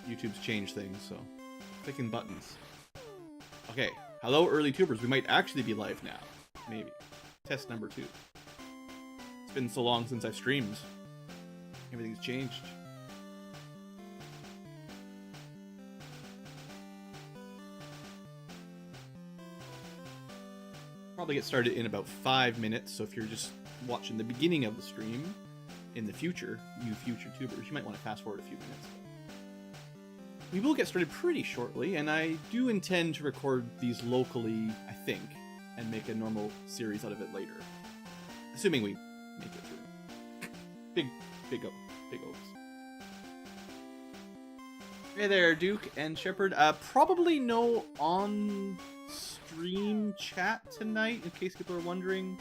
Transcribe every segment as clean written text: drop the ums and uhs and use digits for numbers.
YouTube's changed things, so clicking buttons. Okay, hello early tubers. We might actually be live now. Maybe. Test number 2. It's been so long since I've streamed. Everything's changed. Probably get started in about 5 minutes, so if you're just watching the beginning of the stream in the future, you future tubers, you might want to fast forward a few minutes. We will get started pretty shortly, and I do intend to record these locally, I think, and make a normal series out of it later. Assuming we make it through. Big hopes. Hey there, Duke and Shepard. Probably no on-stream chat tonight, in case people are wondering.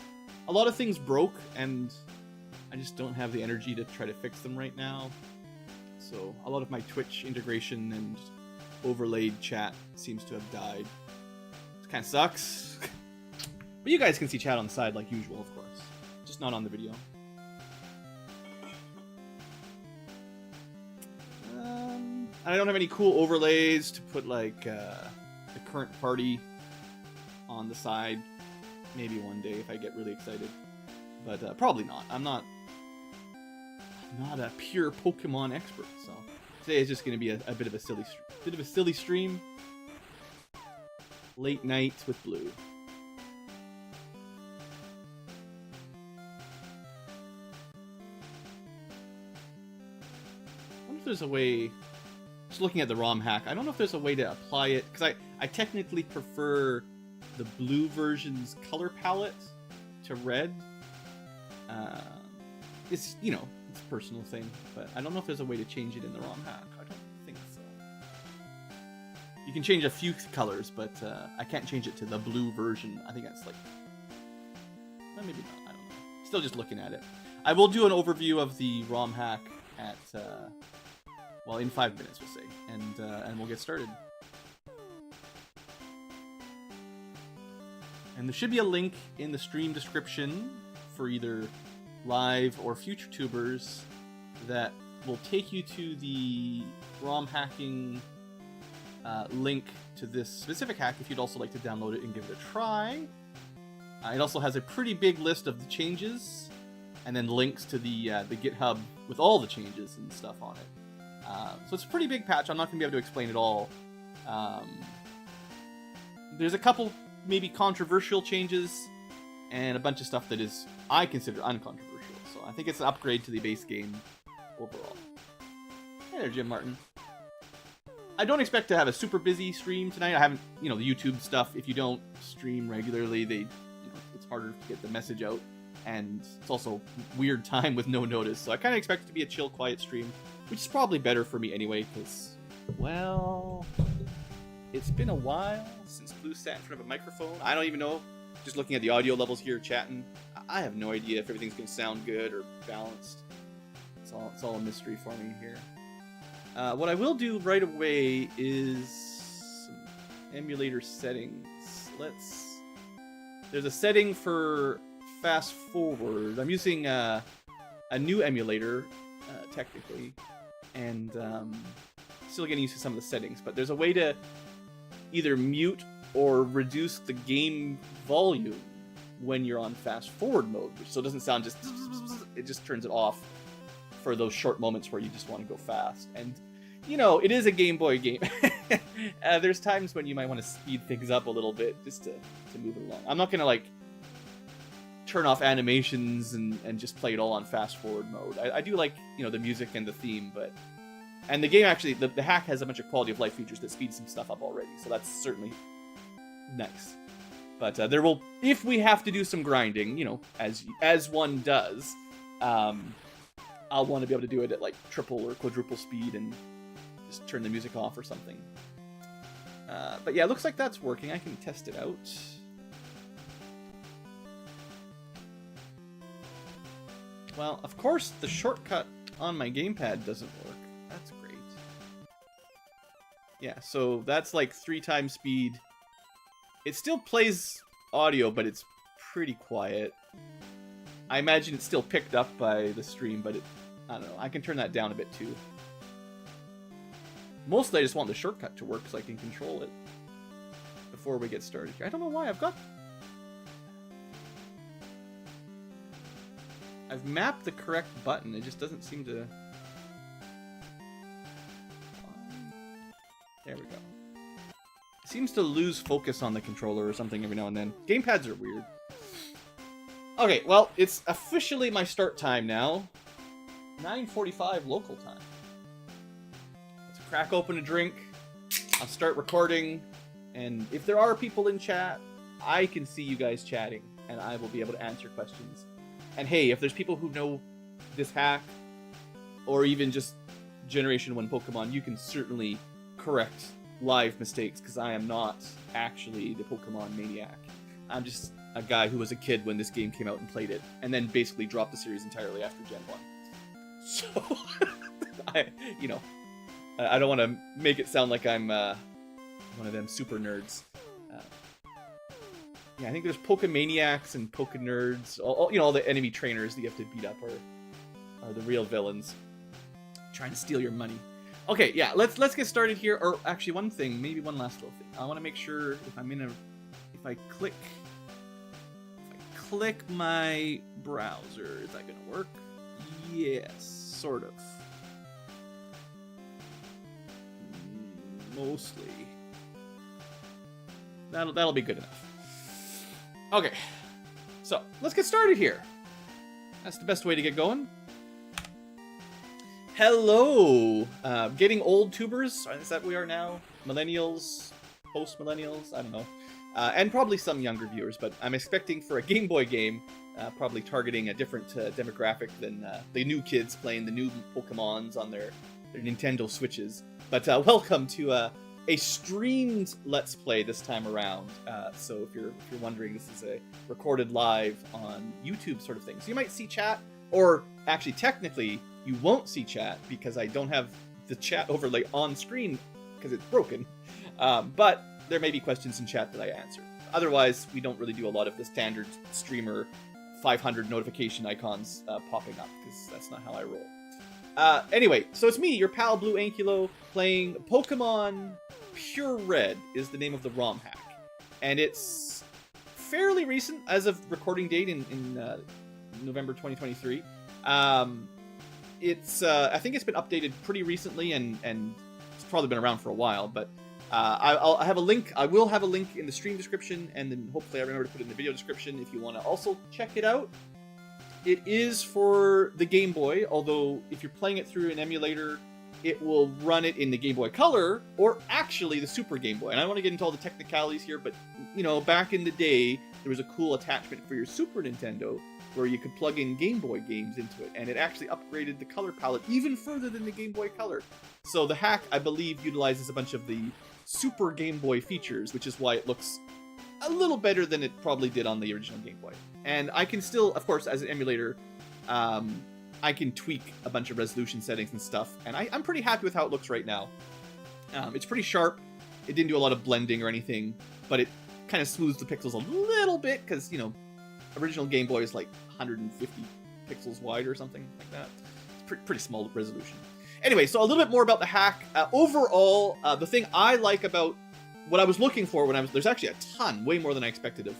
A lot of things broke, and I just don't have the energy to try to fix them right now. So a lot of my Twitch integration and overlaid chat seems to have died. It kind of sucks. But you guys can see chat on the side like usual, of course. Just not on the video. I don't have any cool overlays to put like the current party on the side. Maybe one day if I get really excited. But probably not. I'm not a pure Pokemon expert, so today is just going to be a bit of a silly stream. Late night with Blue. I wonder if there's a way. Just looking at the ROM hack, I don't know if there's a way to apply it because I technically prefer the blue version's color palette to red. It's it's a personal thing, but I don't know if there's a way to change it in the ROM hack. I don't think so. You can change a few colors, but I can't change it to the blue version. I think that's like, well, maybe not. I don't know. Still just looking at it. I will do an overview of the ROM hack at well, in 5 minutes, we'll say, and we'll get started. And there should be a link in the stream description for either live or future tubers that will take you to the ROM hacking link to this specific hack if you'd also like to download it and give it a try. It also has a pretty big list of the changes, and then links to the GitHub with all the changes and stuff on it. So it's a pretty big patch. I'm not going to be able to explain it all. There's a couple maybe controversial changes, and a bunch of stuff that is, I consider, uncontroversial. So I think it's an upgrade to the base game overall. Hey there, Jim Martin. I don't expect to have a super busy stream tonight. I haven't, the YouTube stuff. If you don't stream regularly, it's harder to get the message out. And it's also weird time with no notice. So I kind of expect it to be a chill, quiet stream, which is probably better for me anyway, because, well, it's been a while since Blue sat in front of a microphone. I don't even know. Just looking at the audio levels here, chatting, I have no idea if everything's going to sound good or balanced. It's all a mystery for me here. What I will do right away is some emulator settings. There's a setting for fast forward. I'm using a new emulator, technically, and still getting used to some of the settings, but there's a way to either mute or reduce the game volume when you're on fast forward mode, so it doesn't sound it just turns it off for those short moments where you just want to go fast. And it is a Game Boy game. There's times when you might want to speed things up a little bit just to move it along. I'm not gonna turn off animations and just play it all on fast forward mode. I do like the music and the theme, and the game actually, the hack has a bunch of quality of life features that speed some stuff up already, so that's certainly nice. But there will, if we have to do some grinding, as one does, I'll want to be able to do it at triple or quadruple speed and just turn the music off or something. But yeah, it looks like that's working. I can test it out. Well, of course, the shortcut on my gamepad doesn't work. That's great. Yeah, so that's 3 times speed. It still plays audio, but it's pretty quiet. I imagine it's still picked up by the stream, but I don't know. I can turn that down a bit too. Mostly I just want the shortcut to work so I can control it before we get started here. I don't know why I've mapped the correct button. It just doesn't seem to... There we go. It seems to lose focus on the controller or something every now and then. Gamepads are weird. Okay, well, it's officially my start time now. 9:45 local time. Let's crack open a drink. I'll start recording. And if there are people in chat, I can see you guys chatting. And I will be able to answer questions. And hey, if there's people who know this hack, or even just Generation 1 Pokemon, you can certainly correct live mistakes, because I am not actually the Pokemon maniac. I'm just a guy who was a kid when this game came out and played it, and then basically dropped the series entirely after Gen 1. So, I don't want to make it sound like I'm one of them super nerds. Yeah, I think there's Pokemaniacs and Pokenerds. All the enemy trainers that you have to beat up are the real villains, trying to steal your money. Okay, yeah, let's get started here. Or actually, one thing, maybe one last little thing. I want to make sure if I click my browser, is that gonna work? Yes, sort of. Mostly. That'll be good enough. Okay, so let's get started here. That's the best way to get going. Hello, getting old tubers. Is that what we are now? Millennials, post-millennials, I don't know. And probably some younger viewers, but I'm expecting for a Game Boy game, probably targeting a different demographic than the new kids playing the new Pokemons on their Nintendo Switches. But welcome to a streamed Let's Play this time around. So if you're wondering, this is a recorded live on YouTube sort of thing. So you might see chat, or actually technically you won't see chat because I don't have the chat overlay on screen because it's broken. But there may be questions in chat that I answer. Otherwise, we don't really do a lot of the standard streamer 500 notification icons popping up, because that's not how I roll. Anyway, so it's me, your pal Blue Ankylo, playing Pokemon PureRed is the name of the ROM hack. And it's fairly recent, as of recording date in November 2023. I think it's been updated pretty recently, and it's probably been around for a while, but I have a link. I will have a link in the stream description, and then hopefully I remember to put it in the video description if you want to also check it out. It is for the Game Boy, although if you're playing it through an emulator, it will run it in the Game Boy Color, or actually the Super Game Boy. And I don't want to get into all the technicalities here, but, back in the day, there was a cool attachment for your Super Nintendo where you could plug in Game Boy games into it, and it actually upgraded the color palette even further than the Game Boy Color. So the hack, I believe, utilizes a bunch of the Super Game Boy features, which is why it looks a little better than it probably did on the original Game Boy. And I can still, of course, as an emulator, I can tweak a bunch of resolution settings and stuff, and I'm pretty happy with how it looks right now. It's pretty sharp. It didn't do a lot of blending or anything, but it kind of smooths the pixels a little bit, because, original Game Boy is like 150 pixels wide or something like that. It's pretty small resolution. Anyway, so a little bit more about the hack. Overall, the thing I like about what I was looking for there's actually a ton, way more than I expected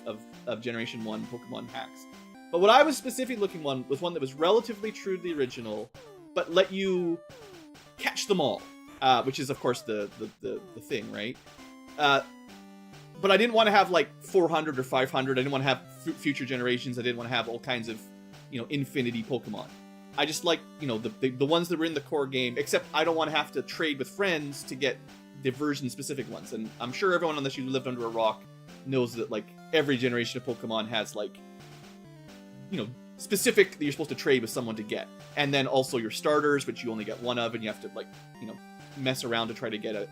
of Generation 1 Pokemon hacks. But what I was specifically looking was one that was relatively true to the original, but let you catch them all, which is, of course, the thing, right? But I didn't want to have, like, 400 or 500. I didn't want to have future generations. I didn't want to have all kinds of, infinity Pokemon. I just like, the ones that were in the core game, except I don't want to have to trade with friends to get the version-specific ones. And I'm sure everyone, unless you lived under a rock, knows that, like, every generation of Pokemon has, like, specific that you're supposed to trade with someone to get. And then also your starters, which you only get one of, and you have to, like, mess around to try to get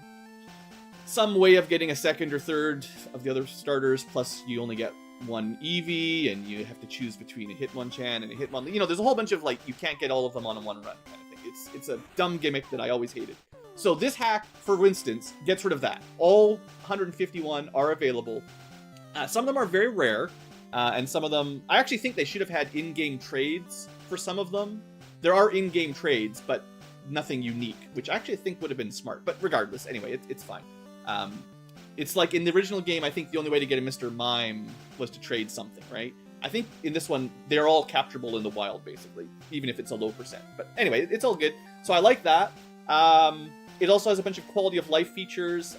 some way of getting a second or third of the other starters, plus you only get one Eevee, and you have to choose between a Hitmonchan and a Hitmon. There's a whole bunch of, like, you can't get all of them on a one run kind of thing. It's a dumb gimmick that I always hated. So this hack, for instance, gets rid of that. All 151 are available. Some of them are very rare, and some of them, I actually think they should have had in-game trades for some of them. There are in-game trades, but nothing unique, which I actually think would have been smart. But regardless, anyway, it's fine. It's like in the original game, I think the only way to get a Mr. Mime was to trade something, right? I think in this one, they're all capturable in the wild, basically, even if it's a low percent. But anyway, it's all good. So I like that. It also has a bunch of quality of life features,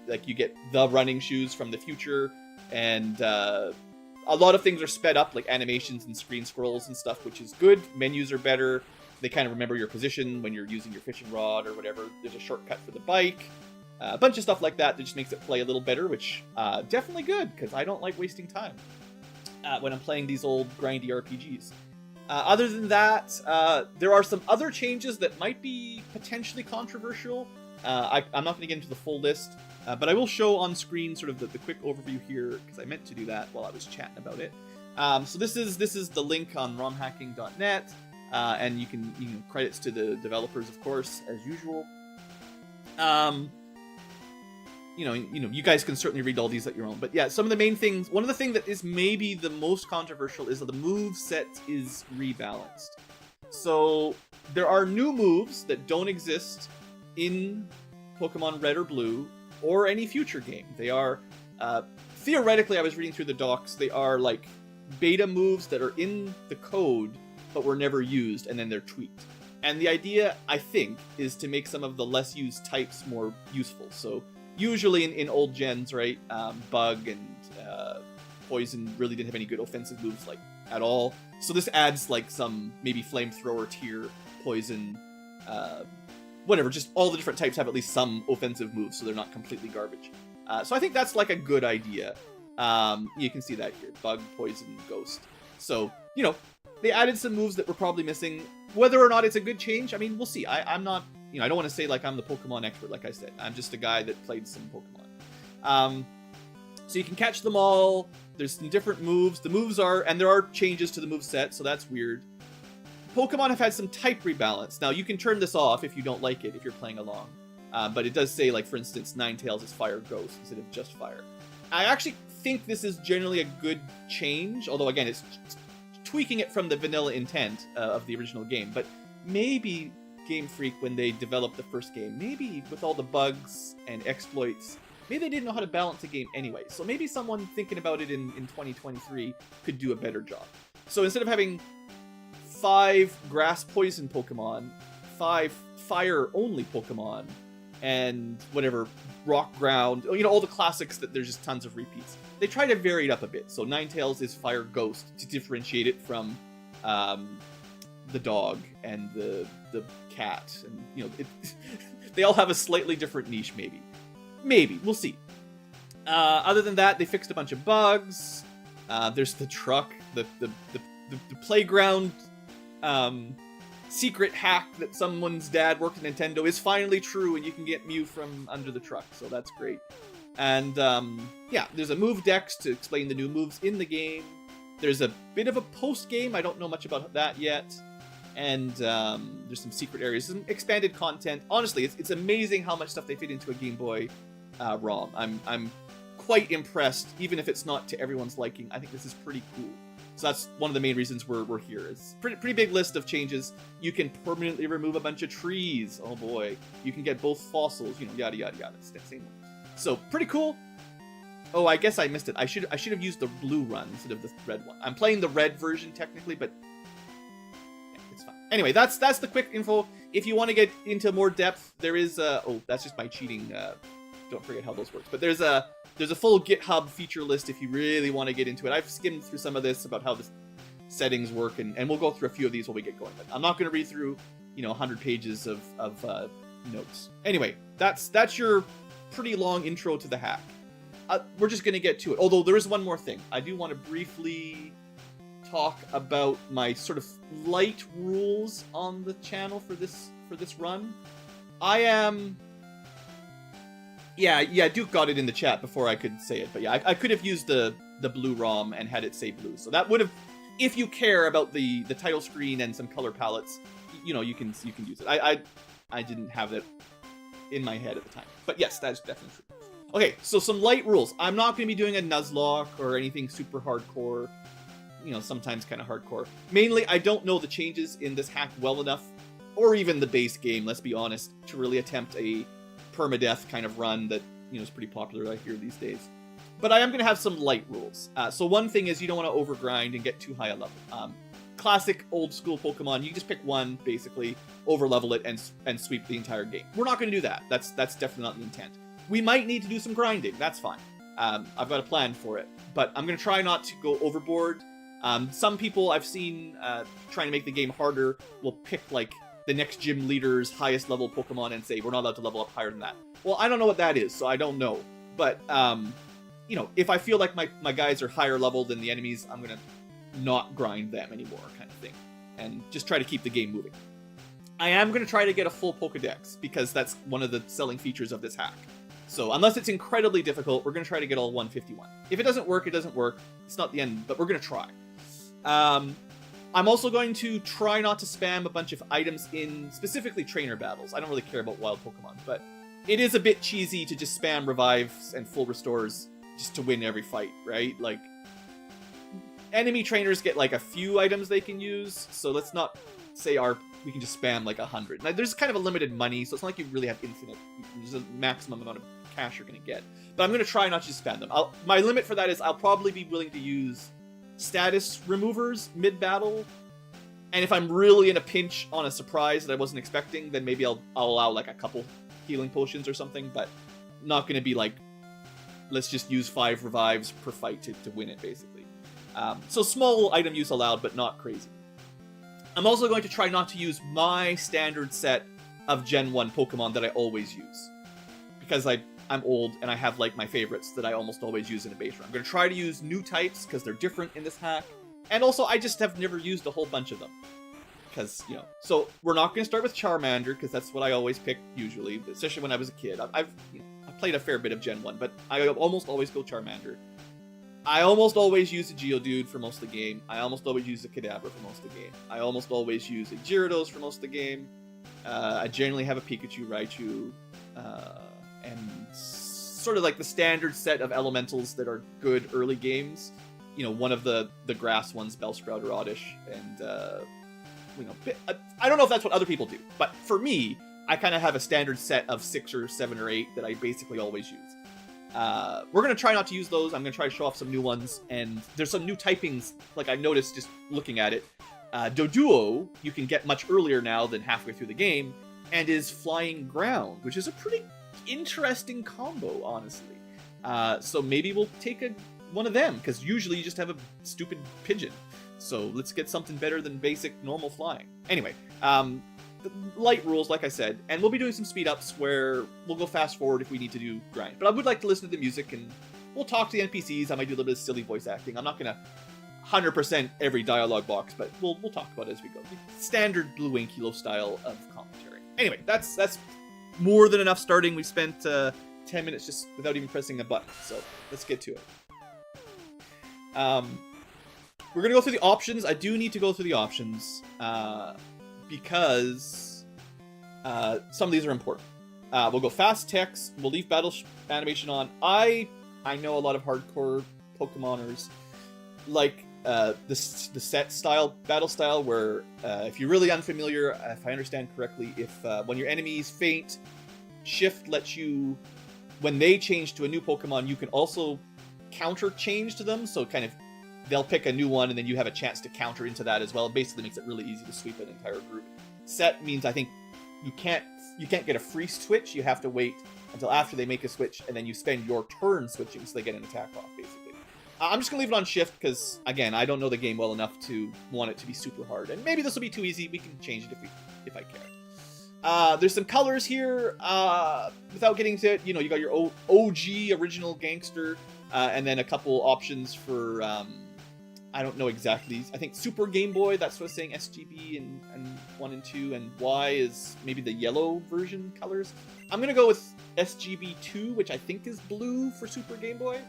like you get the running shoes from the future, and a lot of things are sped up, like animations and screen scrolls and stuff, which is good. Menus are better. They kind of remember your position when you're using your fishing rod or whatever. There's a shortcut for the bike. A bunch of stuff like that just makes it play a little better, which definitely good, because I don't like wasting time when I'm playing these old grindy RPGs. Other than that, there are some other changes that might be potentially controversial. I'm not going to get into the full list, but I will show on screen sort of the quick overview here, because I meant to do that while I was chatting about it. So this is the link on romhacking.net, and you can credits to the developers, of course, as usual. You guys can certainly read all these at your own. But yeah, some of the main things, one of the things that is maybe the most controversial is that the move set is rebalanced. So there are new moves that don't exist in Pokemon Red or Blue or any future game. They are, theoretically, I was reading through the docs, they are like beta moves that are in the code but were never used, and then they're tweaked. And the idea, I think, is to make some of the less used types more useful. So usually in old gens, right, Bug and Poison really didn't have any good offensive moves, like, at all. So this adds, like, some maybe Flamethrower tier, Poison, whatever, just all the different types have at least some offensive moves, so they're not completely garbage. So I think that's, like, a good idea. You can see that here, Bug, Poison, Ghost. So, they added some moves that were probably missing. Whether or not it's a good change, I mean, we'll see. I'm not... I don't want to say like I'm the Pokemon expert, like I said. I'm just a guy that played some Pokemon. So you can catch them all. There's some different moves. The moves are... And there are changes to the move set, so that's weird. Pokemon have had some type rebalance. Now, you can turn this off if you don't like it, if you're playing along. But it does say, like, for instance, Ninetales is Fire Ghost instead of just Fire. I actually think this is generally a good change, although, again, it's tweaking it from the vanilla intent of the original game. But maybe Game Freak, when they developed the first game, maybe with all the bugs and exploits, maybe they didn't know how to balance the game anyway. So maybe someone thinking about it in 2023 could do a better job. So instead of having 5 grass poison Pokemon, 5 fire only Pokemon, and whatever, rock ground, all the classics that there's just tons of repeats. They try to vary it up a bit. So Ninetales is Fire Ghost to differentiate it from the dog and the cat, and they all have a slightly different niche. Maybe we'll see. Other than that, they fixed a bunch of bugs. There's the truck, the playground secret hack that someone's dad worked at Nintendo is finally true, and you can get Mew from under the truck, so that's great. And yeah, there's a move dex to explain the new moves in the game. There's a bit of a post-game, I don't know much about that yet. And there's some secret areas, some expanded content. Honestly, it's amazing how much stuff they fit into a Game Boy ROM. I'm quite impressed, even if it's not to everyone's liking. I think this is pretty cool. So that's one of the main reasons we're here. It's a pretty big list of changes. You can permanently remove a bunch of trees. Oh boy. You can get both fossils, yada yada yada. Same one. So pretty cool. Oh, I guess I missed it. I should have used the blue run instead of the red one. I'm playing the red version technically, but yeah, it's fine. Anyway, that's the quick info. If you want to get into more depth, there is oh, that's just my cheating. Don't forget how those works. But there's a full GitHub feature list if you really want to get into it. I've skimmed through some of this about how the settings work, and we'll go through a few of these while we get going. But I'm not going to read through 100 pages of notes. Anyway, that's your pretty long intro to the hack. We're just going to get to it. Although there is one more thing. I do want to briefly talk about my sort of light rules on the channel for this run. I am... Yeah, Duke got it in the chat before I could say it. But yeah, I could have used the blue ROM and had it say blue. So that would have... If you care about the title screen and some color palettes, you can use it. I didn't have that in my head at the time. But yes, that's definitely true. Okay, so some light rules. I'm not going to be doing a Nuzlocke or anything super hardcore. Sometimes kind of hardcore. Mainly, I don't know the changes in this hack well enough or even the base game, let's be honest, to really attempt a permadeath kind of run that, you know, is pretty popular I hear these days. But I am going to have some light rules. So one thing is you don't want to overgrind and get too high a level. Classic old school Pokemon, you just pick one, basically, overlevel it, and sweep the entire game. We're not going to do that. That's definitely not the intent. We might need to do some grinding. That's fine. I've got a plan for it. But I'm going to try not to go overboard. Some people I've seen trying to make the game harder will pick, like, the next gym leader's highest level Pokemon and say, we're not allowed to level up higher than that. Well, I don't know what that is, so I don't know. But, you know, if I feel like my guys are higher level than the enemies, I'm going to not grind them anymore, kind of thing. And just try to keep the game moving. I am going to try to get a full Pokedex, because that's one of the selling features of this hack. So, unless it's incredibly difficult, we're going to try to get all 151. If it doesn't work, it doesn't work. It's not the end, but we're going to try. I'm also going to try not to spam a bunch of items in specifically trainer battles. I don't really care about wild Pokemon, but it is a bit cheesy to just spam revives and full restores just to win every fight, right? Like, enemy trainers get like a few items they can use, so let's not say we can just spam like 100. Now, there's kind of a limited money, so it's not like you really have infinite. There's a maximum amount of cash you're going to get. But I'm going to try not to just spam them. My limit for that is I'll probably be willing to use status removers mid-battle, and if I'm really in a pinch on a surprise that I wasn't expecting, then maybe I'll allow like a couple healing potions or something, but not going to be like, let's just use 5 revives per fight to win it, basically. So small item use allowed, but not crazy. I'm also going to try not to use my standard set of Gen 1 Pokemon that I always use, because I'm old and I have like my favorites that I almost always use in a base run. I'm going to try to use new types because they're different in this hack, and also I just have never used a whole bunch of them. Because, you know, so we're not going to start with Charmander, because that's what I always pick usually, especially when I was a kid. I played a fair bit of Gen 1, but I almost always go Charmander. I almost always use a Geodude for most of the game. I almost always use a Kadabra for most of the game. I almost always use a Gyarados for most of the game. I generally have a Pikachu, Raichu, and sort of like the standard set of elementals that are good early games. You know, one of the grass ones, Bellsprout or Oddish, and, you know, I don't know if that's what other people do, but for me, I kind of have a standard set of 6 or 7 or 8 that I basically always use. We're going to try not to use those. I'm going to try to show off some new ones, and there's some new typings, like I noticed just looking at it. Doduo, you can get much earlier now than halfway through the game, and is Flying Ground, which is a pretty interesting combo, honestly. So maybe we'll take one of them, because usually you just have a stupid pigeon. So let's get something better than basic normal flying. Anyway, the light rules, like I said, and we'll be doing some speed ups where we'll go fast forward if we need to do grind. But I would like to listen to the music, and we'll talk to the NPCs. I might do a little bit of silly voice acting. I'm not going to 100% every dialogue box, but we'll talk about it as we go. Standard Blue Wing Kilo style of commentary. Anyway, that's more than enough starting. We spent 10 minutes just without even pressing a button, so let's get to it. We're going to go through the options. I do need to go through the options, because some of these are important. We'll go fast text. We'll leave battle animation on. I know a lot of hardcore Pokemoners like the set style, battle style, where if you're really unfamiliar, if I understand correctly, if when your enemies faint, Shift lets you, when they change to a new Pokemon, you can also counter change to them. So kind of they'll pick a new one, and then you have a chance to counter into that as well. It basically makes it really easy to sweep an entire group. Set means I think you can't get a free switch. You have to wait until after they make a switch, and then you spend your turn switching so they get an attack off, basically. I'm just going to leave it on Shift because, again, I don't know the game well enough to want it to be super hard. And maybe this will be too easy. We can change it if I care. There's some colors here. Without getting to it, you know, you got your OG original gangster, and then a couple options for, I don't know exactly. I think Super Gameboy, that's what I was saying, SGB and 1 and 2, and Y is maybe the yellow version colors. I'm going to go with SGB2, which I think is blue for Super Gameboy.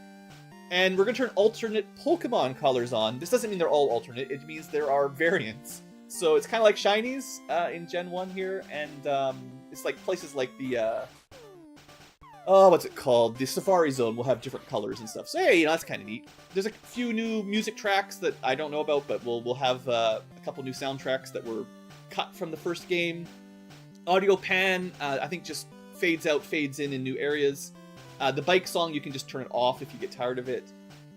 And we're going to turn alternate Pokemon colors on. This doesn't mean they're all alternate. It means there are variants. So it's kind of like Shinies in Gen 1 here. And it's like places like the... what's it called? The Safari Zone will have different colors and stuff. So hey, you know, that's kind of neat. There's a few new music tracks that I don't know about, but we'll have a couple new soundtracks that were cut from the first game. Audio pan, I think just fades out, fades in new areas. The bike song, you can just turn it off if you get tired of it.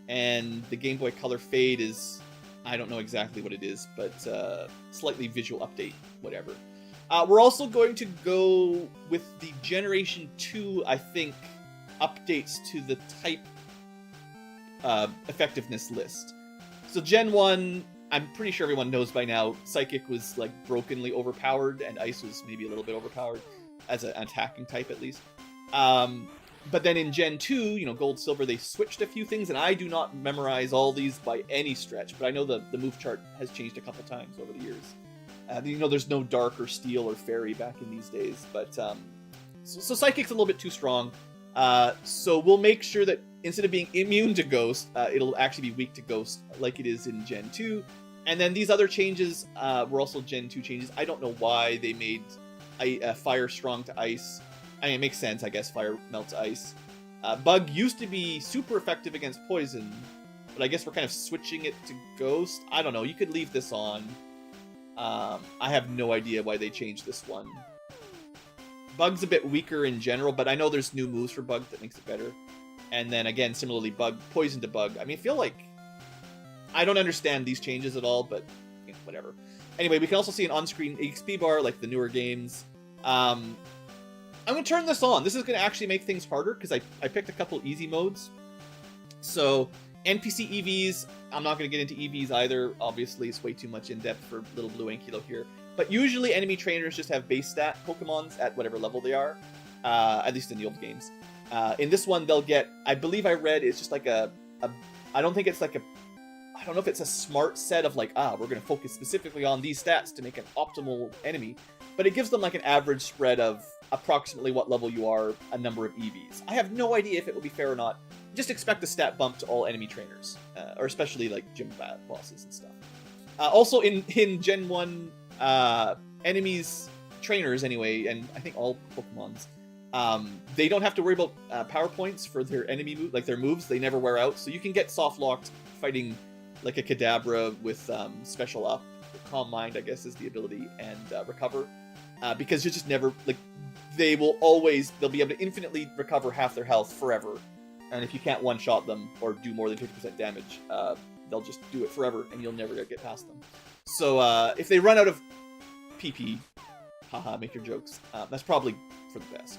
And the Game Boy Color fade is, I don't know exactly what it is, but slightly visual update, whatever. We're also going to go with the Generation 2, I think, updates to the type effectiveness list. So Gen 1, I'm pretty sure everyone knows by now, Psychic was like brokenly overpowered, and Ice was maybe a little bit overpowered, as an attacking type at least. But then in Gen 2, you know, Gold, Silver, they switched a few things, and I do not memorize all these by any stretch, but I know the move chart has changed a couple times over the years. You know, there's no Dark or Steel or Fairy back in these days, but so Psychic's a little bit too strong. So we'll make sure that instead of being immune to Ghost, it'll actually be weak to Ghost like it is in Gen 2. And then these other changes were also Gen 2 changes. I don't know why they made Fire strong to Ice. I mean, it makes sense, I guess. Fire melts Ice. Bug used to be super effective against Poison, but I guess we're kind of switching it to Ghost. I don't know. You could leave this on. I have no idea why they changed this one. Bug's a bit weaker in general, but I know there's new moves for Bug that makes it better. And then again, similarly, Poison to Bug. I mean, I feel like I don't understand these changes at all, but you know, whatever. Anyway, we can also see an on-screen XP bar like the newer games. I'm going to turn this on. This is going to actually make things harder because I picked a couple easy modes. So NPC EVs, I'm not going to get into EVs either. Obviously, it's way too much in-depth for little Blue Ankylo here. But usually enemy trainers just have base stat Pokemons at whatever level they are, at least in the old games. In this one, they'll get, I believe I read, it's just like I don't think it's like I don't know if it's a smart set of like, we're going to focus specifically on these stats to make an optimal enemy. But it gives them like an average spread of approximately what level you are, a number of EVs. I have no idea if it will be fair or not. Just expect a stat bump to all enemy trainers, or especially like gym bosses and stuff. Also in Gen 1, enemies, trainers anyway, and I think all Pokemons, they don't have to worry about power points for their enemy move, like their moves. They never wear out, so you can get soft locked fighting like a Kadabra with special up. Calm Mind, I guess, is the ability, and Recover, because you just never, like, they'll be able to infinitely recover half their health forever, and if you can't one-shot them or do more than 50% damage, they'll just do it forever, and you'll never get past them. So if they run out of PP, haha, make your jokes, that's probably for the best.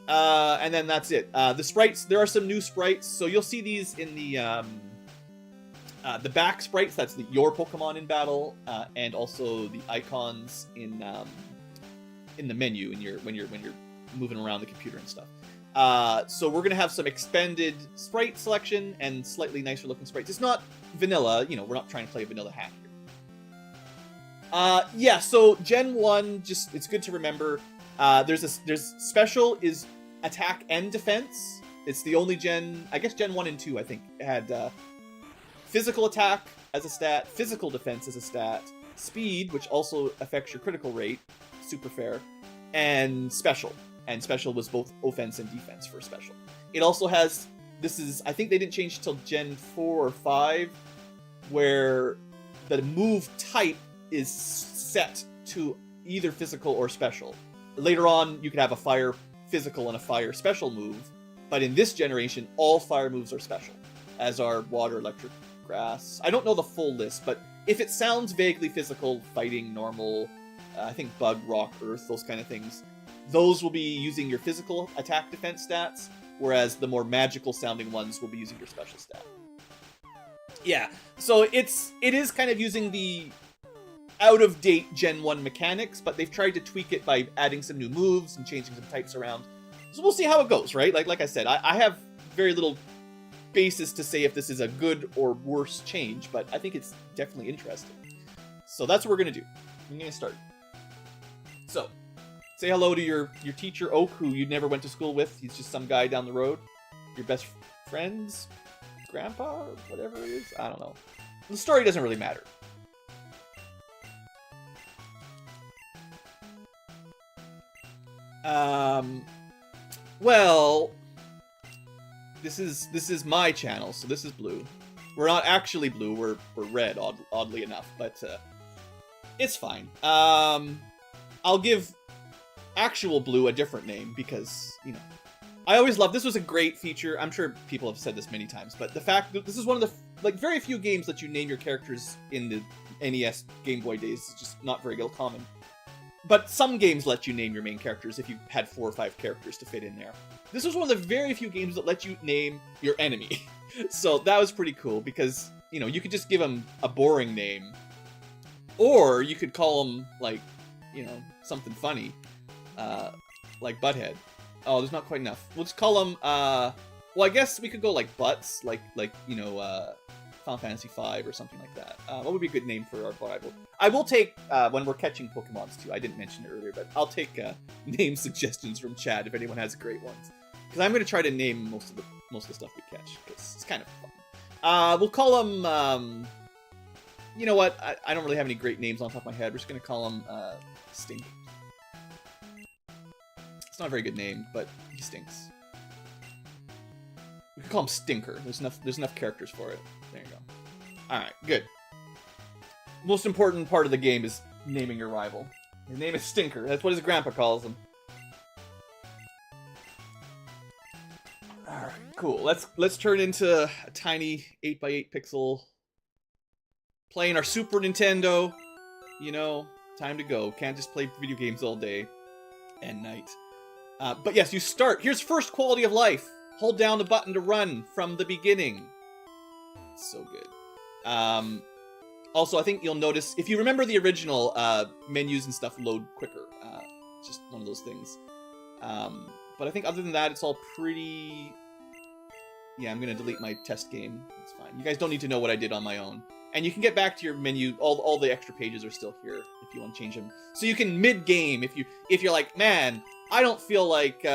And then that's it. The sprites, there are some new sprites, so you'll see these in the back sprites, that's your Pokemon in battle, and also the icons in the menu when you're moving around the computer and stuff. So we're gonna have some expanded sprite selection and slightly nicer looking sprites. It's not vanilla, you know, we're not trying to play a vanilla hack here. Yeah, so Gen 1, just, it's good to remember, there's special is attack and defense. It's the only Gen, I guess Gen 1 and 2, I think, had physical attack as a stat, physical defense as a stat, speed, which also affects your critical rate, super fair, and special. And special was both offense and defense for special. It also has, I think they didn't change till Gen 4 or 5, where the move type is set to either physical or special. Later on, you could have a fire physical and a fire special move, but in this generation, all fire moves are special, as are water, electric, grass. I don't know the full list, but if it sounds vaguely physical, fighting, normal, I think bug, rock, earth, those kind of things, those will be using your physical attack defense stats, whereas the more magical sounding ones will be using your special stat. Yeah, so it is kind of using the out-of-date Gen 1 mechanics, but they've tried to tweak it by adding some new moves and changing some types around. So we'll see how it goes, right? Like I said, I have very little basis to say if this is a good or worse change, but I think it's definitely interesting. So that's what we're going to do. I'm going to start. So, say hello to your teacher, Oak, who you never went to school with. He's just some guy down the road. Your best friend's grandpa, or whatever it is. I don't know. The story doesn't really matter. Well, this is my channel, so this is blue. We're not actually blue, we're red, oddly enough, but It's fine. I'll give actual blue a different name because, you know, I always love, this was a great feature. I'm sure people have said this many times, but the fact that this is one of the, like, very few games that you name your characters in the NES Game Boy days. It's just not very common. But some games let you name your main characters if you had 4 or 5 characters to fit in there. This was one of the very few games that let you name your enemy. So that was pretty cool because, you know, you could just give him a boring name. Or you could call him, like, you know, something funny. Like Butthead. Oh, there's not quite enough. We'll just call him, well, I guess we could go like Butts, like you know, Final Fantasy V or something like that. What would be a good name for our rival? I will take, when we're catching Pokemons too, I didn't mention it earlier, but I'll take name suggestions from chat if anyone has great ones. Because I'm going to try to name most of the stuff we catch, because it's kind of fun. We'll call him, you know what, I don't really have any great names on top of my head. We're just going to call him Stink. It's not a very good name, but he stinks. We could call him Stinker. There's enough characters for it. There you go. Alright, good. Most important part of the game is naming your rival. His name is Stinker. That's what his grandpa calls him. Alright, cool. Let's turn into a tiny 8x8 pixel. Playing our Super Nintendo. You know, time to go. Can't just play video games all day and night. But yes, you start. Here's first quality of life. Hold down the button to run from the beginning. So good. Also, I think you'll notice, if you remember the original, menus and stuff load quicker. It's just one of those things. But I think other than that, it's all pretty... Yeah, I'm going to delete my test game. It's fine. You guys don't need to know what I did on my own. And you can get back to your menu. All the extra pages are still here if you want to change them. So you can mid-game, if you're like, man, I don't feel like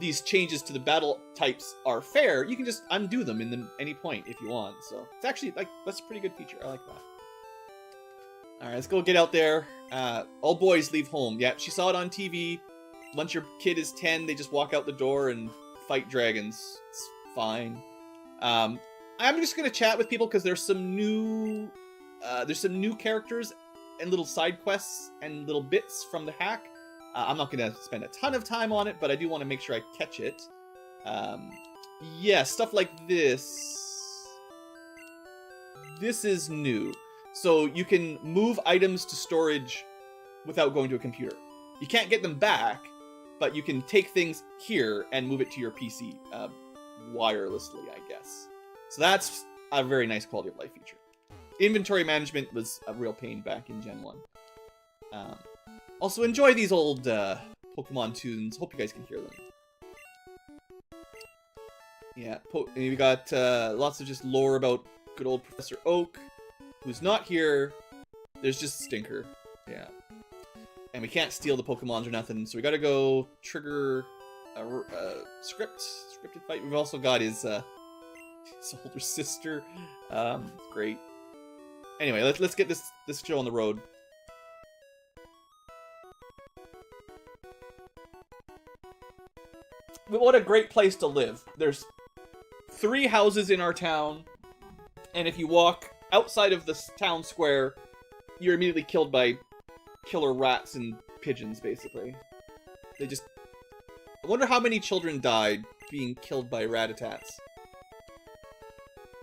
these changes to the battle types are fair, you can just undo them in any point if you want. So it's actually, like, that's a pretty good feature. I like that. Alright, let's go get out there. All boys leave home. Yeah, she saw it on TV. Once your kid is 10, they just walk out the door and fight dragons. It's fine. I'm just gonna chat with people because there's some new characters and little side quests and little bits from the hack. I'm not gonna spend a ton of time on it, but I do want to make sure I catch it. Yeah, stuff like this. This is new. So you can move items to storage without going to a computer. You can't get them back, but you can take things here and move it to your PC wirelessly, I guess. So that's a very nice quality of life feature. Inventory management was a real pain back in Gen 1. Also, enjoy these old Pokemon tunes. Hope you guys can hear them. Yeah, we got lots of just lore about good old Professor Oak, who's not here. There's just Stinker. Yeah. And we can't steal the Pokemons or nothing, so we gotta go trigger a scripted fight. We've also got his older sister. Great. Anyway, let's get this show on the road. What a great place to live. There's 3 houses in our town, and if you walk outside of the town square, you're immediately killed by killer rats and pigeons, basically. They just... I wonder how many children died being killed by rat-a-tats.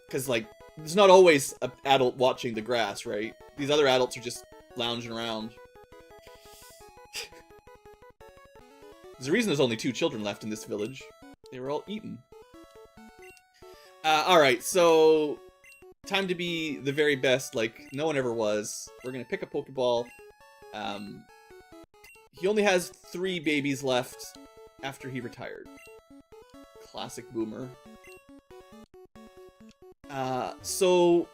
Because, like, there's not always an adult watching the grass, right? These other adults are just lounging around. There's a reason there's only 2 children left in this village. They were all eaten. Alright, so... time to be the very best, like no one ever was. We're gonna pick a Pokeball. He only has 3 babies left after he retired. Classic boomer. So...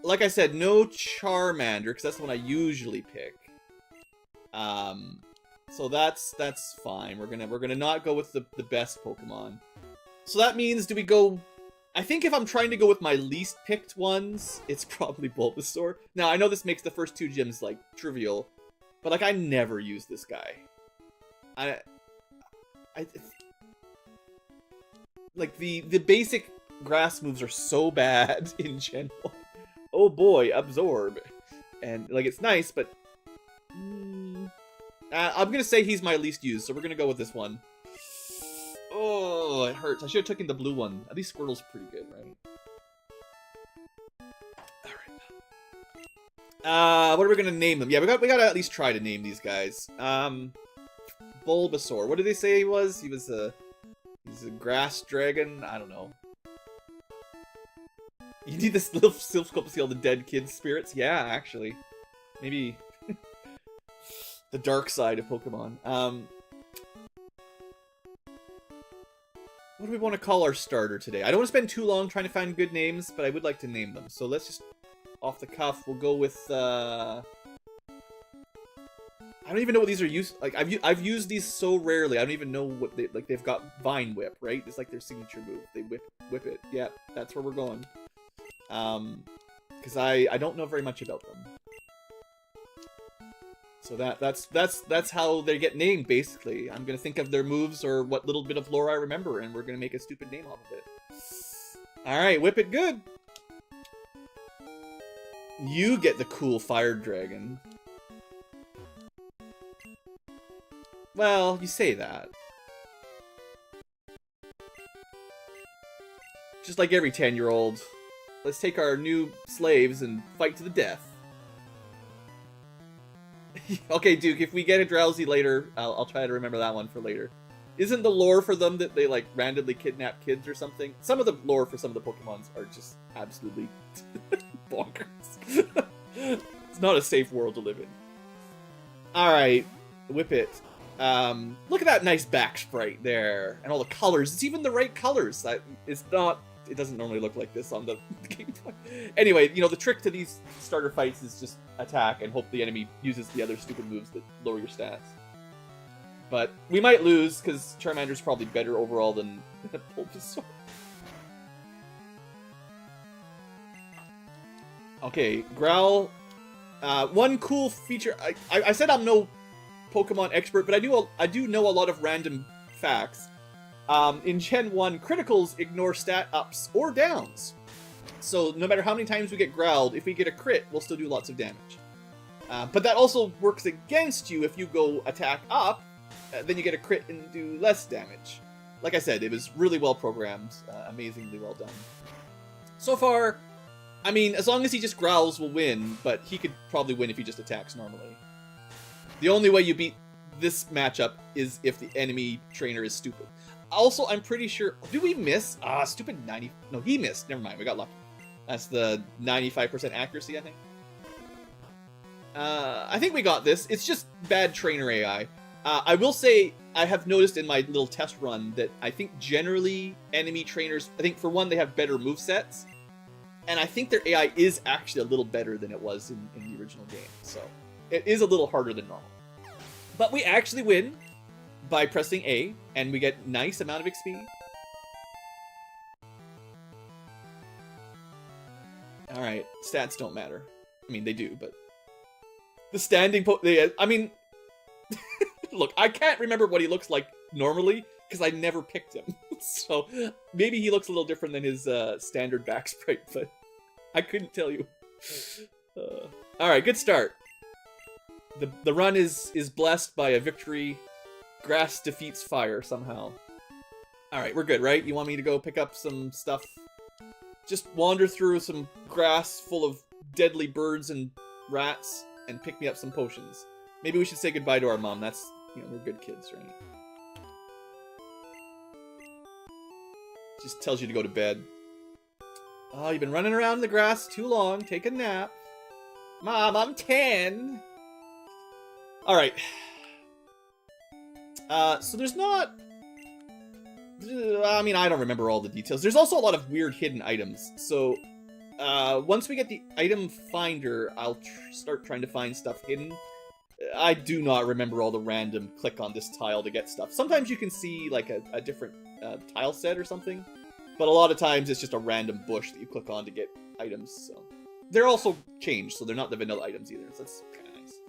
like I said, no Charmander, because that's the one I usually pick. So that's fine. We're gonna not go with the best Pokemon. So that means, do we go... I think if I'm trying to go with my least picked ones, it's probably Bulbasaur. Now, I know this makes the first 2 gyms, like, trivial, but, like, I never use this guy. Like, the basic grass moves are so bad in Gen 1. Oh boy, Absorb. And, like, it's nice, but... I'm gonna say he's my least used, so we're gonna go with this one. Oh, it hurts. I should have taken the blue one. At least Squirtle's pretty good, right? Alright. What are we gonna name them? Yeah, we gotta at least try to name these guys. Bulbasaur. What did they say he was? He's a grass dragon? I don't know. You need this little silpscope to see all the dead kids' spirits? Yeah, actually. Maybe the dark side of Pokemon. What do we want to call our starter today? I don't want to spend too long trying to find good names, but I would like to name them. So let's just, off the cuff, we'll go with, I don't even know what these are used, like, I've used these so rarely, I don't even know what they, like, they've got Vine Whip, right? It's like their signature move. They whip it. Yeah, that's where we're going. Because I don't know very much about them. So that's how they get named, basically. I'm gonna think of their moves or what little bit of lore I remember, and we're gonna make a stupid name off of it. Alright, whip it good! You get the cool fire dragon. Well, you say that. Just like every 10-year-old. Let's take our new slaves and fight to the death. Okay, Duke, if we get a Drowsy later, I'll try to remember that one for later. Isn't the lore for them that they, like, randomly kidnap kids or something? Some of the lore for some of the Pokemons are just absolutely bonkers. It's not a safe world to live in. Alright, whip it. Look at that nice back sprite there. And all the colors. It's even the right colors. It's not... It doesn't normally look like this on the Game Boy. Anyway, you know, the trick to these starter fights is just attack and hope the enemy uses the other stupid moves that lower your stats. But we might lose, because Charmander's probably better overall than Bulbasaur. Okay, Growl. One cool feature... I said I'm no Pokemon expert, but I do know a lot of random facts. In Gen 1, criticals ignore stat ups or downs. So no matter how many times we get growled, if we get a crit, we'll still do lots of damage. But that also works against you if you go attack up, then you get a crit and do less damage. Like I said, it was really well programmed, amazingly well done. So far, I mean, as long as he just growls, we'll win, but he could probably win if he just attacks normally. The only way you beat this matchup is if the enemy trainer is stupid. Also, I'm pretty sure... Did we miss? Stupid 90... No, he missed. Never mind, we got lucky. That's the 95% accuracy, I think. I think we got this. It's just bad trainer AI. I will say, I have noticed in my little test run that I think generally enemy trainers... I think, for one, they have better movesets. And I think their AI is actually a little better than it was in the original game. So, it is a little harder than normal. But we actually win by pressing A, and we get nice amount of XP. Alright, stats don't matter. I mean, they do, but... The standing I mean... Look, I can't remember what he looks like normally, because I never picked him. So, maybe he looks a little different than his standard back sprite, but... I couldn't tell you. Alright, good start. The run is blessed by a victory. Grass defeats fire somehow. Alright, we're good, right? You want me to go pick up some stuff? Just wander through some grass full of deadly birds and rats and pick me up some potions. Maybe we should say goodbye to our mom. That's, you know, we're good kids, right? Just tells you to go to bed. Oh, you've been running around in the grass too long. Take a nap. Mom, I'm 10. Alright. So there's not... I mean, I don't remember all the details. There's also a lot of weird hidden items. So, once we get the item finder, I'll start trying to find stuff hidden. I do not remember all the random click on this tile to get stuff. Sometimes you can see, like, a different tile set or something. But a lot of times it's just a random bush that you click on to get items, so... They're also changed, so they're not the vanilla items either, so that's kind of nice.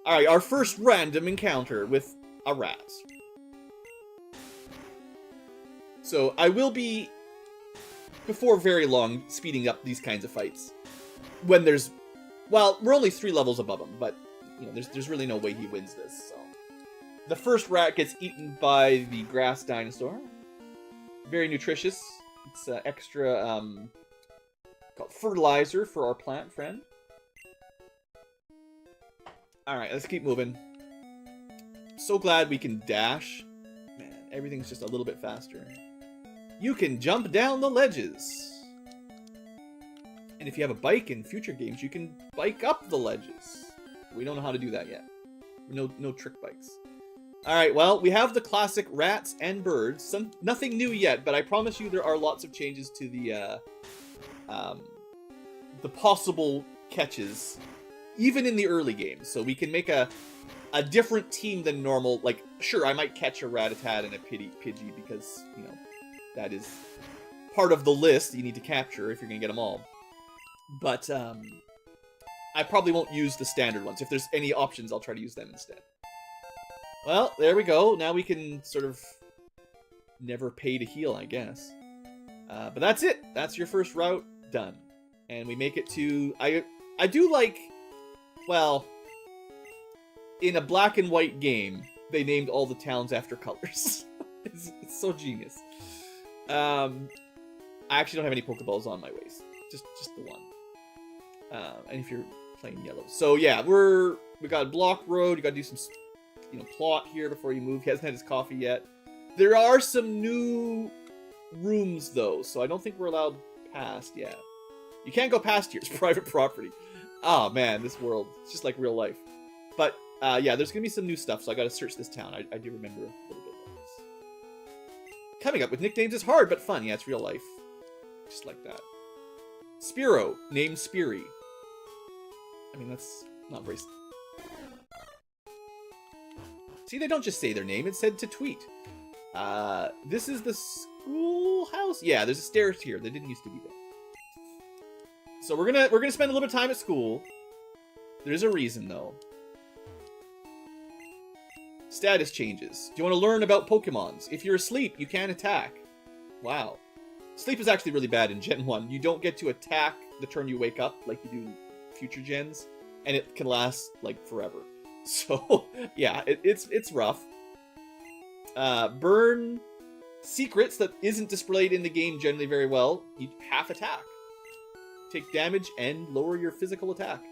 Alright, our first random encounter with a rat. So, I will be, before very long, speeding up these kinds of fights. When there's Well, we're only 3 levels above him, but you know, there's really no way he wins this. So the first rat gets eaten by the grass dinosaur. Very nutritious. It's extra called fertilizer for our plant friend. All right, let's keep moving. So glad we can dash. Man, everything's just a little bit faster. You can jump down the ledges. And if you have a bike in future games, you can bike up the ledges. We don't know how to do that yet. No trick bikes. Alright, well, we have the classic rats and birds. Nothing new yet, but I promise you there are lots of changes to the possible catches, even in the early games. So we can make a different team than normal. Like, sure, I might catch a Rat-a-tat and a Pidgey because, you know, that is part of the list you need to capture if you're going to get them all. But I probably won't use the standard ones. If there's any options, I'll try to use them instead. Well, there we go. Now we can sort of never pay to heal, I guess. But that's it. That's your first route done. And we make it to... I do like... Well, in a black and white game, they named all the towns after colors. It's so genius. I actually don't have any Pokeballs on my waist. Just the one. And if you're playing yellow. So yeah, we got a block road. You got to do some, you know, plot here before you move. He hasn't had his coffee yet. There are some new rooms though, so I don't think we're allowed past yet. You can't go past here. It's private property. Oh man, this world. It's just like real life. But yeah, there's gonna be some new stuff, so I got to search this town. I do remember a little bit of this. Coming up with nicknames is hard but fun. Yeah, it's real life. Just like that. Spearow, named Speary. I mean, that's not very... See, they don't just say their name, it said to tweet. This is the schoolhouse? Yeah, there's a stairs here. They didn't used to be there. So we're gonna spend a little bit of time at school. There's a reason, though. Status changes. Do you want to learn about Pokemons? If you're asleep, you can't attack. Wow. Sleep is actually really bad in Gen 1. You don't get to attack the turn you wake up like you do in future gens, and it can last, like, forever. So, yeah, it's rough. Burn secrets that isn't displayed in the game generally very well. You half attack. Take damage and lower your physical attack.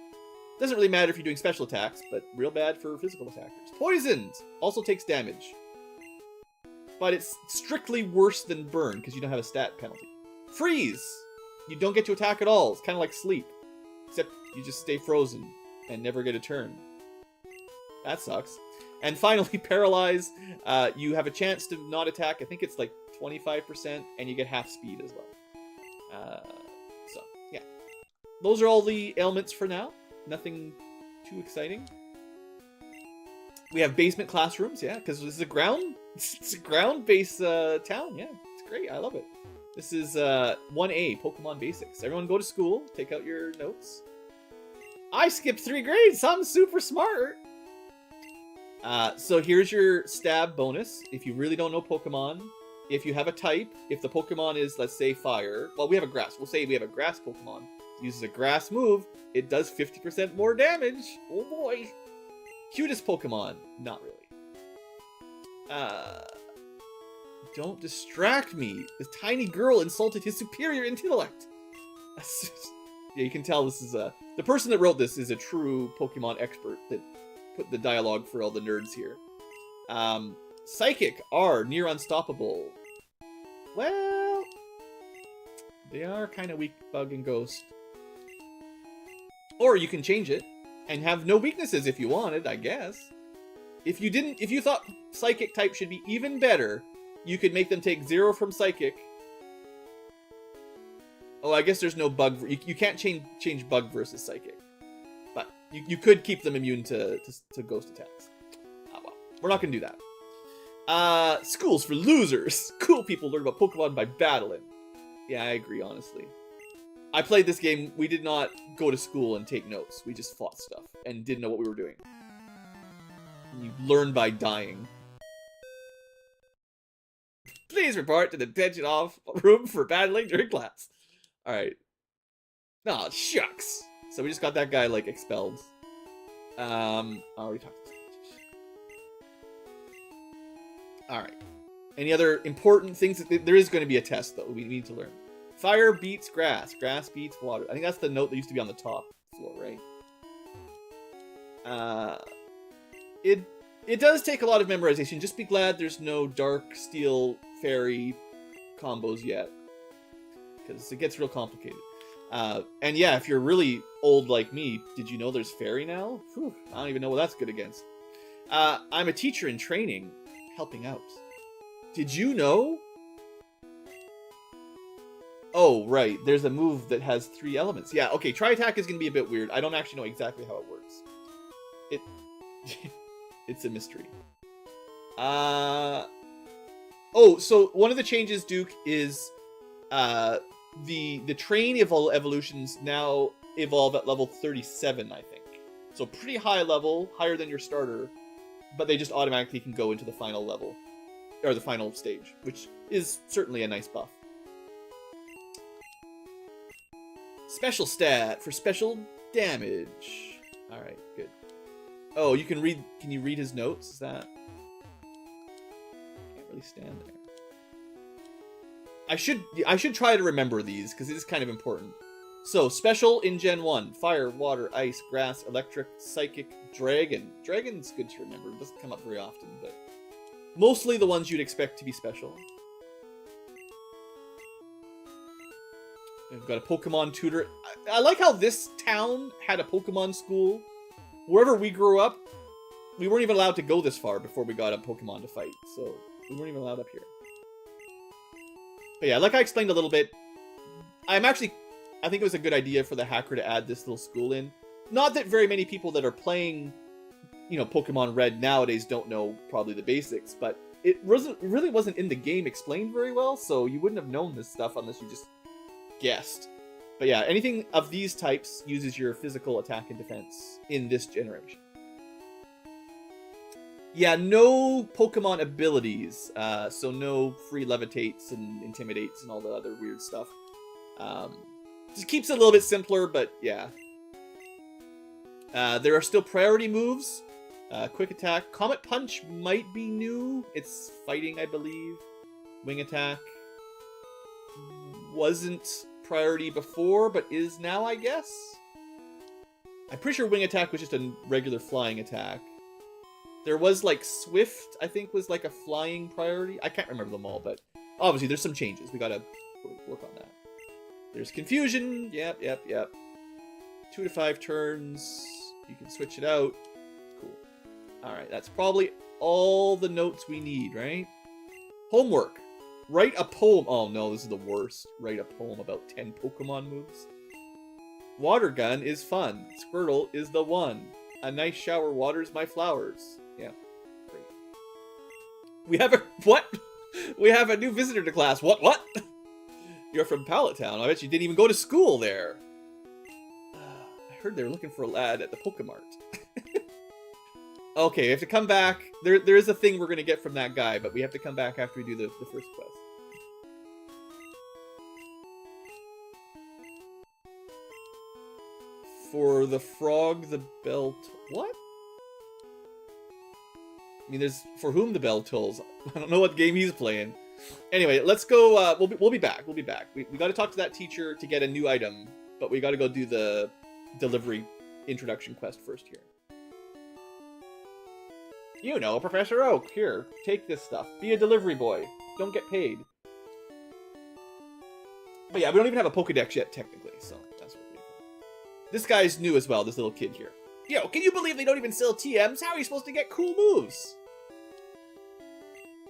Doesn't really matter if you're doing special attacks, but real bad for physical attackers. Poisoned also takes damage. But it's strictly worse than burn, because you don't have a stat penalty. Freeze! You don't get to attack at all. It's kind of like sleep. Except you just stay frozen and never get a turn. That sucks. And finally, paralyze. You have a chance to not attack. I think it's like 25%, and you get half speed as well. So, yeah. Those are all the ailments for now. Nothing too exciting. We have basement classrooms, yeah, because this is a ground-based town, yeah. It's great, I love it. This is 1A, Pokemon Basics. Everyone go to school, take out your notes. I skipped 3 grades, I'm super smart! So here's your stab bonus. If you really don't know Pokemon, if you have a type, if the Pokemon is, let's say, fire, well, we have a grass. We'll say we have a grass Pokemon. It uses a grass move, it does 50% more damage. Oh boy. Cutest Pokemon, not really. Don't distract me. This tiny girl insulted his superior intellect. Yeah, you can tell this is the person that wrote this is a true Pokemon expert that put the dialogue for all the nerds here. Psychic are near unstoppable. Well, they are kind of weak, Bug and Ghost. Or you can change it and have no weaknesses if you wanted, I guess. If you thought Psychic type should be even better, you could make them take 0 from Psychic. Oh, I guess there's no Bug. You can't change Bug versus Psychic. But you could keep them immune to Ghost attacks. Oh, well. We're not going to do that. Schools for losers. Cool people learn about Pokemon by battling. Yeah, I agree, honestly. I played this game, we did not go to school and take notes. We just fought stuff and didn't know what we were doing. You learn by dying. Please report to the detention off room for battling during class. Alright. Aw, shucks. So we just got that guy, like, expelled. I already talked to Alright. Any other important things? There is going to be a test, though. We need to learn. Fire beats grass. Grass beats water. I think that's the note that used to be on the top floor, right? It does take a lot of memorization. Just be glad there's no dark steel fairy combos yet, because it gets real complicated. And yeah, if you're really old like me, did you know there's fairy now? Whew, I don't even know what that's good against. I'm a teacher in training, helping out. Did you know? Oh, right. There's a move that has 3 elements. Yeah, okay. Tri-attack is going to be a bit weird. I don't actually know exactly how it works. It's a mystery. Oh, so one of the changes, Duke, is the train evolutions now evolve at level 37, I think. So pretty high level, higher than your starter, but they just automatically can go into the final level, or the final stage, which is certainly a nice buff. Special stat for special damage. Alright, good. Oh, you can read. Can you read his notes? Is that? Can't really stand there. I should try to remember these because it is kind of important. So special in Gen 1: fire, water, ice, grass, electric, psychic, dragon. Dragon's good to remember. It doesn't come up very often, but mostly the ones you'd expect to be special. We've got a Pokemon tutor. I like how this town had a Pokemon school. Wherever we grew up, we weren't even allowed to go this far before we got a Pokemon to fight. So we weren't even allowed up here. But yeah, like I explained a little bit, I think it was a good idea for the hacker to add this little school in. Not that very many people that are playing, you know, Pokemon Red nowadays don't know probably the basics, but it really wasn't in the game explained very well, so you wouldn't have known this stuff unless you just guessed. But yeah, anything of these types uses your physical attack and defense in this generation. Yeah, no Pokemon abilities, so no free levitates and intimidates and all the other weird stuff. Just keeps it a little bit simpler, but yeah. There are still priority moves. Quick attack. Comet Punch might be new. It's fighting, I believe. Wing attack wasn't priority before, but is now, I guess. I'm pretty sure Wing attack was just a regular flying attack. There was like Swift, I think, was like a flying priority. I can't remember them all, but obviously there's some changes. We gotta work on that. There's Confusion. Yep. 2 to 5 turns. You can switch it out. Cool. Alright, that's probably all the notes we need, right? Homework. Write a poem. Oh no, this is the worst. Write a poem about 10 Pokemon moves. Water gun is fun. Squirtle is the one. A nice shower waters my flowers. Yeah, great. We have a... What? We have a new visitor to class. What? You're from Pallet Town. I bet you didn't even go to school there. I heard they were looking for a lad at the Pokemart. Okay, we have to come back. There is a thing we're going to get from that guy, but we have to come back after we do the first quest. For the frog, the bell... What? I mean, there's for whom the bell tolls. I don't know what game he's playing. Anyway, let's go. We'll be back. We'll be back. We got to talk to that teacher to get a new item, but we got to go do the delivery introduction quest first here. You know, Professor Oak. Here, take this stuff. Be a delivery boy. Don't get paid. But yeah, we don't even have a Pokedex yet, technically, so that's what we do. This guy's new as well, this little kid here. Yo, can you believe they don't even sell TMs? How are you supposed to get cool moves?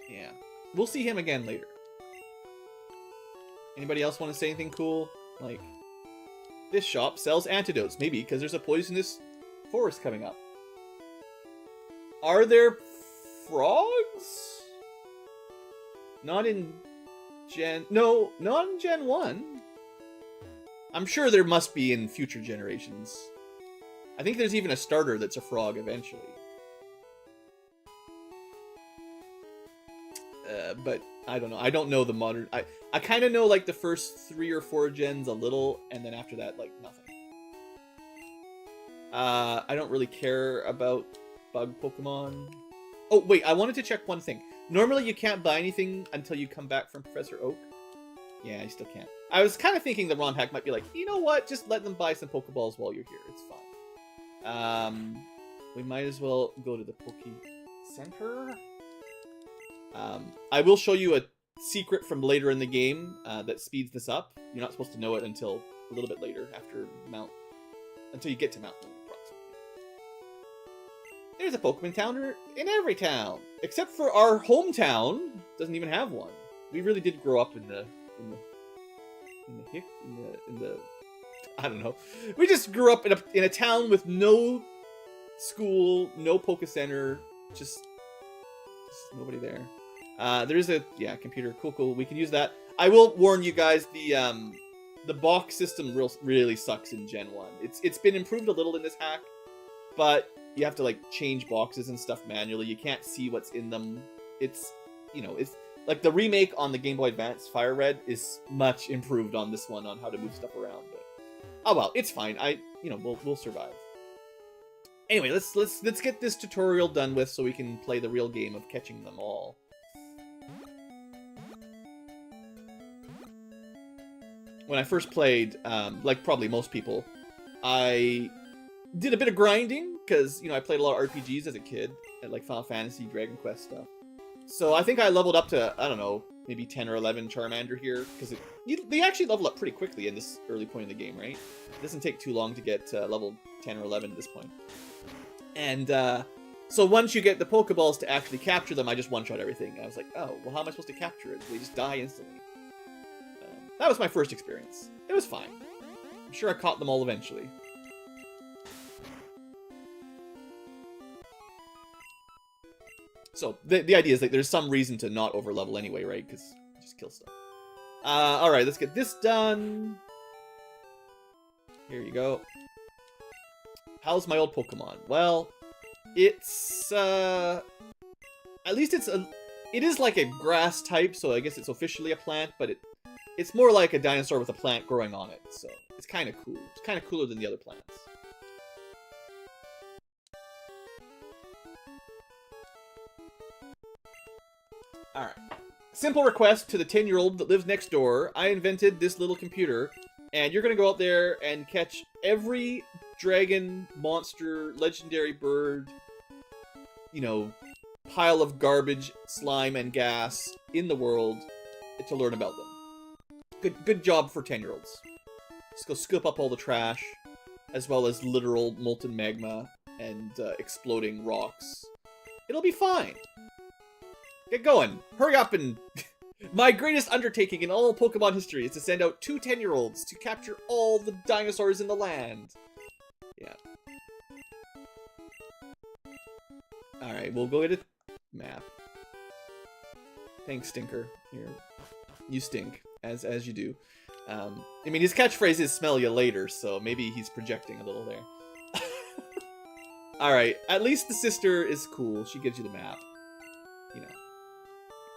Yeah. We'll see him again later. Anybody else want to say anything cool? Like, this shop sells antidotes. Maybe, because there's a poisonous forest coming up. Are there frogs? Not in Gen... No, not in Gen 1. I'm sure there must be in future generations. I think there's even a starter that's a frog eventually. But I don't know. I don't know the modern... I kind of know like the first 3 or 4 gens a little, and then after that, like nothing. I don't really care about bug Pokemon. Oh, wait, I wanted to check one thing. Normally you can't buy anything until you come back from Professor Oak. Yeah, you still can't. I was kind of thinking the Romhack might be like, you know what? Just let them buy some Pokeballs while you're here. It's fine. We might as well go to the Poke Center. I will show you a secret from later in the game that speeds this up. You're not supposed to know it until a little bit later, until you get to Mount Moon, approximately. There's a Pokemon Town in every town, except for our hometown. Doesn't even have one. We really did grow up in the I don't know. We just grew up in a town with no school, no Poke Center, just nobody there. There is a computer. Cool. We can use that. I will warn you guys, the box system really sucks in Gen 1. It's been improved a little in this hack, but you have to like change boxes and stuff manually. You can't see what's in them. It's like the remake on the Game Boy Advance PureRed is much improved on this one on how to move stuff around. But oh well, it's fine. We'll survive. Anyway, let's get this tutorial done with so we can play the real game of catching them all. When I first played, like probably most people, I did a bit of grinding because I played a lot of RPGs as a kid, like Final Fantasy, Dragon Quest stuff. So I think I leveled up to, I don't know, maybe 10 or 11 Charmander here, because they actually level up pretty quickly in this early point in the game, right? It doesn't take too long to get level 10 or 11 at this point. And so once you get the Pokeballs to actually capture them, I just one-shot everything. I was like, oh, well, how am I supposed to capture it? They just die instantly. That was my first experience. It was fine. I'm sure I caught them all eventually. So, the idea is that there's some reason to not overlevel anyway, right? Because just kill stuff. Alright, let's get this done. Here you go. How's my old Pokemon? Well, it's, at least it is like a grass type, so I guess it's officially a plant, but it's more like a dinosaur with a plant growing on it, so it's kind of cool. It's kind of cooler than the other plants. Alright. Simple request to the 10-year-old that lives next door. I invented this little computer, and you're going to go out there and catch every dragon, monster, legendary bird, pile of garbage, slime, and gas in the world to learn about them. Good job for 10-year-olds. Just go scoop up all the trash, as well as literal molten magma and exploding rocks. It'll be fine. Get going. Hurry up and... My greatest undertaking in all Pokemon history is to send out 2 10-year-olds to capture all the dinosaurs in the land. Yeah. Alright, we'll go get a map. Thanks, Stinker. You stink, as you do. I mean, his catchphrase is smell you later, so maybe he's projecting a little there. Alright, at least the sister is cool. She gives you the map.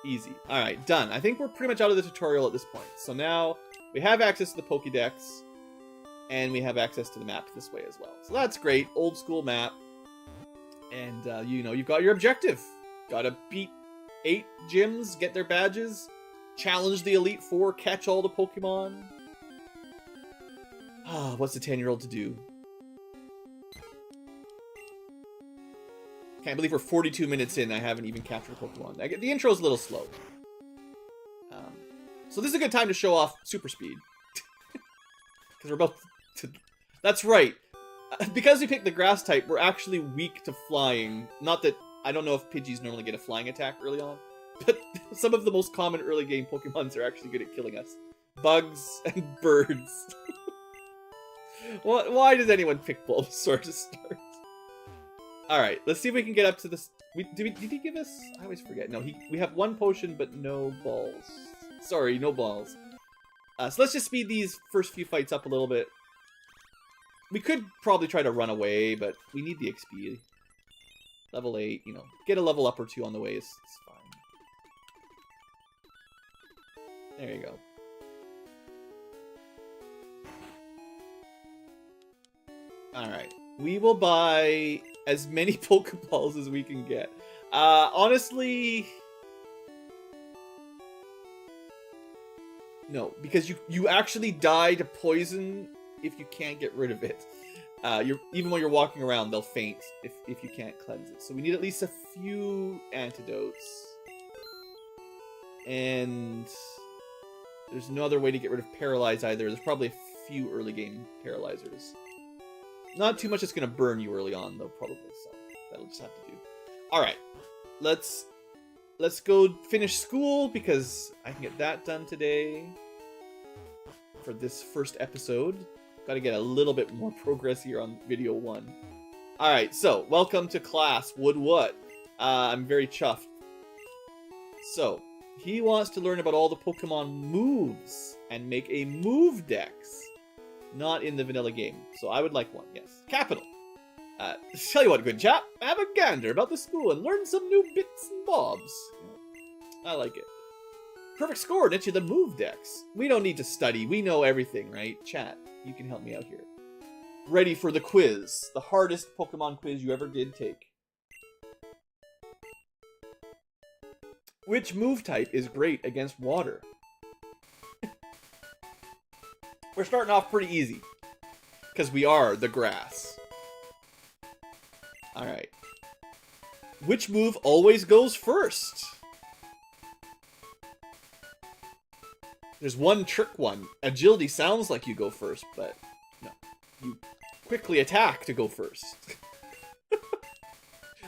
Easy. Alright, done. I think we're pretty much out of the tutorial at this point. So now we have access to the Pokédex, and we have access to the map this way as well. So that's great. Old school map. And, you've got your objective. Gotta beat 8 gyms, get their badges, challenge the Elite Four, catch all the Pokemon. What's a 10-year-old to do? Can't believe we're 42 minutes in, I haven't even captured a Pokemon. The intro's a little slow. So this is a good time to show off super speed. Because we're about to... That's right. Because we picked the grass type, we're actually weak to flying. Not that... I don't know if Pidgeys normally get a flying attack early on. But some of the most common early game Pokemons are actually good at killing us. Bugs and birds. Why does anyone pick Bulbasaur to start? Alright, let's see if we can get up to this. Did he give us? I always forget. No, we have 1 potion, but no balls. Sorry, no balls. So let's just speed these first few fights up a little bit. We could probably try to run away, but we need the XP. Level 8, get a level up or 2 on the way is fine. There you go. Alright. We will buy as many Pokeballs as we can get. Honestly, no, because you actually die to poison if you can't get rid of it. Even when you're walking around, they'll faint if you can't cleanse it. So we need at least a few antidotes. And there's no other way to get rid of Paralyze either. There's probably a few early game Paralyzers. Not too much that's going to burn you early on, though, probably. So that'll just have to do. All right. Let's go finish school, because I can get that done today for this first episode. Got to get a little bit more progress here on video 1. All right, so welcome to class, Wood. I'm very chuffed. So he wants to learn about all the Pokemon moves and make a move dex. Not in the vanilla game, so I would like one, yes. Capital. Tell you what, good chap, have a gander about the school and learn some new bits and bobs. I like it. Perfect score, knit you the move dex. We don't need to study, we know everything, right? Chat, you can help me out here. Ready for the quiz. The hardest Pokemon quiz you ever did take. Which move type is great against water? We're starting off pretty easy, because we are the grass. Alright. Which move always goes first? There's one trick one. Agility sounds like you go first, but no. You quickly attack to go first.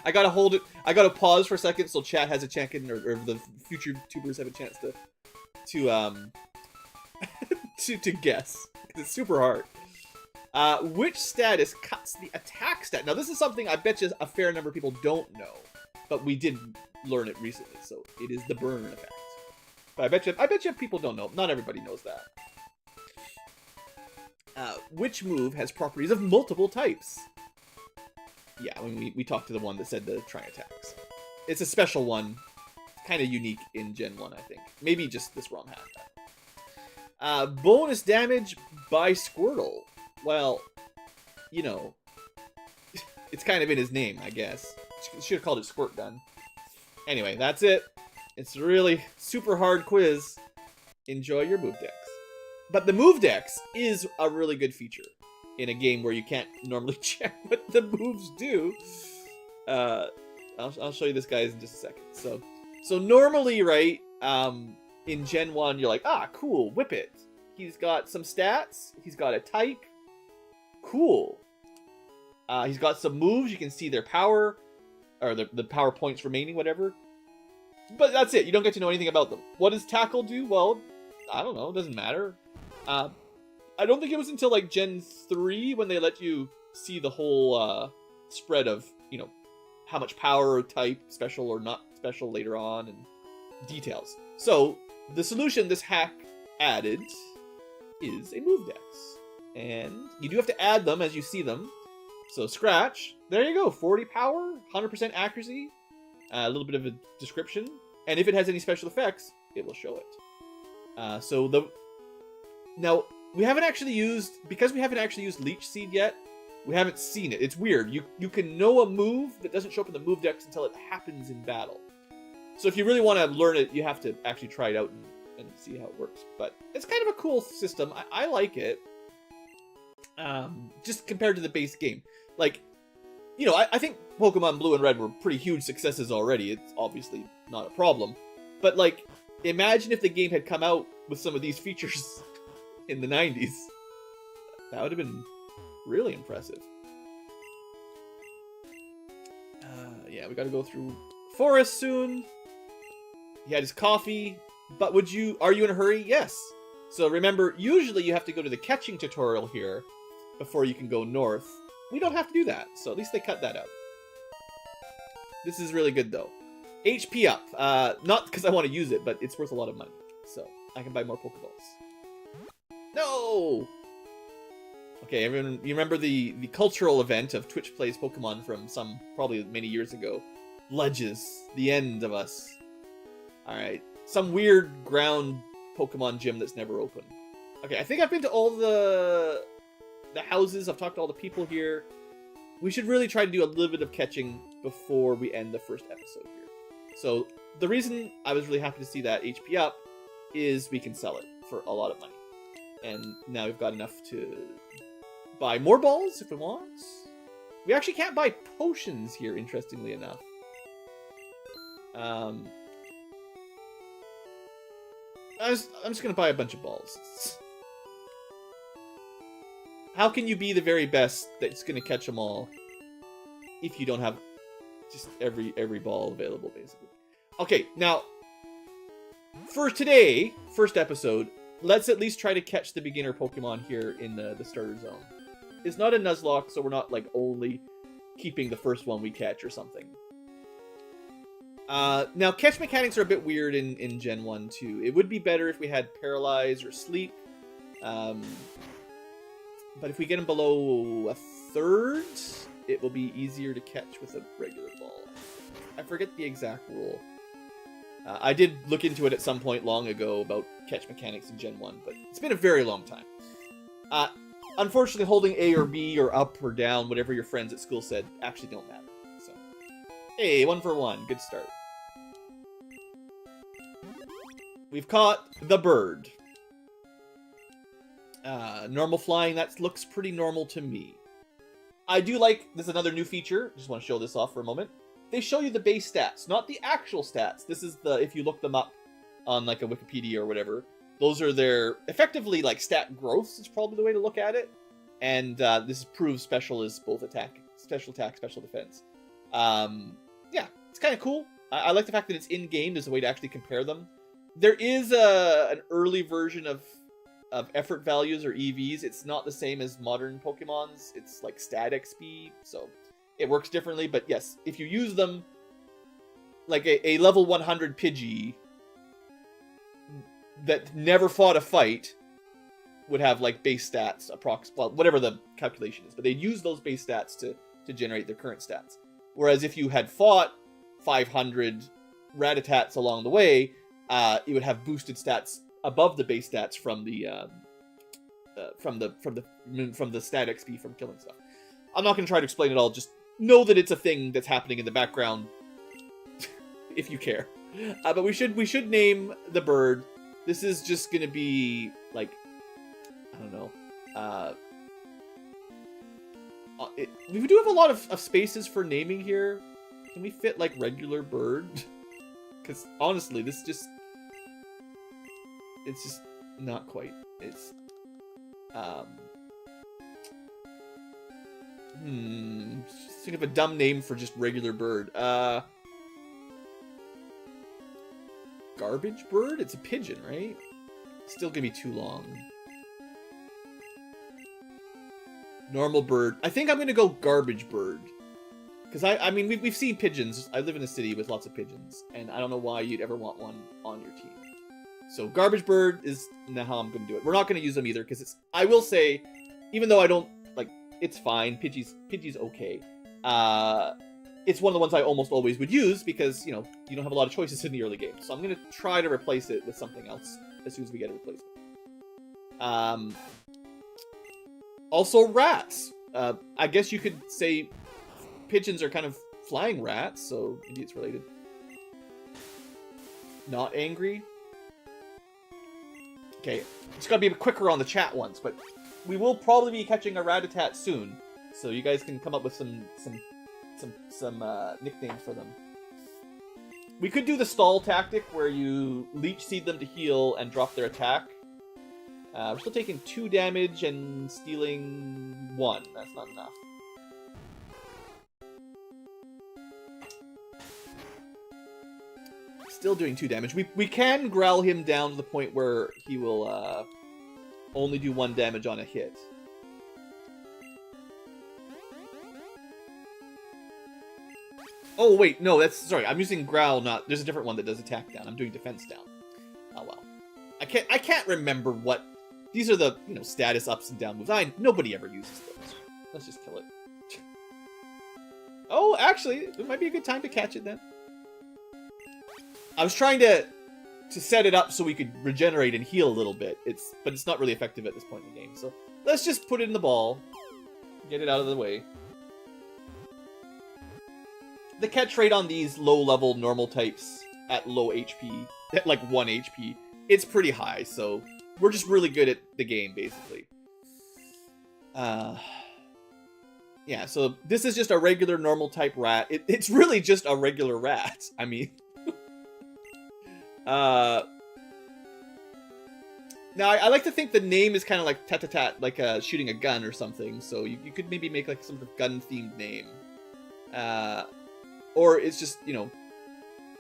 I gotta hold it. I gotta pause for a second so chat has a chance, or the future tubers have a chance to guess. It's super hard. Which status cuts the attack stat? Now, this is something I bet you a fair number of people don't know, but we did learn it recently, so it is the burn effect. But I bet you people don't know. Not everybody knows that. Which move has properties of multiple types? Yeah, when we talked to the one that said the try attacks. It's a special one. Kind of unique in Gen 1, I think. Maybe just this ROM had. Bonus damage by Squirtle. Well, you know, it's kind of in his name, I guess. Should have called it Squirt Gun. Anyway, that's it. It's a really super hard quiz. Enjoy your move dex. But the move dex is a really good feature in a game where you can't normally check what the moves do. I'll show you this guys in just a second. So normally, right, in Gen 1, you're like, ah, cool, whip it. He's got some stats. He's got a type. Cool. He's got some moves. You can see their power, or the power points remaining, whatever. But that's it. You don't get to know anything about them. What does Tackle do? Well, I don't know. It doesn't matter. I don't think it was until like Gen 3 when they let you see the whole spread of, you know, how much power, type, special or not special later on, and details. So the solution this hack added is a move dex. And you do have to add them as you see them. So Scratch, there you go, 40 power, 100% accuracy, a little bit of a description, and if it has any special effects, it will show it. Now, we haven't actually used, because we haven't actually used Leech Seed yet, we haven't seen it. It's weird. You can know a move that doesn't show up in the move dex until it happens in battle. So if you really want to learn it, you have to actually try it out and see how it works. But it's kind of a cool system. I like it. Just compared to the base game. Like, you know, I think Pokemon Blue and Red were pretty huge successes already. It's obviously not a problem. But, like, imagine if the game had come out with some of these features in the 90s. That would have been really impressive. Yeah, we gotta go through Forest soon. He had his coffee. But are you in a hurry? Yes. So remember, usually you have to go to the catching tutorial here before you can go north. We don't have to do that, so at least they cut that out. This is really good, though. HP up. Not because I want to use it, but it's worth a lot of money. So, I can buy more Pokeballs. No! Okay, everyone, you remember the cultural event of Twitch Plays Pokemon from probably many years ago. Ledges. The end of us. Alright. Some weird ground Pokemon gym that's never open. Okay, I think I've been to all the houses. I've talked to all the people here. we should really try to do a little bit of catching before we end the first episode here. So the reason I was really happy to see that HP up is we can sell it for a lot of money. And now we've got enough to buy more balls if we want. We actually can't buy potions here, interestingly enough. I'm just gonna buy a bunch of balls. How can you be the very best that's gonna catch them all if you don't have just every ball available, basically? Okay, now for today, first episode, let's at least try to catch the beginner Pokemon here in the starter zone. It's not a Nuzlocke, so we're not like only keeping the first one we catch or something. Now, catch mechanics are a bit weird in Gen 1 too. It would be better if we had Paralyze or Sleep. But if we get them below a third, it will be easier to catch with a regular ball. I forget the exact rule. I did look into it at some point long ago about catch mechanics in Gen 1, but it's been a very long time. Unfortunately, holding A or B or up or down, whatever your friends at school said, actually don't matter. So, hey, 1 for 1. Good start. We've caught the bird. Normal flying, that looks pretty normal to me. I do like, there's another new feature. Just want to show this off for a moment. They show you the base stats, not the actual stats. This is the, if you look them up on like a Wikipedia or whatever, those are their, effectively like stat growths is probably the way to look at it. And this proves special is both special attack, special defense. Yeah, it's kind of cool. I like the fact that it's in-game. There's a way to actually compare them. There is an early version of effort values or EVs. It's not the same as modern Pokemons. It's like stat XP, so it works differently. But yes, if you use them, like a level 100 Pidgey that never fought a fight would have like base stats, well, whatever the calculation is. But they'd use those base stats to generate their current stats. Whereas if you had fought 500 Ratatats along the way, you would have boosted stats above the base stats from the stat XP from killing stuff. I'm not going to try to explain it all. Just know that it's a thing that's happening in the background, if you care. But we should name the bird. This is just going to be like, I don't know. We do have a lot of spaces for naming here. Can we fit like regular bird? Because honestly, it's just not quite. It's just think of a dumb name for just regular bird. Garbage bird? It's a pigeon, right? It's still gonna be too long. Normal bird. I think I'm gonna go garbage bird. Because I mean, we've seen pigeons. I live in a city with lots of pigeons, and I don't know why you'd ever want one on your team. So garbage bird is now how I'm going to do it. We're not going to use them either, because it's, I will say, even though I don't, like, it's fine. Pidgey's okay. It's one of the ones I almost always would use, because, you know, you don't have a lot of choices in the early game. So I'm going to try to replace it with something else as soon as we get a replacement. Also rats. I guess you could say pigeons are kind of flying rats, so maybe it's related. Not angry. Okay, just gotta be a bit quicker on the chat ones, but we will probably be catching a Rattata soon, so you guys can come up with some nicknames for them. We could do the stall tactic where you leech seed them to heal and drop their attack. We're still taking 2 damage and stealing 1. That's not enough. Still doing 2 damage. We can growl him down to the point where he will only do 1 damage on a hit. Oh wait, no, that's, sorry, I'm using growl, not, there's a different one that does attack down. I'm doing defense down. Oh well. I can't remember what, these are the, you know, status ups and down moves. Nobody ever uses those. Let's just kill it. Oh, actually, it might be a good time to catch it then. I was trying to set it up so we could regenerate and heal a little bit. But it's not really effective at this point in the game. So let's just put it in the ball. Get it out of the way. the catch rate on these low-level normal types at low HP, at like 1 HP, it's pretty high, so we're just really good at the game, basically. Yeah, so this is just a regular normal type rat. It's really just a regular rat. I mean... Now, I like to think the name is kind of like tat-tat-tat, like shooting a gun or something, so you could maybe make like some sort of gun-themed name. Or it's just, you know,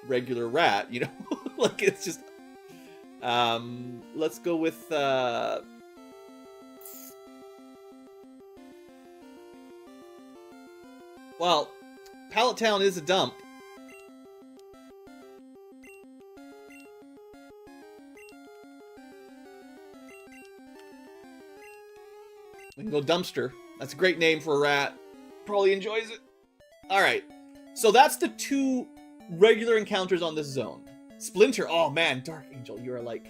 regular rat, you know? Like, it's just... let's go with... Well, Pallet Town is a dump. We can go Dumpster. That's a great name for a rat. Probably enjoys it. Alright. So that's the 2 regular encounters on this zone. Splinter. Oh man, Dark Angel. You are like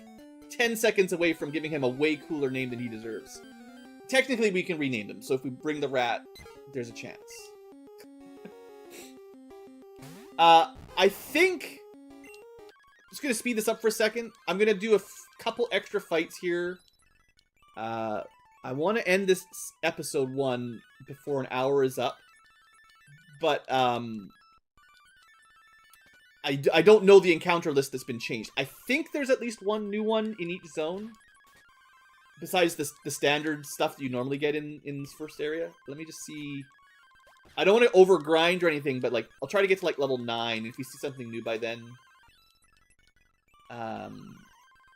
10 seconds away from giving him a way cooler name than he deserves. Technically, we can rename him. So if we bring the rat, there's a chance. I think... I'm just going to speed this up for a second. I'm going to do a couple extra fights here. I want to end this episode 1 before an hour is up. But, I don't know the encounter list that's been changed. I think there's at least 1 new one in each zone. Besides the standard stuff that you normally get in this first area. Let me just see... I don't want to overgrind or anything, but, like, I'll try to get to, like, level 9. If we see something new by then...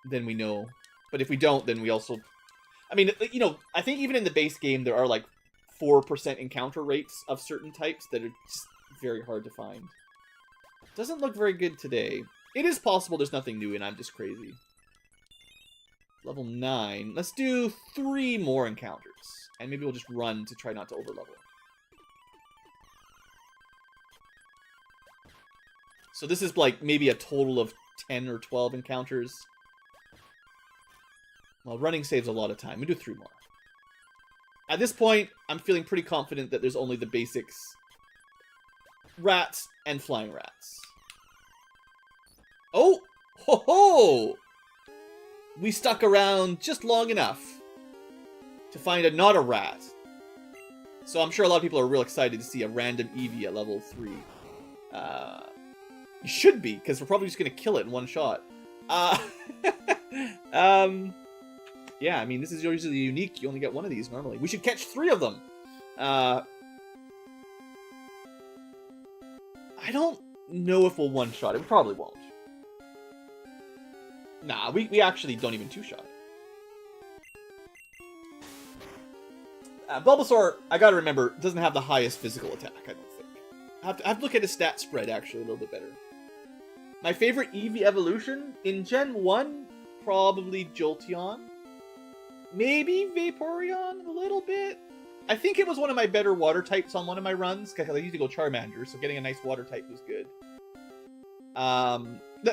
then we know. But if we don't, then we also... I mean, you know, I think even in the base game, there are, like, 4% encounter rates of certain types that are just very hard to find. Doesn't look very good today. It is possible there's nothing new and I'm just crazy. Level 9. Let's do 3 more encounters. And maybe we'll just run to try not to overlevel. So this is, like, maybe a total of 10 or 12 encounters. Well, running saves a lot of time. We do 3 more. At this point, I'm feeling pretty confident that there's only the basics. Rats and flying rats. Oh! Ho ho! We stuck around just long enough to find not a rat. So I'm sure a lot of people are real excited to see a random Eevee at level 3. You should be, because we're probably just going to kill it in one shot. Yeah, I mean, this is usually unique. You only get 1 of these normally. We should catch 3 of them. I don't know if we'll one-shot it. We probably won't. Nah, we actually don't even 2-shot it. Bulbasaur, I gotta remember, doesn't have the highest physical attack, I don't think. I have to look at his stat spread, actually, a little bit better. My favorite Eevee evolution? In Gen 1, probably Jolteon. Maybe Vaporeon, a little bit. I think it was one of my better water types on one of my runs, because I used to go Charmander, so getting a nice water type was good. I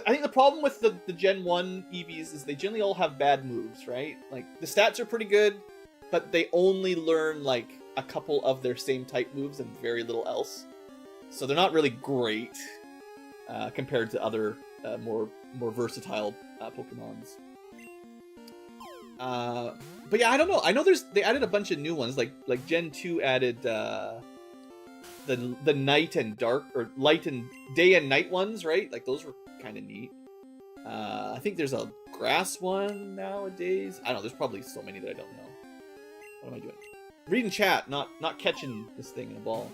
think the problem with the Gen 1 Eevees is they generally all have bad moves, right? Like, the stats are pretty good, but they only learn, like, a couple of their same type moves and very little else. So they're not really great compared to other more versatile Pokemons. But yeah, I don't know. I know they added a bunch of new ones. Like Gen 2 added the night and dark, or light and day and night ones, right? Like those were kind of neat. I think there's a grass one nowadays. I don't know. There's probably so many that I don't know. What am I doing? Reading chat, not catching this thing in a ball.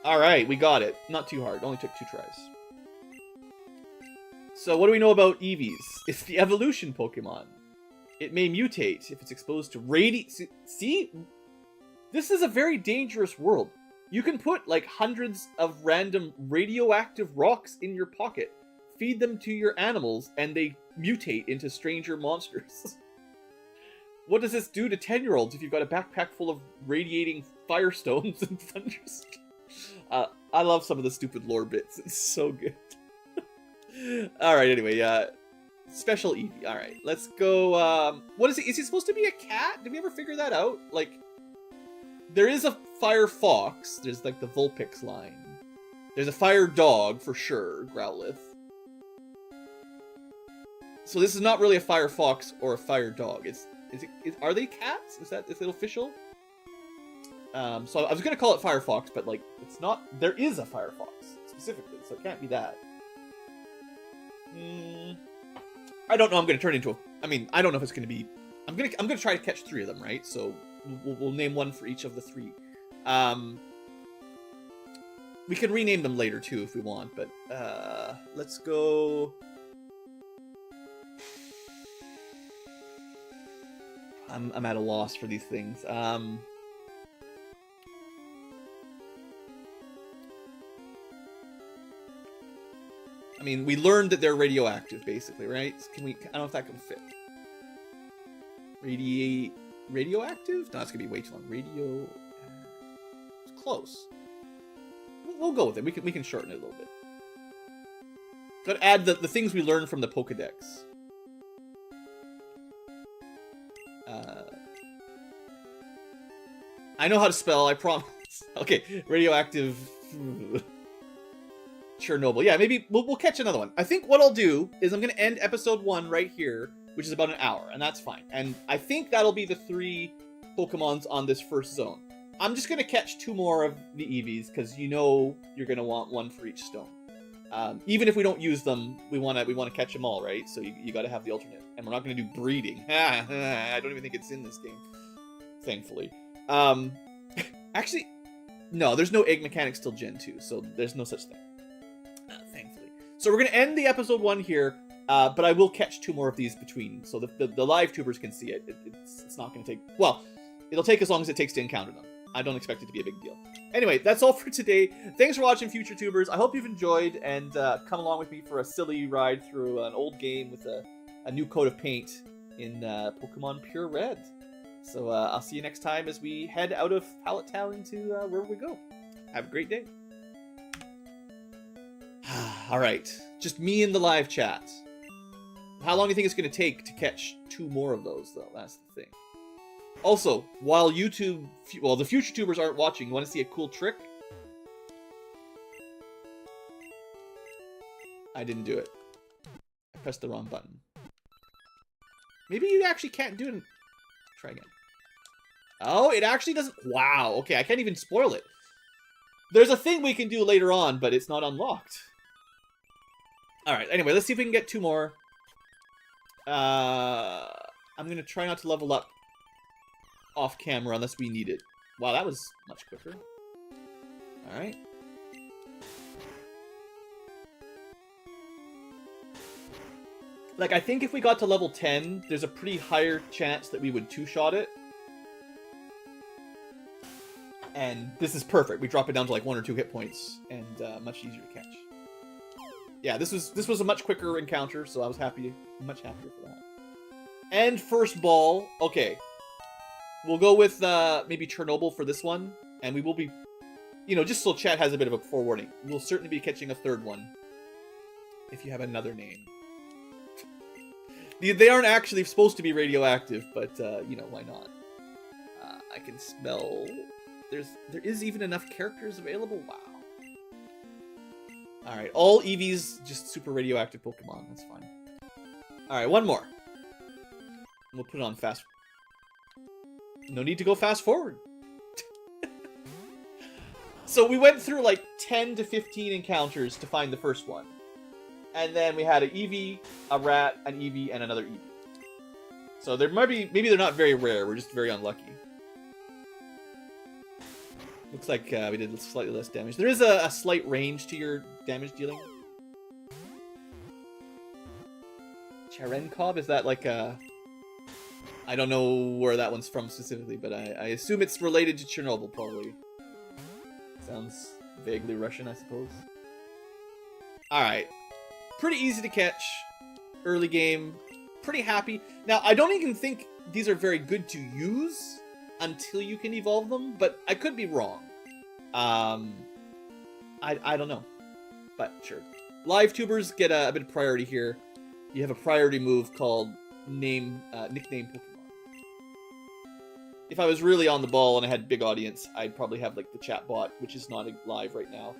Alright, we got it. Not too hard. Only took 2 tries. So what do we know about Eevees? It's the evolution Pokemon. It may mutate if it's exposed to See? This is a very dangerous world. You can put like hundreds of random radioactive rocks in your pocket, feed them to your animals, and they mutate into stranger monsters. What does this do to 10-year-olds if you've got a backpack full of radiating firestones and thunderstones? I love some of the stupid lore bits. It's so good. Alright, anyway, special Eevee. Alright, let's go, what is it? Is he supposed to be a cat? Did we ever figure that out? Like, there is a fire fox. There's like the Vulpix line. There's a fire dog for sure, Growlithe. So this is not really a fire fox or a fire dog. Are they cats? Is it official? So I was gonna call it fire fox, but like it's not. There is a fire fox specifically, so it can't be that. I don't know. I'm gonna turn into a. I mean, I don't know if it's gonna be. I'm gonna try to catch 3 of them, right? So we'll name one for each of the 3. We can rename them later too if we want, but let's go. I'm at a loss for these things. I mean, we learned that they're radioactive, basically, right? Can we? I don't know if that can fit. Radioactive? No, that's gonna be way too long. It's close. We'll go with it. We can shorten it a little bit. Gotta add the things we learned from the Pokedex. I know how to spell, I promise. Okay, radioactive... Chernobyl. Yeah, maybe we'll catch another one. I think what I'll do is I'm going to end episode 1 right here, which is about an hour, and that's fine. And I think that'll be the 3 Pokemons on this first zone. I'm just going to catch 2 more of the Eevees, because you know you're going to want 1 for each stone. Even if we don't use them, we want to catch them all, right? So you got to have the alternate. And we're not going to do breeding. I don't even think it's in this game, thankfully. Actually, no, there's no egg mechanics till Gen 2, so there's no such thing. Thankfully. So we're going to end the episode 1 here, but I will catch 2 more of these between, so the live tubers can see it. It's not going to take... Well, it'll take as long as it takes to encounter them. I don't expect it to be a big deal. Anyway, that's all for today. Thanks for watching, future tubers. I hope you've enjoyed, and come along with me for a silly ride through an old game with a new coat of paint in Pokemon PureRed. So I'll see you next time as we head out of Pallet Town into wherever we go. Have a great day. Alright, just me in the live chat. How long do you think it's going to take to catch 2 more of those, though? That's the thing. Also, while YouTube... Well, the future tubers aren't watching, you want to see a cool trick? I didn't do it. I pressed the wrong button. Maybe you actually can't do it. Try again. Oh, it actually doesn't... Wow, okay, I can't even spoil it. There's a thing we can do later on, but it's not unlocked. Alright, anyway, let's see if we can get 2 more. I'm going to try not to level up off camera unless we need it. Wow, that was much quicker. Alright. Like, I think if we got to level 10, there's a pretty higher chance that we would 2-shot it. And this is perfect. We drop it down to like 1 or 2 hit points, and much easier to catch. Yeah, this was a much quicker encounter, so I was much happier for that. And first ball. Okay. We'll go with maybe Chernobyl for this one, and we will be, you know, just so chat has a bit of a forewarning. We'll certainly be catching a 3rd one, if you have another name. They aren't actually supposed to be radioactive, but, you know, why not? I can smell... There is even enough characters available? Wow. Alright, all Eevees, just super radioactive Pokemon. That's fine. Alright, 1 more. We'll put it on fast... No need to go fast forward. So we went through like 10 to 15 encounters to find the first one. And then we had an Eevee, a rat, an Eevee, and another Eevee. So there might be... Maybe they're not very rare, we're just very unlucky. Looks like we did slightly less damage. There is a slight range to your damage dealing. Cherenkov? Is that like a... I don't know where that one's from specifically, but I assume it's related to Chernobyl, probably. Sounds vaguely Russian, I suppose. Alright. Pretty easy to catch. Early game. Pretty happy. Now, I don't even think these are very good to use until you can evolve them, but I could be wrong. I don't know. But sure. Live tubers get a bit of priority here. You have a priority move called nickname Pokemon. if I was really on the ball and I had a big audience, I'd probably have like the chat bot, which is not live right now.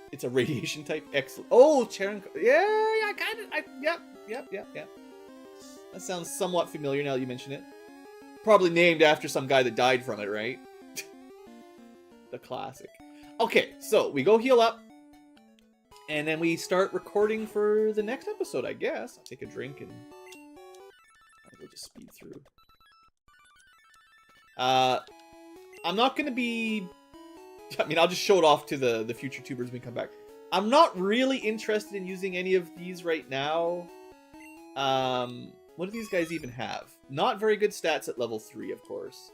It's a radiation type. Excellent. Oh, Charon. Yeah, I kind of. Yep. That sounds somewhat familiar now that you mention it. Probably named after some guy that died from it, right? The classic. Okay, so we go heal up. And then we start recording for the next episode, I guess. I'll take a drink and we'll just speed through. I'm not going to be... I mean, I'll just show it off to the future tubers when we come back. I'm not really interested in using any of these right now. What do these guys even have? Not very good stats at level 3, of course.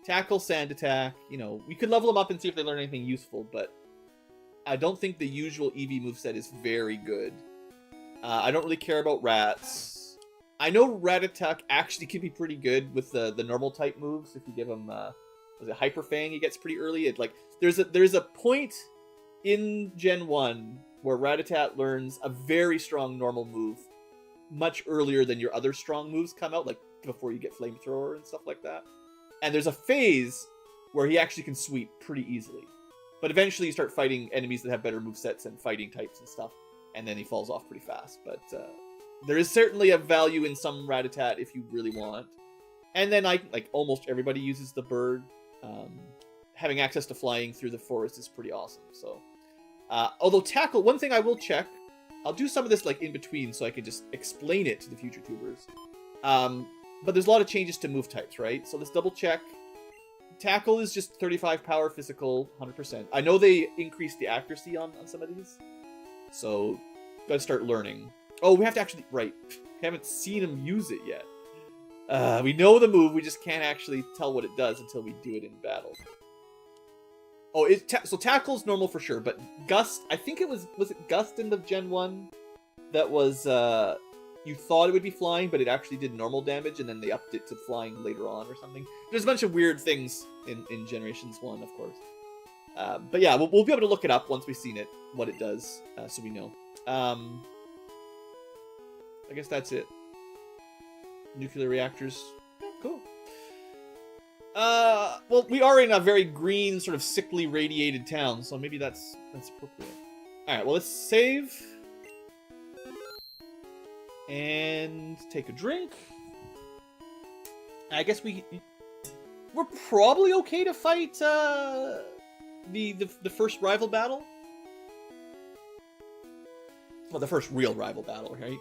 Tackle, Sand Attack. You know, we could level them up and see if they learn anything useful, but I don't think the usual Eevee moveset is very good. I don't really care about rats. I know Rattata actually can be pretty good with the normal type moves if you give him... was it Hyper Fang he gets pretty early? It like there's a point in Gen 1 where Rattata learns a very strong normal move much earlier than your other strong moves come out, like before you get Flamethrower and stuff like that. And there's a phase where he actually can sweep pretty easily. But eventually you start fighting enemies that have better movesets and fighting types and stuff, and then he falls off pretty fast. But there is certainly a value in some Rattata if you really want. And then like almost everybody uses the bird. Having access to flying through the forest is pretty awesome. So, although Tackle, one thing I will check, I'll do some of this like in between so I can just explain it to the future tubers. But there's a lot of changes to move types, right? So let's double check. Tackle is just 35 power physical, 100%. I know they increased the accuracy on some of these, so gotta start learning. Oh, we have to actually, right, we haven't seen him use it yet. We know the move, we just can't actually tell what it does until we do it in battle. Oh, so Tackle's normal for sure, but Gust, I think it was it Gust in the Gen 1 that was, you thought it would be flying, but it actually did normal damage, and then they upped it to flying later on or something. There's a bunch of weird things in Generations 1, of course. But yeah, we'll be able to look it up once we've seen it, what it does, so we know. I guess that's it. Nuclear reactors. Yeah, cool. Well, we are in a very green, sort of sickly radiated town, so maybe that's appropriate. Alright, well, let's save. And take a drink. I guess we're probably okay to fight the first rival battle. Well, the first real rival battle, right?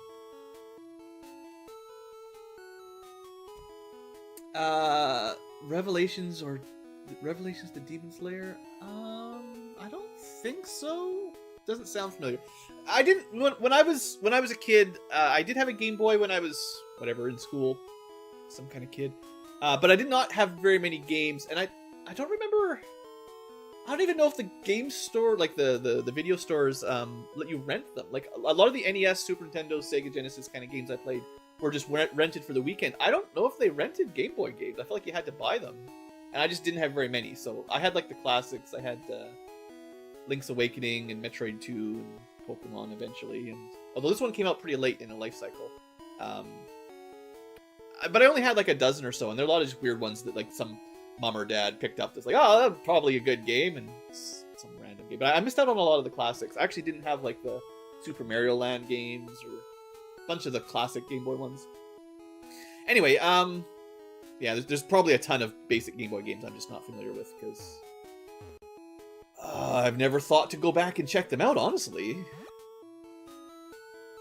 Revelations the Demon Slayer? I don't think so. Doesn't sound familiar. I didn't when I was a kid. I did have a Game Boy when I was in school, some kind of kid. But I did not have very many games, and I don't remember. I don't even know if the game store, like the video stores, let you rent them. Like a lot of the NES, Super Nintendo, Sega Genesis kind of games I played were just rented for the weekend. I don't know if they rented Game Boy games. I felt like you had to buy them, and I just didn't have very many. So I had like the classics. I had Link's Awakening and Metroid 2 and Pokemon eventually. And although this one came out pretty late in the life cycle, but I only had like a dozen or so, and there are a lot of just weird ones that like some mom or dad picked up. That's like, oh, that's probably a good game, and some random game. But I missed out on a lot of the classics. I actually didn't have like the Super Mario Land games or a bunch of the classic Game Boy ones. Anyway, yeah, there's probably a ton of basic Game Boy games I'm just not familiar with because I've never thought to go back and check them out. Honestly,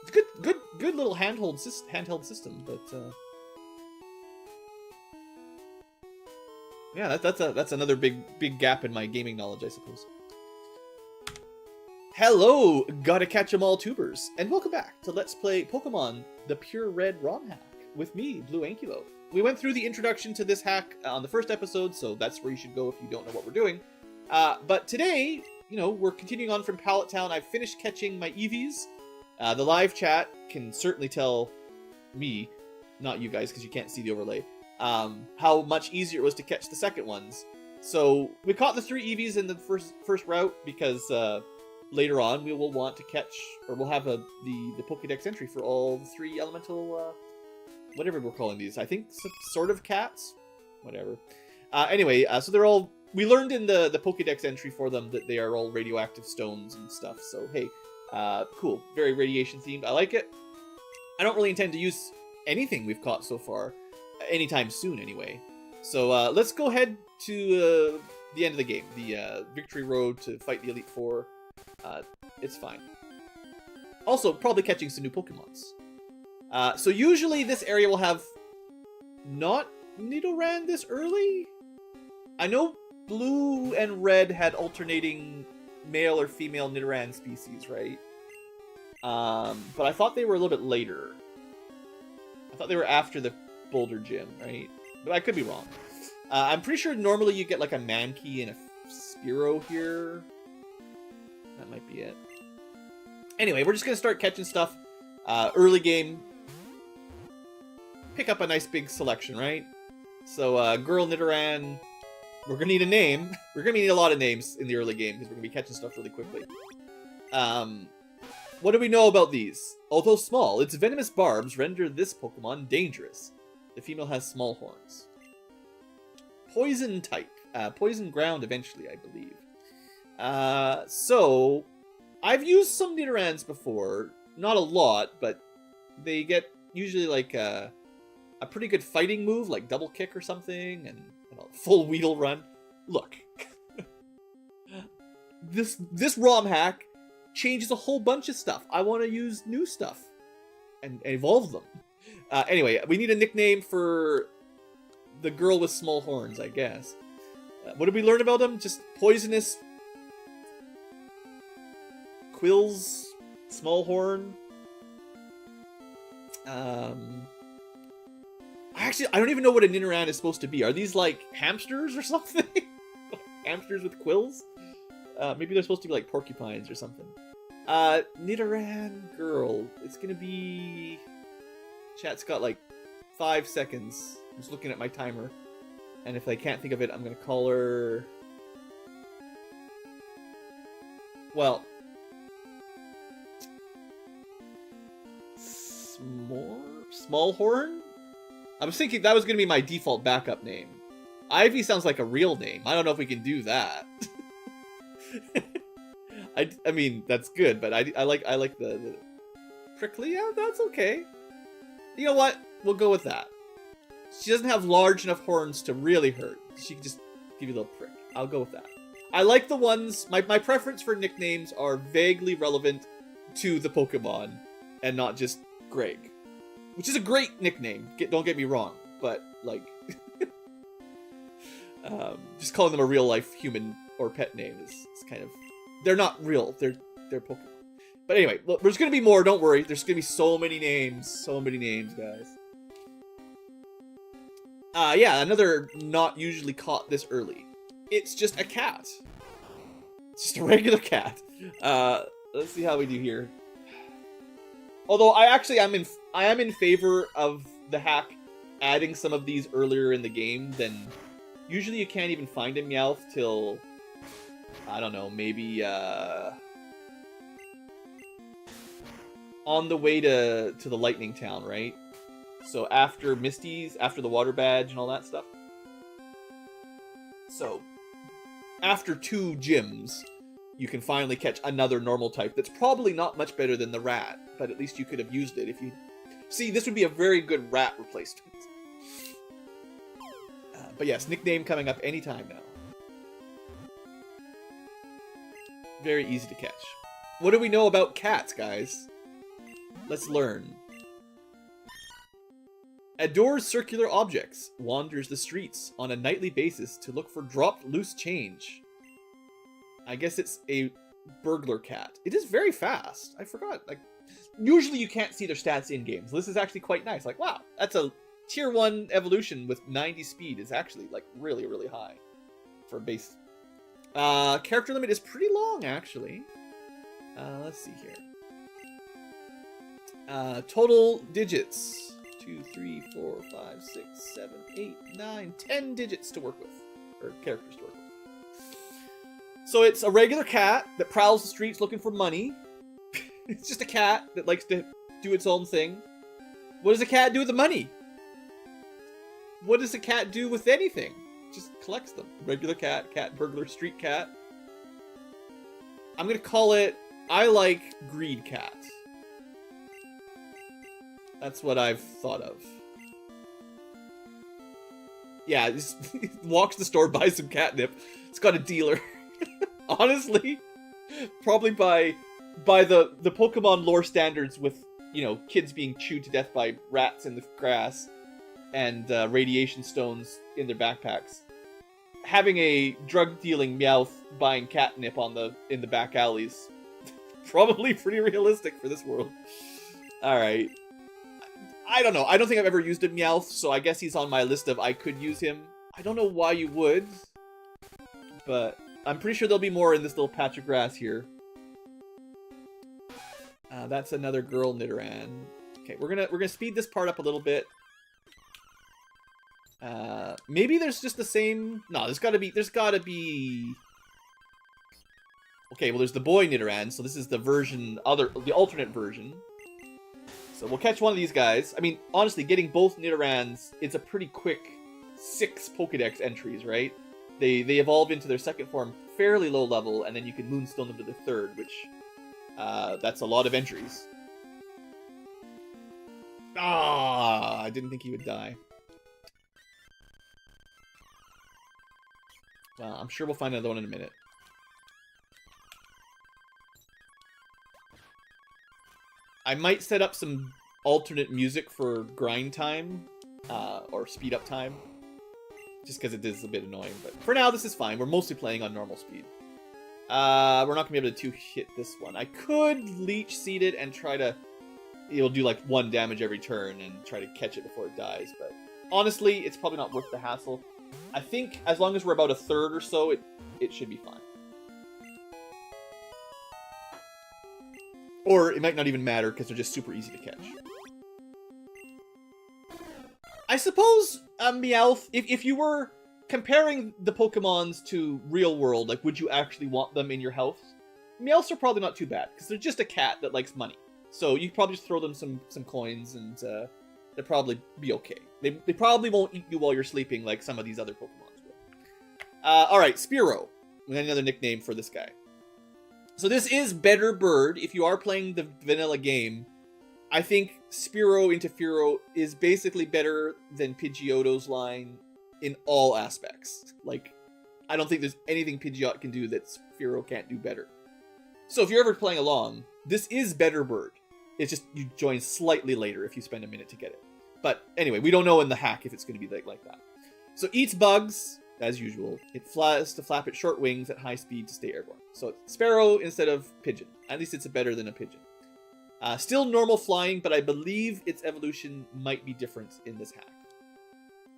it's good little handheld system, but yeah, that's another big gap in my gaming knowledge, I suppose. Hello, gotta catch 'em all tubers, and welcome back to Let's Play Pokemon the PureRed Romhack with me, Blue Ankylo. We went through the introduction to this hack on the first episode, so that's where you should go if you don't know what we're doing. But today, you know, we're continuing on from Pallet Town. I've finished catching my Eevees. The live chat can certainly tell me, not you guys, because you can't see the overlay, how much easier it was to catch the second ones. So we caught the 3 Eevees in the first route because later on we will want to catch, or we'll have the Pokédex entry for all the 3 elemental whatever we're calling these. I think sort of cats. Whatever. Anyway, so they're all... We learned in the Pokédex entry for them that they are all radioactive stones and stuff. So, hey, cool. Very radiation themed. I like it. I don't really intend to use anything we've caught so far. Anytime soon, anyway. So, let's go ahead to the end of the game. The Victory Road to fight the Elite Four. It's fine. Also, probably catching some new Pokemons. So usually this area will have not Nidoran this early? I know blue and red had alternating male or female Nidoran species, right? But I thought they were a little bit later. I thought they were after the Boulder Gym, right? But I could be wrong. I'm pretty sure normally you get like a Mankey and a Spearow here. That might be it. Anyway, we're just going to start catching stuff. Early game. Pick up a nice big selection, right? So, Girl Nidoran. We're going to need a name. We're going to need a lot of names in the early game because we're going to be catching stuff really quickly. What do we know about these? Although small, its venomous barbs render this Pokemon dangerous. The female has small horns. Poison type. Poison ground eventually, I believe. So, I've used some Nidorans before. Not a lot, but they get usually like a pretty good fighting move, like double kick or something, and a full Weedle run. Look. This ROM hack changes a whole bunch of stuff. I want to use new stuff and evolve them. Anyway, we need a nickname for the girl with small horns, I guess. What did we learn about them? Just poisonous quills, small horn. Actually, I don't even know what a Nidoran is supposed to be. Are these like hamsters or something? Hamsters with quills? Maybe they're supposed to be like porcupines or something. Nidoran girl. It's gonna be... Chat's got like 5 seconds. I'm just looking at my timer. And if I can't think of it, I'm gonna call her... Well... Smallhorn? I was thinking that was gonna be my default backup name. Ivy sounds like a real name. I don't know if we can do that. I mean, that's good, but I like the prickly. Yeah, that's okay. You know what? We'll go with that. She doesn't have large enough horns to really hurt. She can just give you a little prick. I'll go with that. I like the ones... My preference for nicknames are vaguely relevant to the Pokemon and not just Greg. Which is a great nickname. Don't get me wrong. But, like... just calling them a real-life human or pet name is kind of... They're not real. They're Pokemon. But anyway, look, there's going to be more. Don't worry. There's going to be so many names. So many names, guys. Yeah, another not usually caught this early. It's just a cat. It's just a regular cat. Let's see how we do here. Although I am in favor of the hack adding some of these earlier in the game than... Usually you can't even find a Meowth till... I don't know, maybe on the way to the Lightning Town, right? So after Misty's, after the Water Badge and all that stuff. So after 2 gyms, you can finally catch another normal type that's probably not much better than the rat, but at least you could have used it if you... See, this would be a very good rat replacement. But yes, nickname coming up anytime now. Very easy to catch. What do we know about cats, guys? Let's learn. Adores circular objects. Wanders the streets on a nightly basis to look for dropped loose change. I guess it's a burglar cat. It is very fast. I forgot. Like, usually you can't see their stats in games. This is actually quite nice. Like, wow, that's a tier 1 evolution with 90 speed. Is actually like really, really high for a base. Character limit is pretty long, actually. Let's see here. Total digits. 2, 3, 4, 5, 6, 7, 8, 9, 10 digits to work with. Or characters to work with. So it's a regular cat that prowls the streets looking for money. It's just a cat that likes to do its own thing. What does a cat do with the money? what does a cat do with anything? Just collects them. Regular cat, cat burglar, street cat. I'm gonna call it, I like greed cat. That's what I've thought of. Yeah, just walks to the store, buys some catnip. It's got a dealer. Honestly, probably by the Pokemon lore standards with, you know, kids being chewed to death by rats in the grass and radiation stones in their backpacks. Having a drug-dealing Meowth buying catnip in the back alleys, probably pretty realistic for this world. Alright. I don't know. I don't think I've ever used a Meowth, so I guess he's on my list of I could use him. I don't know why you would, but I'm pretty sure there'll be more in this little patch of grass here. That's another girl Nidoran. Okay, we're gonna speed this part up a little bit. Maybe there's just the same. No, there's gotta be. Okay, well there's the boy Nidoran, so this is the alternate version. So we'll catch one of these guys. I mean, honestly, getting both Nidorans, it's a pretty quick 6 Pokedex entries, right? They evolve into their second form fairly low level, and then you can Moonstone them to the third, which that's a lot of entries. Ah, I didn't think he would die. Well, I'm sure we'll find another one in a minute. I might set up some alternate music for grind time, or speed up time. Just because it is a bit annoying, but for now this is fine. We're mostly playing on normal speed. We're not going to be able to hit this one. I could Leech Seed it and try to... It'll do like 1 damage every turn and try to catch it before it dies, but honestly, it's probably not worth the hassle. I think as long as we're about a third or so, it should be fine. Or it might not even matter because they're just super easy to catch. I suppose Meowth, if you were comparing the Pokemons to real world, like would you actually want them in your house? Meowths are probably not too bad because they're just a cat that likes money. So you probably just throw them some coins and they'll probably be okay. They probably won't eat you while you're sleeping like some of these other Pokemons will. Alright, Spearow. We got another nickname for this guy. So this is Better Bird. If you are playing the vanilla game, I think Spearow into Fearow is basically better than Pidgeotto's line in all aspects. Like, I don't think there's anything Pidgeot can do that Fearow can't do better. So if you're ever playing along, this is Better Bird. It's just you join slightly later if you spend a minute to get it. But anyway, we don't know in the hack if it's going to be like that. So eats bugs, as usual. It flies to flap its short wings at high speed to stay airborne. So it's Sparrow instead of Pigeon. At least it's better than a Pigeon. Still normal flying, but I believe its evolution might be different in this hack.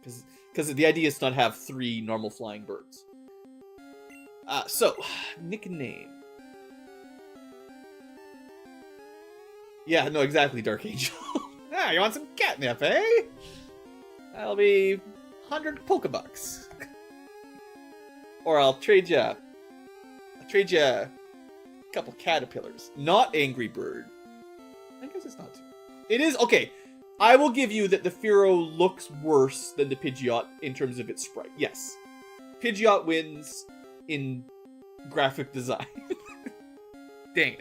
Because the idea is to not have 3 normal flying birds. So, nickname. Yeah, no, exactly, Dark Angel. Ah, you want some catnip, eh? That'll be 100 Pokebucks. Or I'll trade you a couple caterpillars. Not Angry Bird. I guess it's not too. It is, okay. I will give you that the Fearow looks worse than the Pidgeot in terms of its sprite. Yes. Pidgeot wins in graphic design. Dang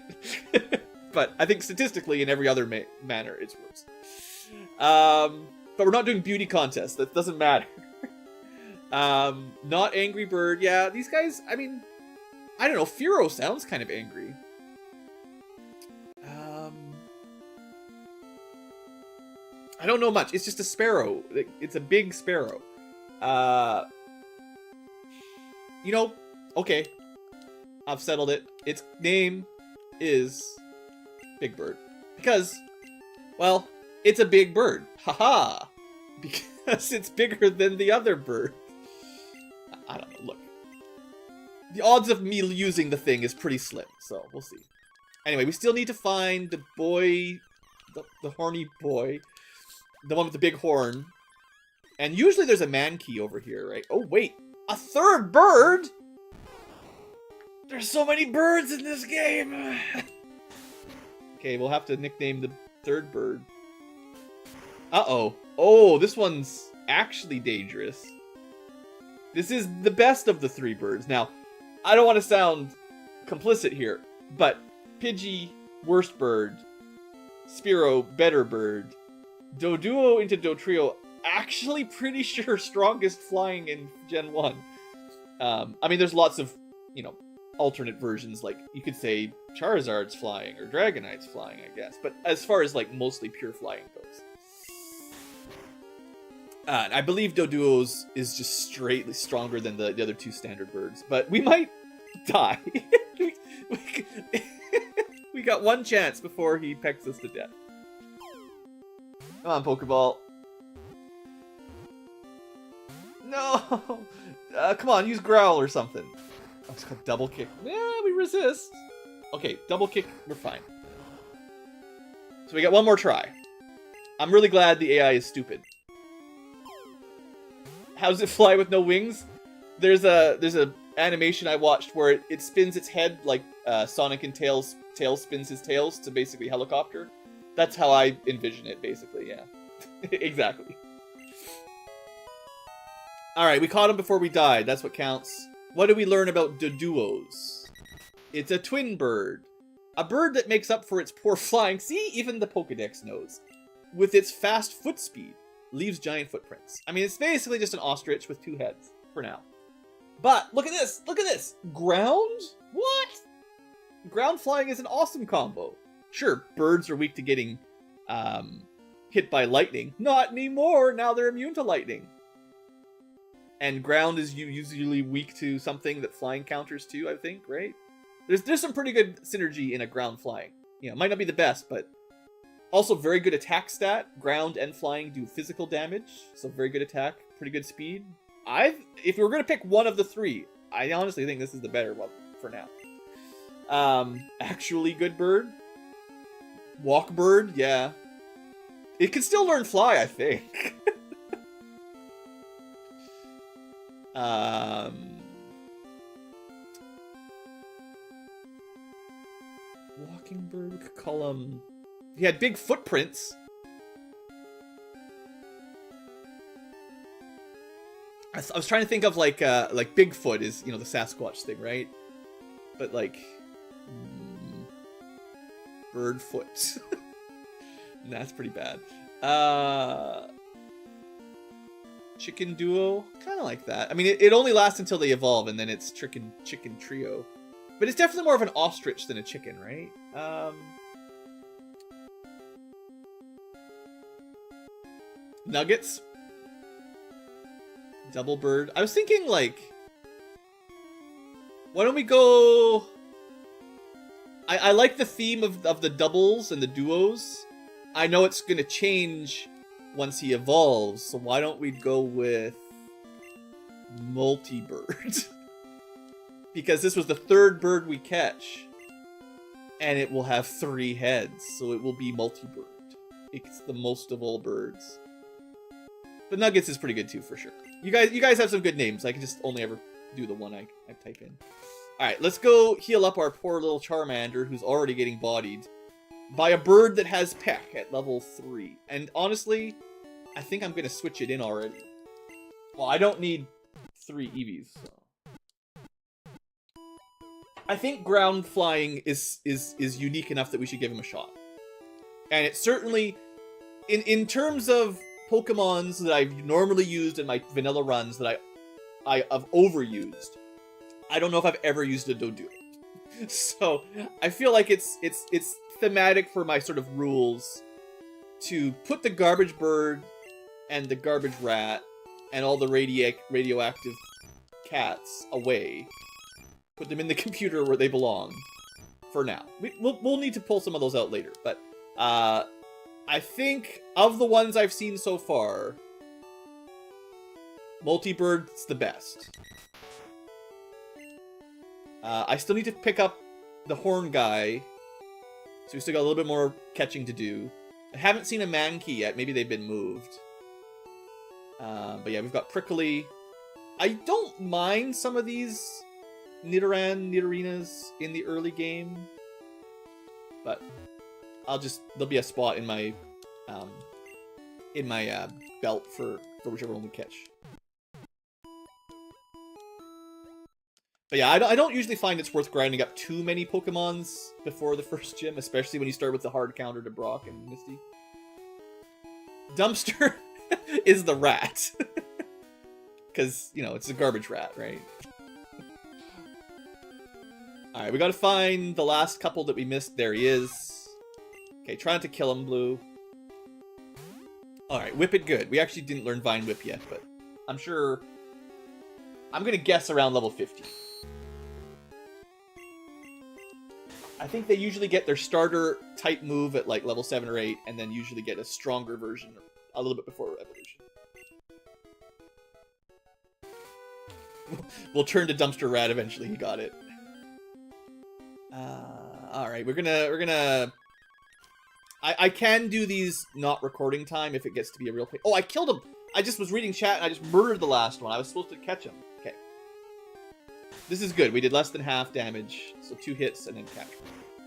it. But I think statistically in every other manner it's worse. But we're not doing beauty contests. That doesn't matter. Not Angry Bird. Yeah, these guys, I mean, I don't know. Fearow sounds kind of angry. I don't know much. It's just a sparrow. It's a big sparrow. You know, okay. I've settled it. Its name is Big Bird. Because, well, it's a big bird. Haha. Because it's bigger than the other bird. I don't know. Look. The odds of me using the thing is pretty slim. So, we'll see. Anyway, we still need to find the boy. The horny boy. The one with the big horn. And usually there's a man key over here, right? Oh, wait. A third bird? There's so many birds in this game. Okay, we'll have to nickname the third bird. Uh-oh. Oh, this one's actually dangerous. This is the best of the three birds. Now, I don't want to sound complicit here, but Pidgey, worst bird. Spearow, better bird. Doduo into Dotrio, actually pretty sure strongest flying in Gen 1. I mean, there's lots of, you know, alternate versions, like, you could say Charizard's flying, or Dragonite's flying, I guess. But as far as, like, mostly pure flying goes. I believe Doduo's is just straightly stronger than the other two standard birds. But we might die. We got one chance before he pecks us to death. Come on, Pokeball. No! Come on, use Growl or something. Oh, it's got double kick. Yeah, we resist. Okay, double kick, we're fine. So we got one more try. I'm really glad the AI is stupid. How does it fly with no wings? There's a animation I watched where it spins its head like Sonic and Tails spins his tails to basically helicopter. That's how I envision it, basically, yeah. Exactly. Alright, we caught him before we died. That's what counts. What do we learn about Doduos? It's a twin bird. A bird that makes up for its poor flying. See, even the Pokedex knows. With its fast foot speed, leaves giant footprints. I mean, it's basically just an ostrich with two heads, for now. But, look at this! Look at this! Ground? What? Ground flying is an awesome combo. Sure, birds are weak to getting hit by lightning. Not anymore! Now they're immune to lightning. And ground is usually weak to something that flying counters too, I think, right? There's some pretty good synergy in a ground flying. You know, might not be the best, but also very good attack stat. Ground and flying do physical damage, so very good attack, pretty good speed. If we were gonna pick one of the three, I honestly think this is the better one for now. Actually good bird. Walk bird, yeah. It can still learn fly, I think. Walking bird, we could call him... He had big footprints. I was trying to think of like Bigfoot is, you know, the Sasquatch thing, right? But like... Birdfoot. That's pretty bad. Chicken duo? Kind of like that. I mean, it only lasts until they evolve, and then it's chicken trio. But it's definitely more of an ostrich than a chicken, right? Nuggets? Double bird. I was thinking, like... Why don't we go... I like the theme of the doubles and the duos. I know it's going to change once he evolves, so why don't we go with multi-bird? Because this was the third bird we catch, and it will have 3 heads, so it will be multi-bird. It's the most of all birds. But Nuggets is pretty good too, for sure. You guys have some good names. I can just only ever do the one I type in. Alright, let's go heal up our poor little Charmander, who's already getting bodied by a bird that has Peck at level 3. And honestly, I think I'm going to switch it in already. Well, I don't need 3 Eevees, so... I think ground flying is unique enough that we should give him a shot. And it's certainly, in terms of Pokemons that I've normally used in my vanilla runs that I have overused, I don't know if I've ever used a Doduo. So I feel like it's thematic for my sort of rules to put the garbage bird and the garbage rat and all the radioactive cats away. Put them in the computer where they belong. For now. We'll need to pull some of those out later. But I think of the ones I've seen so far, Multibird's the best. I still need to pick up the horn guy, so we still got a little bit more catching to do. I haven't seen a Mankey yet. Maybe they've been moved. But yeah, we've got Prickly. I don't mind some of these Nidorinas in the early game, but there'll be a spot in my in my belt for whichever one we catch. But yeah, I don't usually find it's worth grinding up too many Pokemons before the first gym, especially when you start with the hard counter to Brock and Misty. Dumpster is the rat. Because, you know, it's a garbage rat, right? Alright, we gotta find the last couple that we missed. There he is. Okay, trying to kill him, Blue. Alright, Whip it good. We actually didn't learn Vine Whip yet, but I'm sure... I'm gonna guess around level 50. I think they usually get their starter type move at like level 7 or 8, and then usually get a stronger version a little bit before evolution. We'll turn to Dumpster Rat eventually. He got it. All right, we're gonna. I can do these not recording time if it gets to be a real thing. Oh, I killed him. I just was reading chat and I just murdered the last one. I was supposed to catch him. Okay. This is good. We did less than half damage, so 2 hits and then catch.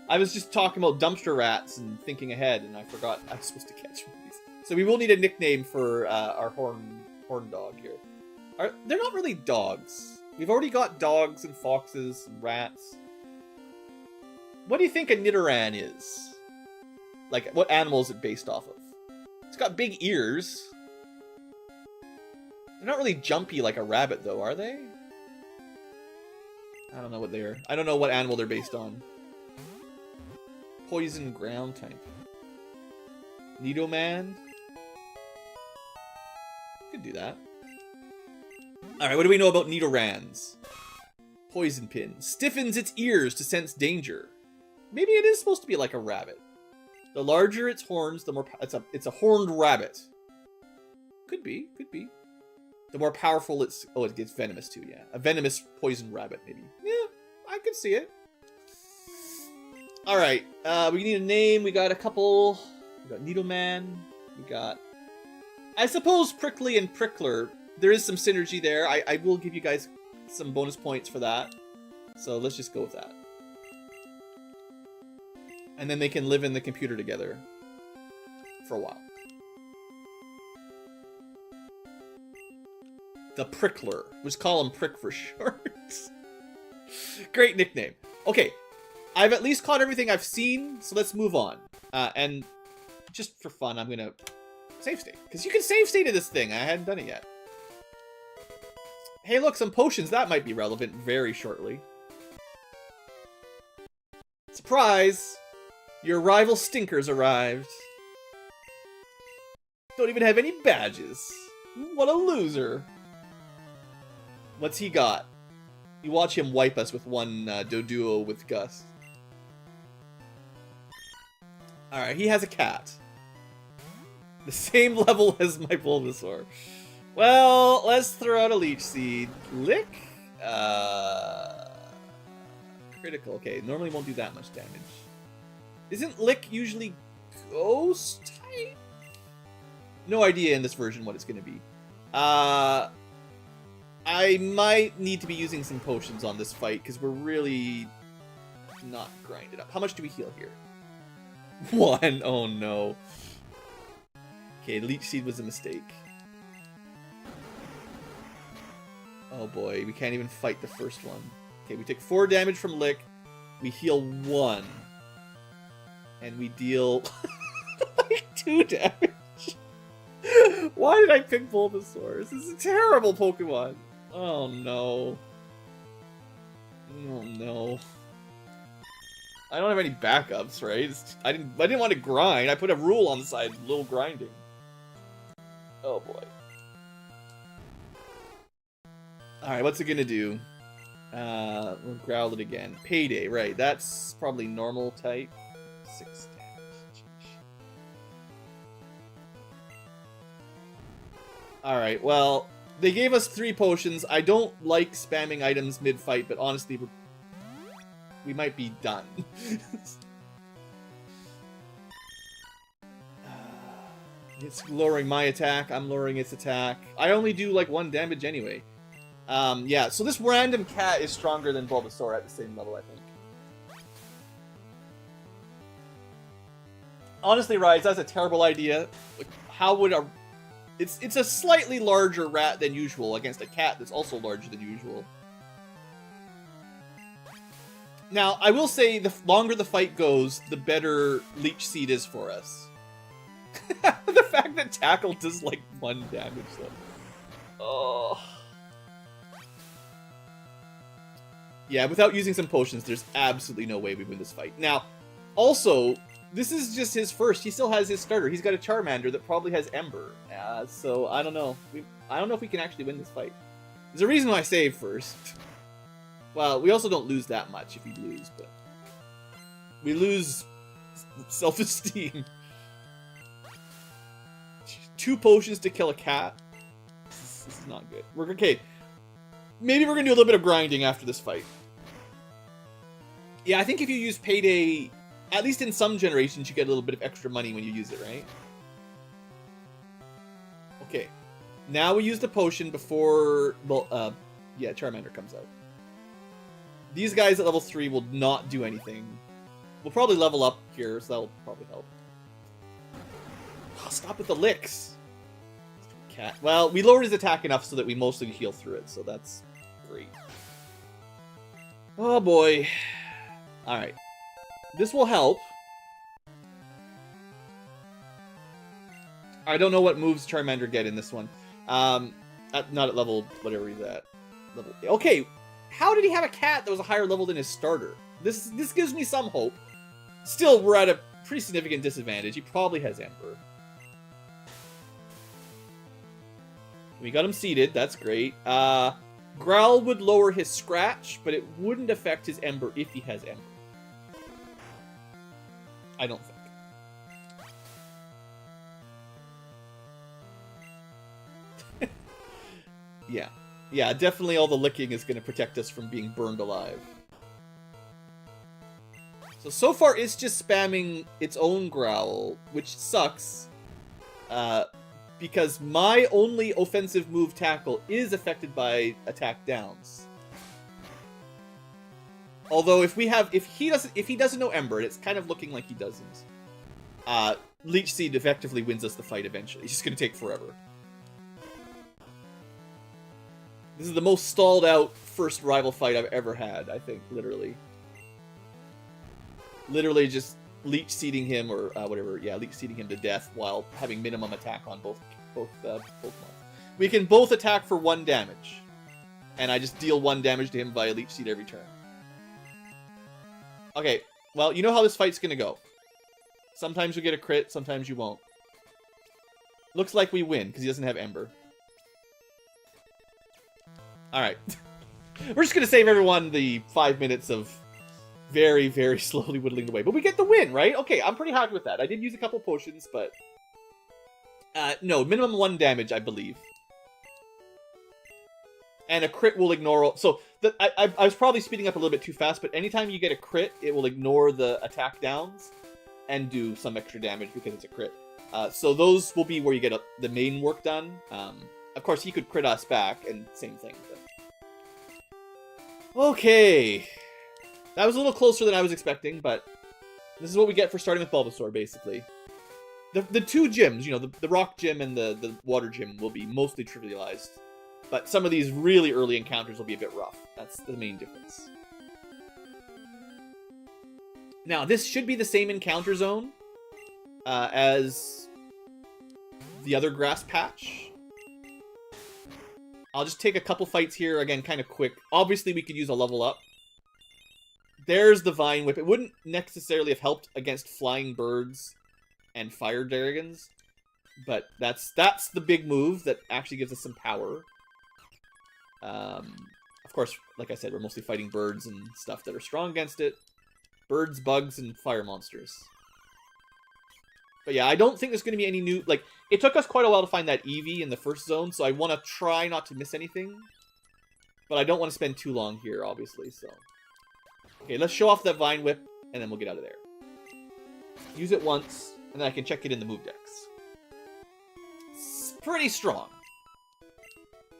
I was just talking about dumpster rats and thinking ahead, and I forgot I was supposed to catch one of these. So we will need a nickname for our horn dog here. They're not really dogs. We've already got dogs and foxes and rats. What do you think a Nidoran is? Like, what animal is it based off of? It's got big ears. They're not really jumpy like a rabbit, though, are they? I don't know what they are. I don't know what animal they're based on. Poison ground type. Nidoman? Could do that. Alright, what do we know about Nidorans? Poison pin. Stiffens its ears to sense danger. Maybe it is supposed to be like a rabbit. The larger its horns, the more... It's a horned rabbit. Could be, could be. The more powerful it's... Oh, it gets venomous too, yeah. A venomous poison rabbit, maybe. Yeah, I could see it. Alright, we need a name. We got a couple... We got Nidoman. We got... I suppose Prickly and Prickler. There is some synergy there. I will give you guys some bonus points for that. So let's just go with that. And then they can live in the computer together for a while. The Prickler. Let's call him Prick for short. Great nickname. Okay, I've at least caught everything I've seen, so let's move on. And just for fun, I'm gonna save state. Because you can save state to this thing. I hadn't done it yet. Hey, look, some potions. That might be relevant very shortly. Surprise! Your rival stinkers arrived. Don't even have any badges. What a loser. What's he got? You watch him wipe us with one Doduo with Gus. Alright, he has a cat. The same level as my Bulbasaur. Well, let's throw out a Leech Seed. Lick? Critical. Okay, normally won't do that much damage. Isn't Lick usually Ghost type? No idea in this version what it's going to be. I might need to be using some potions on this fight, because we're really not grinded up. How much do we heal here? 1. Oh no. Okay, Leech Seed was a mistake. Oh boy, we can't even fight the first one. Okay, we take 4 damage from Lick. We heal 1. And we deal like 2 damage. Why did I pick Bulbasaur? This is a terrible Pokemon. Oh no. Oh no. I don't have any backups, right? I didn't want to grind. I put a rule on the side, little grinding. Oh boy. Alright, what's it gonna do? We'll growl it again. Payday, right. That's probably normal type. 6 damage. Alright, well, they gave us 3 potions. I don't like spamming items mid-fight, but honestly, we might be done. It's lowering my attack. I'm lowering its attack. I only do like 1 damage anyway. Yeah, so this random cat is stronger than Bulbasaur at the same level, I think. Honestly, Rise, that's a terrible idea. Like, how would It's a slightly larger rat than usual against a cat that's also larger than usual. Now, I will say the longer the fight goes, the better Leech Seed is for us. The fact that Tackle does like 1 damage though. Oh. Yeah, without using some potions, there's absolutely no way we win this fight. Now, also, this is just his first. He still has his starter. He's got a Charmander that probably has Ember. So I don't know. I don't know if we can actually win this fight. There's a reason why I saved first. Well, we also don't lose that much if we lose, but we lose self-esteem. 2 potions to kill a cat. This is not good. Okay. Maybe we're gonna do a little bit of grinding after this fight. Yeah, I think if you use Payday, at least in some generations, you get a little bit of extra money when you use it, right? Okay. Now we use the potion before, well, yeah, Charmander comes out. These guys at level 3 will not do anything. We'll probably level up here, so that'll probably help. Oh, stop with the licks. Cat. Well, we lowered his attack enough so that we mostly heal through it, so that's great. Oh boy. Alright. This will help. I don't know what moves Charmander get in this one. Not at level whatever he's at. Level. Okay, how did he have a cat that was a higher level than his starter? This gives me some hope. Still, we're at a pretty significant disadvantage. He probably has Ember. We got him seated. That's great. Growl would lower his scratch, but it wouldn't affect his Ember if he has Ember. I don't think. Yeah, definitely all the licking is going to protect us from being burned alive. So far it's just spamming its own Growl, which sucks. Because my only offensive move, Tackle, is affected by attack downs. Although if he doesn't know Ember, it's kind of looking like he doesn't. Leech Seed effectively wins us the fight eventually. It's just gonna take forever. This is the most stalled out first rival fight I've ever had, I think, literally. Literally just Leech Seeding him, or whatever, yeah, Leech Seeding him to death while having minimum attack on both Pokemon. We can both attack for 1 damage. And I just deal 1 damage to him via Leech Seed every turn. Okay, well, you know how this fight's gonna go. Sometimes you get a crit, sometimes you won't. Looks like we win, because he doesn't have Ember. Alright. We're just gonna save everyone the 5 minutes of very, very slowly whittling away. But we get the win, right? Okay, I'm pretty happy with that. I did use a couple potions, but... no, minimum 1 damage, I believe. And a crit will ignore... So, I was probably speeding up a little bit too fast, but anytime you get a crit, it will ignore the attack downs and do some extra damage because it's a crit. So those will be where you get the main work done. Of course, he could crit us back, and same thing. But... Okay... That was a little closer than I was expecting, but this is what we get for starting with Bulbasaur, basically. The 2 gyms, you know, the rock gym and the water gym will be mostly trivialized. But some of these really early encounters will be a bit rough. That's the main difference. Now, this should be the same encounter zone as the other grass patch. I'll just take a couple fights here, again, kind of quick. Obviously, we could use a level up. There's the Vine Whip. It wouldn't necessarily have helped against flying birds and fire dragons, but that's the big move that actually gives us some power. Of course, like I said, we're mostly fighting birds and stuff that are strong against it. Birds, bugs, and fire monsters. But yeah, I don't think there's going to be any new... Like, it took us quite a while to find that Eevee in the first zone, so I want to try not to miss anything. But I don't want to spend too long here, obviously, so... Okay, let's show off that Vine Whip, and then we'll get out of there. Use it once, and then I can check it in the move decks. It's pretty strong.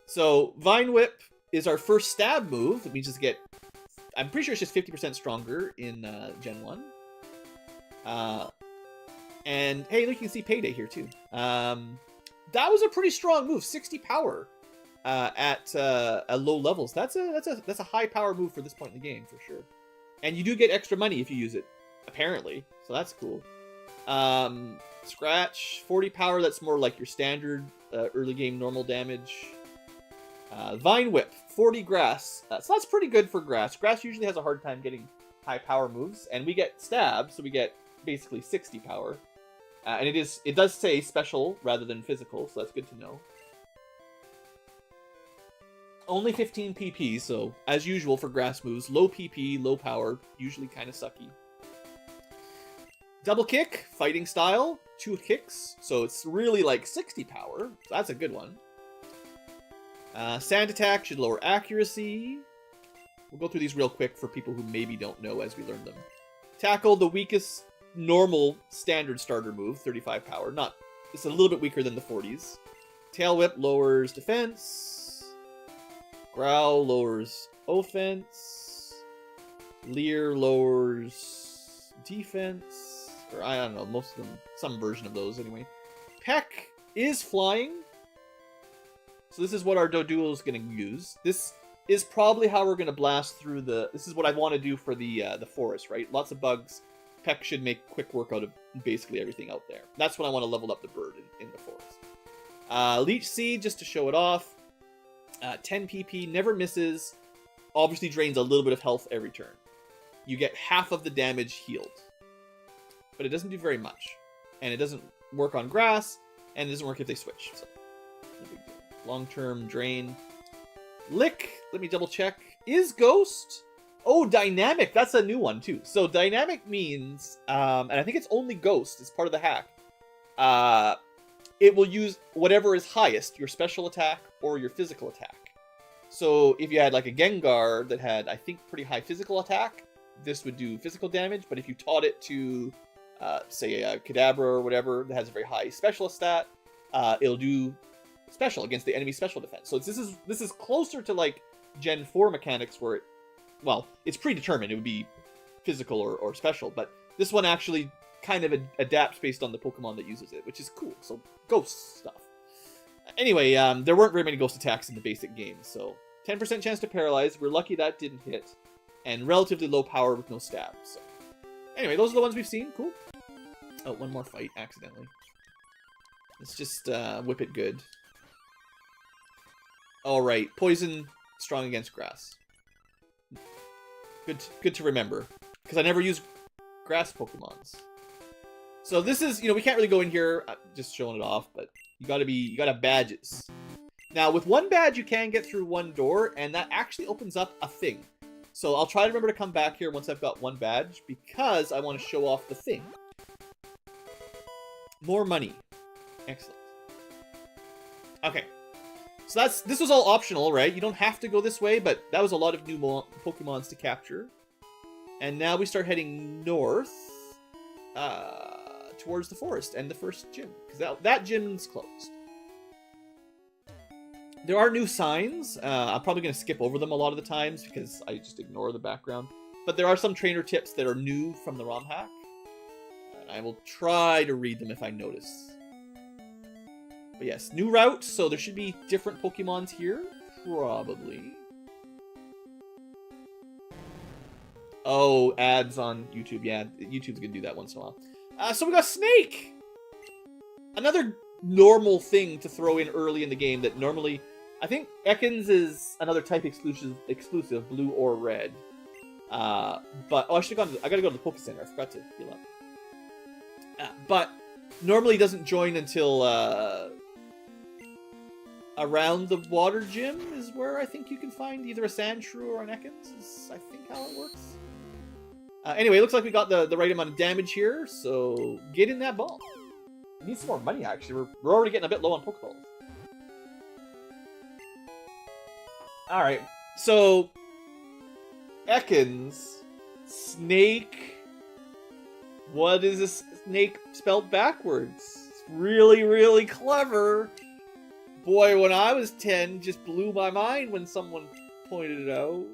So, Vine Whip is our first stab move. That means just get... I'm pretty sure it's just 50% stronger in Gen 1. And, hey, look, you can see Payday here, too. Doesn't that was a pretty strong move. 60 power at low levels. That's a high power move for this point in the game for sure. And you do get extra money if you use it, apparently. So that's cool. Scratch, 40 power. That's more like your standard early game normal damage. Vine Whip, 40 grass. So that's pretty good for grass. Grass usually has a hard time getting high power moves, and we get stab, so we get basically 60 power. And it does say special rather than physical, so that's good to know. Only 15 PP, so as usual for grass moves, low PP, low power, usually kind of sucky. Double kick, fighting style, 2 kicks, so it's really like 60 power. So that's a good one. Sand attack should lower accuracy. We'll go through these real quick for people who maybe don't know as we learn them. Tackle, the weakest normal standard starter move, 35 power. It's a little bit weaker than the 40s. Tail whip lowers defense. Growl lowers offense. Leer lowers defense. Or I don't know, most of them, some version of those anyway. Peck is flying. So this is what our Doduo is going to use. This is probably how we're going to blast through this is what I want to do for the forest, right? Lots of bugs. Peck should make quick work out of basically everything out there. That's when I want to level up the bird in the forest. Leech Seed, just to show it off. 10 PP, never misses. Obviously drains a little bit of health every turn. You get half of the damage healed. But it doesn't do very much. And it doesn't work on grass, and it doesn't work if they switch. So, no big deal. Long-term drain. Lick, let me double check. Is Ghost? Oh, Dynamic. That's a new one, too. So Dynamic means, and I think it's only Ghost. It's part of the hack. It will use whatever is highest, your special attack or your physical attack. So if you had like a Gengar that had, I think, pretty high physical attack, this would do physical damage. But if you taught it to, say, a Kadabra or whatever that has a very high special stat, it'll do special against the enemy special defense. So this is closer to like Gen 4 mechanics where it's predetermined. It would be physical or special, but this one actually kind of adapts based on the Pokemon that uses it, which is cool. So ghost stuff. Anyway, there weren't very many ghost attacks in the basic game, so 10% chance to paralyze. We're lucky that didn't hit, and relatively low power with no stab. So anyway, those are the ones we've seen. Cool. Oh, one more fight accidentally. Let's just whip it good. All right, poison, strong against grass. Good to remember, because I never use grass Pokemons. So this is, we can't really go in here, just showing it off, but you gotta have badges. Now with one badge you can get through one door, and that actually opens up a thing. So I'll try to remember to come back here once I've got one badge, because I want to show off the thing. More money. Excellent. Okay. So this was all optional, right? You don't have to go this way, but that was a lot of new Pokemons to capture. And now we start heading north towards the forest and the first gym, because that gym's closed. There are new signs. I'm probably going to skip over them a lot of the times because I just ignore the background. But there are some trainer tips that are new from the ROM hack. And I will try to read them if I notice. But yes, new route, so there should be different Pokemons here. Probably. Oh, ads on YouTube. Yeah, YouTube's gonna do that once in a while. So we got Snake! Another normal thing to throw in early in the game that normally... I think Ekans is another type exclusive, blue or red. But, I gotta go to the Poke Center. I forgot to heal up. But normally doesn't join until... around the water gym is where I think you can find either a Sandshrew or an Ekans, is I think how it works. Anyway, it looks like we got the right amount of damage here, so get in that ball. We need some more money, actually. We're already getting a bit low on Pokeballs. Alright, so... Ekans... Snake... What is a snake spelled backwards? It's really, really clever. Boy, when I was 10, just blew my mind when someone pointed it out.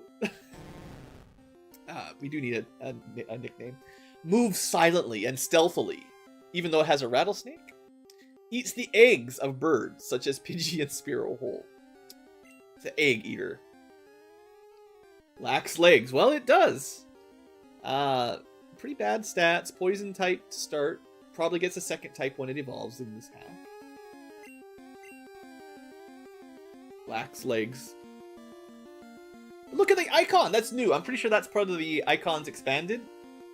We do need a nickname. Moves silently and stealthily, even though it has a rattlesnake. Eats the eggs of birds, such as Pidgey and Spearow whole. It's an egg eater. Lacks legs. Well, it does. Pretty bad stats. Poison type to start. Probably gets a second type when it evolves in this half. Lacks legs. Look at the icon! That's new. I'm pretty sure that's part of the icons expanded.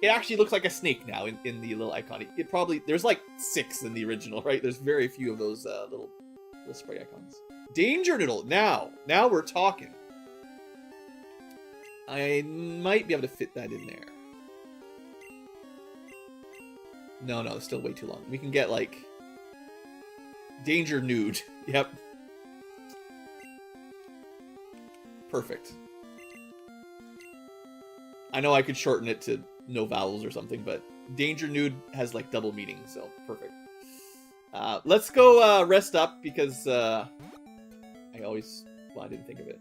It actually looks like a snake now in the little icon. It probably... There's like 6 in the original, right? There's very few of those little spray icons. Danger Noodle! Now we're talking. I might be able to fit that in there. No, it's still way too long. We can get, like... Danger Nude. Yep. Perfect. I know I could shorten it to no vowels or something, but Danger Nude has, like, double meaning, so perfect. Let's go rest up, because I didn't think of it.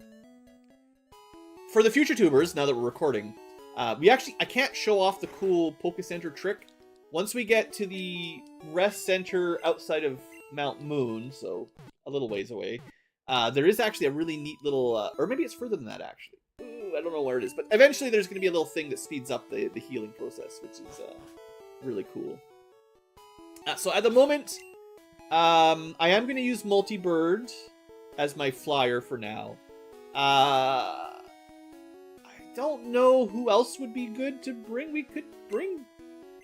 For the future tubers, now that we're recording, I can't show off the cool Poke Center trick. Once we get to the rest center outside of Mount Moon, so a little ways away, there is actually a really neat little, or maybe it's further than that, actually. Ooh, I don't know where it is, but eventually there's going to be a little thing that speeds up the healing process, which is really cool. So at the moment, I am going to use Multi-Bird as my flyer for now. I don't know who else would be good to bring. We could bring...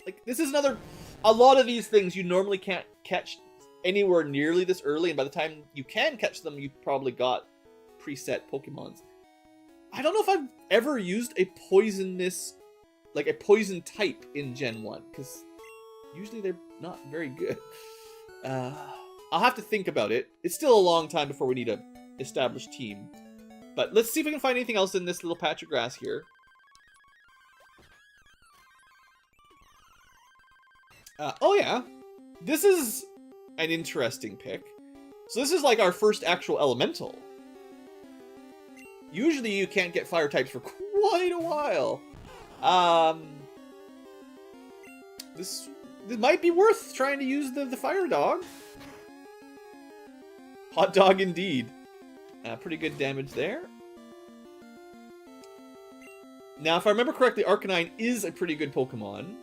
Like, this is another... A lot of these things you normally can't catch anywhere nearly this early, and by the time you can catch them, you've probably got preset Pokemons. I don't know if I've ever used a poisonous... Like, a poison type in Gen 1, because usually they're not very good. I'll have to think about it. It's still a long time before we need a established team. But let's see if we can find anything else in this little patch of grass here. Oh yeah, this is an interesting pick. So this is like our first actual elemental. Usually you can't get fire types for quite a while. This might be worth trying to use the fire dog. Hot dog indeed. Pretty good damage there. Now, if I remember correctly, Arcanine is a pretty good Pokemon.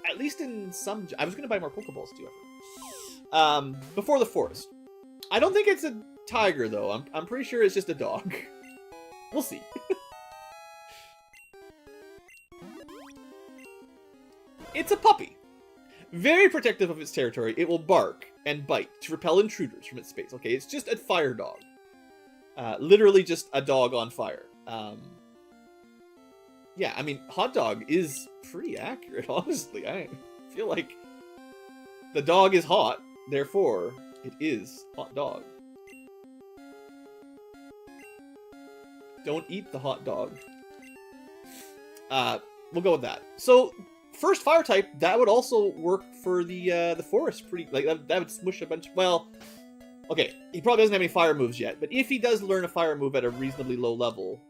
At least in some... I was going to buy more Pokeballs, too. Before the forest. I don't think it's a tiger, though. I'm pretty sure it's just a dog. We'll see. It's a puppy. Very protective of its territory. It will bark and bite to repel intruders from its space. Okay, it's just a fire dog. Literally just a dog on fire. Yeah, I mean, hot dog is pretty accurate, honestly. I feel like the dog is hot, therefore it is hot dog. Don't eat the hot dog. We'll go with that. So, first fire type, that would also work for the forest. Pretty like that would smush a bunch. Well, okay, he probably doesn't have any fire moves yet, but if he does learn a fire move at a reasonably low level,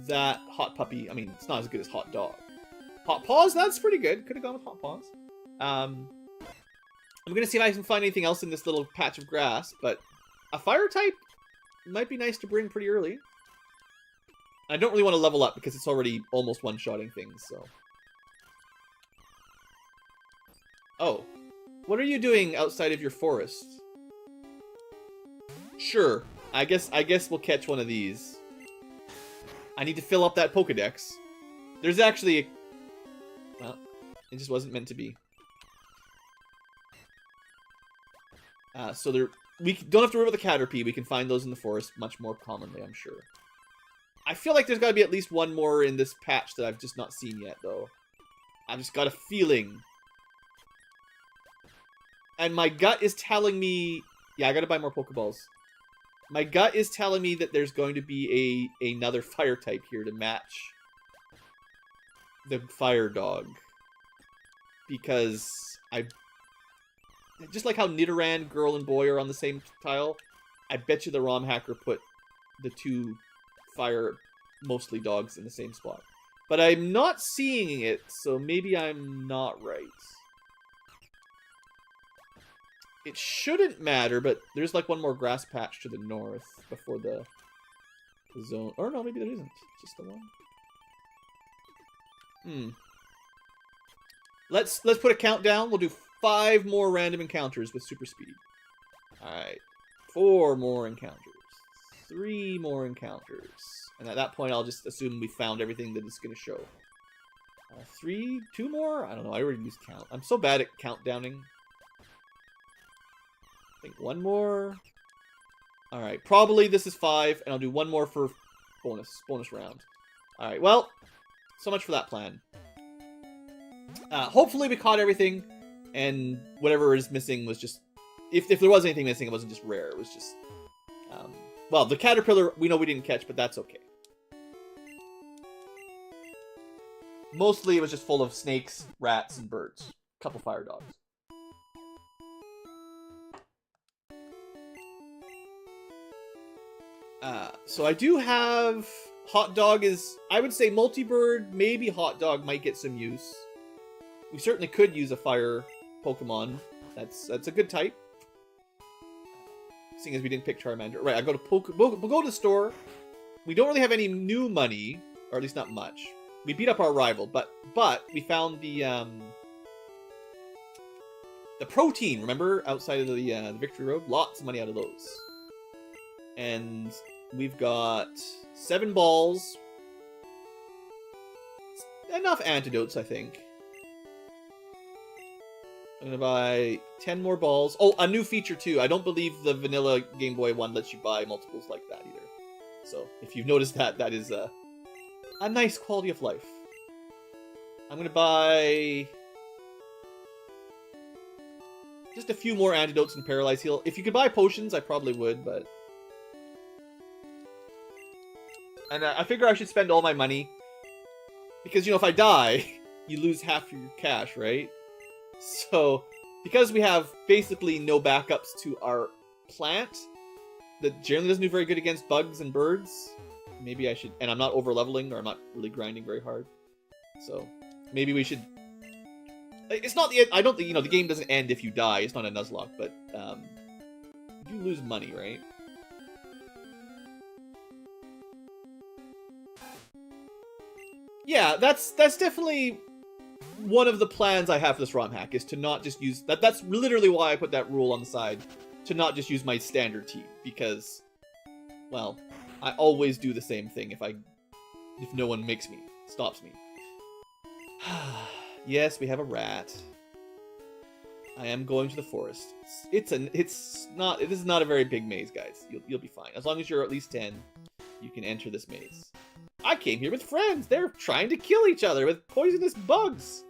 that hot puppy, I mean, it's not as good as hot dog. Hot paws, that's pretty good. Could have gone with hot paws. I'm gonna see if I can find anything else in this little patch of grass, but a fire type might be nice to bring pretty early. I don't really want to level up because it's already almost one-shotting things, so. Oh. What are you doing outside of your forest? Sure. I guess we'll catch one of these. I need to fill up that Pokedex. There's actually a... Well, it just wasn't meant to be. So we don't have to worry about the Caterpie. We can find those in the forest much more commonly, I'm sure. I feel like there's got to be at least one more in this patch that I've just not seen yet, though. I've just got a feeling. And my gut is telling me... Yeah, I gotta buy more Pokeballs. My gut is telling me that there's going to be another fire type here to match the fire dog. Because I... Just like how Nidoran, Girl, and Boy are on the same tile, I bet you the ROM hacker put the two fire, mostly dogs, in the same spot. But I'm not seeing it, so maybe I'm not right. It shouldn't matter, but there's like one more grass patch to the north before the zone. Or no, maybe there isn't. Just the one. Let's put a countdown. We'll do 5 more random encounters with super speed. Alright. 4 more encounters. 3 more encounters. And at that point, I'll just assume we found everything that it's going to show. 2 more? I don't know. I already used count. I'm so bad at countdowning. I think 1 more. Alright. Probably this is 5, and I'll do 1 more for bonus round. Alright. Well, so much for that plan. Hopefully we caught everything, and whatever is missing was just... If there was anything missing, it wasn't just rare. It was just... well, the caterpillar, we know we didn't catch, but that's okay. Mostly it was just full of snakes, rats, and birds. A couple fire dogs. So I do have... Hot dog is... I would say multi-bird, maybe hot dog might get some use. We certainly could use a fire Pokemon. That's a good type. Seeing as we didn't pick Charmander. Right, I go to we'll go to the store. We don't really have any new money, or at least not much. We beat up our rival, but we found the protein, remember? Outside of the Victory Road? Lots of money out of those. And we've got 7 balls. Enough antidotes, I think. I'm gonna buy 10 more balls. Oh, a new feature too. I don't believe the vanilla Game Boy one lets you buy multiples like that either. So, if you've noticed that, that is a nice quality of life. I'm gonna buy just a few more antidotes and Paralyze Heal. If you could buy potions, I probably would, but... And I figure I should spend all my money. Because, you know, if I die, you lose half your cash, right? So, because we have basically no backups to our plant, that generally doesn't do very good against bugs and birds, maybe I should... And I'm not over-leveling, or I'm not really grinding very hard. So, maybe we should... It's not the... I don't think, you know, the game doesn't end if you die. It's not a Nuzlocke, but, you do lose money, right? Yeah, that's definitely one of the plans I have for this ROM hack, is to not just use... That's literally why I put that rule on the side, to not just use my standard team, because, well, I always do the same thing if no one stops me. Yes, we have a rat. I am going to the forest. This is not a very big maze, guys. You'll be fine. As long as you're at least 10, you can enter this maze. I came here with friends. They're trying to kill each other with poisonous bugs.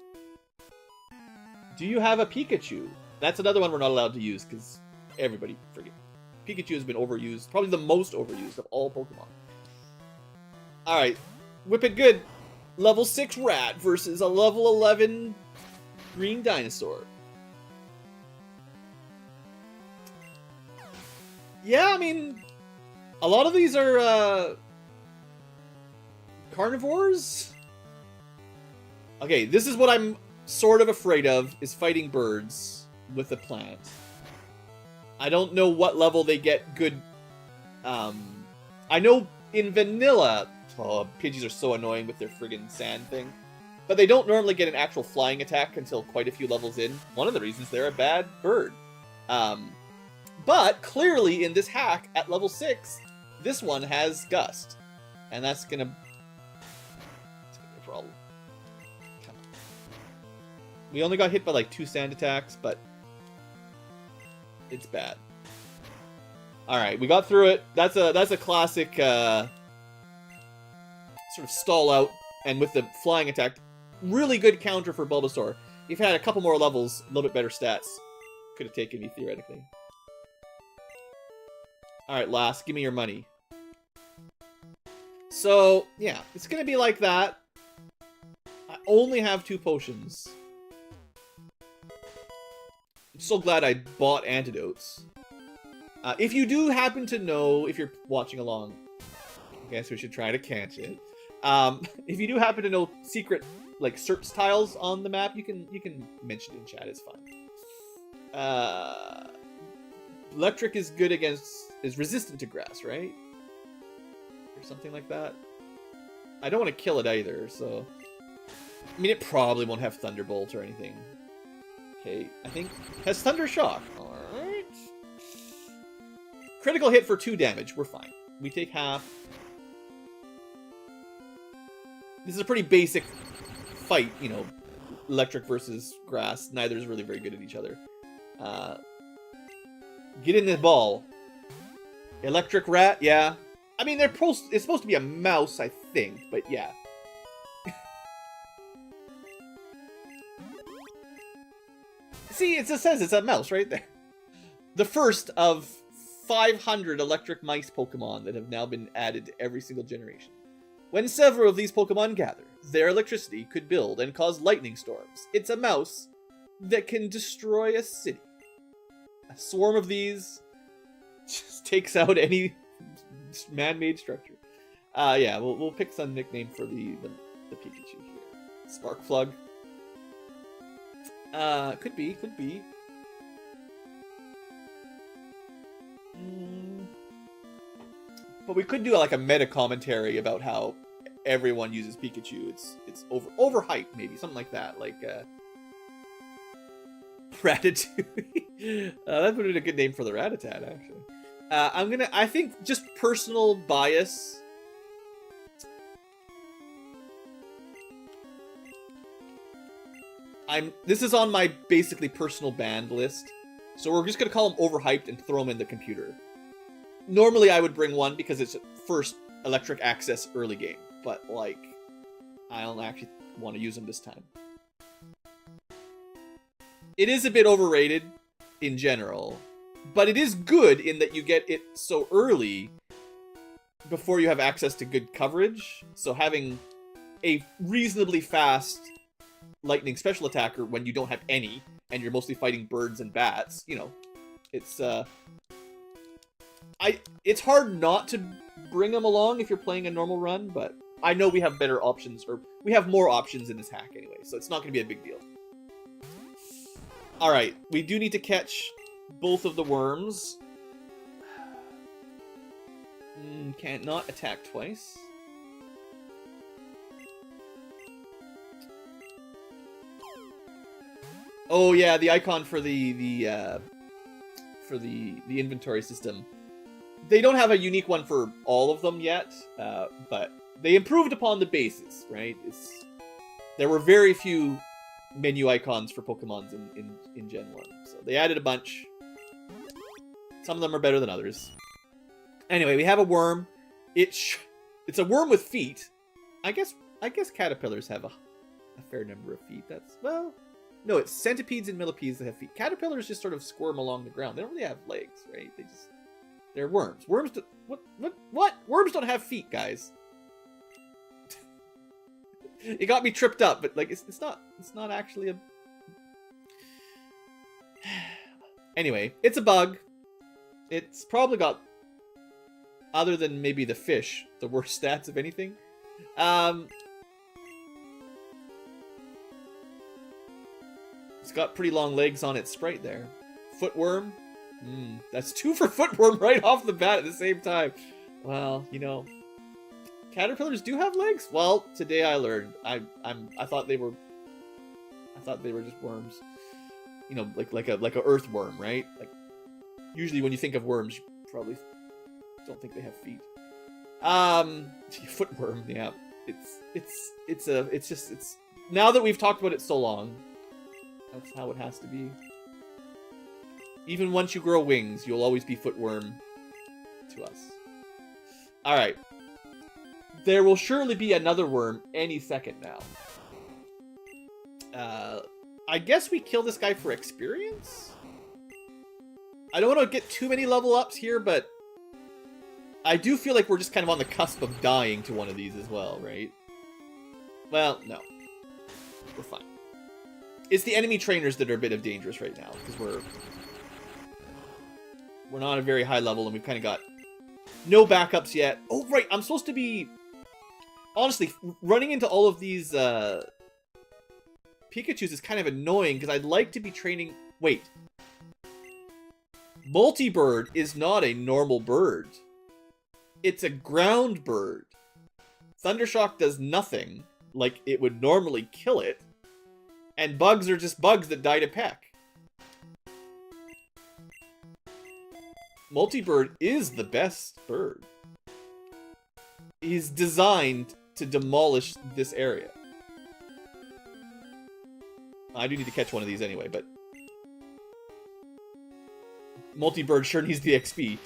Do you have a Pikachu? That's another one we're not allowed to use, because everybody forget. Pikachu has been overused. Probably the most overused of all Pokemon. Alright. Whip it good. Level 6 rat versus a level 11 green dinosaur. Yeah, I mean, a lot of these are, carnivores? Okay, this is what I'm sort of afraid of, is fighting birds with a plant. I don't know what level they get good... I know in vanilla... Oh, Pidgeys are so annoying with their friggin' sand thing. But they don't normally get an actual flying attack until quite a few levels in. One of the reasons they're a bad bird. But clearly in this hack, at level 6, this one has Gust. And that's gonna... It's gonna be a problem. Come on. We only got hit by like 2 sand attacks, but... It's bad. Alright, we got through it. That's a classic, sort of stall out, and with the flying attack, really good counter for Bulbasaur. If he had a couple more levels, a little bit better stats, could have taken me theoretically. Alright, last, give me your money. So, yeah, it's gonna be like that. I only have 2 potions. I'm so glad I bought antidotes. If you do happen to know, if you're watching along, I guess we should try to catch it. If you do happen to know secret, like, SERPs tiles on the map, you can mention it in chat, it's fine. Electric is good is resistant to grass, right? Or something like that. I don't want to kill it either, so... I mean, it probably won't have Thunderbolt or anything. Okay, I think... Has Thunder Shock. Alright. Critical hit for 2 damage. We're fine. We take half. This is a pretty basic fight, you know. Electric versus grass. Neither is really very good at each other. Get in the ball. Electric rat, yeah. I mean, it's supposed to be a mouse, I think, but yeah. See, it just says it's a mouse right there. The first of 500 electric mice Pokemon that have now been added to every single generation. When several of these Pokemon gather, their electricity could build and cause lightning storms. It's a mouse that can destroy a city. A swarm of these just takes out any man-made structure. Yeah, we'll pick some nickname for the Pikachu here. Sparkplug. Could be. But we could do like a meta commentary about how everyone uses Pikachu. It's overhyped, maybe something like that. Like Ratatouille. That would be a good name for the Rattata, actually. I think just personal bias. This is on my basically personal banned list. So we're just going to call them overhyped and throw them in the computer. Normally I would bring one because it's first electric access early game. But, like, I don't actually want to use them this time. It is a bit overrated in general. But it is good in that you get it so early before you have access to good coverage. So having a reasonably fast lightning special attacker when you don't have any, and you're mostly fighting birds and bats, you know, it's hard not to bring them along if you're playing a normal run, but I know we have better options, or we have more options in this hack anyway, so it's not going to be a big deal. Alright, we do need to catch both of the worms. Can't not attack twice. Oh yeah, the icon for the inventory system. They don't have a unique one for all of them yet, but they improved upon the bases, right? There were very few menu icons for Pokemons in Gen 1, so they added a bunch. Some of them are better than others. Anyway, we have a worm. It's a worm with feet. I guess caterpillars have a fair number of feet. Well, no, it's centipedes and millipedes that have feet. Caterpillars just sort of squirm along the ground. They don't really have legs, right? They're worms. Worms what? Worms don't have feet, guys. It got me tripped up, but like it's not actually a. Anyway, it's a bug. It's probably got, other than maybe the fish, the worst stats of anything. It's got pretty long legs on its sprite there. Footworm. That's 2 for Footworm right off the bat at the same time. Well, you know, caterpillars do have legs. Well, today I learned. I thought they were just worms. You know, like a earthworm, right? Like usually when you think of worms, you probably don't think they have feet. Footworm. Yeah. It's now that we've talked about it so long, that's how it has to be. Even once you grow wings, you'll always be Footworm to us. Alright. There will surely be another worm any second now. I guess we kill this guy for experience? I don't want to get too many level ups here, but I do feel like we're just kind of on the cusp of dying to one of these as well, right? Well, no. We're fine. It's the enemy trainers that are a bit of dangerous right now, because we're not at a very high level, and we've kind of got no backups yet. Oh, right, I'm supposed to be... Honestly, running into all of these Pikachus is kind of annoying, because I'd like to be training... Wait. Multi-bird is not a normal bird. It's a ground bird. Thundershock does nothing like it would normally kill it. And bugs are just bugs that die to peck. Multi-bird is the best bird. He's designed to demolish this area. I do need to catch one of these anyway, but... Multi-bird sure needs the XP.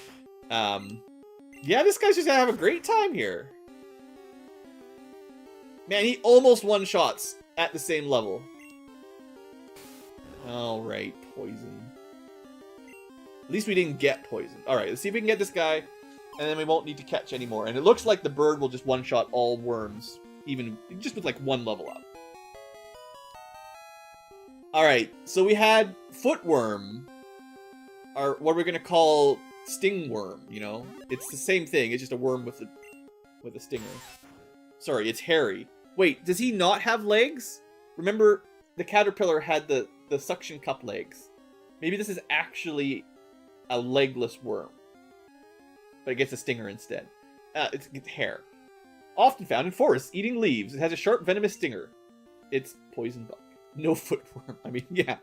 Yeah, this guy's just gonna have a great time here. Man, he almost one-shots at the same level. Alright, poison. At least we didn't get poison. Alright, let's see if we can get this guy, and then we won't need to catch anymore. And it looks like the bird will just one-shot all worms, even just with like one level up. Alright, so we had footworm, or what we're gonna call stingworm, you know? It's the same thing, it's just a worm with a stinger. Sorry, it's hairy. Wait, does he not have legs? Remember, the caterpillar had the suction cup legs. Maybe this is actually a legless worm. But it gets a stinger instead. It's hair. Often found in forests, eating leaves. It has a sharp, venomous stinger. It's poison bug. No footworm. I mean, yeah.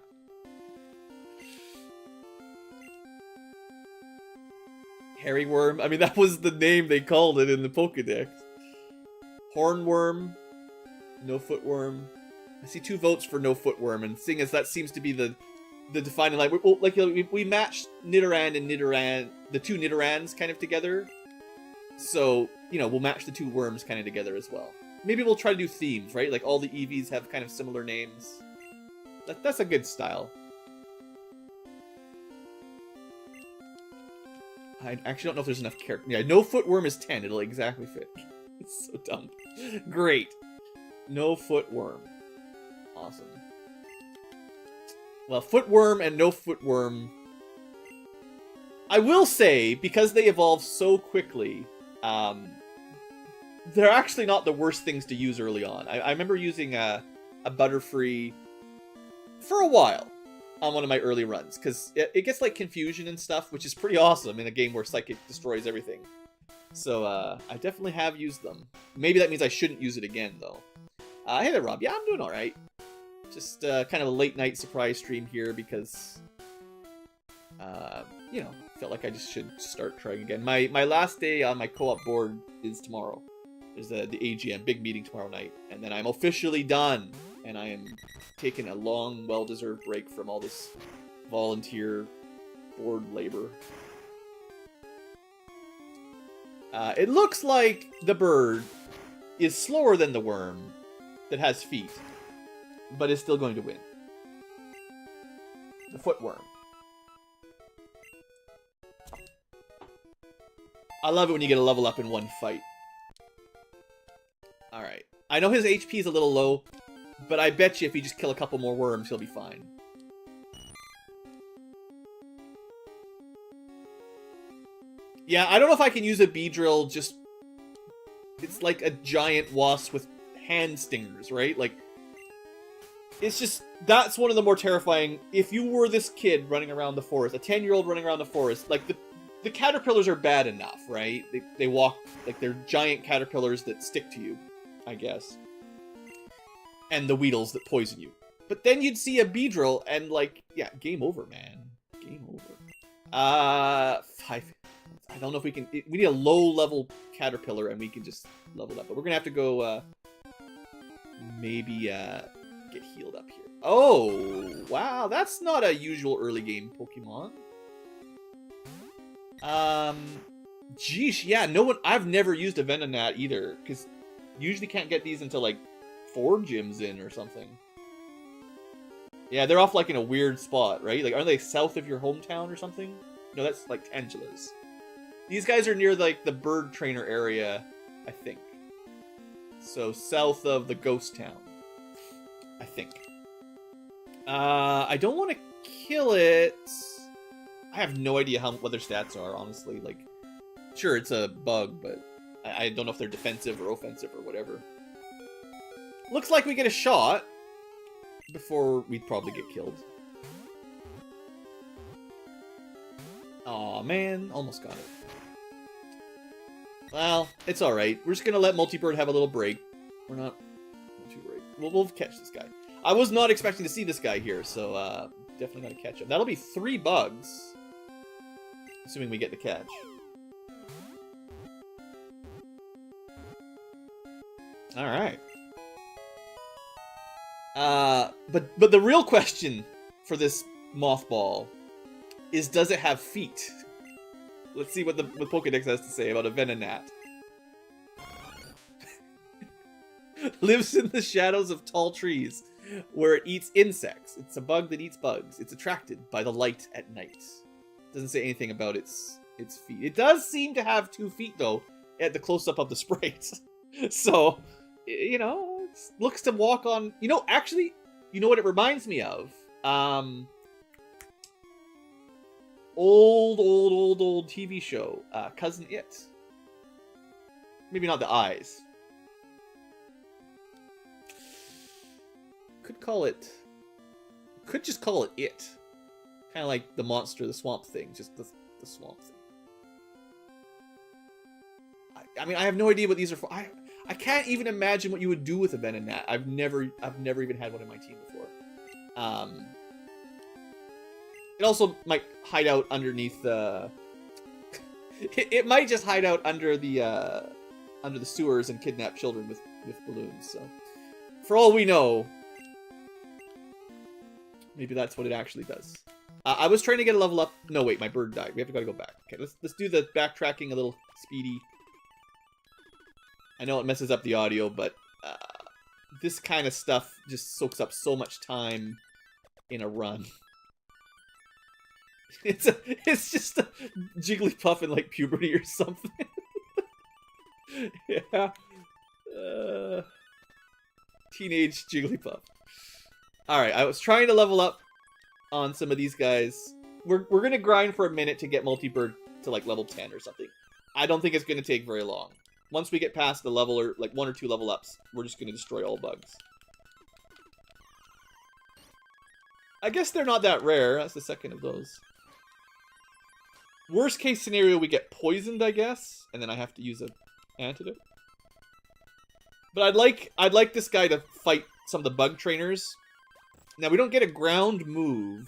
Hairy worm. I mean, that was the name they called it in the Pokedex. Hornworm. No footworm. I see 2 votes for no footworm, and seeing as that seems to be the defining line, we matched Nidoran and Nidoran, the 2 Nidorans kind of together. So, you know, we'll match the 2 worms kind of together as well. Maybe we'll try to do themes, right? Like all the Eevees have kind of similar names. That's a good style. I actually don't know if there's enough character. Yeah, no footworm is 10. It'll exactly fit. It's so dumb. Great. No footworm. Awesome. Well, footworm and no footworm. I will say, because they evolve so quickly, they're actually not the worst things to use early on. I remember using a Butterfree for a while on one of my early runs, because it gets like confusion and stuff, which is pretty awesome in a game where Psychic destroys everything. So I definitely have used them. Maybe that means I shouldn't use it again, though. Hey there, Rob. Yeah, I'm doing alright. Just kind of a late night surprise stream here because, you know, felt like I just should start trying again. My last day on my co-op board is tomorrow. There's the AGM, big meeting tomorrow night. And then I'm officially done. And I am taking a long, well-deserved break from all this volunteer board labor. It looks like the bird is slower than the worm that has feet, but is still going to win. The footworm. I love it when you get a level up in one fight. Alright. I know his HP is a little low, but I bet you if you just kill a couple more worms, he'll be fine. Yeah, I don't know if I can use a Beedrill just... It's like a giant wasp with hand stingers, right? Like, it's just... That's one of the more terrifying... If you were this kid running around the forest, a 10-year-old running around the forest, like, the caterpillars are bad enough, right? They walk... Like, they're giant caterpillars that stick to you, I guess. And the Weedles that poison you. But then you'd see a Beedrill and, like... Yeah, game over, man. Game over. 5... I don't know if we can... We need a low-level caterpillar, and we can just level up. But we're gonna have to go, maybe, get healed up here. Oh! Wow, that's not a usual early-game Pokemon. Geesh, yeah, no one... I've never used a Venonat either, because usually can't get these until, like, 4 gyms in or something. Yeah, they're off, like, in a weird spot, right? Like, aren't they south of your hometown or something? No, that's, like, Tangela's. These guys are near, like, the bird trainer area, I think. So, south of the ghost town. I think. I don't want to kill it. I have no idea what their stats are, honestly. Like, sure, it's a bug, but I don't know if they're defensive or offensive or whatever. Looks like we get a shot before we'd probably get killed. Aw, man. Almost got it. Well, it's alright. We're just gonna let Multibird have a little break. We're not too worried. We'll catch this guy. I was not expecting to see this guy here, so definitely gonna catch him. That'll be 3 bugs. Assuming we get the catch. Alright. But the real question for this mothball is, does it have feet? Let's see what Pokédex has to say about a Venonat. Lives in the shadows of tall trees, where it eats insects. It's a bug that eats bugs. It's attracted by the light at night. Doesn't say anything about its feet. It does seem to have 2 feet, though, at the close-up of the sprite. So, you know, it looks to walk on... You know, actually, you know what it reminds me of? Old TV show, Cousin It. Maybe not the eyes. Could just call it It. Kind of like the monster, the swamp thing, just the swamp thing. I mean, I have no idea what these are for. I can't even imagine what you would do with a Venonat. I've never even had one in my team before. It also might hide out underneath the... It might just hide out under the sewers and kidnap children with balloons, so... For all we know... Maybe that's what it actually does. I was trying to get a level up... No, wait, my bird died. We have to go back. Okay, let's do the backtracking a little speedy. I know it messes up the audio, but... this kind of stuff just soaks up so much time in a run. It's just a Jigglypuff in like puberty or something. Yeah. Teenage Jigglypuff. Alright, I was trying to level up on some of these guys. We're gonna grind for a minute to get Multibird to like level 10 or something. I don't think it's gonna take very long. Once we get past the level, or like 1 or 2 level ups, we're just gonna destroy all bugs. I guess they're not that rare. That's the second of those. Worst case scenario, we get poisoned, I guess, and then I have to use an antidote. But I'd like this guy to fight some of the bug trainers. Now, we don't get a ground move.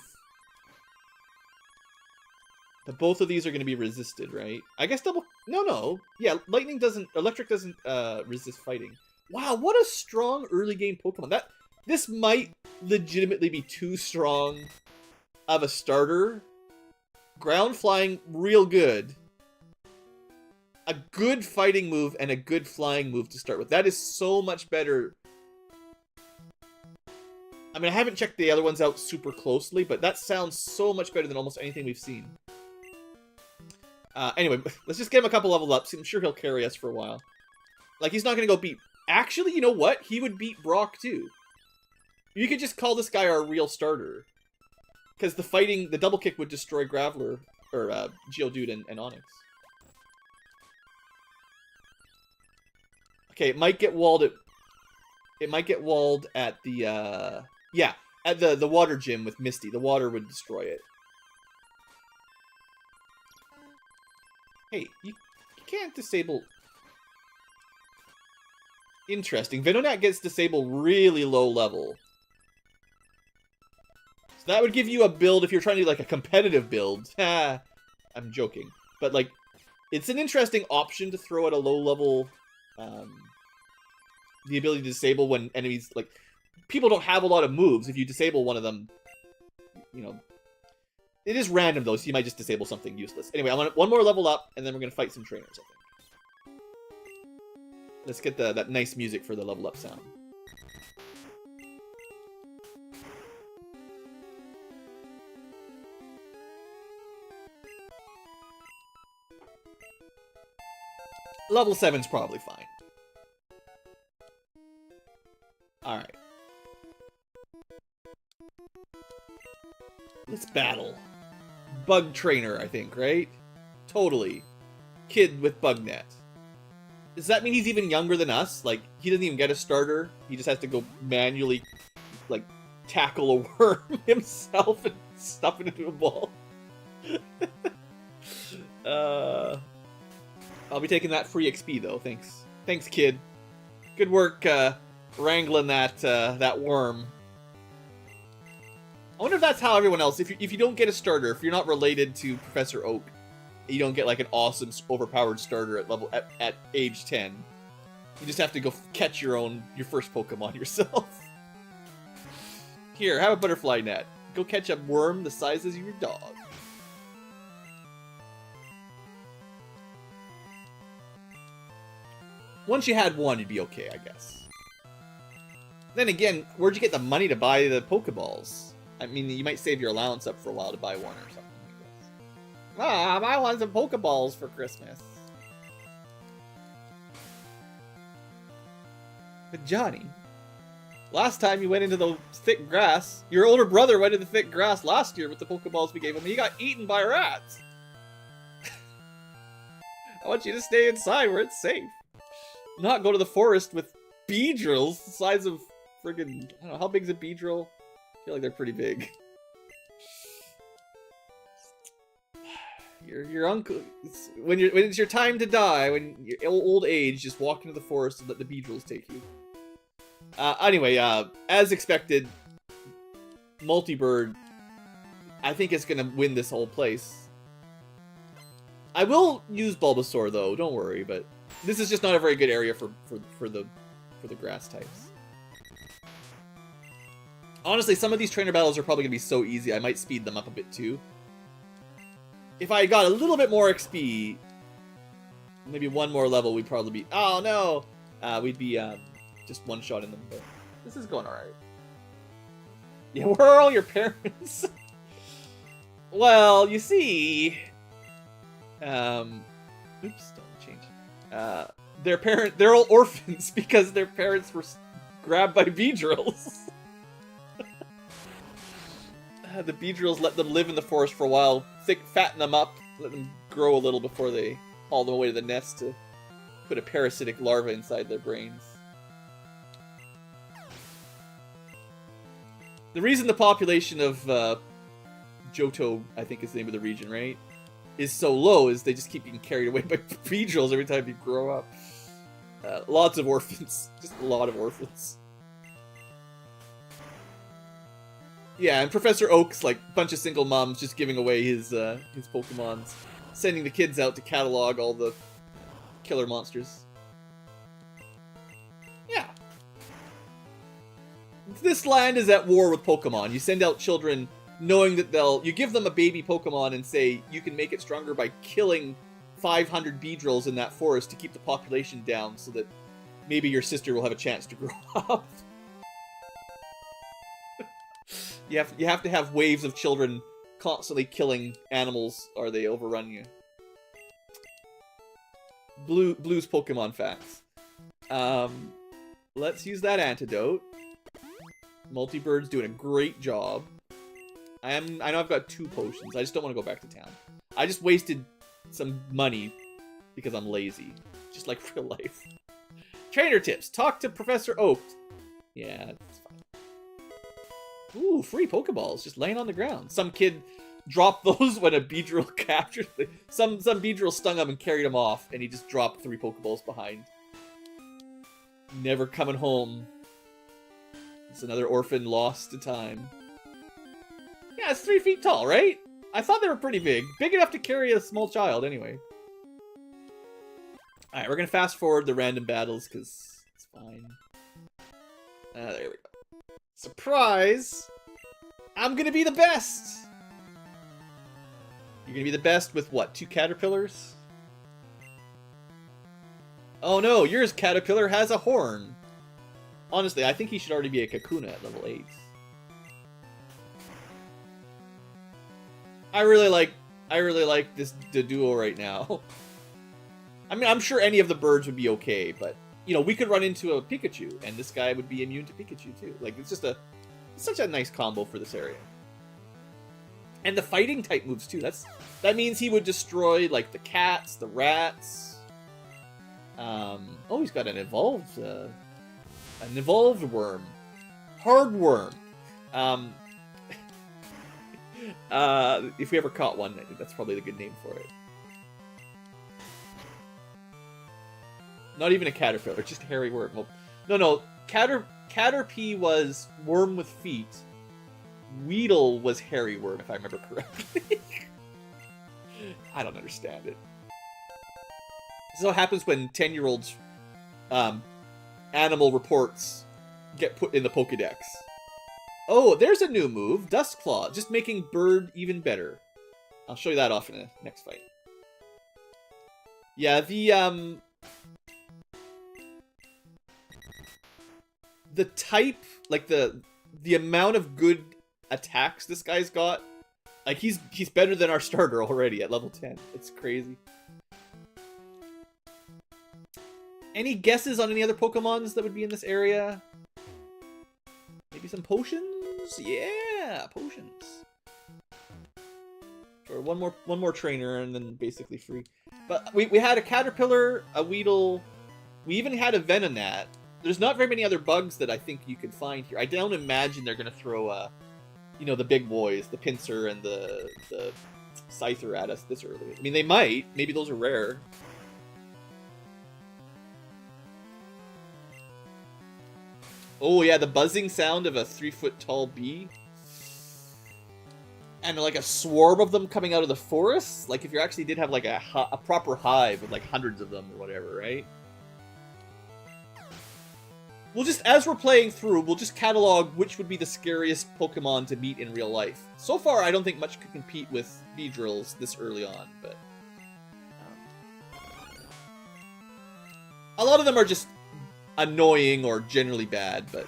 But both of these are going to be resisted, right? I guess double... No. Yeah, lightning doesn't... Electric doesn't resist fighting. Wow, what a strong early game Pokemon. This might legitimately be too strong of a starter. Ground flying, real good. A good fighting move and a good flying move to start with. That is so much better. I mean, I haven't checked the other ones out super closely, but that sounds so much better than almost anything we've seen. Anyway, let's just get him a couple level ups. I'm sure he'll carry us for a while. Like, he's not going to go beat... Actually, you know what? He would beat Brock, too. You could just call this guy our real starter. Because the double kick would destroy Graveler, or Geodude and Onix. Okay, it might get walled at... It might get walled at the, yeah, at the water gym with Misty. The water would destroy it. Hey, you can't disable... Interesting. Venonat gets disabled really low level. So that would give you a build if you're trying to do like a competitive build. I'm joking. But like, it's an interesting option to throw at a low level. The ability to disable when enemies, like, people don't have a lot of moves. If you disable one of them, you know, it is random though, so you might just disable something useless. Anyway, I want one more level up, and then we're going to fight some trainers, I think. Let's get that nice music for the level up sound. Level 7's probably fine. Alright. Let's battle. Bug trainer, I think, right? Totally. Kid with bug net. Does that mean he's even younger than us? Like, he doesn't even get a starter? He just has to go manually, like, tackle a worm himself and stuff it into a ball? I'll be taking that free XP though. Thanks. Thanks, kid. Good work wrangling that worm. I wonder if that's how everyone else. If you don't get a starter, if you're not related to Professor Oak, you don't get like an awesome overpowered starter at age 10. You just have to go catch your first Pokemon yourself. Here, have a butterfly net. Go catch a worm the size of your dog. Once you had one, you'd be okay, I guess. Then again, where'd you get the money to buy the Pokeballs? I mean, you might save your allowance up for a while to buy one or something like this. Ah, I want some Pokeballs for Christmas. But Johnny, last time you went into the thick grass, your older brother went into the thick grass last year with the Pokeballs we gave him, and he got eaten by rats. I want you to stay inside where it's safe. Not go to the forest with Beedrills the size of friggin'... I don't know, how big's a Beedrill? I feel like they're pretty big. Your uncle... When it's your time to die, when you're old age, just walk into the forest and let the Beedrills take you. Anyway, as expected, Multibird, I think it's gonna win this whole place. I will use Bulbasaur though, don't worry, but this is just not a very good area for the grass types. Honestly, some of these trainer battles are probably gonna be so easy, I might speed them up a bit too. If I got a little bit more XP, maybe one more level, we'd probably be... Oh no! We'd be just one shot in them, but this is going alright. Yeah, where are all your parents? Well, you see... Oops, don't change. They're all orphans because their parents were grabbed by Beedrills. The Beedrills let them live in the forest for a while, fatten them up, let them grow a little before they haul them away to the nest to put a parasitic larva inside their brains. The reason the population of Johto, I think is the name of the region, right, is so low is they just keep being carried away by Beedrills every time you grow up. Lots of orphans. Just a lot of orphans. Yeah, and Professor Oak's like a bunch of single moms just giving away his Pokemons, sending the kids out to catalog all the killer monsters. Yeah. This land is at war with Pokemon. You send out children knowing that you give them a baby Pokemon and say you can make it stronger by killing 500 Beedrills in that forest to keep the population down so that maybe your sister will have a chance to grow up. You have to have waves of children constantly killing animals or they overrun you. Blue's Pokemon facts. Let's use that antidote. Multibird's doing a great job. I know I've got 2 potions. I just don't want to go back to town. I just wasted some money because I'm lazy. Just like real life. Trainer tips. Talk to Professor Oak. Yeah, it's fine. Ooh, free Pokeballs just laying on the ground. Some kid dropped those when a Beedrill captured. Some Beedrill stung him and carried him off, and he just dropped 3 Pokeballs behind. Never coming home. It's another orphan lost to time. Yeah, it's 3 feet tall, right? I thought they were pretty big. Big enough to carry a small child, anyway. Alright, we're gonna fast forward the random battles, because it's fine. There we go. Surprise! I'm gonna be the best! You're gonna be the best with what, 2 caterpillars? Oh no, yours caterpillar has a horn. Honestly, I think he should already be a Kakuna at level 8. I really like the duo right now. I mean, I'm sure any of the birds would be okay, but you know, we could run into a Pikachu, and this guy would be immune to Pikachu too. Like, it's such a nice combo for this area. And the fighting type moves too. That means he would destroy like the cats, the rats. Oh, he's got an evolved worm, hard worm. If we ever caught one, I think that's probably the good name for it. Not even a caterpillar, just a hairy worm. Well, no. Caterpie was worm with feet. Weedle was hairy worm, if I remember correctly. I don't understand it. This is what happens when 10-year-olds animal reports get put in the Pokedex. Oh, there's a new move, Dustclaw, just making bird even better. I'll show you that off in the next fight. Yeah, the type, like the amount of good attacks this guy's got, like he's better than our starter already at level 10. It's crazy. Any guesses on any other Pokemons that would be in this area? Maybe some potions? Yeah, potions. Or one more trainer and then basically free. But we had a Caterpillar, a Weedle, we even had a Venonat. There's not very many other bugs that I think you can find here. I don't imagine they're gonna throw the big boys, the Pinsir and the Scyther at us this early. I mean, they might. Maybe those are rare. Oh yeah, the buzzing sound of a 3-foot-tall bee. And like a swarm of them coming out of the forest. Like if you actually did have like a proper hive with like hundreds of them or whatever, right? We'll just, as we're playing through, we'll just catalog which would be the scariest Pokemon to meet in real life. So far, I don't think much could compete with Beedrills this early on, but... a lot of them are just annoying or generally bad, but...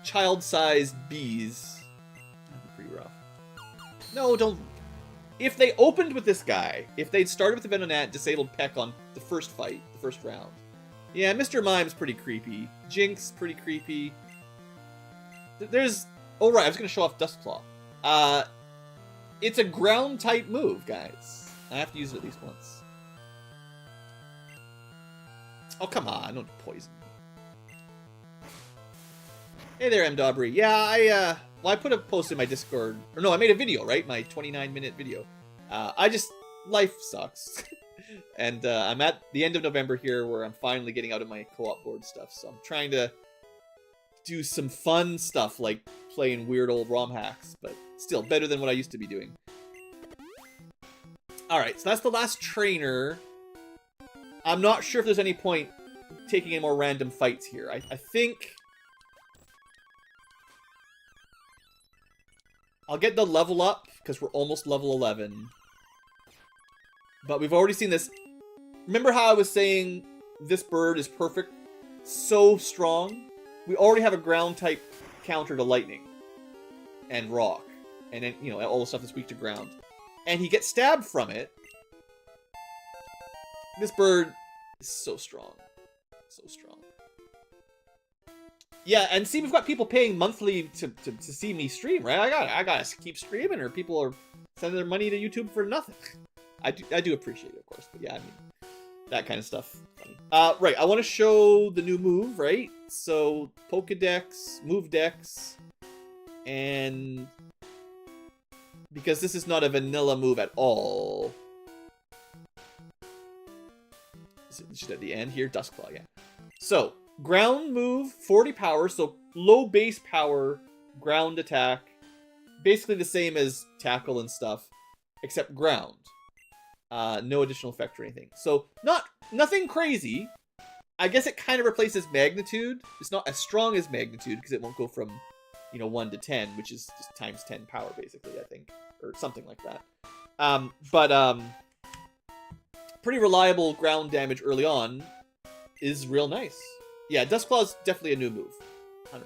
child-sized bees... that'd be pretty rough. No, don't... If they opened with this guy, if they'd started with the Venonat, disabled Peck on the first fight, the first round... yeah, Mr. Mime's pretty creepy. Jinx, pretty creepy. There's... oh, right, I was going to show off Dustclaw. It's a ground-type move, guys. I have to use it at least once. Oh, come on, don't poison me. Hey there, M. Dobry. Yeah, I put a post in my Discord. Or no, I made a video, right? My 29-minute video. Life sucks. And I'm at the end of November here where I'm finally getting out of my co-op board stuff. So I'm trying to do some fun stuff like playing weird old ROM hacks, but still better than what I used to be doing. Alright, so that's the last trainer. I'm not sure if there's any point taking any more random fights here. I think... I'll get the level up, because we're almost level 11. But we've already seen this. Remember how I was saying this bird is perfect? So strong. We already have a ground type counter to lightning. And rock. And then, all the stuff that's weak to ground. And he gets stabbed from it. This bird is so strong. So strong. Yeah, and see, we've got people paying monthly to see me stream, right? I gotta keep streaming, or people are sending their money to YouTube for nothing. I do appreciate it, of course, but yeah, I mean, that kind of stuff. Funny. Right, I want to show the new move, right? So, Pokedex, Move Dex, and because this is not a vanilla move at all. Is it just at the end here? Dustclaw, yeah. So, ground move, 40 power, so low base power, ground attack. Basically the same as tackle and stuff, except ground. No additional effect or anything. So, nothing crazy. I guess it kind of replaces magnitude. It's not as strong as magnitude, because it won't go from, 1 to 10, which is just times 10 power, basically, I think. Or something like that. Pretty reliable ground damage early on is real nice. Yeah, Dustclaw is definitely a new move. 100%.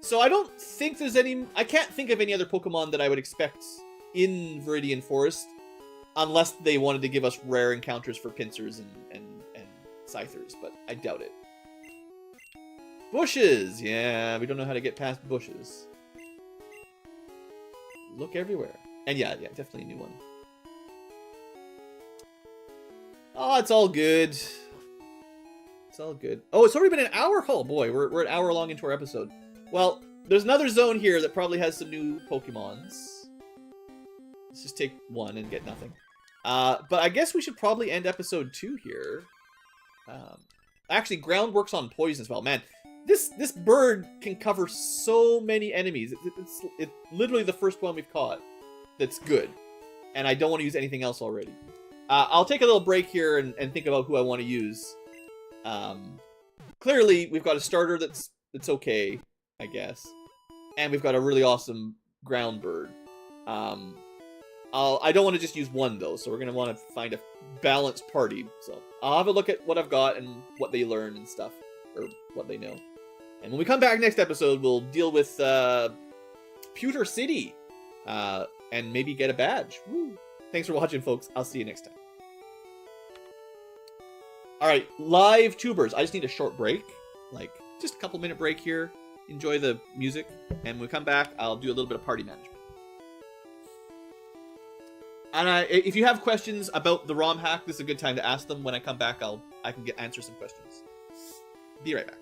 So I don't think there's any... I can't think of any other Pokemon that I would expect in Viridian Forest, unless they wanted to give us rare encounters for Pinsers and Scythers, but I doubt it. Bushes! Yeah, we don't know how to get past bushes. Look everywhere. And yeah, definitely a new one. Oh, it's all good. It's all good. Oh, it's already been an hour? Oh boy, we're an hour long into our episode. Well, there's another zone here that probably has some new Pokemons. Let's just take one and get nothing. But I guess we should probably end episode 2 here. Actually, ground works on poison as well. Man, this bird can cover so many enemies. It's literally the first one we've caught that's good. And I don't want to use anything else already. I'll take a little break here and think about who I want to use. Clearly, we've got a starter that's okay, I guess. And we've got a really awesome ground bird. I don't want to just use one, though, so we're going to want to find a balanced party. So I'll have a look at what I've got and what they learn and stuff, or what they know. And when we come back next episode, we'll deal with Pewter City, and maybe get a badge. Woo. Thanks for watching, folks. I'll see you next time. Alright, live tubers. I just need a short break, like just a couple-minute break here. Enjoy the music, and when we come back, I'll do a little bit of party management. And if you have questions about the ROM hack, this is a good time to ask them. When I come back, I can answer some questions. Be right back.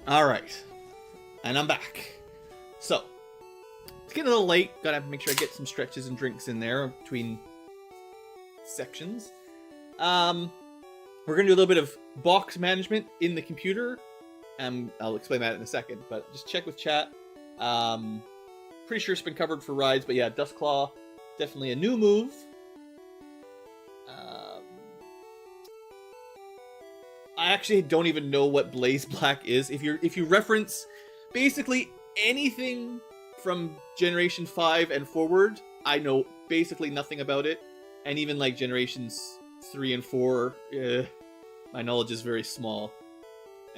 Alright, and I'm back. So, it's getting a little late. Gotta make sure I get some stretches and drinks in there between sections. We're gonna do a little bit of box management in the computer. I'll explain that in a second, but just check with chat. Pretty sure it's been covered for rides, but yeah, Dustclaw, definitely a new move. I actually don't even know what Blaze Black is. If you reference basically anything from Generation 5 and forward, I know basically nothing about it. And even like Generations 3 and 4, my knowledge is very small.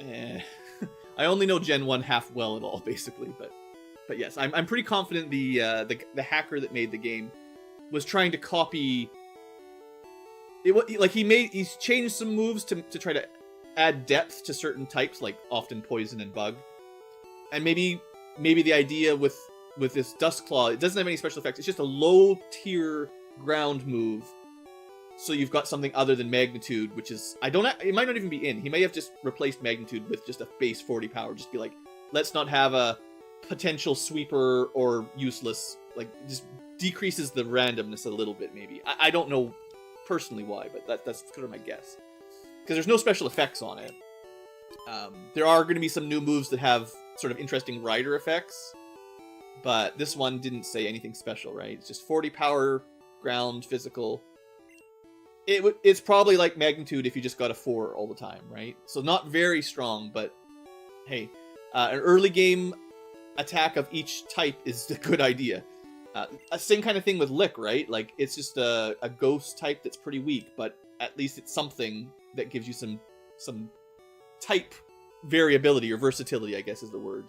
I only know Gen 1 half well at all, basically. But yes, I'm pretty confident the hacker that made the game was trying to copy. He's changed some moves to try to add depth to certain types, like often poison and bug. And maybe the idea with this Dustclaw, it doesn't have any special effects. It's just a low tier ground move. So you've got something other than Magnitude, which is it might not even be in. He may have just replaced Magnitude with just a base 40 power. Just be like, let's not have a potential sweeper or useless, like just decreases the randomness a little bit maybe. I don't know personally why, but that's kind of my guess. Because there's no special effects on it. There are going to be some new moves that have sort of interesting rider effects. But this one didn't say anything special, right? It's just 40 power, ground, physical. It's probably like Magnitude if you just got a 4 all the time, right? So not very strong, but hey. An early game attack of each type is a good idea. Same kind of thing with Lick, right? Like, it's just a ghost type that's pretty weak, but at least it's something that gives you some type variability or versatility, I guess is the word,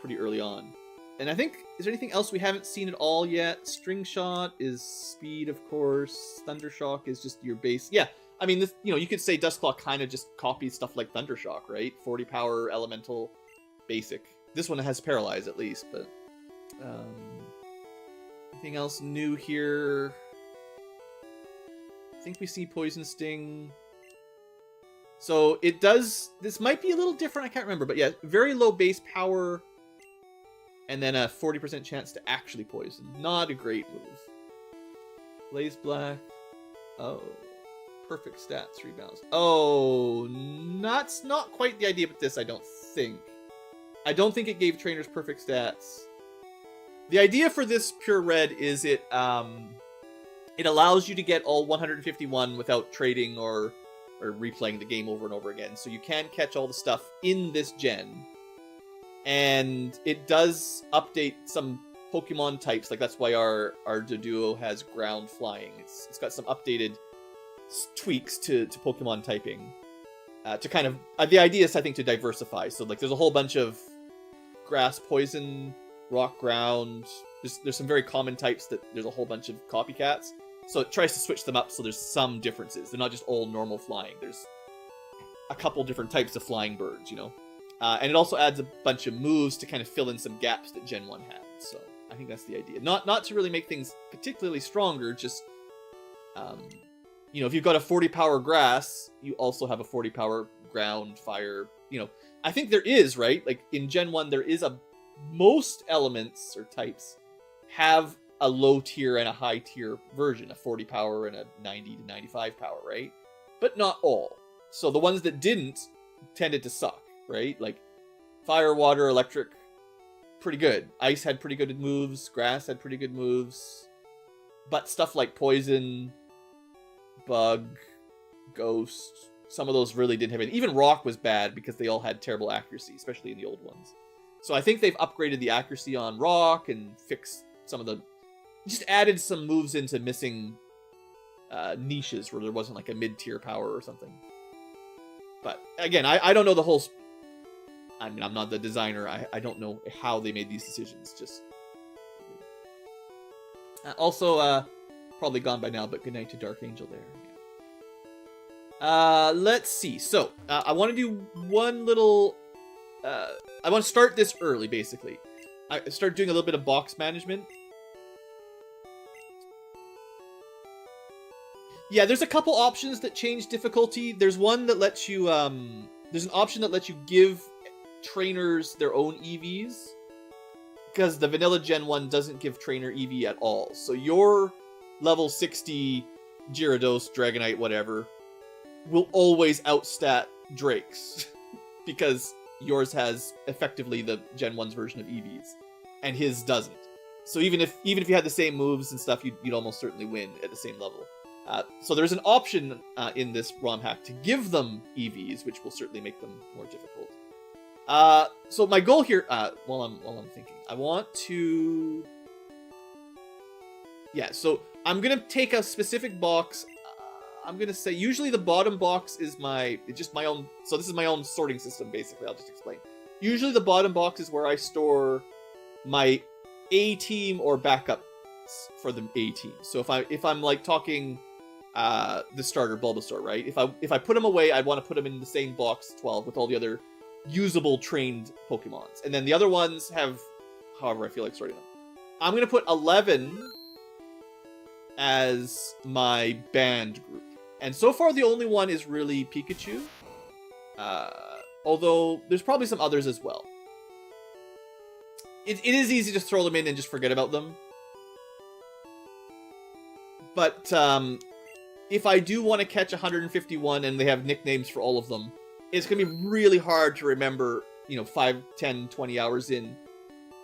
pretty early on. And I think, is there anything else we haven't seen at all yet? String Shot is speed, of course. Thundershock is just your base. Yeah, I mean, this, you could say Dustclaw kind of just copies stuff like Thundershock, right? 40 power, elemental, basic. This one has Paralyze at least, but Anything else new here? I think we see Poison Sting. So it does... This might be a little different, I can't remember. But yeah, very low base power. And then a 40% chance to actually poison. Not a great move. Blaze Black. Oh. Perfect stats, rebounds. Oh, that's not quite the idea with this, I don't think. I don't think it gave trainers perfect stats. The idea for this PureRed is it allows you to get all 151 without trading or replaying the game over and over again. So you can catch all the stuff in this gen. And it does update some Pokemon types. Like, that's why our Doduo has ground flying. It's got some updated tweaks to Pokemon typing. To kind of... the idea is, I think, to diversify. So, like, there's a whole bunch of grass, poison, rock, ground. There's some very common types that there's a whole bunch of copycats. So it tries to switch them up so there's some differences. They're not just all normal flying. There's a couple different types of flying birds, you know? And it also adds a bunch of moves to kind of fill in some gaps that Gen 1 had. So I think that's the idea. Not to really make things particularly stronger, just... you know, if you've got a 40 power grass, you also have a 40 power ground, fire, you know. I think there is, right? Like, in Gen 1, there is most elements or types have a low tier and a high tier version, a 40 power and a 90 to 95 power, right? But not all. So the ones that didn't tended to suck, right? Like, fire, water, electric, pretty good. Ice had pretty good moves. Grass had pretty good moves. But stuff like poison... Bug, Ghost, some of those really didn't have it. Even Rock was bad because they all had terrible accuracy, especially in the old ones. So I think they've upgraded the accuracy on Rock and fixed some of the... Just added some moves into missing niches where there wasn't like a mid-tier power or something. But again, I don't know the whole... I mean, I'm not the designer. I don't know how they made these decisions. Just... also, probably gone by now, but good night to Dark Angel there. Let's see. So, I want to do one little... I want to start this early, basically. I start doing a little bit of box management. Yeah, there's a couple options that change difficulty. There's one that lets you... there's an option that lets you give trainers their own EVs. Because the vanilla Gen 1 doesn't give trainer EV at all. So your... level 60 Gyarados, Dragonite, whatever, will always outstat Drake's. Because yours has effectively the Gen 1's version of EVs. And his doesn't. So even if you had the same moves and stuff, you'd almost certainly win at the same level. So there's an option in this ROM hack to give them EVs, which will certainly make them more difficult. So my goal here, while I'm thinking, I want to... Yeah, so I'm going to take a specific box. I'm going to say usually the bottom box is just my own... So this is my own sorting system, basically. I'll just explain. Usually the bottom box is where I store my A-team or backups for the A-team. So if I'm like talking the starter Bulbasaur, right? If I put them away, I'd want to put them in the same box 12 with all the other usable trained Pokemons. And then the other ones have however I feel like sorting them. I'm going to put 11... as my band group. And so far the only one is really Pikachu. Although there's probably some others as well. It is easy to throw them in and just forget about them. But if I do want to catch 151 and they have nicknames for all of them, it's going to be really hard to remember, you know, 5, 10, 20 hours in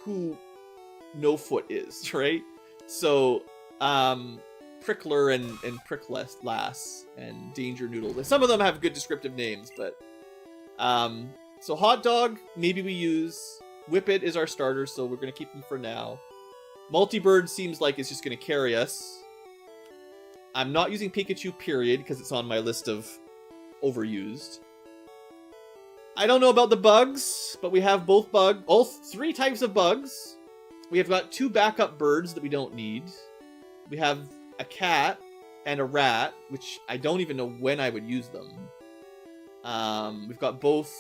who No Foot is, right? So... Prickler and Pricklass and Danger Noodle. Some of them have good descriptive names, but... so Hot Dog, maybe we use. Whippet is our starter, so we're going to keep him for now. Multibird seems like it's just going to carry us. I'm not using Pikachu, period, because it's on my list of overused. I don't know about the bugs, but we have all 3 types of bugs. We have got 2 backup birds that we don't need. We have a cat and a rat, which I don't even know when I would use them. We've got both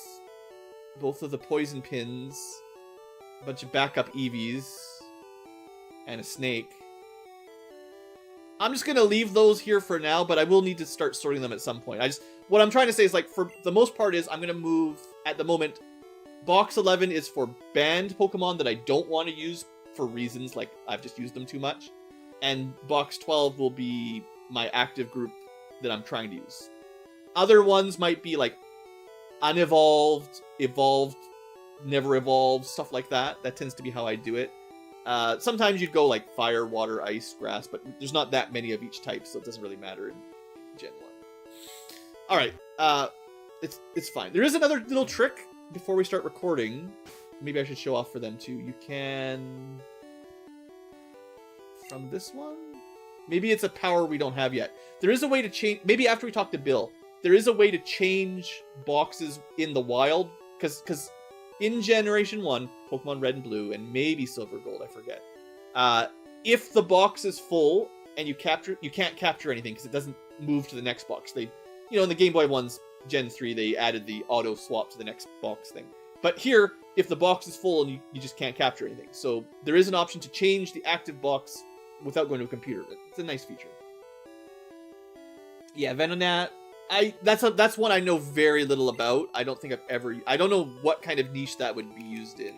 of the poison pins, a bunch of backup EVs, and a snake. I'm just gonna leave those here for now, but I will need to start sorting them at some point. What I'm trying to say is, like, for the most part is I'm gonna move, at the moment, Box 11 is for banned Pokemon that I don't want to use for reasons like I've just used them too much. And Box 12 will be my active group that I'm trying to use. Other ones might be like unevolved, evolved, never evolved, stuff like that. That tends to be how I do it. Sometimes you'd go like fire, water, ice, grass, but there's not that many of each type, so it doesn't really matter in Gen 1. Alright, it's fine. There is another little trick before we start recording. Maybe I should show off for them too. You can... From this one? Maybe it's a power we don't have yet. There is a way to change... Maybe after we talk to Bill, there is a way to change boxes in the wild, because in Generation 1, Pokemon Red and Blue, and maybe Silver Gold, I forget. If the box is full and you can't capture anything because it doesn't move to the next box. They, in the Game Boy ones, Gen 3, they added the auto swap to the next box thing. But here, if the box is full and you just can't capture anything. So there is an option to change the active box without going to a computer. It's a nice feature. Yeah, Venonat. That's one I know very little about. I don't think I've ever... I don't know what kind of niche that would be used in.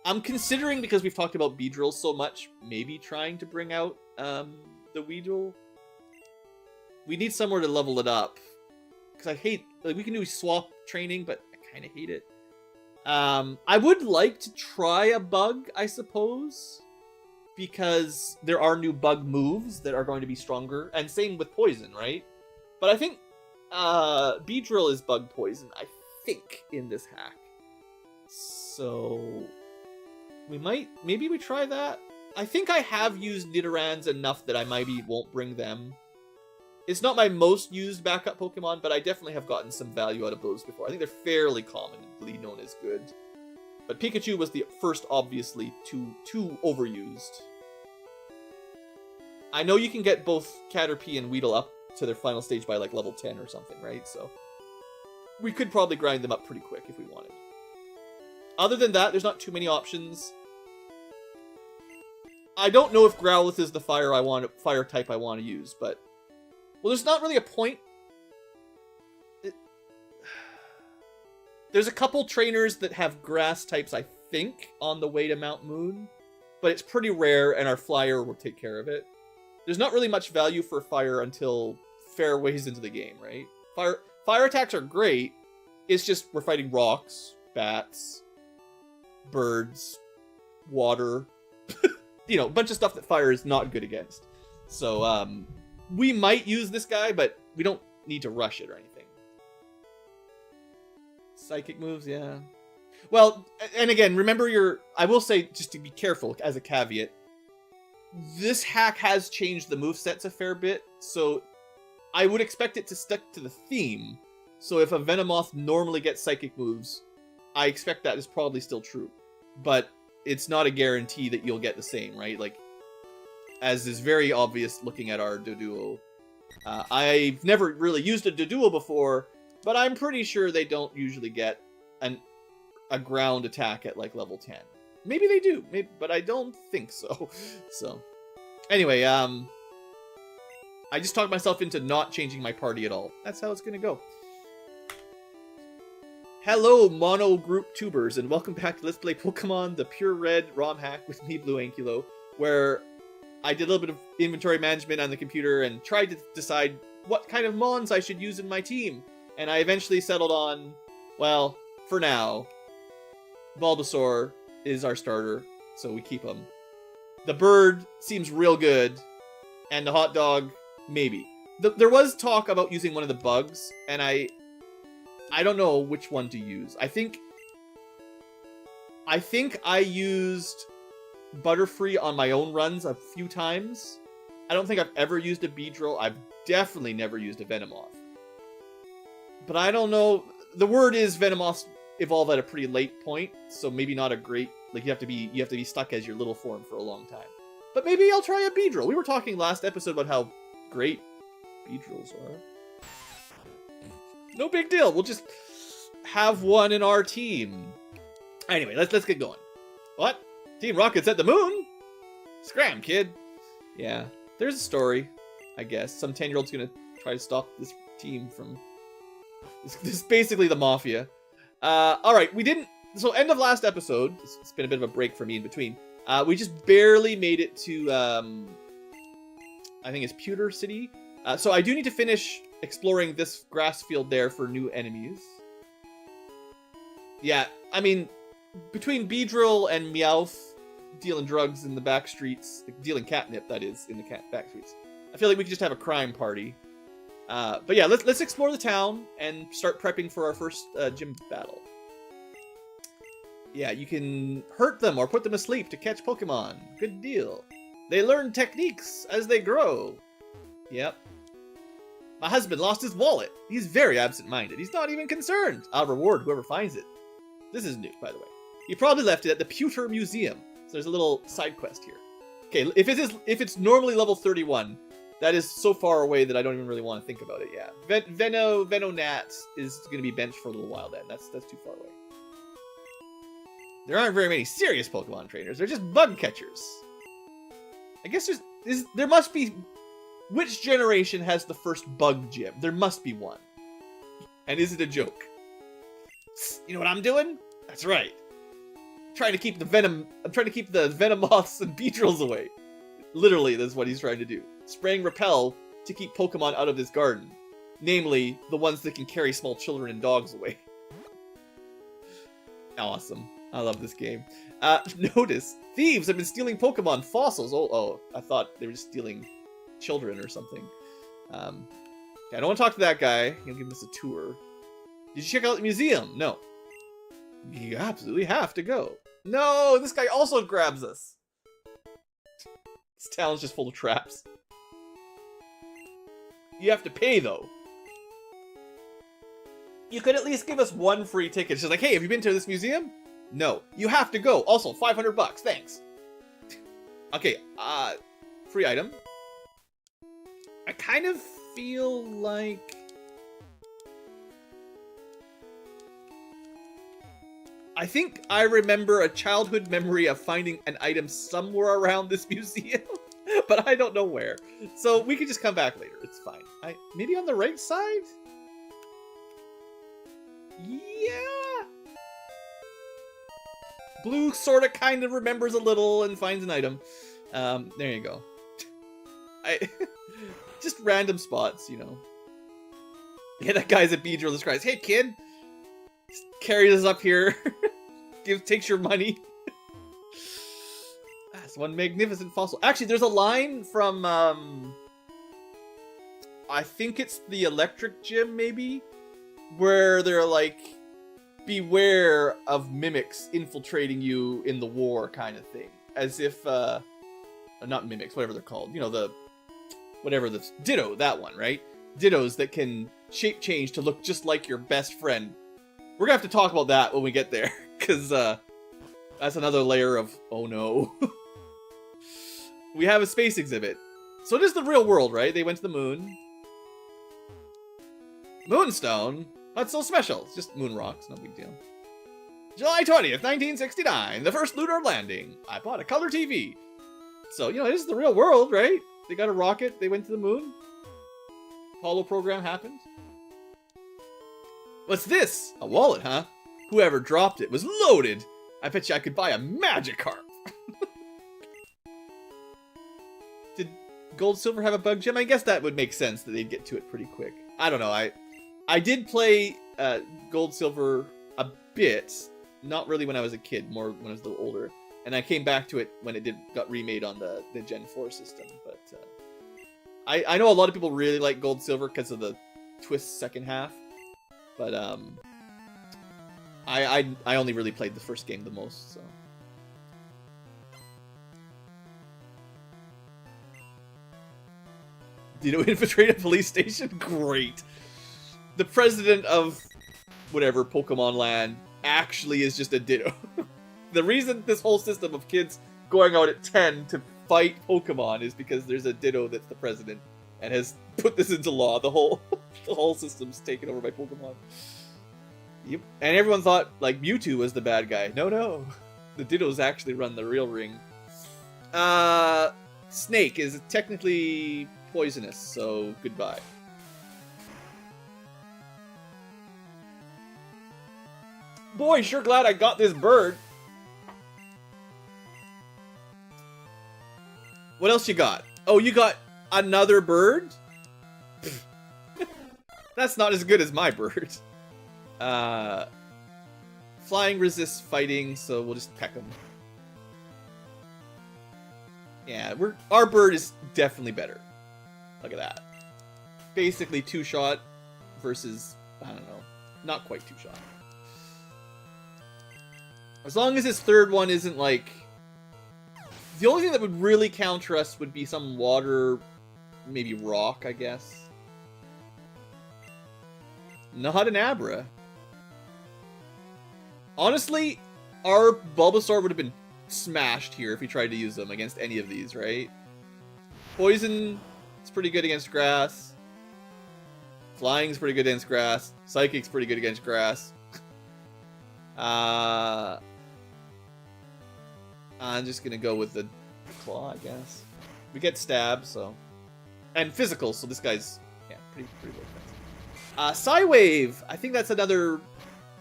I'm considering, because we've talked about Beedrill so much, maybe trying to bring out the Weedle. We need somewhere to level it up. Because I hate... Like, we can do swap training, but I kind of hate it. I would like to try a bug, I suppose. Because there are new bug moves that are going to be stronger. And same with poison, right? But I think Beedrill is bug poison, I think, in this hack. So maybe we try that. I think I have used Nidorans enough that I maybe won't bring them. It's not my most used backup Pokemon, but I definitely have gotten some value out of those before. I think they're fairly commonly known as good. But Pikachu was the first, obviously, too overused. I know you can get both Caterpie and Weedle up to their final stage by like level 10 or something, right? So we could probably grind them up pretty quick if we wanted. Other than that, there's not too many options. I don't know if Growlithe is the fire type I want to use, but well, there's not really a point. There's a couple trainers that have grass types, I think, on the way to Mount Moon, but it's pretty rare, and our flyer will take care of it. There's not really much value for fire until fair ways into the game, right? Fire attacks are great. It's just we're fighting rocks, bats, birds, water, a bunch of stuff that fire is not good against. So we might use this guy, but we don't need to rush it or anything. Psychic moves, yeah. Well, and again, remember I will say, just to be careful as a caveat, this hack has changed the movesets a fair bit, so I would expect it to stick to the theme. So if a Venomoth normally gets psychic moves, I expect that is probably still true. But it's not a guarantee that you'll get the same, right? Like, as is very obvious looking at our Doduo. I've never really used a Doduo before, but I'm pretty sure they don't usually get a ground attack at like level 10. Maybe they do, but I don't think so. So, anyway, I just talked myself into not changing my party at all. That's how it's gonna go. Hello, mono group tubers, and welcome back to Let's Play Pokemon, the PureRed ROM hack with me, Blue Ankylo, where I did a little bit of inventory management on the computer and tried to decide what kind of mons I should use in my team. And I eventually settled on, well, for now, Bulbasaur is our starter, so we keep him. The bird seems real good, and the hot dog, maybe. There was talk about using one of the bugs, and I don't know which one to use. I think I used Butterfree on my own runs a few times. I don't think I've ever used a Beedrill. I've definitely never used a Venomoth. But I don't know. The word is Venomoths evolve at a pretty late point, so maybe not a great... Like, you have to be stuck as your little form for a long time. But maybe I'll try a Beedrill. We were talking last episode about how great Beedrills are. No big deal. We'll just have one in our team. Anyway, let's get going. What? Team Rocket's at the moon? Scram, kid. Yeah. there's a story, I guess. Some 10-year-old's gonna try to stop this team from... This is basically the Mafia. Alright, we didn't... So, end of last episode, it's been a bit of a break for me in between. We just barely made it to, I think it's Pewter City. So I do need to finish exploring this grass field there for new enemies. Yeah, I mean, between Beedrill and Meowth dealing drugs in the back streets, dealing catnip, that is, in the back streets, I feel like we could just have a crime party. But yeah, let's explore the town and start prepping for our first gym battle. Yeah, you can hurt them or put them asleep to catch Pokemon. Good deal. They learn techniques as they grow. Yep. My husband lost his wallet. He's very absent-minded. He's not even concerned. I'll reward whoever finds it. This is new, by the way. He probably left it at the Pewter Museum. So there's a little side quest here. Okay, if it's normally level 31, that is so far away that I don't even really want to think about it. Yeah, Venonat is going to be benched for a little while then. That's too far away. There aren't very many serious Pokemon trainers. They're just bug catchers. I guess there must be... Which generation has the first bug gym? There must be one. And is it a joke? You know what I'm doing? That's right. I'm trying to keep the Venomoths and Beedrills away. Literally, that's what he's trying to do. Spraying Repel to keep Pokemon out of this garden. Namely, the ones that can carry small children and dogs away. Awesome. I love this game. Notice, thieves have been stealing Pokemon fossils. Oh, I thought they were just stealing children or something. I don't want to talk to that guy. He'll give us a tour. Did you check out the museum? No. You absolutely have to go. No, this guy also grabs us. This town's just full of traps. You have to pay, though. You could at least give us one free ticket. It's just like, hey, have you been to this museum? No. You have to go. Also, 500 bucks. Thanks. Okay, free item. I kind of feel like... I think I remember a childhood memory of finding an item somewhere around this museum, but I don't know where. So we can just come back later. It's fine. Maybe on the right side? Yeah. Blue sort of kind of remembers a little and finds an item. There you go. Just random spots, you know. Yeah, that guy's a Beedrill. This guy's, hey kid, carries us up here. Takes your money. That's one magnificent fossil. Actually, there's a line from I think it's the electric gym, maybe, where they're like, beware of mimics infiltrating you in the war kind of thing. As if not mimics, whatever they're called. You know, Ditto, that one, right? Dittos that can shape change to look just like your best friend. We're gonna have to talk about that when we get there, because that's another layer of, oh no. We have a space exhibit. So it is the real world, right? They went to the moon. Moonstone? What's so special? It's just moon rocks, no big deal. July 20th, 1969, the first lunar landing. I bought a color TV. So, you know, it is the real world, right? They got a rocket, they went to the moon. Apollo program happened. What's this? A wallet, huh? Whoever dropped it was loaded. I bet you I could buy a Magikarp. Did Gold Silver have a bug gym? I guess that would make sense that they'd get to it pretty quick. I don't know. I did play Gold Silver a bit. Not really when I was a kid, more when I was a little older. And I came back to it when it got remade on the Gen 4 system. But I know a lot of people really like Gold Silver because of the twist second half. But I only really played the first game the most, so. Ditto infiltrate a police station? Great. The president of whatever Pokemon Land actually is just a Ditto. The reason this whole system of kids going out at 10 to fight Pokemon is because there's a Ditto that's the president and has put this into law. The whole system's taken over by Pokemon. Yep. And everyone thought like Mewtwo was the bad guy. No. The Dittos actually run the real ring. snake is technically poisonous, so goodbye. Boy, sure glad I got this bird. What else you got? Oh, you got another bird? That's not as good as my bird. Flying resists fighting, so we'll just peck him. Yeah, our bird is definitely better. Look at that. Basically 2-shot versus, I don't know, not quite 2-shot. As long as his third one isn't like... The only thing that would really counter us would be some water, maybe rock, I guess. Not an Abra. Honestly, our Bulbasaur would have been smashed here if we tried to use them against any of these, right? Poison is pretty good against grass. Flying's pretty good against grass. Psychic's pretty good against grass. I'm just gonna go with the claw, I guess. We get stabbed, so... And physical, so this guy's, yeah, pretty low defense. Psywave! I think that's another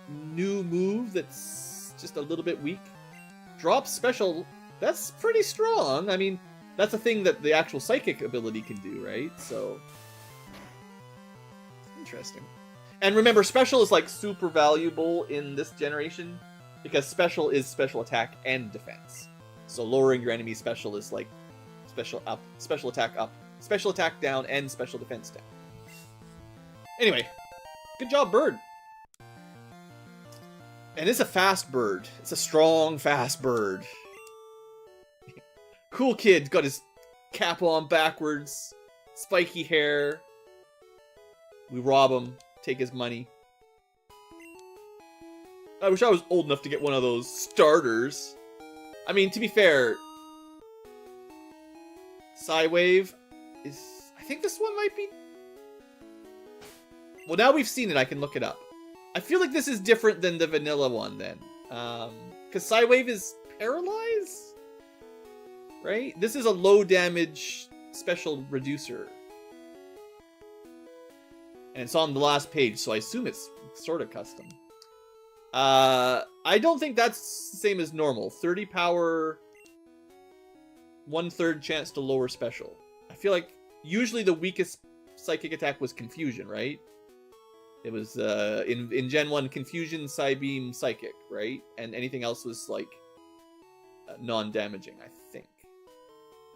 new move that's just a little bit weak. Drop special, that's pretty strong. I mean, that's a thing that the actual psychic ability can do, right? So, interesting. And remember, special is like super valuable in this generation because special is special attack and defense. So lowering your enemy's special is like special up, special attack down, and special defense down. Anyway, good job, bird. And it's a fast bird. It's a strong, fast bird. Cool kid. Got his cap on backwards. Spiky hair. We rob him. Take his money. I wish I was old enough to get one of those starters. I mean, to be fair... Psywave is... I think this one might be... Well, now we've seen it, I can look it up. I feel like this is different than the vanilla one, then. Because Psywave is paralyzed? Right? This is a low damage special reducer. And it's on the last page, so I assume it's sort of custom. I don't think that's the same as normal. 30 power, 1/3 chance to lower special. I feel like usually the weakest psychic attack was Confusion, right? It was, in Gen 1, Confusion, Psybeam, Psychic, right? And anything else was, like, non-damaging, I think.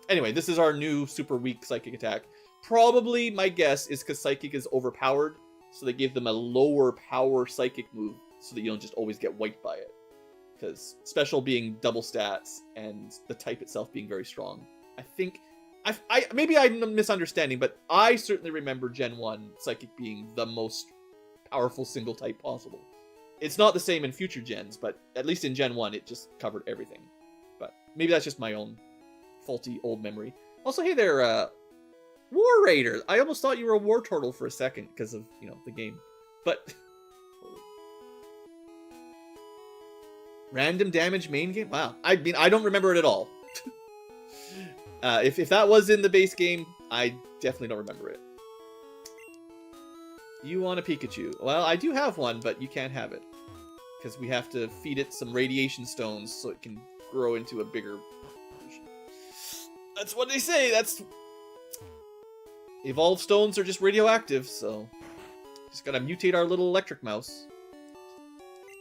Anyway, this is our new super weak Psychic attack. Probably, my guess, is because Psychic is overpowered, so they gave them a lower power Psychic move, so that you don't just always get wiped by it. Because Special being double stats, and the type itself being very strong. I think... maybe I'm misunderstanding, but I certainly remember Gen 1 Psychic being the most powerful single type possible. It's not the same in future gens, but at least in Gen 1 it just covered everything. But maybe that's just my own faulty old memory. Also, hey there, War Raider! I almost thought you were a War Turtle for a second because of, you know, the game. But... Random damage main game? Wow. I mean, I don't remember it at all. If that was in the base game, I definitely don't remember it. You want a Pikachu. Well, I do have one, but you can't have it. Because we have to feed it some radiation stones so it can grow into a bigger version. That's what they say, that's... Evolved stones are just radioactive, so... Just gotta mutate our little electric mouse.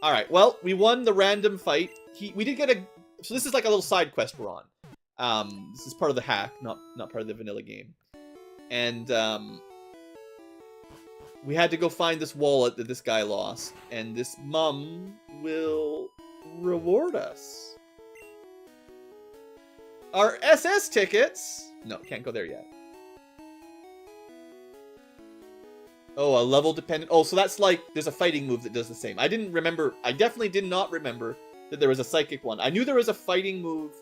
Alright, well, we won the random fight. We did get a... So this is like a little side quest we're on. This is part of the hack, not part of the vanilla game. And, we had to go find this wallet that this guy lost, and this mum will reward us. Our SS tickets! No, can't go there yet. Oh, a level dependent... Oh, so that's like, there's a fighting move that does the same. I definitely did not remember that there was a psychic one. I knew there was a fighting move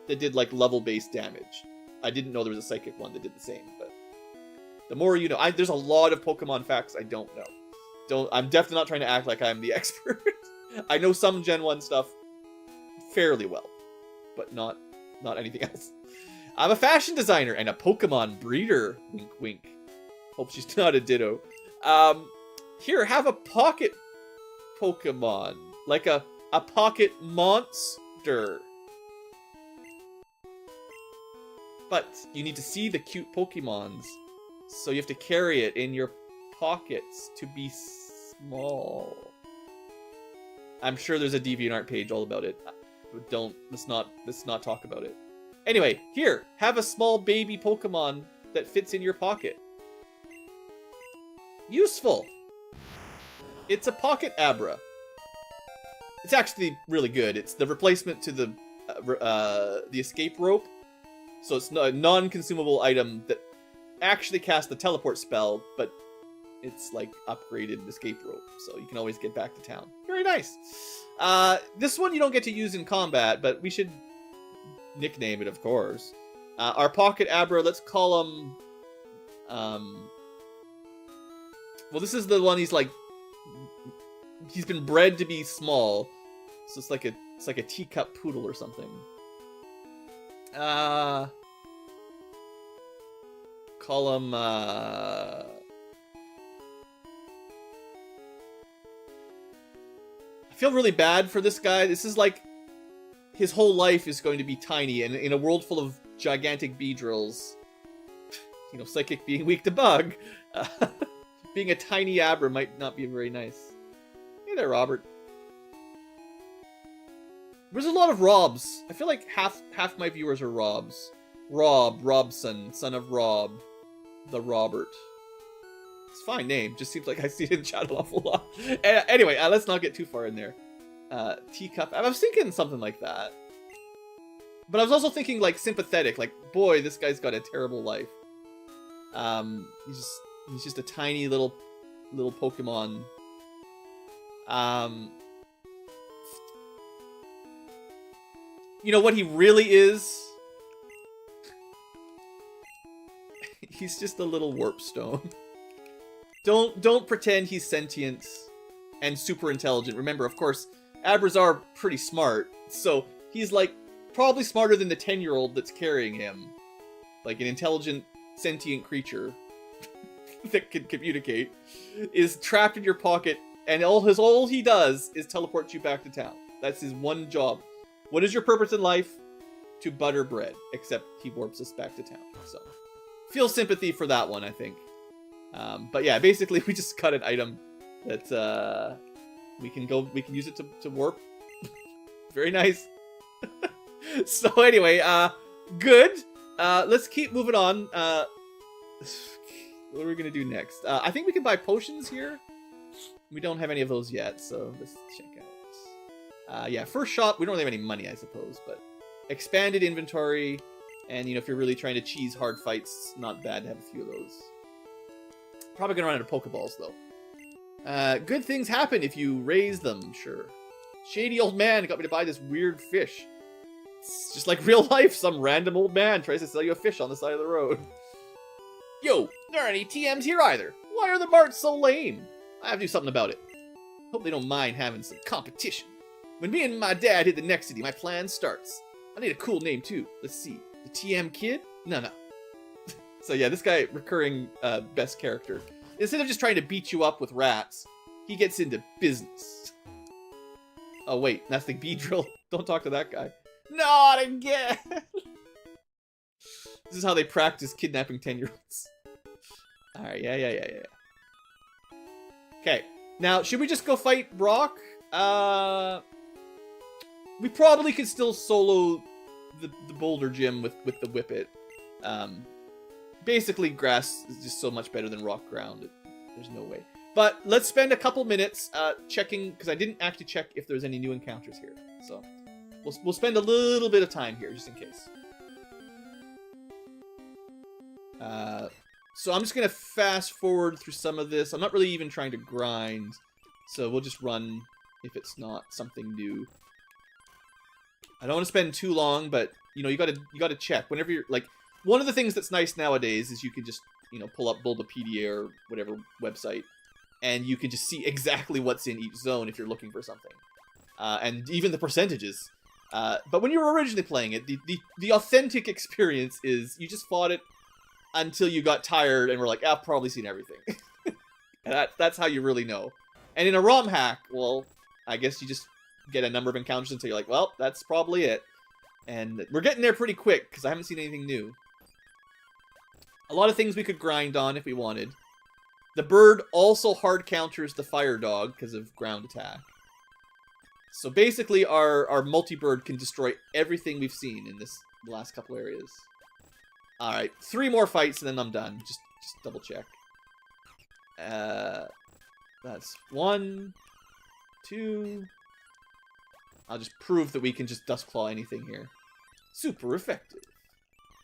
that did like level-based damage. I didn't know there was a psychic one that did the same, but... The more you know. There's a lot of Pokemon facts I don't know. I'm definitely not trying to act like I'm the expert. I know some Gen 1 stuff fairly well, but not anything else. I'm a fashion designer and a Pokemon breeder. Wink, wink. Hope she's not a Ditto. Here, have a pocket Pokemon. Like a pocket monster. But you need to see the cute Pokemons. So you have to carry it in your pockets to be small. I'm sure there's a DeviantArt page all about it. But let's not talk about it. Anyway, here, have a small baby Pokemon that fits in your pocket. Useful. It's a pocket Abra. It's actually really good. It's the replacement to the escape rope. So it's a non-consumable item that actually casts the teleport spell, but it's like upgraded escape rope, so you can always get back to town. Very nice. This one you don't get to use in combat, but we should nickname it, of course. Our pocket Abra, let's call him... well, this is the one he's been bred to be small, so it's like a teacup poodle or something. Call him, I feel really bad for this guy. This is like, his whole life is going to be tiny, and in a world full of gigantic Beedrills, you know, Psychic being weak to bug, being a tiny Abra might not be very nice. Hey there, Robert. There's a lot of Robs. I feel like half my viewers are Robs. Robson, son of Rob, the Robert. It's a fine name. Just seems like I see it in chat an awful lot. Anyway, let's not get too far in there. Teacup. I was thinking something like that. But I was also thinking like sympathetic. Like, boy, this guy's got a terrible life. He's just a tiny little Pokemon. You know what he really is? He's just a little warp stone. Don't pretend he's sentient and super intelligent. Remember, of course, Abras are pretty smart, so he's like probably smarter than the 10-year-old that's carrying him. Like an intelligent, sentient creature that can communicate is trapped in your pocket, and all he does is teleport you back to town. That's his one job. What is your purpose in life? To butter bread, except he warps us back to town. So, feel sympathy for that one, I think. But yeah, basically we just got an item that we can use it to warp. Very nice. So anyway, good. Let's keep moving on. What are we gonna do next? I think we can buy potions here. We don't have any of those yet, so let's check out. Yeah, first shop, we don't really have any money, I suppose, but expanded inventory, and, you know, if you're really trying to cheese hard fights, it's not bad to have a few of those. Probably gonna run out of Pokeballs, though. Good things happen if you raise them, sure. Shady old man got me to buy this weird fish. It's just like real life, some random old man tries to sell you a fish on the side of the road. Yo, there aren't any TMs here either. Why are the marts so lame? I have to do something about it. Hope they don't mind having some competition. When me and my dad hit the next city, my plan starts. I need a cool name, too. Let's see. The TM Kid? No. So yeah, this guy, recurring best character. Instead of just trying to beat you up with rats, he gets into business. Oh wait, that's the Beedrill. Don't talk to that guy. Not again! This is how they practice kidnapping 10-year-olds. Alright, yeah. Okay, now, should we just go fight Brock? We probably could still solo the Boulder Gym with the Whippet. Basically, grass is just so much better than rock ground. There's no way. But let's spend a couple minutes checking, because I didn't actually check if there's any new encounters here. So we'll spend a little bit of time here, just in case. So I'm just going to fast forward through some of this. I'm not really even trying to grind, so we'll just run if it's not something new. I don't want to spend too long, but you know, you gotta check whenever you're like. One of the things that's nice nowadays is you can just, you know, pull up Bulbapedia or whatever website, and you can just see exactly what's in each zone if you're looking for something, and even the percentages. But when you were originally playing it, the authentic experience is you just fought it until you got tired and were like, I've probably seen everything. And that's how you really know. And in a ROM hack, well, I guess you just get a number of encounters until you're like, well, that's probably it. And we're getting there pretty quick, because I haven't seen anything new. A lot of things we could grind on if we wanted. The bird also hard counters the fire dog because of ground attack. So basically, our multi-bird can destroy everything we've seen in the last couple areas. Alright, 3 more fights and then I'm done. Just double check. That's 1, 2... I'll just prove that we can just Dustclaw anything here. Super effective.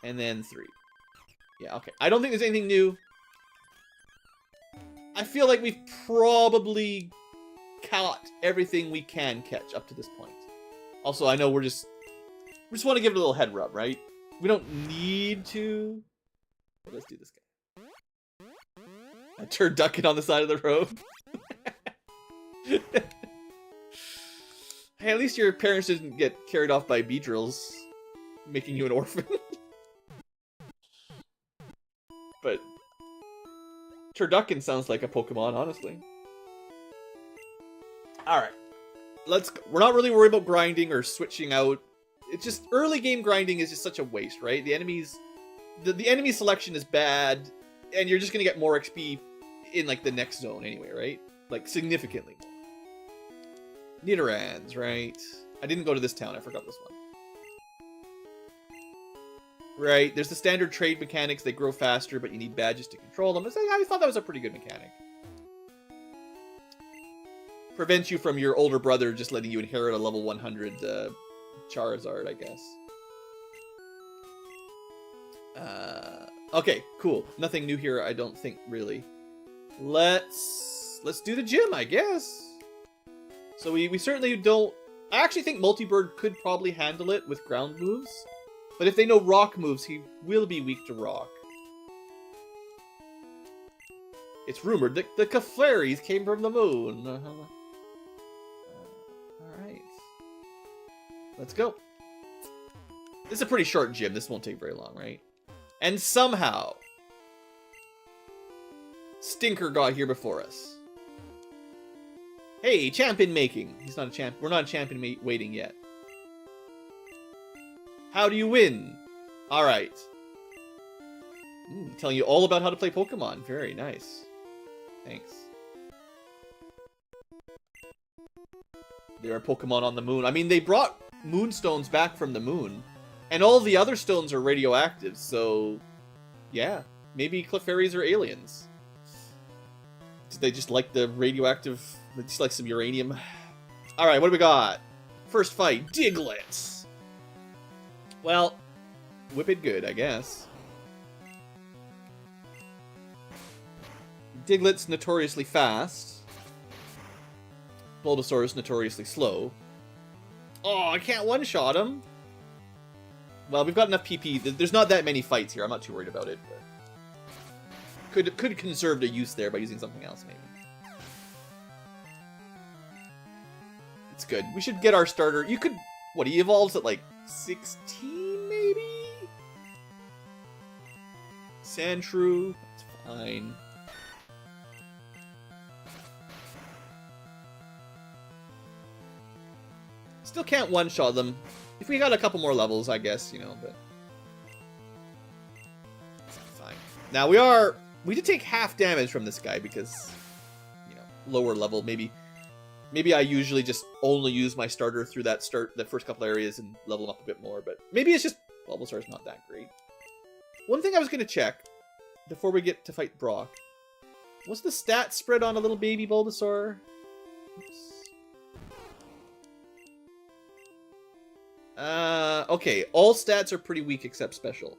And then 3. Yeah, okay. I don't think there's anything new. I feel like we've probably caught everything we can catch up to this point. Also, I know we just want to give it a little head rub, right? We don't need to. But let's do this guy. A turducken on the side of the road. Hey, at least your parents didn't get carried off by beedrills, making you an orphan. But turducken sounds like a Pokemon, honestly. Alright. Let's go. We're not really worried about grinding or switching out. It's just early game grinding is just such a waste, right? The enemies the enemy selection is bad, and you're just gonna get more XP in like the next zone anyway, right? Like significantly more. Nidorans, right? I didn't go to this town, I forgot this one. Right, there's the standard trade mechanics, they grow faster, but you need badges to control them. I thought that was a pretty good mechanic. Prevents you from your older brother just letting you inherit a level 100 Charizard, I guess. Okay, cool. Nothing new here, I don't think, really. Let's do the gym, I guess. So we certainly don't... I actually think Multibird could probably handle it with ground moves. But if they know rock moves, he will be weak to rock. It's rumored that the Clefairies came from the moon. Alright. Let's go. This is a pretty short gym. This won't take very long, right? And somehow, Stinker got here before us. Hey, champion making. He's not a champ. We're not a champion waiting yet. How do you win? Alright. Telling you all about how to play Pokemon. Very nice. Thanks. There are Pokemon on the moon. I mean, they brought Moonstones back from the moon. And all the other stones are radioactive, so... yeah. Maybe Clefairies are aliens. Did they just like the radioactive... They just like some uranium? Alright, what do we got? First fight, Diglett. Well, whip it good, I guess. Diglett's notoriously fast. Bulbasaur's notoriously slow. Oh, I can't one-shot him. Well, we've got enough PP. There's not that many fights here. I'm not too worried about it. But could conserve the use there by using something else, maybe. It's good. We should get our starter. You could... What, he evolves at, like, 16, maybe? Sandshrew. That's fine. Still can't one-shot them. If we got a couple more levels, I guess, you know, but... fine. Now, we did take half damage from this guy because, you know, lower level, maybe I usually just only use my starter through the first couple areas and level him up a bit more, but maybe it's just Bulbasaur's not that great. One thing I was going to check before we get to fight Brock. What's the stat spread on a little baby Bulbasaur? Oops. Okay, all stats are pretty weak except special.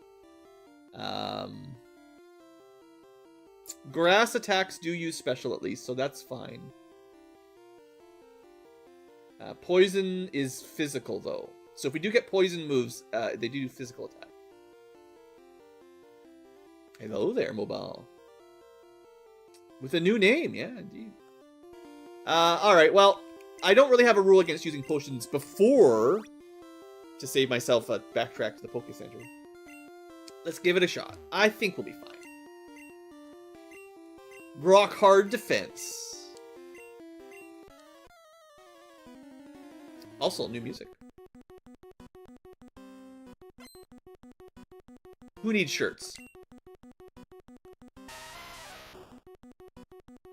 Grass attacks do use special at least, so that's fine. Poison is physical, though. So if we do get poison moves, they do physical attack. Hello there, Mobile. With a new name, yeah, indeed. Alright, well, I don't really have a rule against using potions before to save myself a backtrack to the Poke Center. Let's give it a shot. I think we'll be fine. Rock hard defense. Also, new music. Who needs shirts?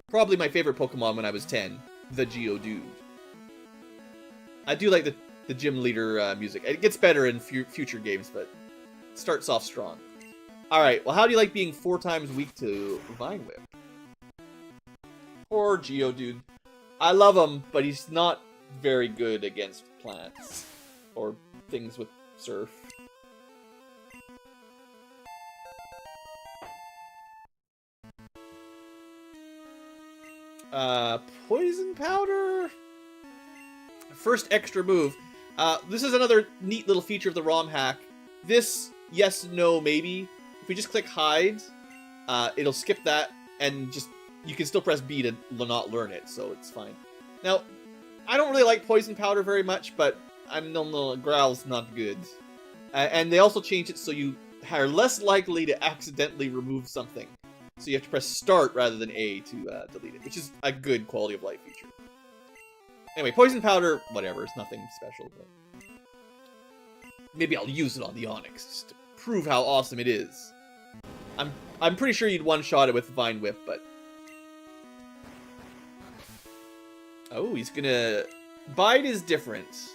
Probably my favorite Pokemon when I was 10, the Geodude. I do like the gym leader music. It gets better in future games, but it starts off strong. Alright, well how do you like being 4 times weak to Vine Whip? Poor Geodude. I love him, but he's not very good against plants. Or things with surf. Poison powder? First extra move. This is another neat little feature of the ROM hack. This, yes, no, maybe. If we just click hide, it'll skip that, and just you can still press B to not learn it, so it's fine. Now, I don't really like poison powder very much, but Growl's not good. And they also changed it so you are less likely to accidentally remove something. So you have to press start rather than A to delete it, which is a good quality of life feature. Anyway, poison powder, whatever, it's nothing special, but maybe I'll use it on the Onix just to prove how awesome it is. I'm pretty sure you'd one-shot it with Vine Whip, but oh, he's gonna Bide is different.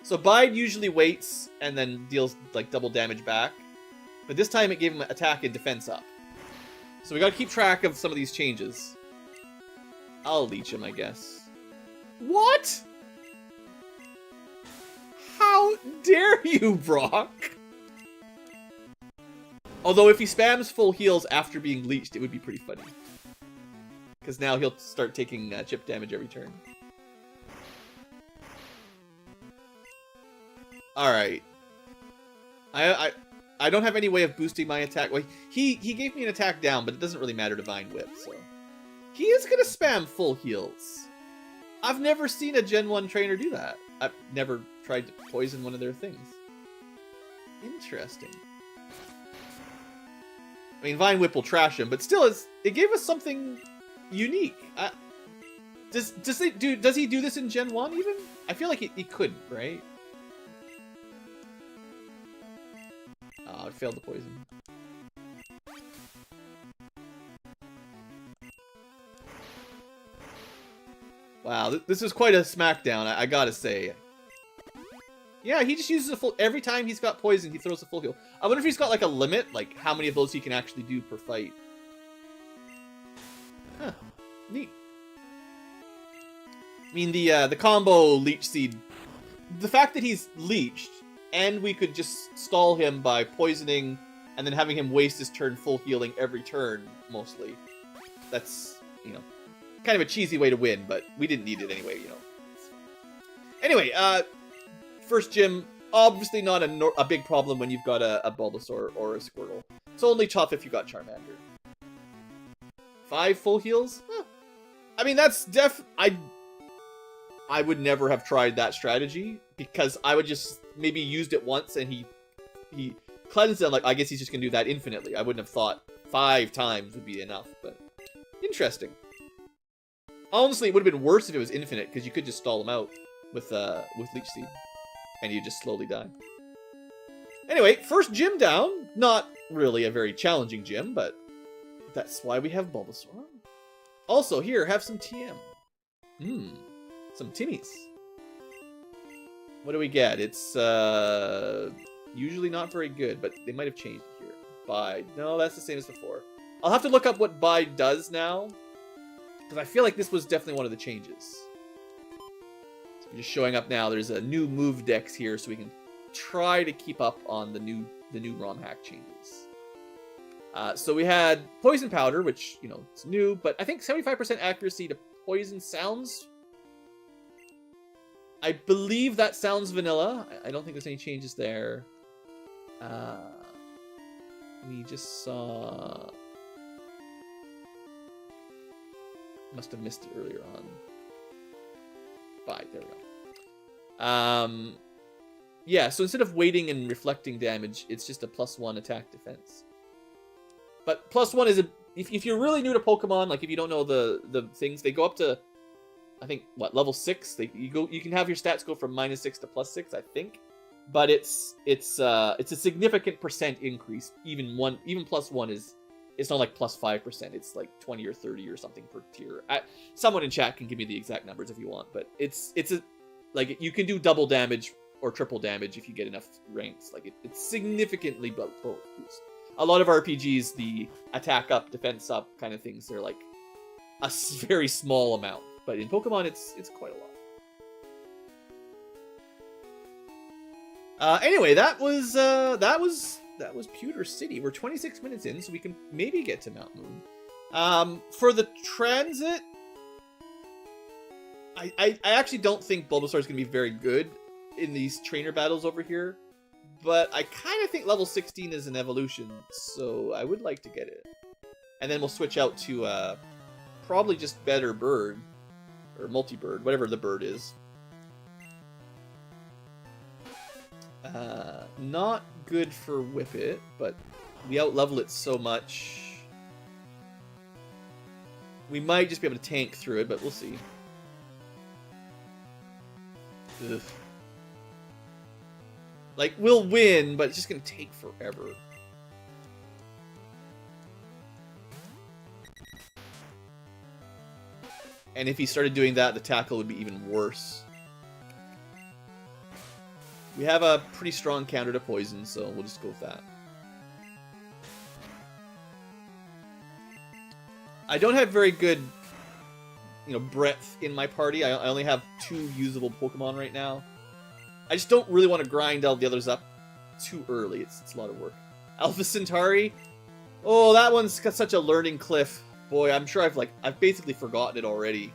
So Bide usually waits and then deals like double damage back, but this time it gave him attack and defense up. So we gotta keep track of some of these changes. I'll leech him, I guess. What? How dare you, Brock? Although if he spams full heals after being leeched, it would be pretty funny. Because now he'll start taking chip damage every turn. Alright. I don't have any way of boosting my attack. Well, he gave me an attack down, but it doesn't really matter to Vine Whip, so... He is gonna spam full heals. I've never seen a Gen 1 trainer do that. I've never tried to poison one of their things. Interesting. I mean, Vine Whip will trash him, but still, it gave us something unique. Does he do this in Gen 1 even? I feel like he couldn't, right? Oh, it failed the poison. Wow, this is quite a smackdown, I gotta say. Yeah, he just uses a full... Every time he's got poison, he throws a full heal. I wonder if he's got, like, a limit, like, how many of those he can actually do per fight. Huh. Neat. I mean, the combo Leech Seed... The fact that he's leeched, and we could just stall him by poisoning, and then having him waste his turn full healing every turn, mostly. That's, you know, kind of a cheesy way to win, but we didn't need it anyway, you know. Anyway, first gym, obviously not a big problem when you've got a Bulbasaur or a Squirtle. It's only tough if you got Charmander. 5 full heals? Huh. I mean, that's I would never have tried that strategy, because I would just maybe used it once and he cleansed them. Like, I guess he's just gonna do that infinitely. I wouldn't have thought 5 times would be enough, but interesting. Honestly, it would have been worse if it was infinite, because you could just stall him out with Leech Seed. And you just slowly die. Anyway, first gym down. Not really a very challenging gym, but that's why we have Bulbasaur. Also, here, have some TM. Some Timmies. What do we get? It's usually not very good, but they might have changed it here. Bide. No, that's the same as before. I'll have to look up what Bide does now, because I feel like this was definitely one of the changes. Just showing up now. There's a new move dex here, so we can try to keep up on the new ROM hack changes. So we had Poison Powder, which, you know, it's new, but I think 75% accuracy to poison sounds... I believe that sounds vanilla. I don't think there's any changes there. We just saw... Must have missed it earlier on. Bye, there we go. Yeah, so instead of waiting and reflecting damage, it's just a +1 attack defense. But +1 is if you're really new to Pokemon, like if you don't know the things, they go up to, I think, what, level 6? You can have your stats go from -6 to +6, I think. But it's a significant percent increase. Even +1 is, it's not like +5%. It's like 20 or 30 or something per tier. Someone in chat can give me the exact numbers if you want, but it's like you can do double damage or triple damage if you get enough ranks. Like it's significantly both boost. A lot of RPGs, the attack up, defense up kind of things, they're like a very small amount. But in Pokemon, it's quite a lot. Anyway, that was Pewter City. We're 26 minutes in, so we can maybe get to Mount Moon. For the transit, I actually don't think Bulbasaur is going to be very good in these trainer battles over here, but I kind of think level 16 is an evolution, so I would like to get it. And then we'll switch out to probably just better bird, or multi-bird, whatever the bird is. Not good for Whippet, but we out-level it so much. We might just be able to tank through it, but we'll see. Ugh. Like, we'll win, but it's just gonna take forever. And if he started doing that, the tackle would be even worse. We have a pretty strong counter to poison, so we'll just go with that. I don't have very good, breadth in my party. I only have 2 usable Pokemon right now. I just don't really want to grind all the others up too early. It's a lot of work. Alpha Centauri. Oh, that one's got such a learning cliff. Boy, I'm sure I've basically forgotten it already.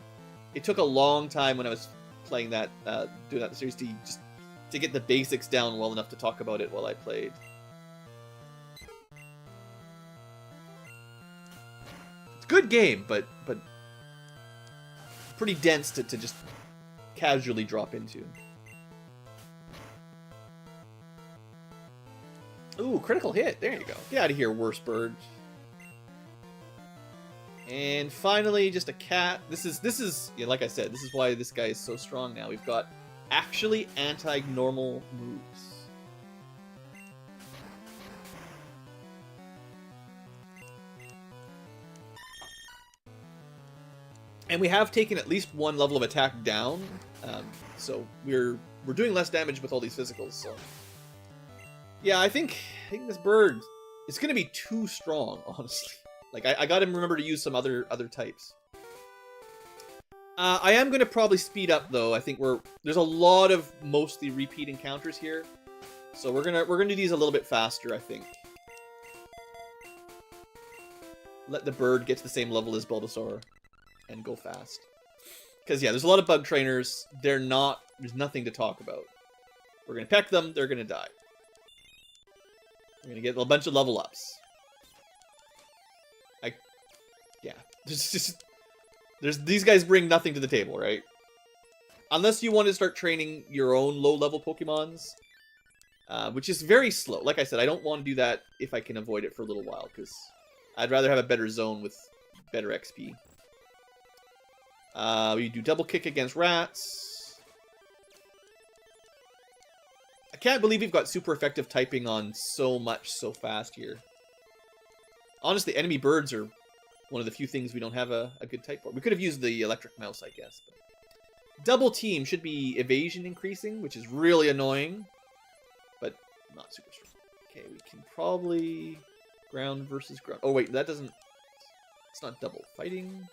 It took a long time when I was playing that, doing that in the series to get the basics down well enough to talk about it while I played. It's a good game, but pretty dense to just casually drop into. Ooh, critical hit. There you go. Get out of here, worst bird. And finally, just a cat. This is like I said, this is why this guy is so strong now. We've got actually anti-normal moves. And we have taken at least 1 level of attack down. So we're doing less damage with all these physicals, so yeah, I think this bird is going to be too strong, honestly. Like, I got to remember to use some other types. I am going to probably speed up, though. I think there's a lot of mostly repeat encounters here, so we're gonna do these a little bit faster, I think. Let the bird get to the same level as Bulbasaur and go fast. Because yeah, there's a lot of bug trainers. There's nothing to talk about. We're gonna peck them. They're gonna die. We're gonna get a bunch of level ups. Yeah. These guys bring nothing to the table, right? Unless you want to start training your own low-level Pokemons, which is very slow. Like I said, I don't want to do that if I can avoid it for a little while, because I'd rather have a better zone with better XP. We do double kick against rats. I can't believe we've got super effective typing on so much so fast here. Honestly, enemy birds are one of the few things we don't have a good type for. We could have used the electric mouse, I guess. But double team should be evasion increasing, which is really annoying, but not super strong. Okay, we can probably ground versus ground. Oh wait, that doesn't. It's not double fighting.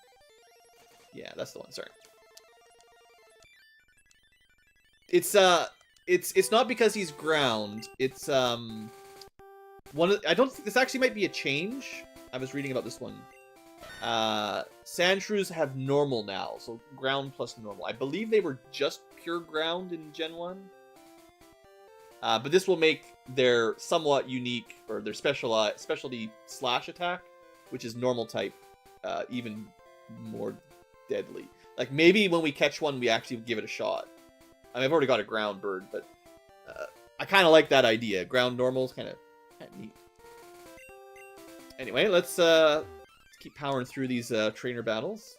Yeah, that's the one. Sorry. It's not because he's ground. It's one of, I don't think this actually might be a change. I was reading about this one. Sandshrews have normal now, so ground plus normal. I believe they were just pure ground in Gen 1. But this will make their somewhat unique, or their specialty slash attack, which is normal type, even more deadly. Like, maybe when we catch one, we actually give it a shot. I mean, I've already got a ground bird, but I kind of like that idea. Ground normal is kind of neat. Anyway, let's keep powering through these trainer battles.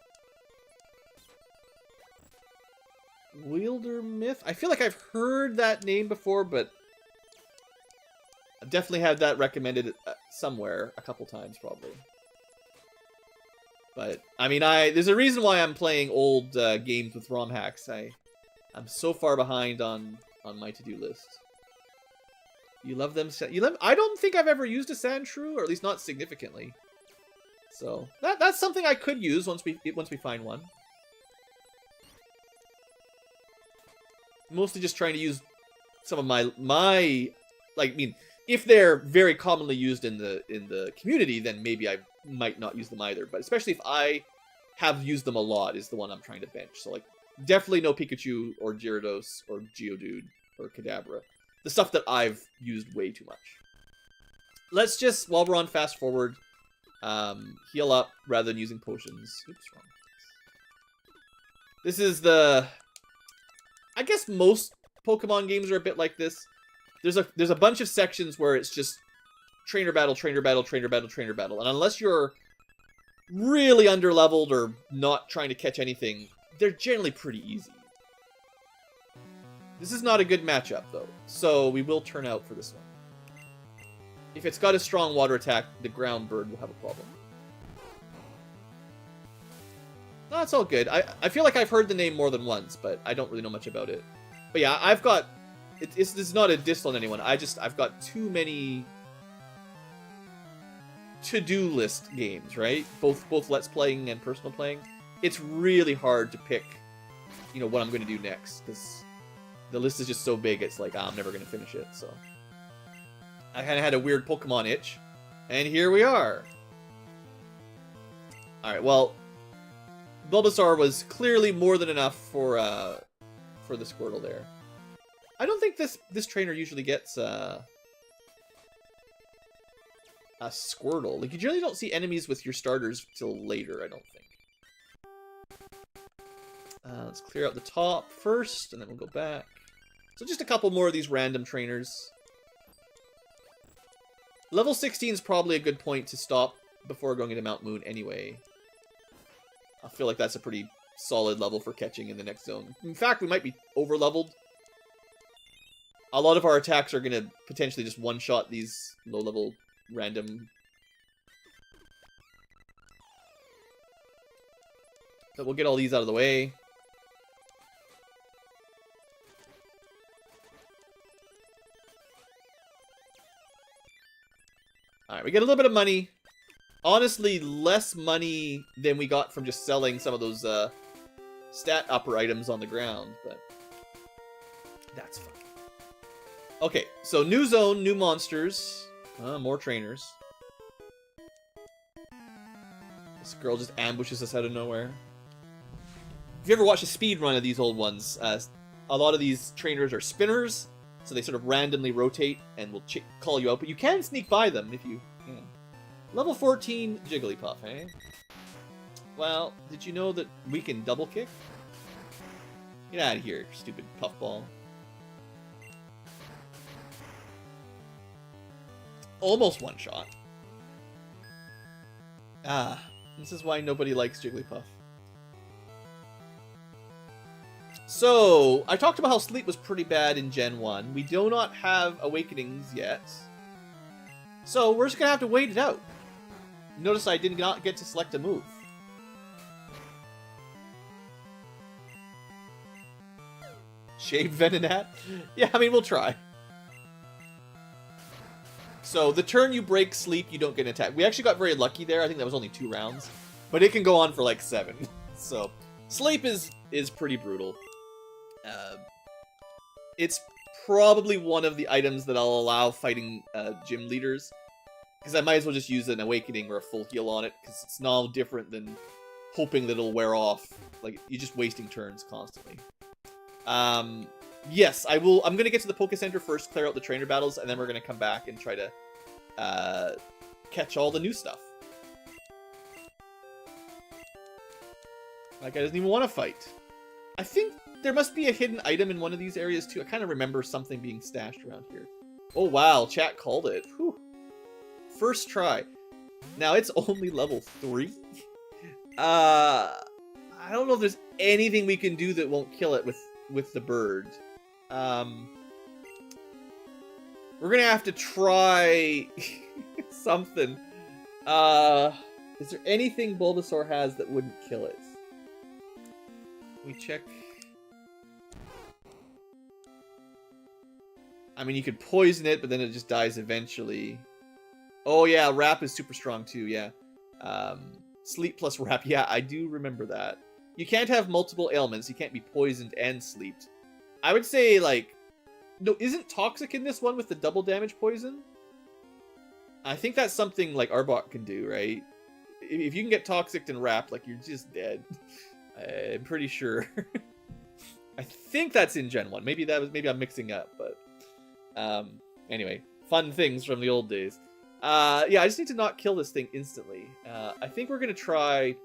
Wielder Myth? I feel like I've heard that name before, but I've definitely had that recommended somewhere a couple times, probably. But, I mean, there's a reason why I'm playing old games with ROM hacks. I'm so far behind on my to-do list. You love them? I don't think I've ever used a sand shrew, or at least not significantly. So, that's something I could use once we find one. Mostly just trying to use some of my like, I mean, if they're very commonly used in the community, then maybe I might not use them either. But especially if I have used them a lot, is the one I'm trying to bench. So, like, definitely no Pikachu or Gyarados or Geodude or Kadabra. The stuff that I've used way too much. Let's just, while we're on fast forward, heal up rather than using potions. Oops, wrong. This is I guess most Pokemon games are a bit like this. There's a bunch of sections where it's just trainer battle, trainer battle, trainer battle, trainer battle. And unless you're really underleveled or not trying to catch anything, they're generally pretty easy. This is not a good matchup, though, so we will turn out for this one. If it's got a strong water attack, the ground bird will have a problem. No, it's all good. I feel like I've heard the name more than once, but I don't really know much about it. But yeah, I've got... This is not a diss on anyone. I've got too many to-do list games, right? Both Let's Playing and personal playing. It's really hard to pick, you know, what I'm going to do next, because the list is just so big, it's like, I'm never going to finish it, so... I kind of had a weird Pokemon itch, and here we are. Alright, well... Bulbasaur was clearly more than enough for the Squirtle there. I don't think this trainer usually gets a Squirtle. Like, you generally don't see enemies with your starters till later, I don't think. Let's clear out the top first, and then we'll go back. So just a couple more of these random trainers. Level 16 is probably a good point to stop before going into Mount Moon anyway. I feel like that's a pretty solid level for catching in the next zone. In fact, we might be over-leveled. A lot of our attacks are going to potentially just one-shot these low-level random... So we'll get all these out of the way. Alright, we get a little bit of money. Honestly, less money than we got from just selling some of those stat upper items on the ground, but that's fine. Okay, so new zone, new monsters, more trainers. This girl just ambushes us out of nowhere. If you ever watch a speed run of these old ones, a lot of these trainers are spinners, so they sort of randomly rotate and will call you out, but you can sneak by them if you can. Level 14 Jigglypuff, eh? Well, did you know that we can double kick? Get out of here, stupid puffball. Almost one shot. Ah, this is why nobody likes Jigglypuff. So, I talked about how sleep was pretty bad in Gen 1. We do not have Awakenings yet. So, we're just gonna have to wait it out. Notice I did not get to select a move. Shade Venonat? Yeah, I mean, we'll try. So, the turn you break sleep, you don't get an attack. We actually got very lucky there. I think that was only 2 rounds. But it can go on for like 7. So, sleep is pretty brutal. It's probably one of the items that I'll allow fighting gym leaders. Because I might as well just use an Awakening or a full heal on it, because it's no different than hoping that it'll wear off. Like, you're just wasting turns constantly. Yes, I will. I'm going to get to the Poké Center first, clear out the trainer battles, and then we're going to come back and try to catch all the new stuff. That guy doesn't even want to fight. I think there must be a hidden item in one of these areas too. I kind of remember something being stashed around here. Oh wow, chat called it. Whew. First try. Now it's only level 3. I don't know if there's anything we can do that won't kill it with the bird. We're gonna have to try something. Is there anything Bulbasaur has that wouldn't kill it? We check. I mean, you could poison it, but then it just dies eventually. Oh yeah, Wrap is super strong too, yeah. Sleep plus Wrap, yeah, I do remember that. You can't have multiple ailments, you can't be poisoned and sleeped. I would say, like... No, isn't Toxic in this one with the double damage poison? I think that's something, like, Arbok can do, right? If you can get Toxic and Wrap, like, you're just dead. I'm pretty sure. I think that's in Gen 1. Maybe I'm mixing up, but... Anyway, fun things from the old days. Yeah, I just need to not kill this thing instantly. I think we're gonna try...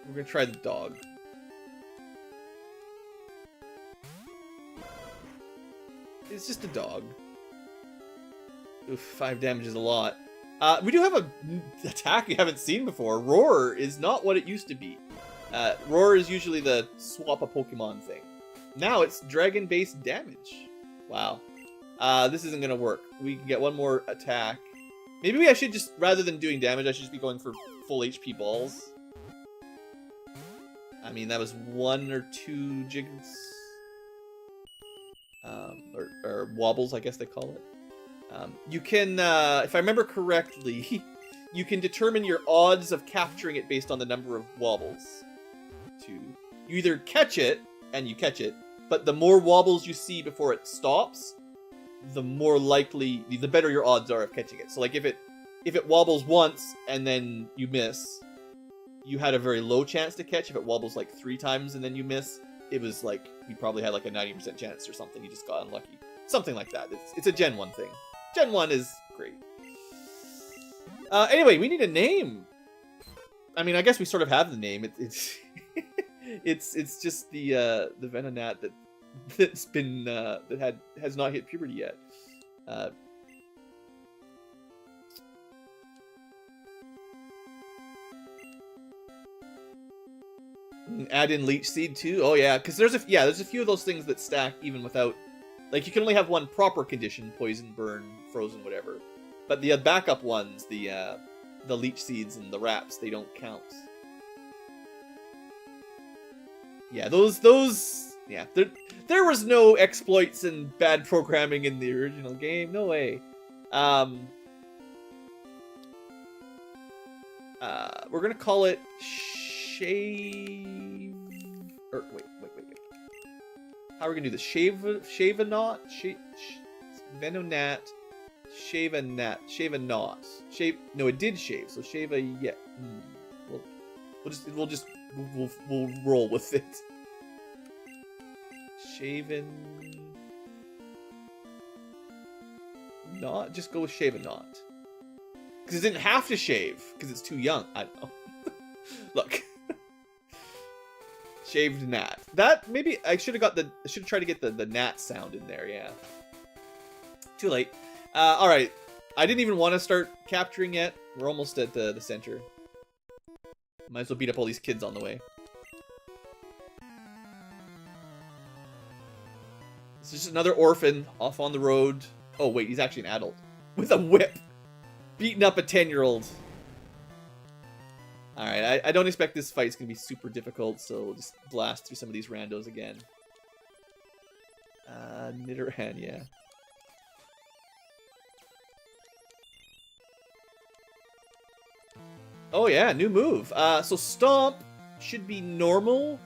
We're gonna try the dog. It's just a dog. Oof, 5 damage is a lot. We do have a attack we haven't seen before. Roar is not what it used to be. Roar is usually the swap a Pokemon thing. Now it's dragon-based damage. Wow. This isn't gonna work. We can get one more attack. Maybe I should just, rather than doing damage, I should just be going for full HP balls. I mean, that was 1 or 2 jigs. Or wobbles, I guess they call it. You can, if I remember correctly, you can determine your odds of capturing it based on the number of wobbles. You either catch it, and you catch it, but the more wobbles you see before it stops, the more likely, the better your odds are of catching it. So like if it wobbles once and then you miss, you had a very low chance to catch. If it wobbles like 3 times and then you miss, it was like, you probably had like a 90% chance or something. You just got unlucky. Something like that. It's a Gen 1 thing. Gen 1 is great. Anyway, we need a name. I mean, I guess we sort of have the name. It's it's just the Venonat that's been has not hit puberty yet. Add in Leech Seed too. Oh yeah, because there's a few of those things that stack even without, like, you can only have one proper condition: poison, burn, frozen, whatever. But the backup ones, the Leech Seeds and the Wraps, they don't count. Yeah, those yeah, there was no exploits and bad programming in the original game. No way. We're gonna call it Shave. Or wait. How are we gonna do this? Shavanot? Venonat. Shavanot. No, it did shave. So Shava, yeah. We'll roll with it. Shaven. Not. Just go with Shavanot. Because it didn't have to shave. Because it's too young. I don't know. Look. Shaved Gnat. That, maybe, I should have tried to get the gnat sound in there, yeah. Too late. Alright. I didn't even want to start capturing yet. We're almost at the center. Might as well beat up all these kids on the way. This is just another orphan off on the road. Oh wait, he's actually an adult. With a whip. Beating up a 10-year-old. Alright, I don't expect this fight's gonna be super difficult, so we'll just blast through some of these randos again. Nidoran, yeah. Oh yeah, new move. So Stomp should be normal.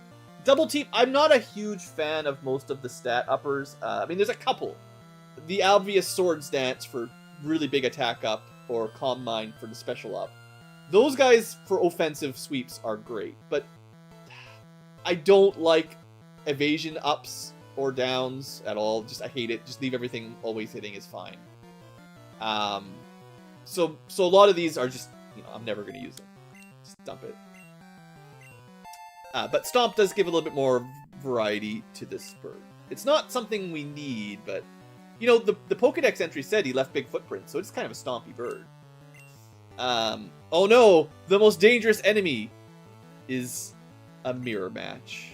Double Team, I'm not a huge fan of most of the stat uppers. I mean, there's a couple. The obvious Swords Dance for really big attack up, or Calm Mind for the special up. Those guys for offensive sweeps are great, but I don't like evasion ups or downs at all. I hate it. Just leave everything always hitting is fine. So a lot of these are just, I'm never going to use them. Just dump it. But Stomp does give a little bit more variety to this bird. It's not something we need, but you know, the Pokedex entry said he left big footprints, so it's kind of a stompy bird. Oh no, the most dangerous enemy is a mirror match.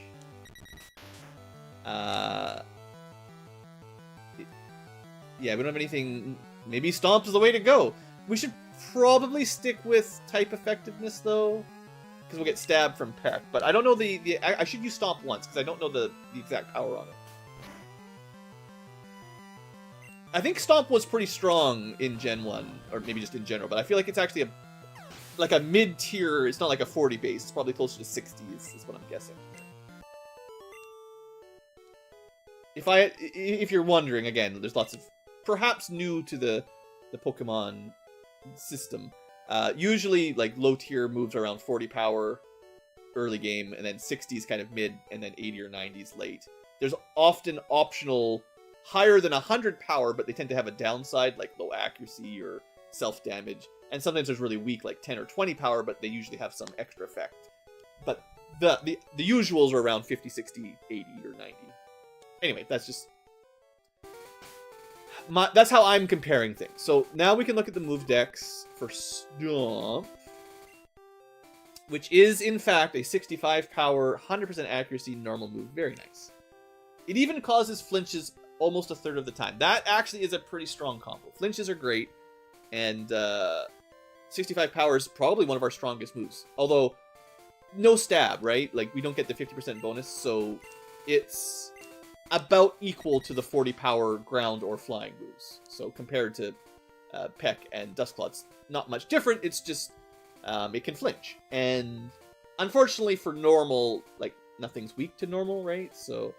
Yeah, we don't have anything. Maybe Stomp is the way to go. We should probably stick with type effectiveness though, because we'll get stabbed from Peck. But I don't know I should use Stomp once because I don't know the exact power on it. I think Stomp was pretty strong in Gen 1, or maybe just in general, but I feel like it's actually like a mid-tier. It's not like a 40 base. It's probably closer to 60 is what I'm guessing. If you're wondering, again, there's lots of perhaps new to the Pokemon system. Usually, like low tier moves around 40 power early game, and then 60s kind of mid, and then 80 or 90s late. There's often optional higher than 100 power, but they tend to have a downside, like low accuracy or self-damage. And sometimes there's really weak, like 10 or 20 power, but they usually have some extra effect. But the usuals are around 50, 60, 80, or 90. Anyway, that's just... that's how I'm comparing things. So now we can look at the move decks for Stomp, which is, in fact, a 65 power, 100% accuracy normal move. Very nice. It even causes flinches almost a third of the time. That actually is a pretty strong combo. Flinches are great, and 65 power is probably one of our strongest moves. Although, no stab, right? Like, we don't get the 50% bonus, so it's about equal to the 40 power ground or flying moves. So compared to Peck and Dusclaw, it's not much different. It's just it can flinch. And unfortunately for normal, like, nothing's weak to normal, right? So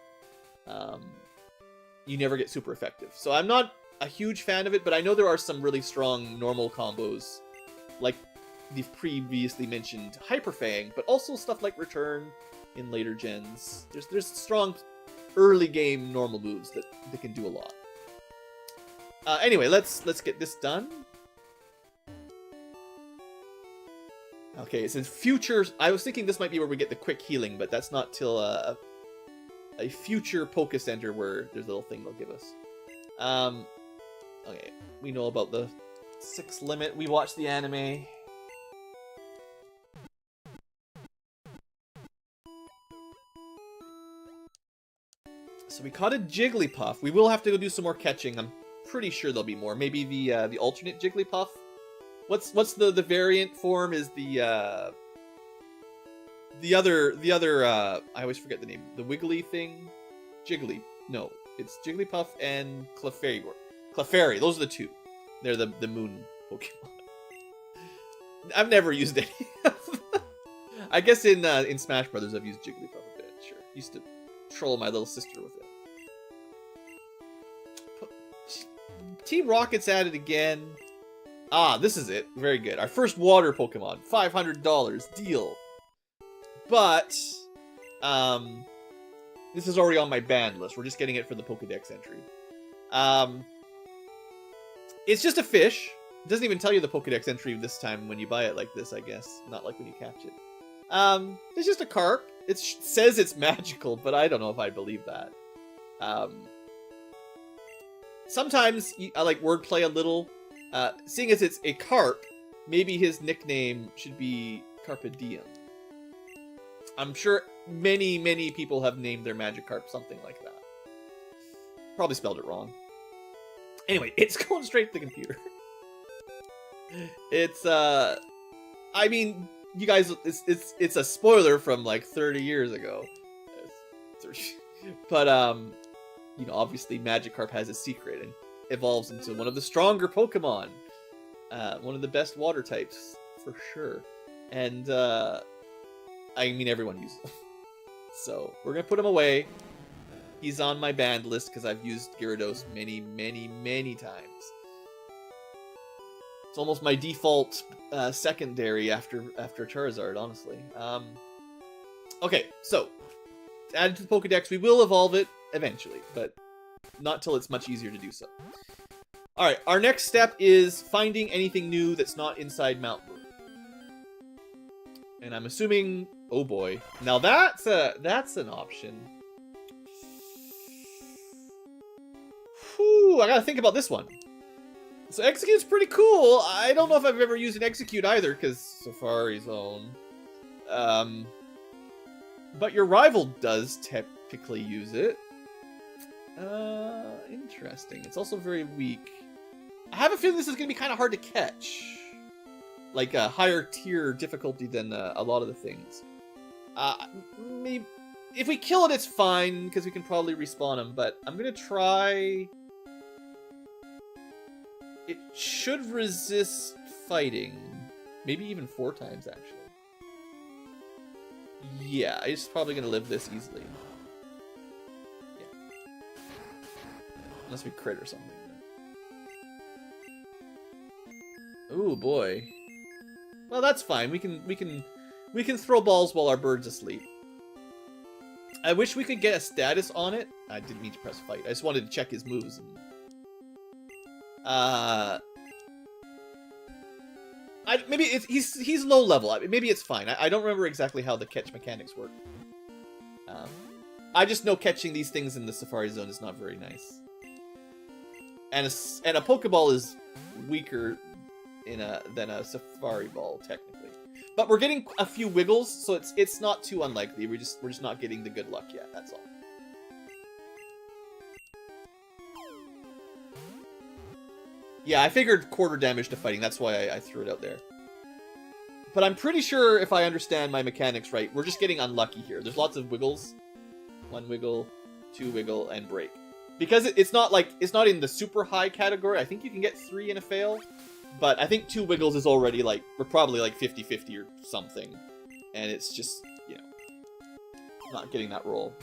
you never get super effective. So I'm not a huge fan of it, but I know there are some really strong normal combos, like the previously mentioned Hyper Fang, but also stuff like Return in later gens. There's strong early game normal moves that can do a lot. Anyway, let's get this done. Okay, it says future. I was thinking this might be where we get the quick healing, but that's not till a future Poké Center where there's a little thing they'll give us. Okay, we know about the 6 limit. We watched the anime. So we caught a Jigglypuff. We will have to go do some more catching. I'm pretty sure there'll be more. Maybe the alternate Jigglypuff. What's the variant form is the other I always forget the name. The wiggly thing? Jiggly. No, it's Jigglypuff and Clefairy. Clefairy, those are the two. They're the moon Pokemon. I've never used any of them. I guess in Smash Brothers I've used Jigglypuff a bit, sure. Used to troll my little sister with it. Team Rocket's at it again. Ah, this is it. Very good. Our first water Pokemon. $500. Deal. But, this is already on my banned list. We're just getting it for the Pokedex entry. It's just a fish. It doesn't even tell you the Pokedex entry this time when you buy it like this, I guess. Not like when you catch it. It's just a carp. It says it's magical, but I don't know if I believe that. Sometimes I like wordplay a little. Seeing as it's a carp, maybe his nickname should be Carpe Diem. I'm sure many, many people have named their Magikarp something like that. Probably spelled it wrong. Anyway, it's going straight to the computer. It's, I mean, you guys, it's a spoiler from like 30 years ago. But, you know, obviously Magikarp has a secret and evolves into one of the stronger Pokemon. One of the best water types, for sure. And, I mean, everyone uses them. So, we're gonna put him away. He's on my banned list because I've used Gyarados many, many, many times. It's almost my default secondary after Charizard, honestly. Okay, so, added to the Pokedex. We will evolve it eventually, but not till it's much easier to do so. Alright, our next step is finding anything new that's not inside Mount Moon. And I'm assuming Oh boy. Now that's an option. Whew, I gotta think about this one. So Execute's pretty cool. I don't know if I've ever used an Execute either, because Safari Zone. But your rival does typically use it. Interesting. It's also very weak. I have a feeling this is going to be kind of hard to catch. Like a higher tier difficulty than a lot of the things. Maybe if we kill it, it's fine, because we can probably respawn him. But I'm going to try... It should resist fighting. Maybe even 4 times, actually. Yeah, it's probably going to live this easily. Yeah. Unless we crit or something. Ooh, boy. Well, that's fine. We can throw balls while our bird's asleep. I wish we could get a status on it. I didn't mean to press fight. I just wanted to check his moves. Maybe he's low level. Maybe it's fine. I don't remember exactly how the catch mechanics work. I just know catching these things in the Safari Zone is not very nice. And a Pokeball is weaker than a Safari Ball technically. But we're getting a few wiggles, so it's not too unlikely. We're just not getting the good luck yet. That's all. Yeah, I figured quarter damage to fighting. That's why I threw it out there. But I'm pretty sure if I understand my mechanics right, we're just getting unlucky here. There's lots of wiggles. 1 wiggle, 2 wiggle, and break. Because it's not in the super high category. I think you can get 3 in a fail. But I think 2 wiggles is already we're probably 50-50 or something. And it's just, not getting that roll.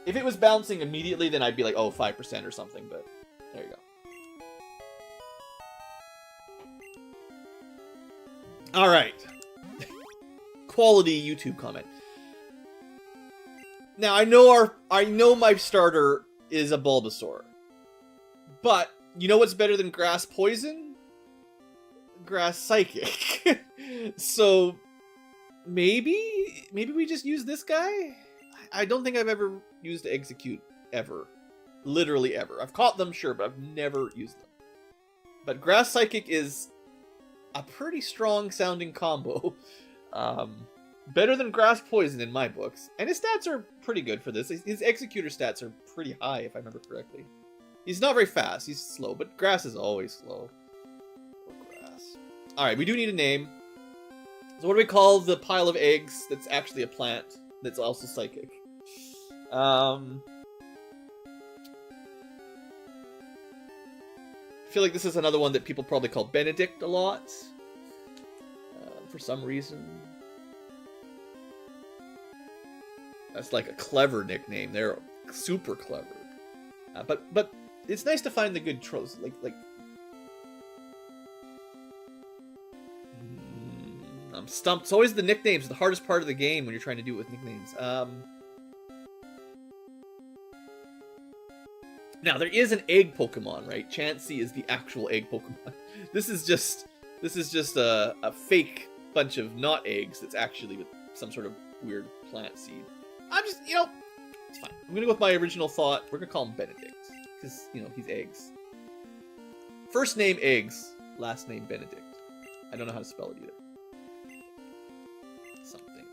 If it was bouncing immediately, then I'd be like, oh, 5% or something. But there you go. All right. Quality YouTube comment. Now I know my starter is a Bulbasaur, but you know what's better than Grass Poison? Grass Psychic. So maybe we just use this guy. I don't think I've ever used Execute ever, literally ever. I've caught them, sure, but I've never used them. But Grass Psychic is a pretty strong sounding combo. Better than Grass Poison in my books. And his stats are pretty good for this. His Executor stats are pretty high, if I remember correctly. He's not very fast. He's slow, but Grass is always slow. Or Grass. Alright, we do need a name. So what do we call the pile of eggs that's actually a plant that's also psychic? I feel like this is another one that people probably call Benedict a lot. For some reason. That's like a clever nickname. They're super clever. But it's nice to find the good trolls. I'm stumped. It's always the nicknames, the hardest part of the game when you're trying to do it with nicknames. Now there is an egg Pokemon, right? Chansey is the actual egg Pokemon. This is just a fake bunch of not eggs that's actually with some sort of weird plant seed. I'm just, it's fine. I'm gonna go with my original thought. We're gonna call him Benedict. Because, he's eggs. First name Eggs, last name Benedict. I don't know how to spell it either. Something.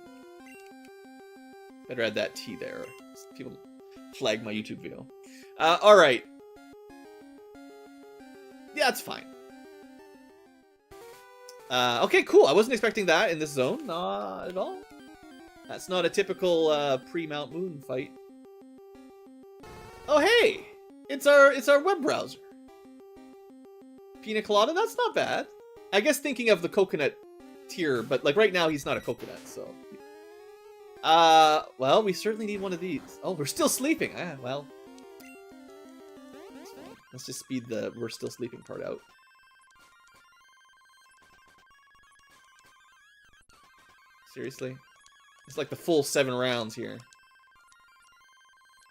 Better add that T there. People flag my YouTube video. Alright. Yeah, it's fine. Okay, cool. I wasn't expecting that in this zone. Not at all. That's not a typical pre-Mount Moon fight. Oh, hey! It's our web browser. Pina Colada, that's not bad. I guess thinking of the coconut tier, but right now he's not a coconut, so. Well, we certainly need one of these. Oh, we're still sleeping. Well. That's fine. Let's just speed the we're still sleeping part out. Seriously? It's like the full 7 rounds here.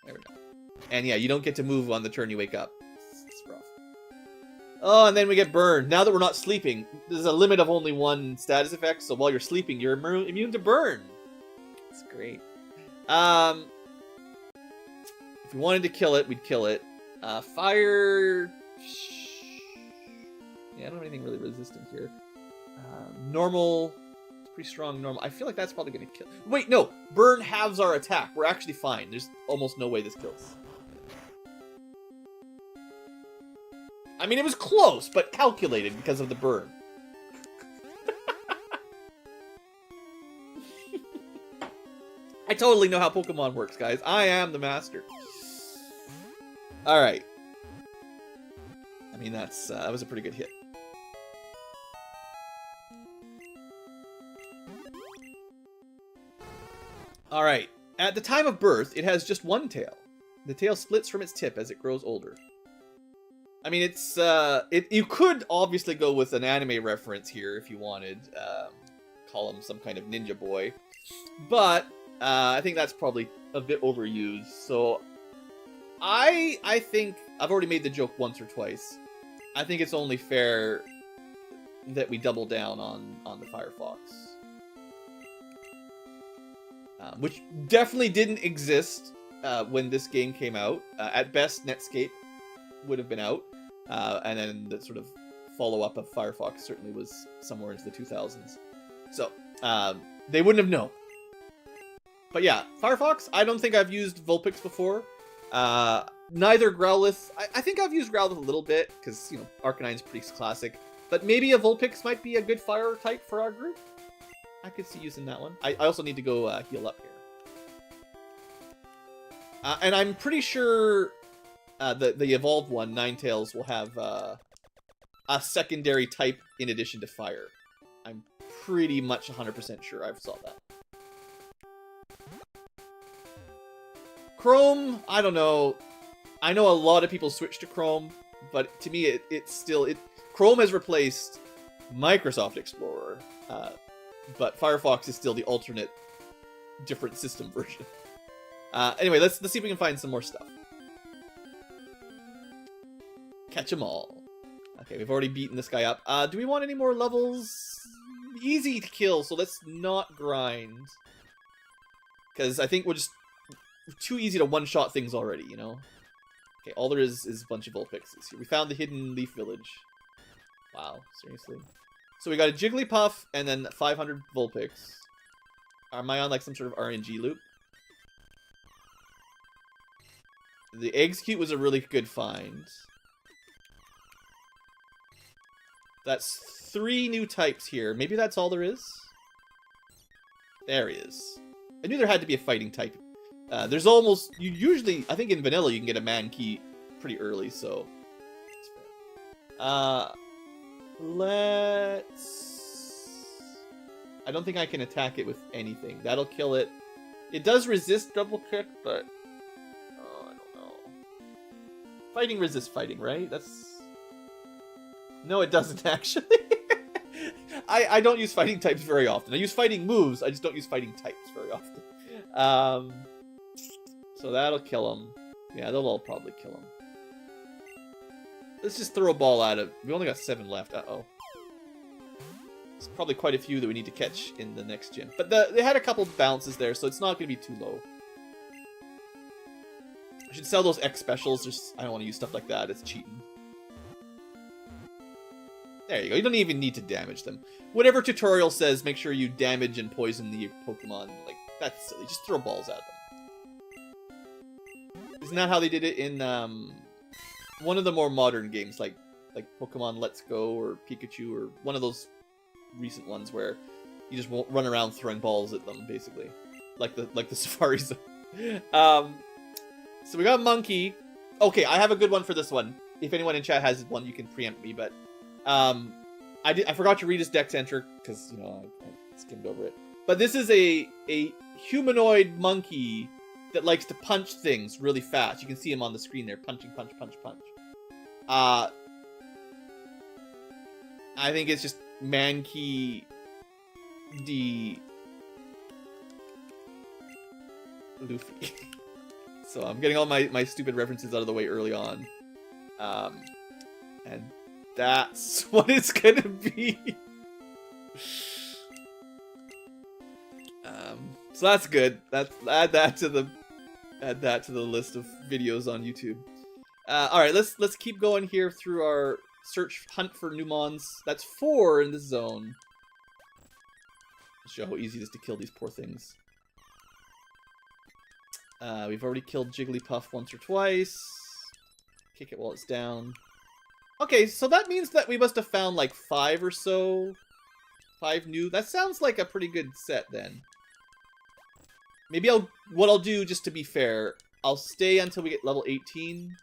There we go. And yeah, you don't get to move on the turn you wake up. It's rough. Oh, and then we get burned. Now that we're not sleeping, there's a limit of only 1 status effect, so while you're sleeping, you're immune to burn. It's great. If we wanted to kill it, we'd kill it. Fire... Yeah, I don't have anything really resistant here. Normal... It's pretty strong normal. I feel like that's probably going to kill... Wait, no! Burn halves our attack. We're actually fine. There's almost no way this kills. I mean, it was close, but calculated because of the burn. I totally know how Pokemon works, guys. I am the master. Alright. I mean, that was a pretty good hit. Alright. At the time of birth, it has just one tail. The tail splits from its tip as it grows older. I mean, it's, you could obviously go with an anime reference here if you wanted. Call him some kind of ninja boy. But, I think that's probably a bit overused. So, I think, I've already made the joke once or twice. I think it's only fair that we double down on the Firefox. Which definitely didn't exist when this game came out. At best, Netscape would have been out. And then the sort of follow-up of Firefox certainly was somewhere into the 2000s. So, they wouldn't have known. But yeah, Firefox, I don't think I've used Vulpix before. Neither Growlithe. I think I've used Growlithe a little bit, because, you know, Arcanine's pretty classic. But maybe a Vulpix might be a good fire type for our group. I could see using that one. I also need to go heal up here. And I'm pretty sure the evolved one, Ninetales, will have a secondary type in addition to fire. I'm pretty much 100% sure I've saw that. Chrome, I don't know. I know a lot of people switch to Chrome, but to me, it's still... Chrome has replaced Microsoft Explorer, but Firefox is still the alternate, different system version. Anyway, let's see if we can find some more stuff. Catch them all. Okay, we've already beaten this guy up. Do we want any more levels? Easy to kill, so let's not grind. Because I think we're just too easy to one-shot things already, you know? Okay, all there is a bunch of Vulpixes here. We found the hidden Leaf Village. Wow, seriously? So we got a Jigglypuff and then 500 Vulpix. Am I on like some sort of RNG loop? The Execute was a really good find. That's 3 new types here. Maybe that's all there is? There he is. I knew there had to be a fighting type. There's almost... usually... I think in vanilla you can get a Mankey pretty early, so... Let's... I don't think I can attack it with anything. That'll kill it. It does resist double kick, but... Oh, I don't know. Fighting resists fighting, right? That's... No, it doesn't, actually. I don't use fighting types very often. I use fighting moves, I just don't use fighting types very often. So that'll kill them. Yeah, they'll all probably kill them. Let's just throw a ball at it. We only got 7 left. Uh-oh. There's probably quite a few that we need to catch in the next gym. But they had a couple bounces there, so it's not going to be too low. I should sell those X specials. I don't want to use stuff like that. It's cheating. There you go. You don't even need to damage them. Whatever tutorial says, make sure you damage and poison the Pokemon. Like, that's silly. Just throw balls at them. Isn't that how they did it in one of the more modern games, like Pokemon Let's Go or Pikachu, or one of those recent ones where you just won't run around throwing balls at them, basically, like the Safari Zone. So we got Monkey. Okay, I have a good one for this one. If anyone in chat has one, you can preempt me. But I forgot to read his Dex Enter because I skimmed over it. But this is a humanoid monkey that likes to punch things really fast. You can see him on the screen there, punching, punch, punch, punch. I think it's just Mankey D. Luffy. So I'm getting all my stupid references out of the way early on. And that's what it's gonna be. So that's good. Add that to the list of videos on YouTube. All right, let's keep going here through our hunt for new mons. That's 4 in this zone. Show how easy it is to kill these poor things. We've already killed Jigglypuff once or twice. Kick it while it's down. Okay, so that means that we must have found like 5 or so. 5 new. That sounds like a pretty good set then. Maybe what I'll do, just to be fair, I'll stay until we get level 18.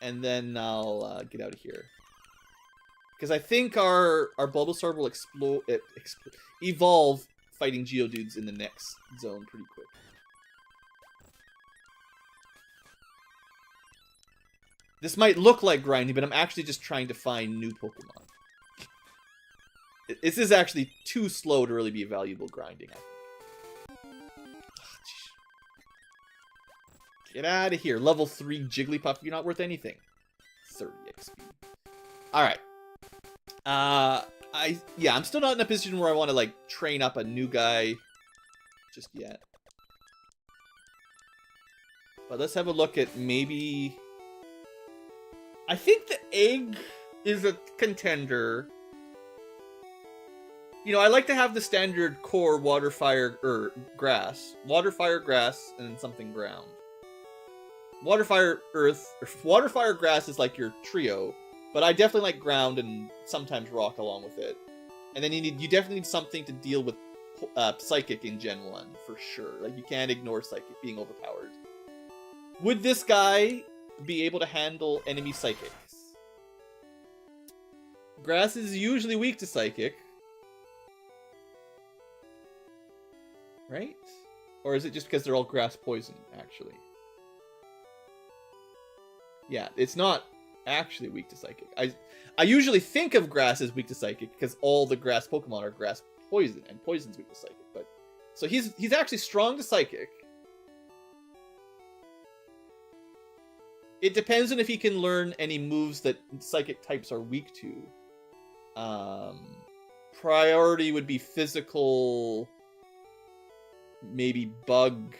And then I'll get out of here. Because I think our Bulbasaur will evolve fighting Geodudes in the next zone pretty quick. This might look like grinding, but I'm actually just trying to find new Pokemon. This is actually too slow to really be valuable grinding, I think. Get out of here. Level 3 Jigglypuff, you're not worth anything. 30 XP. Alright. I'm still not in a position where I want to, like, train up a new guy just yet. But let's have a look at maybe... I think the egg is a contender. You know, I like to have the standard core water, fire, or grass. Water, fire, grass, and then something ground. Water, fire, earth. Water, fire, grass is like your trio. But I definitely like ground and sometimes rock along with it. And then you definitely need something to deal with psychic in Gen 1, for sure. Like, you can't ignore psychic being overpowered. Would this guy be able to handle enemy psychics? Grass is usually weak to psychic. Right? Or is it just because they're all grass poison, actually? Yeah, it's not actually weak to psychic. I usually think of grass as weak to psychic because all the grass Pokemon are grass poison, and poison's weak to psychic. But so he's actually strong to psychic. It depends on if he can learn any moves that psychic types are weak to. Priority would be physical, maybe bug,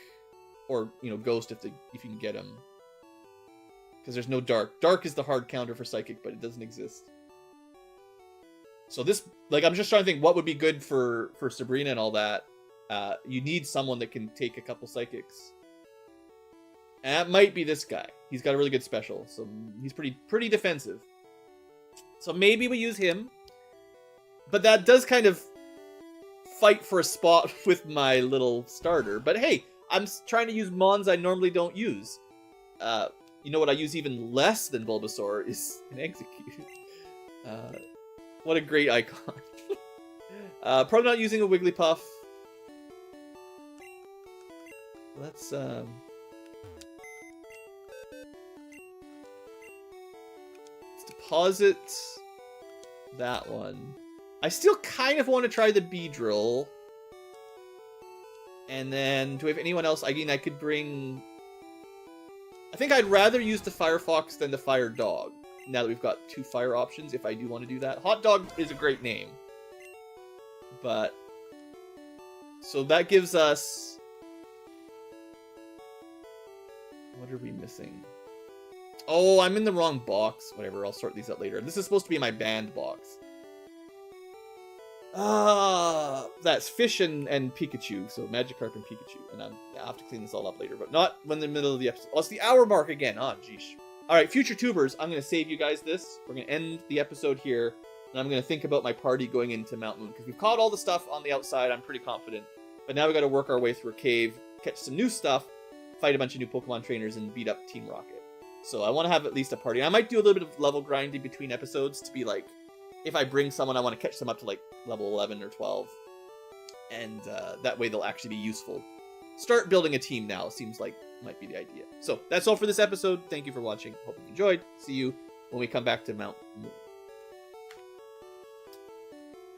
or ghost if you can get him. Because there's no dark. Dark is the hard counter for psychic, but it doesn't exist. So this, like, I'm just trying to think what would be good for Sabrina and all that. You need someone that can take a couple psychics. And that might be this guy. He's got a really good special, so he's pretty defensive. So maybe we use him. But that does kind of fight for a spot with my little starter. But hey, I'm trying to use mons I normally don't use. You know what I use even less than Bulbasaur is an Execute. What a great icon. Probably not using a Wigglypuff. Let's deposit that one. I still kind of want to try the Beedrill. And then, do we have anyone else? I mean, I could bring... I think I'd rather use the Firefox than the Fire Dog. Now that we've got 2 fire options, if I do want to do that. Hot Dog is a great name. But... so that gives us... what are we missing? Oh, I'm in the wrong box. Whatever, I'll sort these out later. This is supposed to be my banned box. That's Fish and Pikachu. So Magikarp and Pikachu. And I'll have to clean this all up later, but not when in the middle of the episode. Oh, it's the hour mark again. Oh, jeez. Alright, future tubers, I'm going to save you guys this. We're going to end the episode here. And I'm going to think about my party going into Mount Moon. Because we've caught all the stuff on the outside. I'm pretty confident. But now we've got to work our way through a cave, catch some new stuff, fight a bunch of new Pokemon trainers, and beat up Team Rocket. So I want to have at least a party. I might do a little bit of level grinding between episodes to be like, if I bring someone, I want to catch them up to like level 11 or 12. And that way they'll actually be useful. Start building a team now. Seems like might be the idea. So that's all for this episode. Thank you for watching. Hope you enjoyed. See you when we come back to Mount Moon.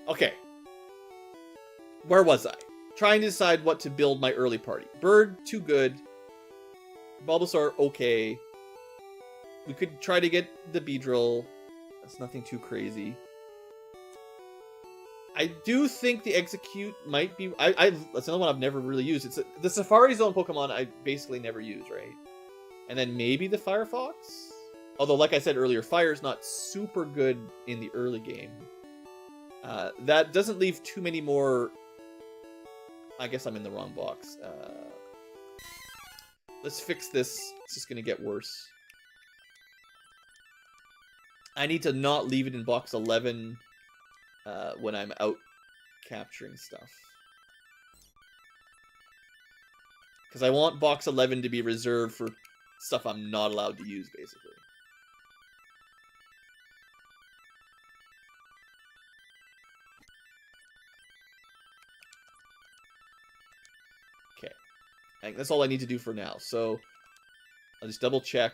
Okay. Where was I? Trying to decide what to build my early party. Bird, too good. Bulbasaur, okay. We could try to get the Beedrill. That's nothing too crazy. I do think the Execute might be... that's another one I've never really used. It's the Safari Zone Pokemon I basically never use, right? And then maybe the Firefox? Although, like I said earlier, Fire's not super good in the early game. That doesn't leave too many more... I guess I'm in the wrong box. Let's fix this. It's just going to get worse. I need to not leave it in box 11 when I'm out capturing stuff. Because I want box 11 to be reserved for stuff I'm not allowed to use, basically. Okay. I think that's all I need to do for now. So, I'll just double check.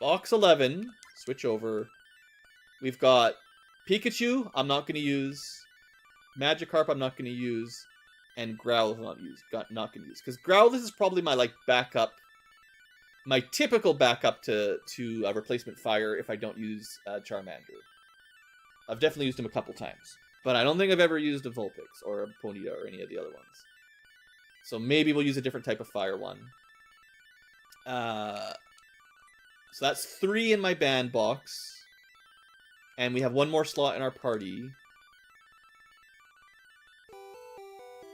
Box 11, switch over. We've got Pikachu, I'm not going to use. Magikarp, I'm not going to use. And Growlithe, not going to use. Because Growlithe is probably my, like, backup. My typical backup to replacement Fire if I don't use Charmander. I've definitely used him a couple times. But I don't think I've ever used a Vulpix or a Ponyta or any of the other ones. So maybe we'll use a different type of Fire one. So that's 3 in my band box. And we have one more slot in our party.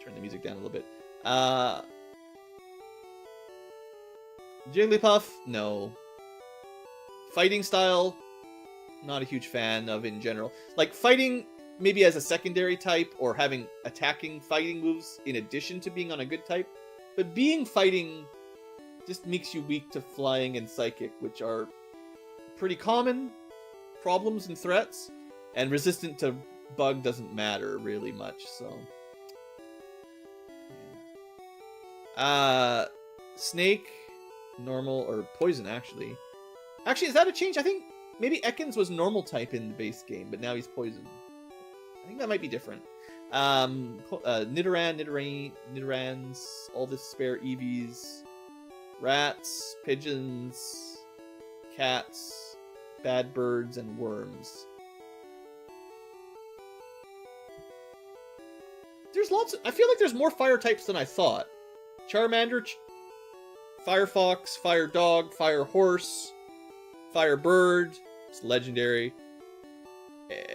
Turn the music down a little bit. Jigglypuff, no. Fighting style, not a huge fan of in general. Like, fighting maybe as a secondary type, or having attacking fighting moves in addition to being on a good type. But being fighting just makes you weak to flying and psychic, which are pretty common problems and threats. And resistant to bug doesn't matter really much, so... Snake, normal, or poison, actually. Actually, is that a change? I think maybe Ekans was normal type in the base game, but now he's poison. I think that might be different. Nidorans, all the spare Eevees, rats, pigeons, cats, bad birds, and worms. There's lots of... I feel like there's more fire types than I thought. Charmander, Firefox, Fire Dog, Fire Horse, Fire Bird, it's legendary.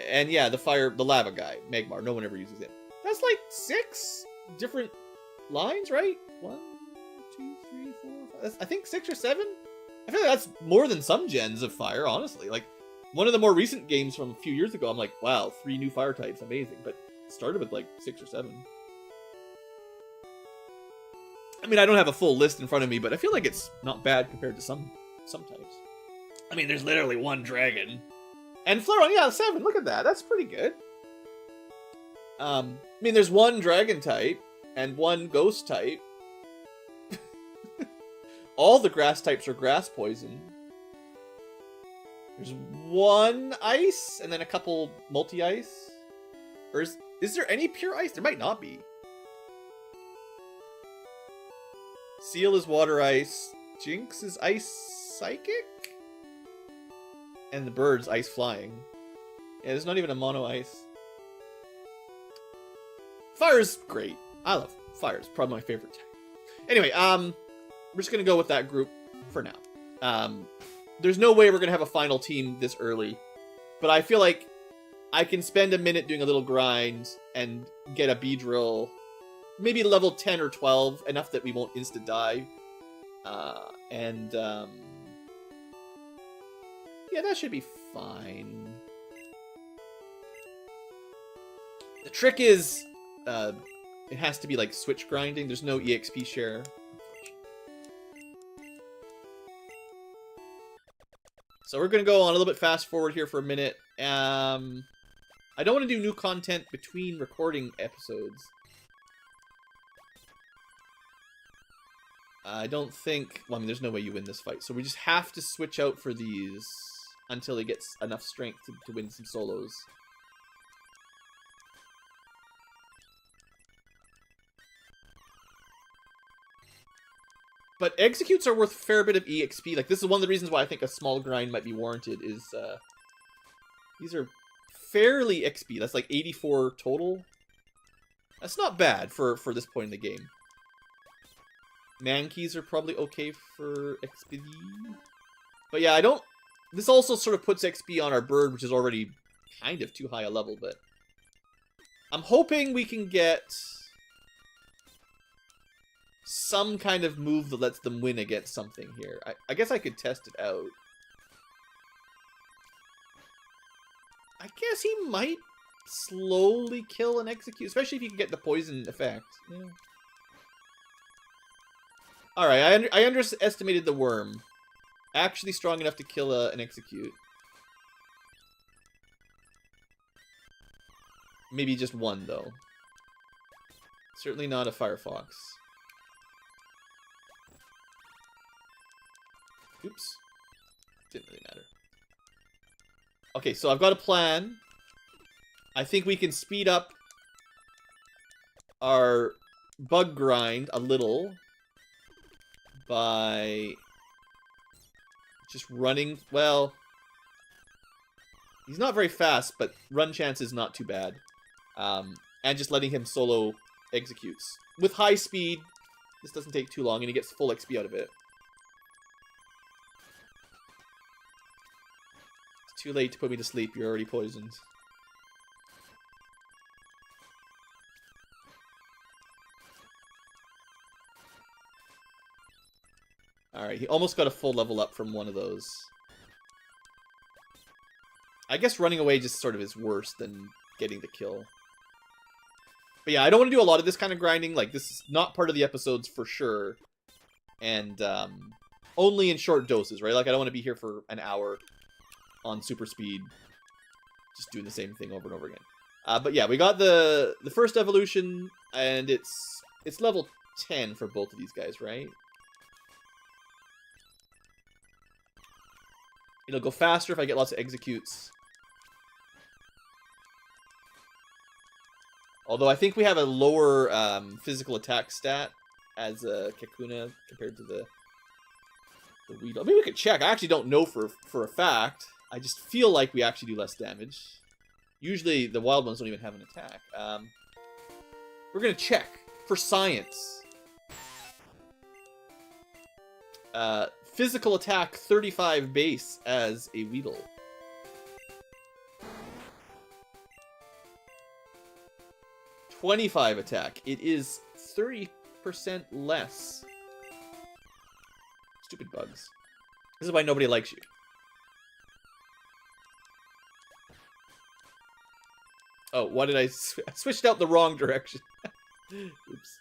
And yeah, the lava guy, Magmar, no one ever uses him. That's like 6 different lines, right? 1, 2, 3, 4, 5. I think 6 or 7? I feel like that's more than some gens of fire, honestly. Like, one of the more recent games from a few years ago, I'm like, wow, 3 new fire types, amazing. But it started with like 6 or 7. I mean, I don't have a full list in front of me, but I feel like it's not bad compared to some types. I mean, there's literally 1 dragon. And Flareon, yeah, 7, look at that, that's pretty good. I mean, there's 1 dragon type, and 1 ghost type. All the grass types are grass poison. There's 1 ice, and then a couple multi-ice. Or is there any pure ice? There might not be. Seal is water ice. Jinx is ice psychic? And the bird's ice flying. Yeah, there's not even a mono ice. Fire's great. I love fire. It's probably my favorite type. Anyway, we're just gonna go with that group for now. There's no way we're gonna have a final team this early, but I feel like I can spend a minute doing a little grind and get a Beedrill, maybe level 10 or 12, enough that we won't insta die. Yeah, that should be fine. The trick is, it has to be like switch grinding. There's no EXP share. So we're gonna go on a little bit fast forward here for a minute. I don't want to do new content between recording episodes. I don't think... Well, I mean, there's no way you win this fight. So we just have to switch out for these until he gets enough strength to win some solos. But executes are worth a fair bit of EXP. Like, this is one of the reasons why I think a small grind might be warranted, is These are fairly XP. That's like 84 total. That's not bad for this point in the game. Man keys are probably okay for XP. But yeah, I don't... This also sort of puts XP on our bird, which is already kind of too high a level, but... I'm hoping we can get... some kind of move that lets them win against something here. I guess I could test it out. I guess he might slowly kill and execute, especially if you can get the poison effect. Yeah. Alright, I underestimated the worm. Actually strong enough to kill and execute. Maybe just one, though. Certainly not a Firefox. Oops. Didn't really matter. Okay, so I've got a plan. I think we can speed up our bug grind a little by just running. Well, he's not very fast, but run chance is not too bad. And just letting him solo executes. With high speed, this doesn't take too long, and he gets full XP out of it. It's too late to put me to sleep, you're already poisoned. Alright, he almost got a full level up from one of those. I guess running away just sort of is worse than getting the kill. But yeah, I don't want to do a lot of this kind of grinding. Like, this is not part of the episodes for sure. And only in short doses, right? Like, I don't want to be here for an hour on super speed just doing the same thing over and over again. But yeah, we got the first evolution, and it's level 10 for both of these guys, right? It'll go faster if I get lots of executes. Although I think we have a lower physical attack stat as a Kakuna compared to the Weedle. Maybe we could check. I actually don't know for a fact. I just feel like we actually do less damage. Usually the wild ones don't even have an attack. We're going to check for science. Physical attack 35 base as a Weedle. $25 attack. It is 30% less. Stupid bugs. This is why nobody likes you. Oh, what did I switched out the wrong direction. Oops.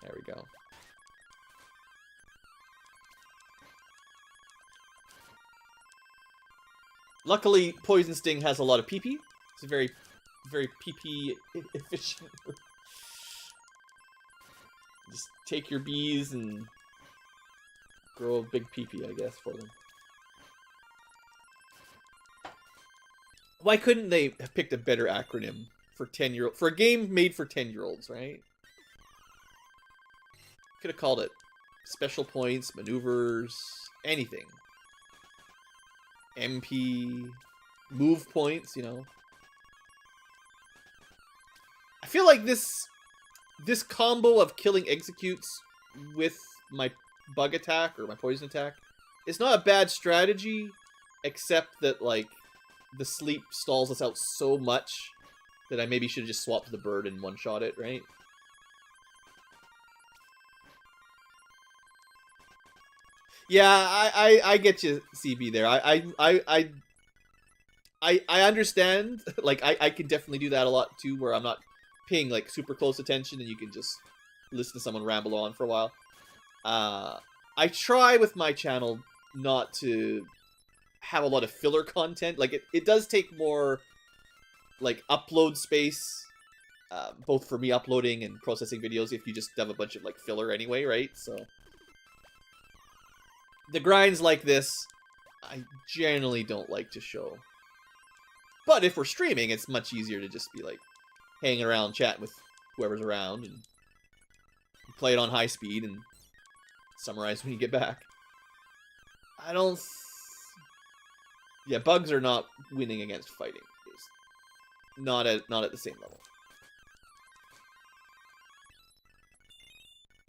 There we go. Luckily, Poison Sting has a lot of PP. It's a very, very PP efficient. Just take your bees and grow a big PP, I guess, for them. Why couldn't they have picked a better acronym for 10-year-old for a game made for 10-year-olds, right? Could have called it special points, maneuvers, anything. MP, move points, you know. I feel like this combo of killing executes with my bug attack or my poison attack is not a bad strategy, except that, like, the sleep stalls us out so much that I maybe should have just swapped the bird and one-shot it, right? Yeah, I get you, CB there. I understand. Like, I can definitely do that a lot too, where I'm not paying like super close attention and you can just listen to someone ramble on for a while. I try with my channel not to have a lot of filler content. Like, it does take more like upload space, both for me uploading and processing videos if you just have a bunch of like filler anyway, right? So the grinds like this, I generally don't like to show. But if we're streaming, it's much easier to just be like hanging around, chatting with whoever's around, and play it on high speed and summarize when you get back. I don't... Yeah, bugs are not winning against fighting. It's not at the same level.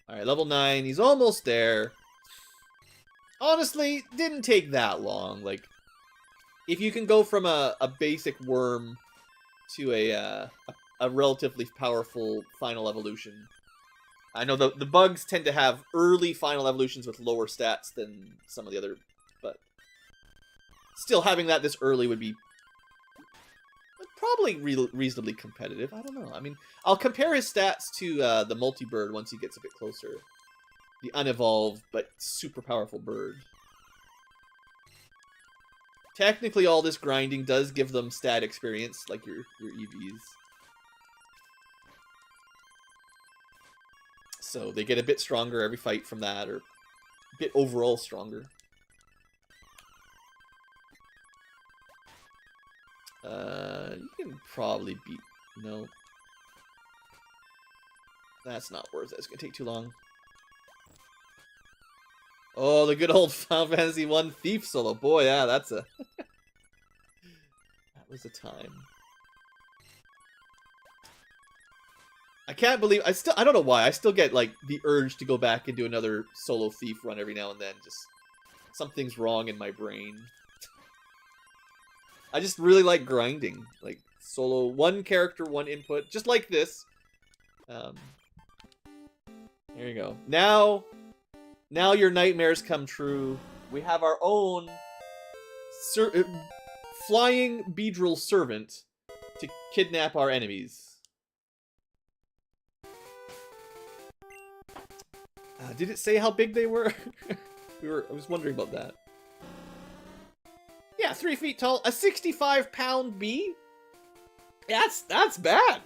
Alright, level 9. He's almost there. Honestly, didn't take that long. Like, if you can go from a basic worm to a relatively powerful final evolution. I know the bugs tend to have early final evolutions with lower stats than some of the other, but still having that this early would be probably reasonably competitive. I don't know. I mean, I'll compare his stats to the multi-bird once he gets a bit closer. The unevolved, but super powerful bird. Technically, all this grinding does give them stat experience, like your EVs. So they get a bit stronger every fight from that, or a bit overall stronger. You can probably beat... No. That's not worth it. It's going to take too long. Oh, the good old Final Fantasy 1 Thief solo. Boy, yeah, that's a... that was a time. I can't believe... I don't know why. I still get, like, the urge to go back and do another solo Thief run every now and then. Just... something's wrong in my brain. I just really like grinding. Like, solo, one character, one input. Just like this. There you go. Now your nightmares come true. We have our own flying Beedrill servant to kidnap our enemies. Did it say how big they were? I was wondering about that. Yeah, 3 feet tall, a 65-pound bee. That's bad.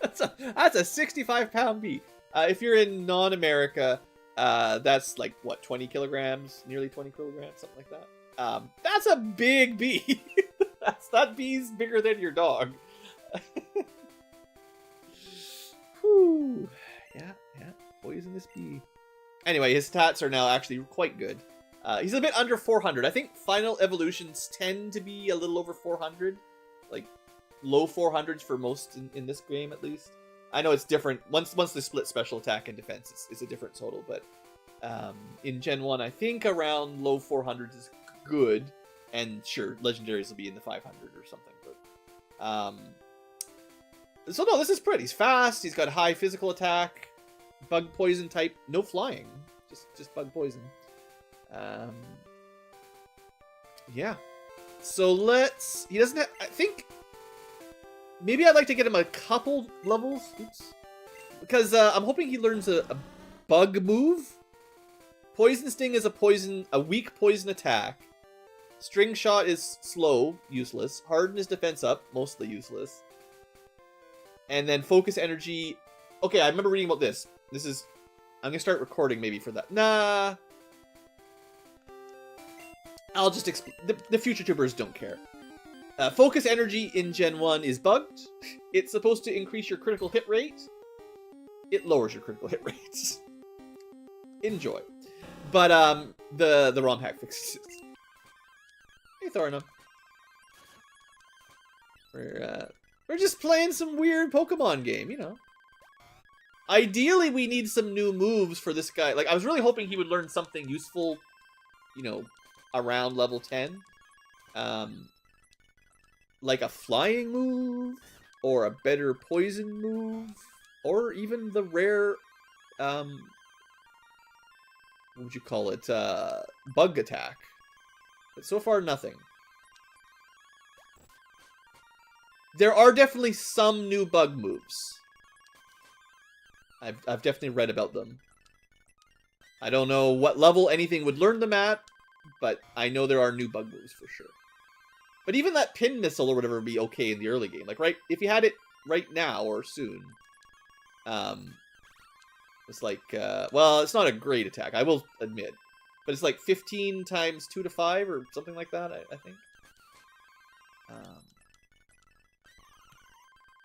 that's a 65-pound bee. If you're in non-America, that's like what, 20 kilograms, nearly 20 kilograms, something like that. That's a big bee. that bee's bigger than your dog. Whew. Yeah, poisonous bee. Anyway, his stats are now actually quite good. He's a bit under 400. I think final evolutions tend to be a little over 400. Like, low 400s for most in this game, at least. I know it's different. Once they split special attack and defense, it's a different total. But in Gen 1, I think around low 400s is good. And sure, legendaries will be in the 500 or something. But so no, this is pretty. He's fast. He's got high physical attack. Bug poison type. No flying. Just bug poison. Yeah. So he doesn't have, I think, maybe I'd like to get him a couple levels. Oops. Because I'm hoping he learns a bug move. Poison Sting is a weak poison attack. String Shot is slow, useless. Harden is defense up, mostly useless. And then Focus Energy. Okay, I remember reading about this. I'm gonna start recording maybe for that. Nah. I'll just explain. The future tubers don't care. Focus Energy in Gen 1 is bugged. It's supposed to increase your critical hit rate. It lowers your critical hit rates. Enjoy. But the Romhack fixes it. Hey, Thorna. We're just playing some weird Pokemon game, you know. Ideally, we need some new moves for this guy. Like, I was really hoping he would learn something useful, you know, around level 10. Like a flying move, or a better poison move, or even the rare, what would you call it, bug attack. But so far, nothing. There are definitely some new bug moves. I've definitely read about them. I don't know what level anything would learn them at, but I know there are new bug moves for sure. But even that pin missile or whatever would be okay in the early game. Like, right, if you had it right now or soon, it's like, well, it's not a great attack, I will admit. But it's like 15 times 2 to 5 or something like that, I think.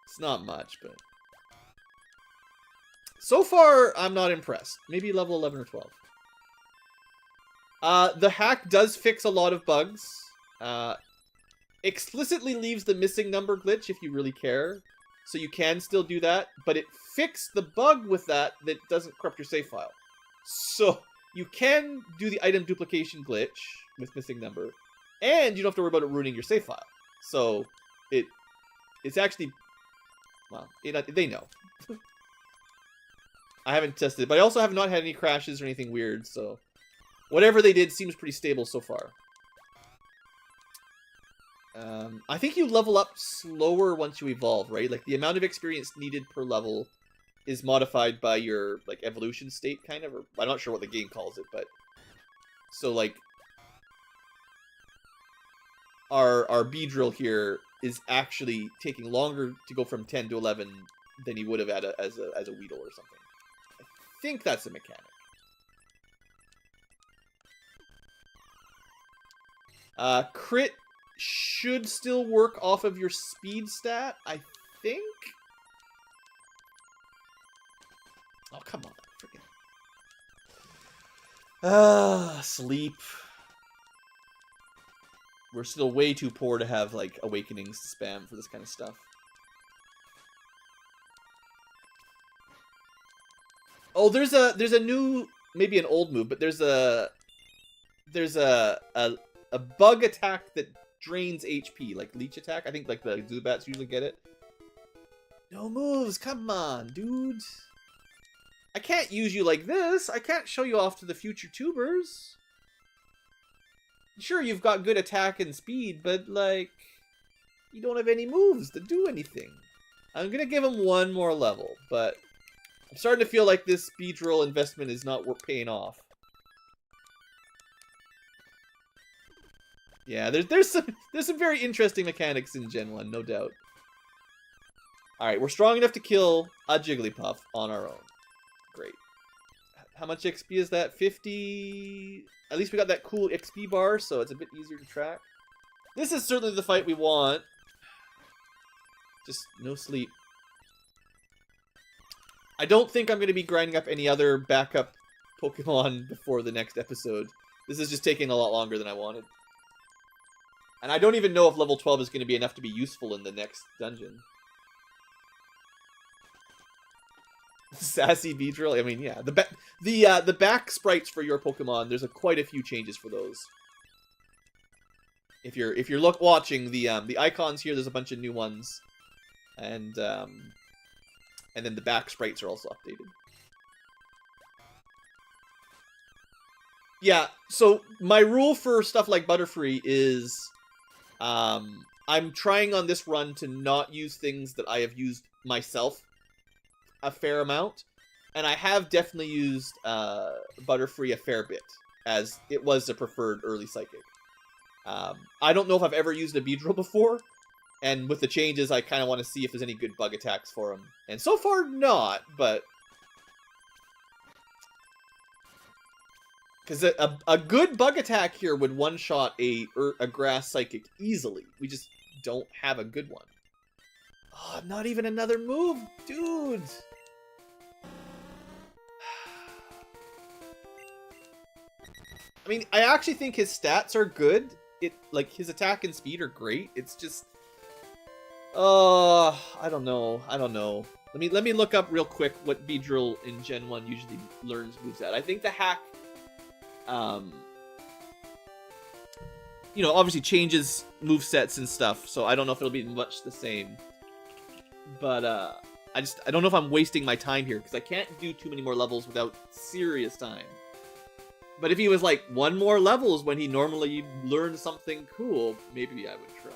It's not much, but... So far, I'm not impressed. Maybe level 11 or 12. The hack does fix a lot of bugs. Explicitly leaves the missing number glitch if you really care. So you can still do that, but it fixed the bug with that doesn't corrupt your save file. So you can do the item duplication glitch with missing number, and you don't have to worry about it ruining your save file. So it's actually, well, they know. I haven't tested it, but I also have not had any crashes or anything weird, so whatever they did seems pretty stable so far. I think you level up slower once you evolve, right? Like, the amount of experience needed per level is modified by your, like, evolution state, kind of, or I'm not sure what the game calls it, but so, like, our Beedrill here is actually taking longer to go from 10 to 11 than he would have as a Weedle or something. I think that's a mechanic. Crit should still work off of your speed stat, I think? Oh, come on. Freaking. Sleep. We're still way too poor to have, like, awakenings to spam for this kind of stuff. Oh, there's a new, maybe an old move, but there's a bug attack that drains HP, like leech attack. I think like the Zubats usually get it. No moves, come on, dude. I can't use you like this. I can't show you off to the future tubers. Sure, you've got good attack and speed, but like, you don't have any moves to do anything. I'm gonna give him one more level, but I'm starting to feel like this Beedrill investment is not paying off. Yeah, there's some very interesting mechanics in Gen 1, no doubt. Alright, we're strong enough to kill a Jigglypuff on our own. Great. How much XP is that? 50... At least we got that cool XP bar, so it's a bit easier to track. This is certainly the fight we want. Just no sleep. I don't think I'm going to be grinding up any other backup Pokemon before the next episode. This is just taking a lot longer than I wanted. And I don't even know if level 12 is going to be enough to be useful in the next dungeon. Sassy Beedrill. I mean, yeah, the back sprites for your Pokemon. There's quite a few changes for those. If you're watching the icons here, there's a bunch of new ones, and then the back sprites are also updated. Yeah. So my rule for stuff like Butterfree is, I'm trying on this run to not use things that I have used myself a fair amount, and I have definitely used Butterfree a fair bit, as it was the preferred early Psychic. I don't know if I've ever used a Beedrill before, and with the changes, I kind of want to see if there's any good bug attacks for him. And so far, not, but... Because a good bug attack here would one-shot a Grass Psychic easily. We just don't have a good one. Oh, not even another move, dude! I mean, I actually think his stats are good. Like, his attack and speed are great. It's just... I don't know. Let me look up real quick what Beedrill in Gen 1 usually learns moves at. I think the hack... you know, obviously changes movesets and stuff, so I don't know if it'll be much the same. But, I don't know if I'm wasting my time here, because I can't do too many more levels without serious time. But if he was like one more levels when he normally learned something cool, maybe I would try.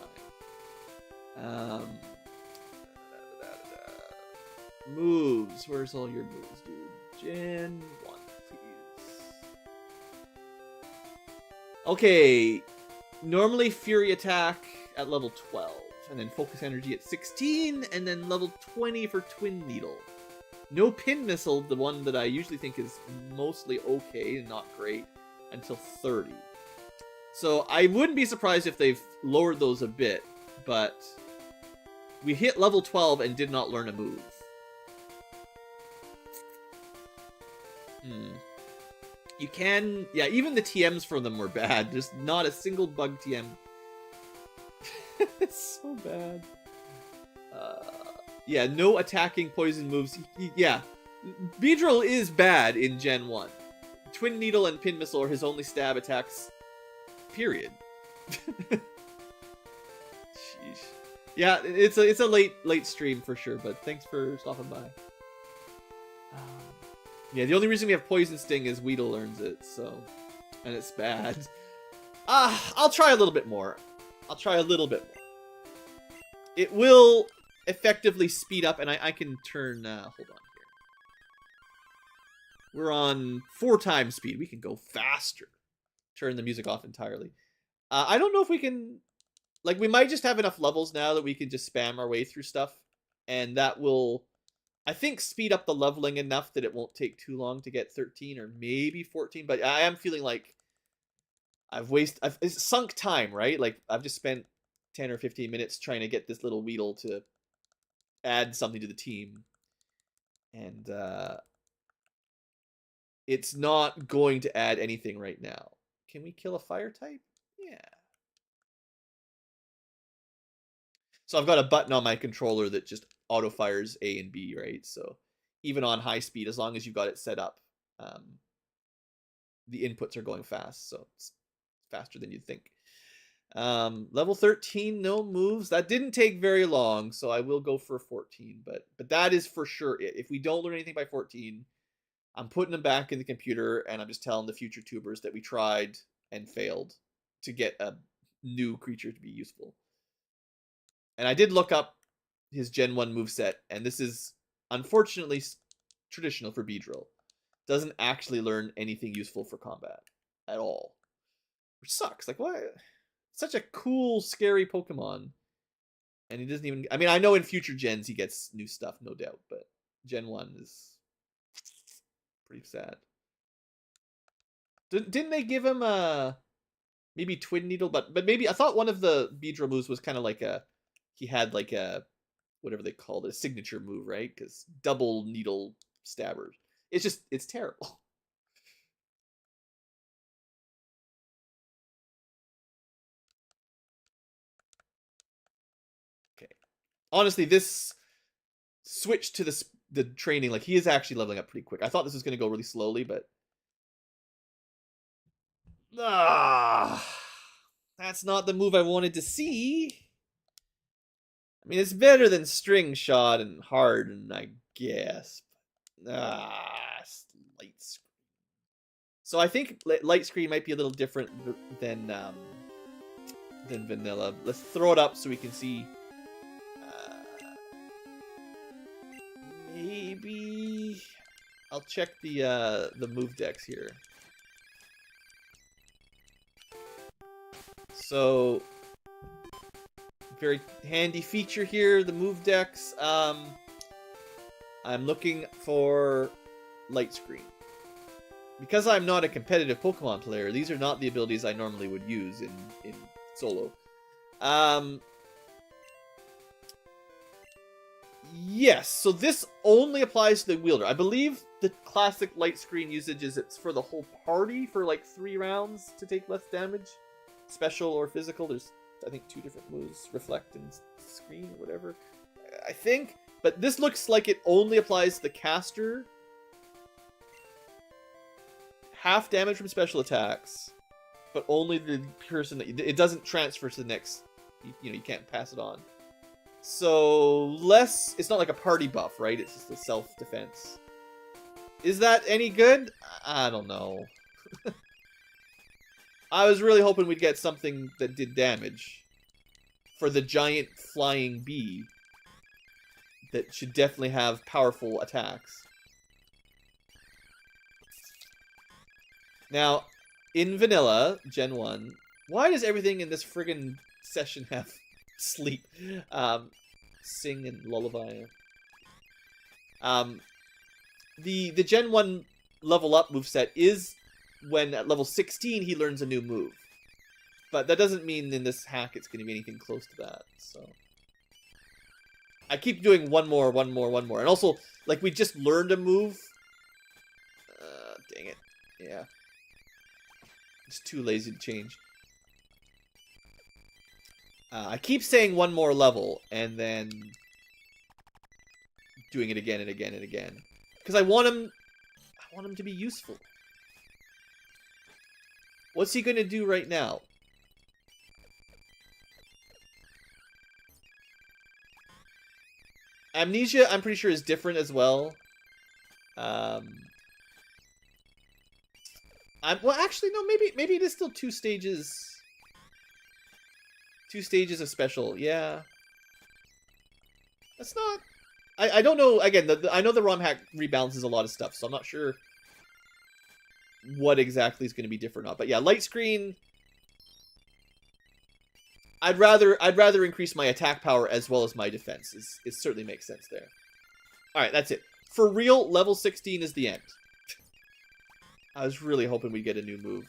Moves. Where's all your moves, dude? Gen 1, please. Okay. Normally Fury Attack at level 12. And then Focus Energy at 16. And then level 20 for Twin Needle. No Pin Missile, the one that I usually think is mostly okay and not great, until 30. So I wouldn't be surprised if they've lowered those a bit, but we hit level 12 and did not learn a move. You can... Yeah, even the TMs for them were bad. There's not a single bug TM. It's so bad. Yeah, no attacking poison moves. Yeah. Beedrill is bad in Gen 1. Twin Needle and Pin Missile are his only stab attacks. Period. Sheesh. Yeah, it's a late stream for sure, but thanks for stopping by. Yeah, the only reason we have Poison Sting is Weedle learns it, so... And it's bad. I'll try a little bit more. I'll try a little bit more. It will effectively speed up, and I can turn... hold on here. We're on 4 times speed. We can go faster. Turn the music off entirely. I don't know if we can... Like, we might just have enough levels now that we can just spam our way through stuff. And that will... I think speed up the leveling enough that it won't take too long to get 13 or maybe 14. But I am feeling like it's sunk time, right? Like I've just spent 10 or 15 minutes trying to get this little Weedle to add something to the team. And it's not going to add anything right now. Can we kill a fire type? Yeah. So I've got a button on my controller that just auto fires A and B, right? So even on high speed, as long as you've got it set up, the inputs are going fast. So it's faster than you'd think. Level 13, no moves. That didn't take very long, so I will go for 14. But that is for sure it. If we don't learn anything by 14, I'm putting them back in the computer, and I'm just telling the future tubers that we tried and failed to get a new creature to be useful. And I did look up his Gen 1 moveset, and this is unfortunately traditional for Beedrill. Doesn't actually learn anything useful for combat at all. Which sucks. Like, why? Such a cool, scary Pokemon. And he doesn't even... I mean, I know in future gens he gets new stuff, no doubt, but Gen 1 is pretty sad. Didn't they give him a... maybe Twin Needle? But maybe... I thought one of the Beedrill moves was kind of like a... He had like a... whatever they called it, a signature move, right? Because double needle stabbers. It's just... it's terrible. Okay. Honestly, this switch to the training, like, he is actually leveling up pretty quick. I thought this was going to go really slowly, but... that's not the move I wanted to see. I mean, it's better than String Shot and Harden, I guess. Light Screen. So I think Light Screen might be a little different than Vanilla. Let's throw it up so we can see. Maybe I'll check the move decks here. So, very handy feature here, the move decks. I'm looking for Light Screen. Because I'm not a competitive Pokemon player, these are not the abilities I normally would use in solo. Yes, so this only applies to the wielder. I believe the classic Light Screen usage is it's for the whole party for like 3 rounds to take less damage. Special or physical. There's, I think, 2 different moves. Reflect and Screen or whatever. I think. But this looks like it only applies to the caster. Half damage from special attacks. But only the person that... It doesn't transfer to the next... You can't pass it on. So, less... It's not like a party buff, right? It's just a self-defense. Is that any good? I don't know. I was really hoping we'd get something that did damage. For the giant flying bee. That should definitely have powerful attacks. Now, in Vanilla, Gen 1, why does everything in this friggin' session have sleep? Sing and lullaby. The Gen 1 level up moveset is when at level 16 he learns a new move. But that doesn't mean in this hack it's going to be anything close to that, so... I keep doing one more. And also, like, we just learned a move. Dang it. Yeah. Just too lazy to change. I keep saying one more level, and then doing it again and again and again. Because I want him to be useful. What's he going to do right now? Amnesia, I'm pretty sure, is different as well. Well, actually, no. Maybe it is still 2 stages. 2 stages of special. Yeah. That's not. I don't know. Again, I know the Romhack rebalances a lot of stuff, so I'm not sure what exactly is going to be different or not. But yeah, light screen. I'd rather increase my attack power as well as my defense. It certainly makes sense there. All right, that's it. For real, level 16 is the end. I was really hoping we'd get a new move.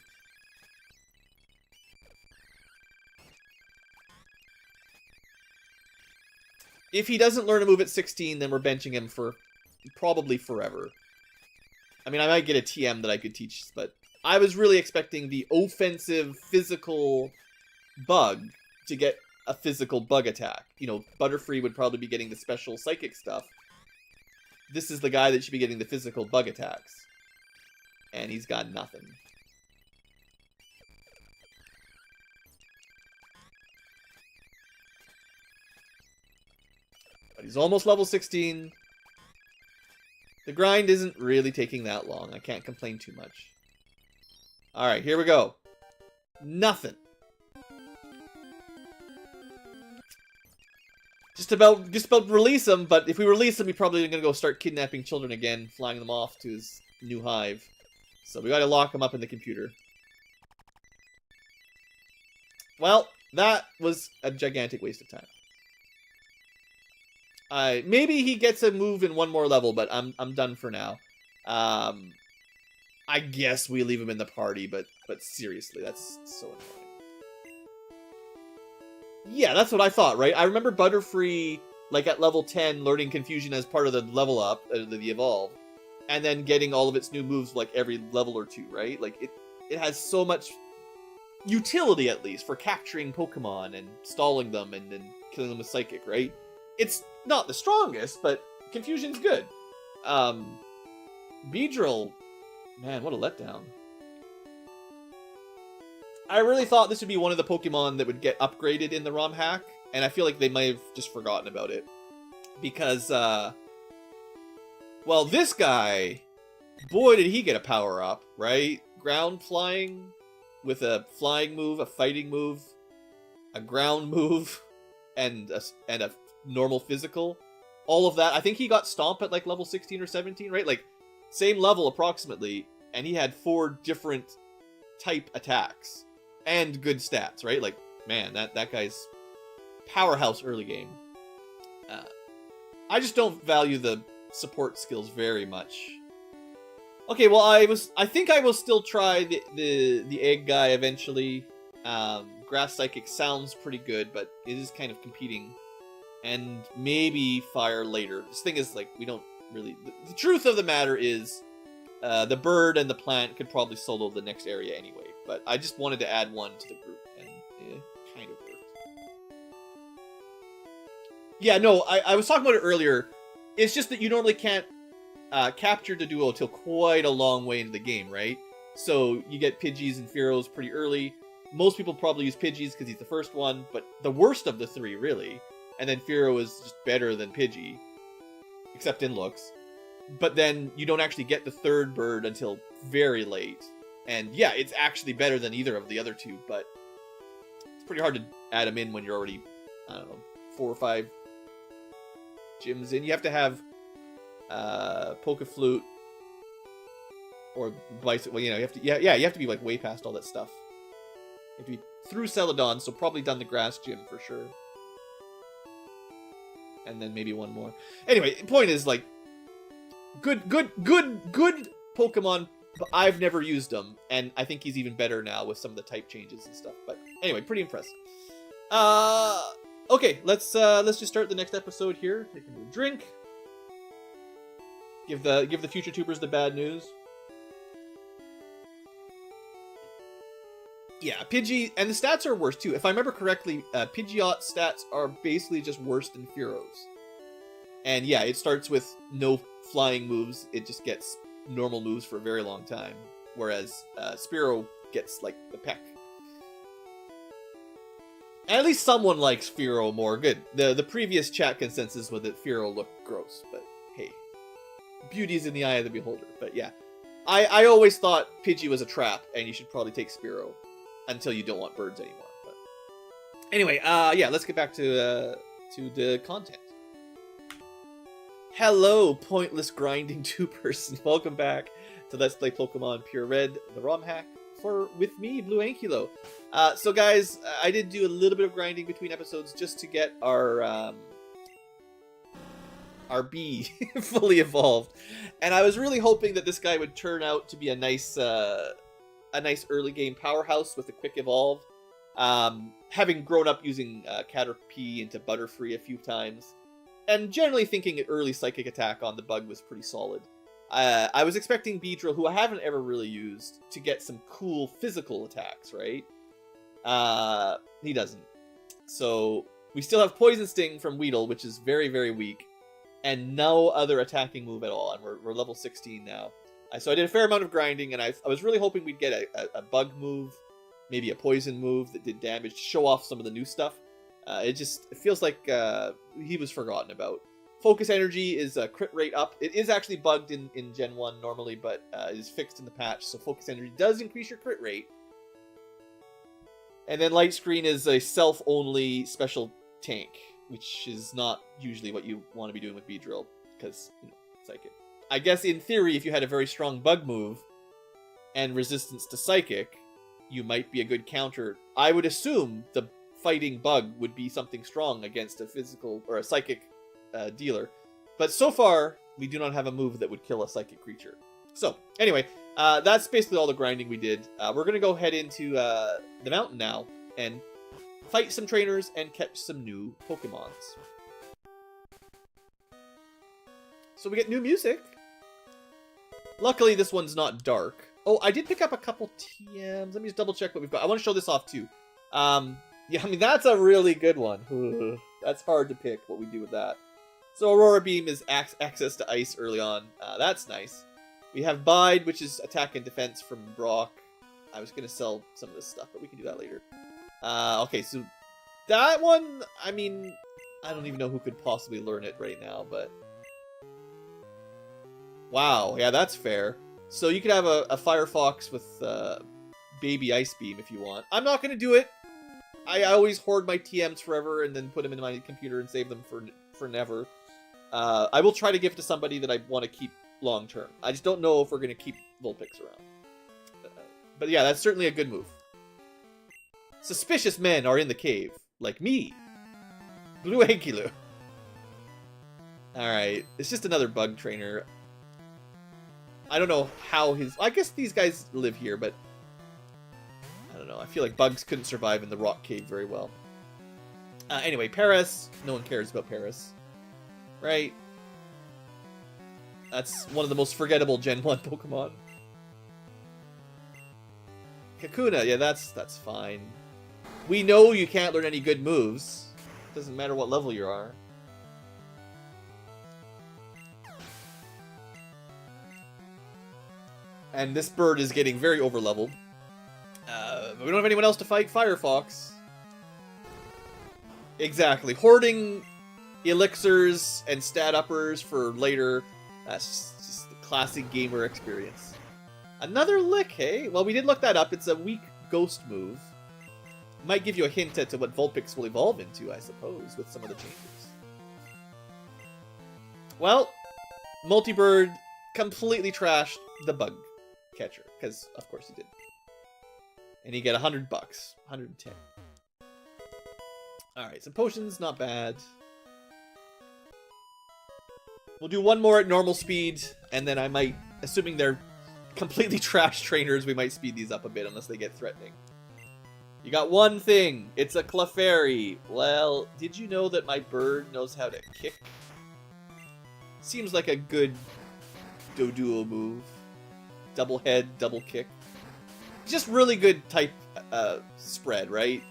If he doesn't learn a move at 16, then we're benching him for probably forever. I mean, I might get a TM that I could teach, but I was really expecting the offensive physical bug to get a physical bug attack. You know, Butterfree would probably be getting the special psychic stuff. This is the guy that should be getting the physical bug attacks. And he's got nothing. But he's almost level 16. The grind isn't really taking that long. I can't complain too much. Alright, here we go. Nothing. Just about release him, but if we release him, he's probably going to go start kidnapping children again, flying them off to his new hive. So we got to lock him up in the computer. Well, that was a gigantic waste of time. Maybe he gets a move in one more level, but I'm done for now. I guess we leave him in the party, but seriously, that's so annoying. Yeah, that's what I thought, right? I remember Butterfree, like, at level 10, learning Confusion as part of the level up, the evolve, and then getting all of its new moves, like, every level or 2, right? Like, it has so much utility, at least, for capturing Pokemon and stalling them and then killing them with Psychic, right? It's not the strongest, but Confusion's good. Beedrill, man, what a letdown. I really thought this would be one of the Pokemon that would get upgraded in the ROM hack, and I feel like they might have just forgotten about it. Because, well, this guy, boy did he get a power-up, right? Ground flying with a flying move, a fighting move, a ground move, and a normal physical. All of that. I think he got Stomp at like level 16 or 17, right? Like, same level approximately, and he had 4 different type attacks. And good stats, right? Like, man, that guy's powerhouse early game. I just don't value the support skills very much. Okay, well, I think I will still try the egg guy eventually. Grass Psychic sounds pretty good, but it is kind of competing. And maybe Fire later. This thing is, like, we don't really... The truth of the matter is, the bird and the plant could probably solo the next area anyway. But I just wanted to add one to the group, and it kind of worked. Yeah, no, I was talking about it earlier. It's just that you normally can't capture the duo till quite a long way into the game, right? So you get Pidgeys and Fearos pretty early. Most people probably use Pidgeys because he's the first one, but the worst of the 3, really. And then Fearow is just better than Pidgey, except in looks. But then you don't actually get the 3rd bird until very late. And yeah, it's actually better than either of the other 2, but it's pretty hard to add them in when you're already, I don't know, 4 or 5 gyms in. You have to have Poke-Flute or Bicycle. Well, you know, you have to be like way past all that stuff. You have to be through Celadon, so probably done the grass gym for sure. And then maybe one more. Anyway, point is, like, good Pokemon. But I've never used him, and I think he's even better now with some of the type changes and stuff. But anyway, pretty impressed. Okay, let's just start the next episode here. Take a new drink. Give the future tubers the bad news. Yeah, Pidgey, and the stats are worse too. If I remember correctly, Pidgeot's stats are basically just worse than Fearo's. And yeah, it starts with no flying moves. It just gets normal moves for a very long time. Whereas Spearow gets, like, the peck. And at least someone likes Fearow more. Good. The previous chat consensus was that Fearow looked gross, but hey. Beauty's in the eye of the beholder. But yeah. I always thought Pidgey was a trap, and you should probably take Spearow until you don't want birds anymore. But anyway, yeah, let's get back to the content. Hello, pointless grinding two-person. Welcome back to Let's Play Pokemon PureRed, the ROM hack, with me, Blue Ankylo. So guys, I did do a little bit of grinding between episodes just to get our bee fully evolved. And I was really hoping that this guy would turn out to be a nice early game powerhouse with a quick evolve. Having grown up using Caterpie into Butterfree a few times, and generally thinking an early Psychic attack on the bug was pretty solid. I was expecting Beedrill, who I haven't ever really used, to get some cool physical attacks, right? He doesn't. So we still have Poison Sting from Weedle, which is very, very weak, and no other attacking move at all, and we're level 16 now. So I did a fair amount of grinding, and I was really hoping we'd get a bug move, maybe a poison move that did damage to show off some of the new stuff. It feels like he was forgotten about. Focus Energy is a crit rate up. It is actually bugged in Gen 1 normally, but it is fixed in the patch, so Focus Energy does increase your crit rate. And then Light Screen is a self-only special tank, which is not usually what you want to be doing with Beedrill, because, you know, Psychic. I guess in theory, if you had a very strong bug move and resistance to Psychic, you might be a good counter. I would assume the fighting bug would be something strong against a physical or a Psychic dealer. But so far, we do not have a move that would kill a Psychic creature. So, anyway, that's basically all the grinding we did. We're going to go head into the mountain now and fight some trainers and catch some new Pokemons. So we get new music. Luckily, this one's not dark. Oh, I did pick up a couple TMs. Let me just double check what we've got. I want to show this off too. Yeah, I mean, that's a really good one. That's hard to pick what we do with that. So Aurora Beam is access to ice early on. That's nice. We have Bide, which is attack and defense from Brock. I was going to sell some of this stuff, but we can do that later. Okay, so that one, I mean, I don't even know who could possibly learn it right now, but... Wow, yeah, that's fair. So you could have a Firefox with Baby Ice Beam if you want. I'm not going to do it. I always hoard my TMs forever and then put them into my computer and save them for never. I will try to give it to somebody that I want to keep long term. I just don't know if we're going to keep Vulpix around. But yeah, that's certainly a good move. Suspicious men are in the cave, like me. Blue Ankylo. Alright, it's just another bug trainer. I don't know how his... I guess these guys live here, but... I don't know, I feel like bugs couldn't survive in the rock cave very well. Anyway, Paris. No one cares about Paris. Right? That's one of the most forgettable Gen 1 Pokemon. Kakuna, yeah, that's fine. We know you can't learn any good moves. Doesn't matter what level you are. And this bird is getting very overleveled. But we don't have anyone else to fight Firefox. Exactly. Hoarding elixirs and stat uppers for later. That's just the classic gamer experience. Another lick, hey? Well, we did look that up. It's a weak ghost move. Might give you a hint as to what Vulpix will evolve into, I suppose, with some of the changes. Well, Multibird completely trashed the bug catcher, because of course he did. And you get $100, 110. Alright, some potions, not bad. We'll do one more at normal speed, and then I might, assuming they're completely trash trainers, we might speed these up a bit unless they get threatening. You got one thing. It's a Clefairy. Well, did you know that my bird knows how to kick? Seems like a good Doduo move. Double head, double kick. Just really good type spread, right?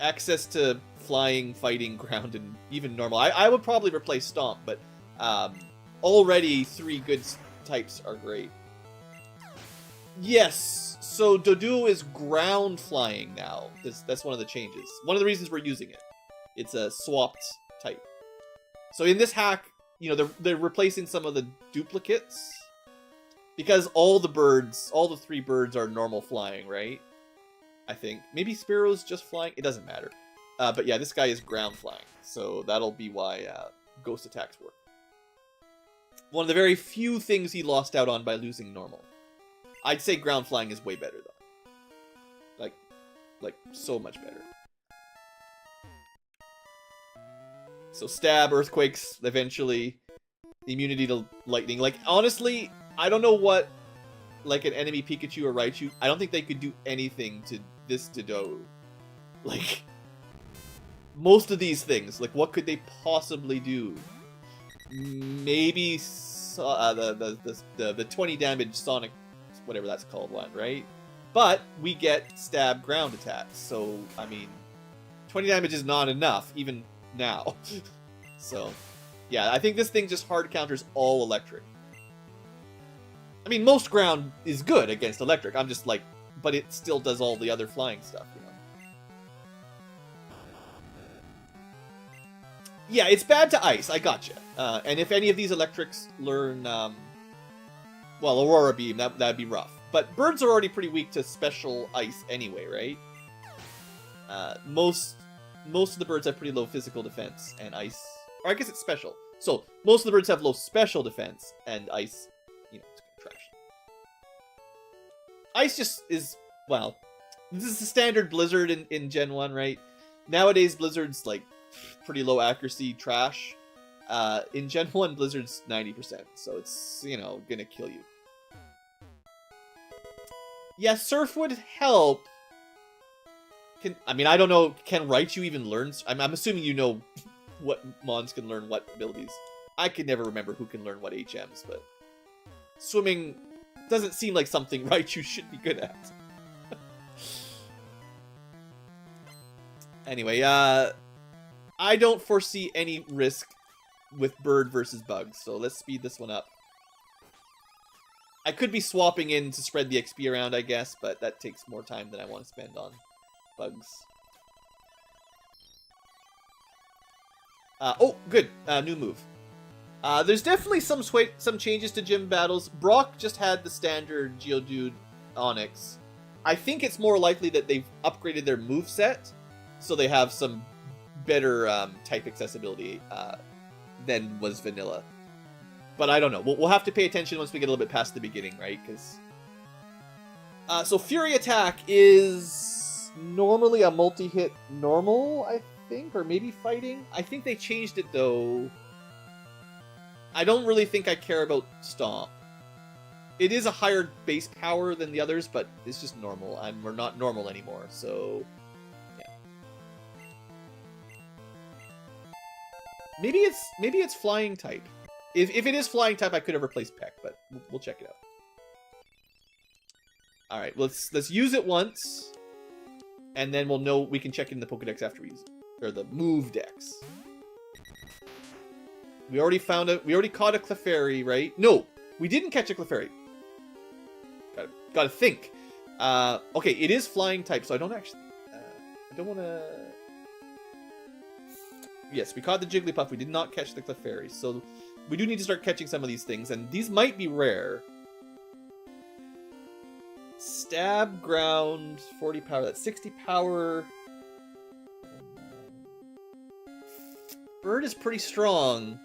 Access to flying, fighting, ground, and even normal. I would probably replace Stomp, but already 3 good types are great. Yes, so Doduo is ground flying now. That's one of the changes. One of the reasons we're using it. It's a swapped type. So in this hack, you know, they're replacing some of the duplicates. Because all the 3 birds are normal flying, right? I think. Maybe Sparrow's just flying. It doesn't matter. But yeah, this guy is ground flying. So that'll be why ghost attacks work. One of the very few things he lost out on by losing normal. I'd say ground flying is way better, though. Like so much better. So stab, earthquakes, eventually. Immunity to lightning. Like, honestly, I don't know what, like, an enemy Pikachu or Raichu, I don't think they could do anything to this Doduo. Like, most of these things, like, what could they possibly do? Maybe the 20 damage Sonic, whatever that's called one, right? But we get stab ground attacks, so, I mean, 20 damage is not enough, even now. So, yeah, I think this thing just hard counters all electric. I mean, most ground is good against electric, I'm just like, but it still does all the other flying stuff, you know? Yeah, it's bad to ice, I gotcha. And if any of these electrics learn, well, Aurora Beam, that'd be rough. But birds are already pretty weak to special ice anyway, right? Most of the birds have pretty low physical defense, and ice... Or I guess it's special. So, most of the birds have low special defense, and ice, you know, it's trash. Ice just is, well, this is the standard Blizzard in Gen 1, right? Nowadays, Blizzard's, like, pretty low accuracy trash. In Gen 1, Blizzard's 90%, so it's, you know, gonna kill you. Yeah, Surf would help. I mean, I don't know, can Raichu even learn? I'm assuming you know what Mons can learn what abilities. I can never remember who can learn what HMs, but... Swimming doesn't seem like something Raichu should be good at. Anyway, I don't foresee any risk with bird versus bugs, so let's speed this one up. I could be swapping in to spread the XP around, I guess, but that takes more time than I want to spend on bugs. Oh, good. New move. There's definitely some changes to gym battles. Brock just had the standard Geodude Onix. I think it's more likely that they've upgraded their moveset, so they have some better type accessibility than was vanilla. But I don't know. We'll have to pay attention once we get a little bit past the beginning, right? Because so Fury Attack is normally a multi-hit normal, I think, or maybe fighting. I think they changed it though. I don't really think I care about Stomp. It is a higher base power than the others, but it's just normal. We're not normal anymore, so yeah. Maybe it's flying type. If it is flying type, I could have replaced Peck, but we'll check it out. All right, let's use it once, and then we'll know we can check in the Pokédex after we use it, or the move dex. We already found it. We already caught a Clefairy, right? No, we didn't catch a Clefairy. Gotta think. Okay, it is flying type, so I don't actually. I don't want to. Yes, we caught the Jigglypuff. We did not catch the Clefairy, so we do need to start catching some of these things, and these might be rare. Stab, ground, 40 power. That's 60 power. Bird is pretty strong.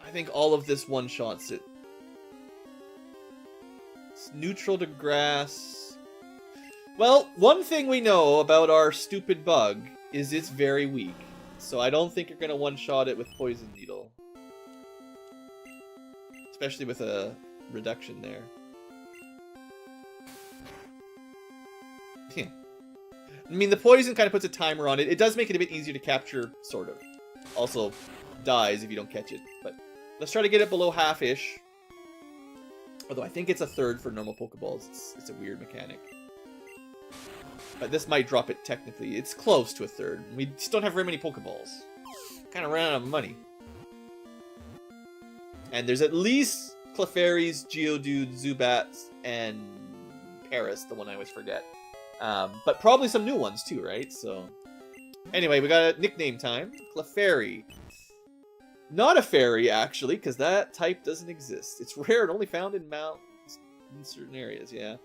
I think all of this one-shots it. It's neutral to grass. Well, one thing we know about our stupid bug is it's very weak. So I don't think you're going to one-shot it with Poison Needle. Especially with a reduction there. I mean, the poison kind of puts a timer on it. It does make it a bit easier to capture, sort of. Also, dies if you don't catch it. But let's try to get it below half-ish. Although I think it's a third for normal Pokeballs. It's a weird mechanic. But this might drop it technically. It's close to a third. We just don't have very many Pokeballs. Kind of ran out of money. And there's at least Clefairies, Geodude, Zubats, and Paris, the one I always forget. But probably some new ones too, right? So, anyway, we got a nickname time. Clefairy. Not a fairy, actually, because that type doesn't exist. It's rare and only found in mountains in certain areas, yeah.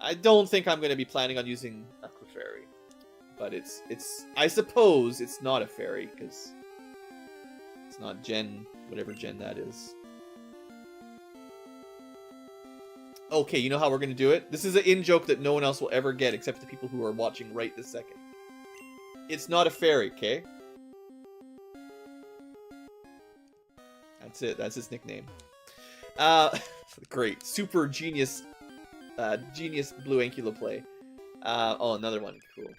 I don't think I'm going to be planning on using a Clefairy. But it's I suppose it's not a fairy, because it's not Gen, whatever Gen that is. Okay, you know how we're going to do it? This is an in-joke that no one else will ever get except the people who are watching right this second. It's not a fairy, okay? That's it. That's his nickname. Great. Super genius. Genius blue Ankylo play. Oh, another one. Cool.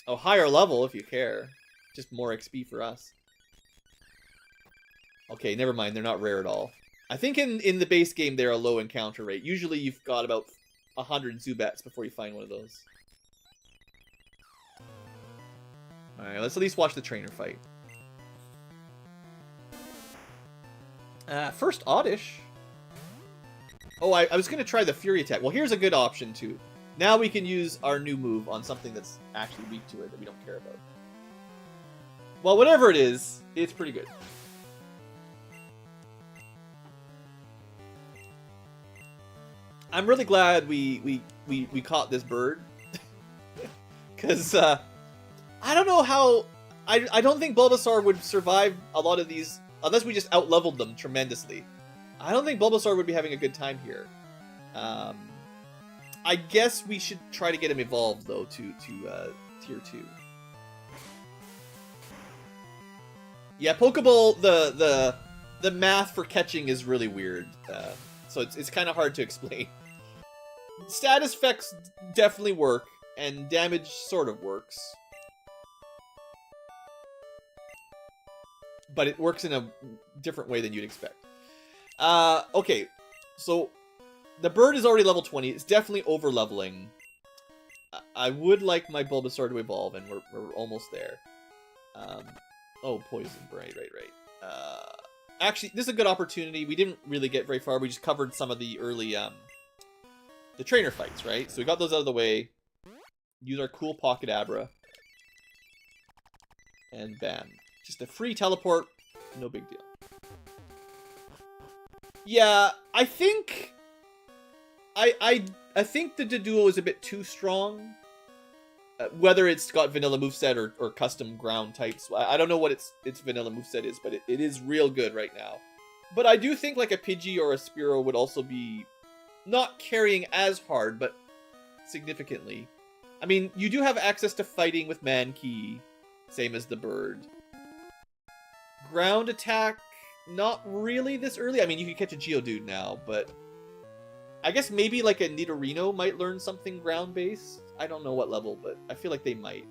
Oh, higher level if you care. Just more XP for us. Okay, never mind. They're not rare at all. I think in the base game they're a low encounter rate. Usually you've got about 100 Zubats before you find one of those. Alright, let's at least watch the trainer fight. First Oddish. Oh, I was going to try the Fury attack. Well, here's a good option, too. Now we can use our new move on something that's actually weak to it that we don't care about. Well, whatever it is, it's pretty good. I'm really glad we caught this bird. Because, I don't know how... I don't think Bulbasaur would survive a lot of these... Unless we just out-leveled them tremendously. I don't think Bulbasaur would be having a good time here. I guess we should try to get him evolved, though, to Tier 2. Yeah, Pokeball, the math for catching is really weird. So it's kind of hard to explain. Status effects definitely work, and damage sort of works. But it works in a different way than you'd expect. Okay, so the bird is already level 20. It's definitely over-leveling. I would like my Bulbasaur to evolve, and we're almost there. Oh, poison. Right. Actually, this is a good opportunity. We didn't really get very far. We just covered some of the early, the trainer fights, right? So we got those out of the way. Use our cool Pocket Abra. And bam. Just a free teleport. No big deal. Yeah, I think... I think the Doduo is a bit too strong. Whether it's got vanilla moveset or custom ground types. I don't know what its vanilla moveset is, but it is real good right now. But I do think like a Pidgey or a Spearow would also be not carrying as hard, but significantly. I mean, you do have access to fighting with Mankey, same as the bird. Ground attack, not really this early. I mean, you can catch a Geodude now, but I guess maybe like a Nidorino might learn something ground-based. I don't know what level, but I feel like they might.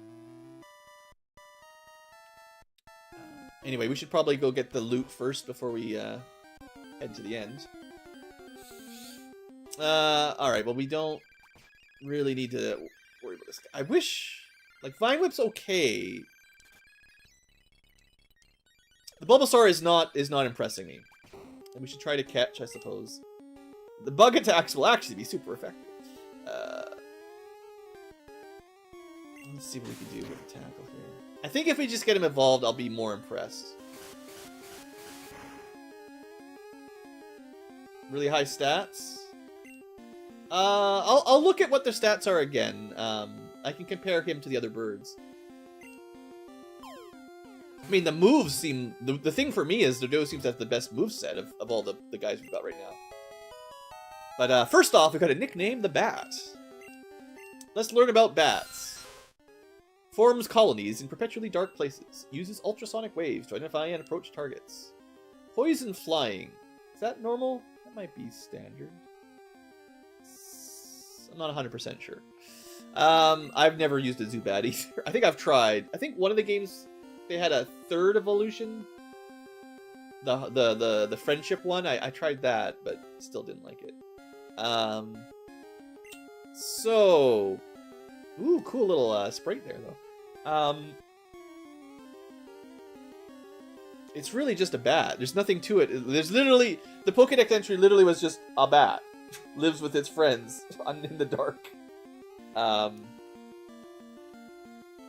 Anyway, we should probably go get the loot first before we head to the end. Alright, well we don't really need to worry about this guy. I wish... Like, Vine Whip's okay. The Bulbasaur is not impressing me. And we should try to catch, I suppose. The bug attacks will actually be super effective. Let's see what we can do with the tackle here. I think if we just get him evolved, I'll be more impressed. Really high stats. I'll look at what their stats are again. I can compare him to the other birds. I mean, the moves seem... The thing for me is Doduo seems to have the best moveset of all the guys we've got right now. But first off, we've got a nickname, the Bat. Let's learn about bats. Forms colonies in perpetually dark places. Uses ultrasonic waves to identify and approach targets. Poison flying. Is that normal? That might be standard. I'm not 100% sure. I've never used a Zubat either. I think I've tried. I think one of the games, they had a third evolution. The friendship one. I tried that, but still didn't like it. So, ooh, cool little sprite there though. It's really just a bat. There's nothing to it. There's literally the Pokédex entry. Literally was just a bat. Lives with its friends in the dark.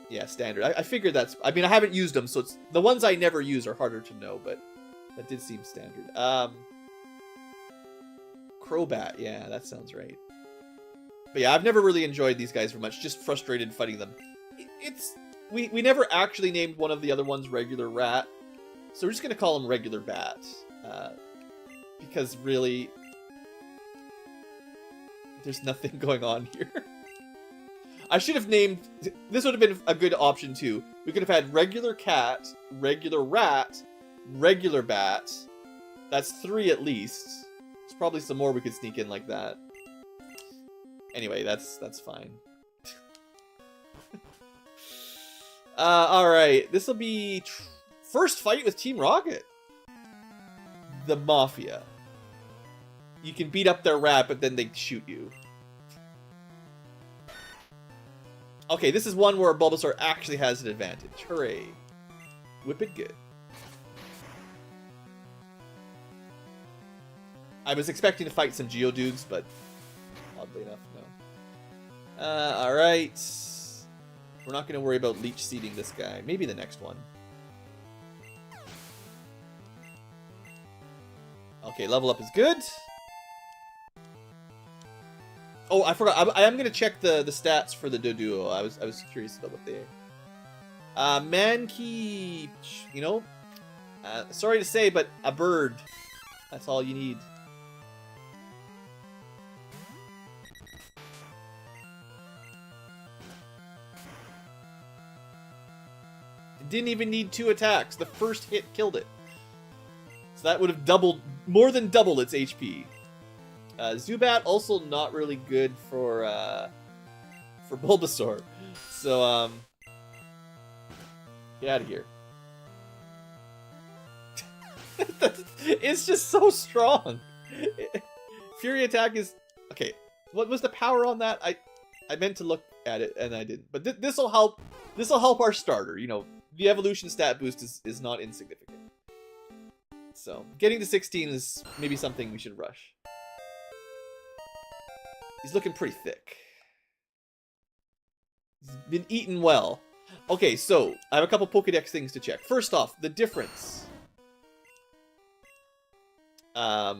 Yeah, standard. I figured that's... I mean, I haven't used them, so it's... The ones I never use are harder to know, but that did seem standard. Crobat. Yeah, that sounds right. But yeah, I've never really enjoyed these guys very much. Just frustrated fighting them. We never actually named one of the other ones Regular Rat. So we're just going to call him Regular Bat. Because really... There's nothing going on here. I should have named... This would have been a good option, too. We could have had Regular Cat, Regular Rat, Regular Bat. That's 3 at least. There's probably some more we could sneak in like that. Anyway, that's fine. Alright. This will be... First fight with Team Rocket. The Mafia. You can beat up their rat, but then they shoot you. Okay, this is one where Bulbasaur actually has an advantage. Hooray. Whip it good. I was expecting to fight some Geodudes, but oddly enough, no. Alright. We're not going to worry about leech seeding this guy. Maybe the next one. Okay, level up is good. Oh, I forgot. I am going to check the stats for the Doduo. I was curious about what they are. Mankey, you know, sorry to say, but a bird. That's all you need. It didn't even need 2 attacks. The first hit killed it. So that would have doubled, more than doubled its HP. Zubat also not really good for Bulbasaur. So get out of here. It's just so strong. Fury attack is okay. What was the power on that? I meant to look at it and I didn't. But this will help. This will help our starter. You know, the evolution stat boost is not insignificant. So getting to 16 is maybe something we should rush. He's looking pretty thick. He's been eaten well. Okay, so I have a couple Pokédex things to check. First off, the difference. A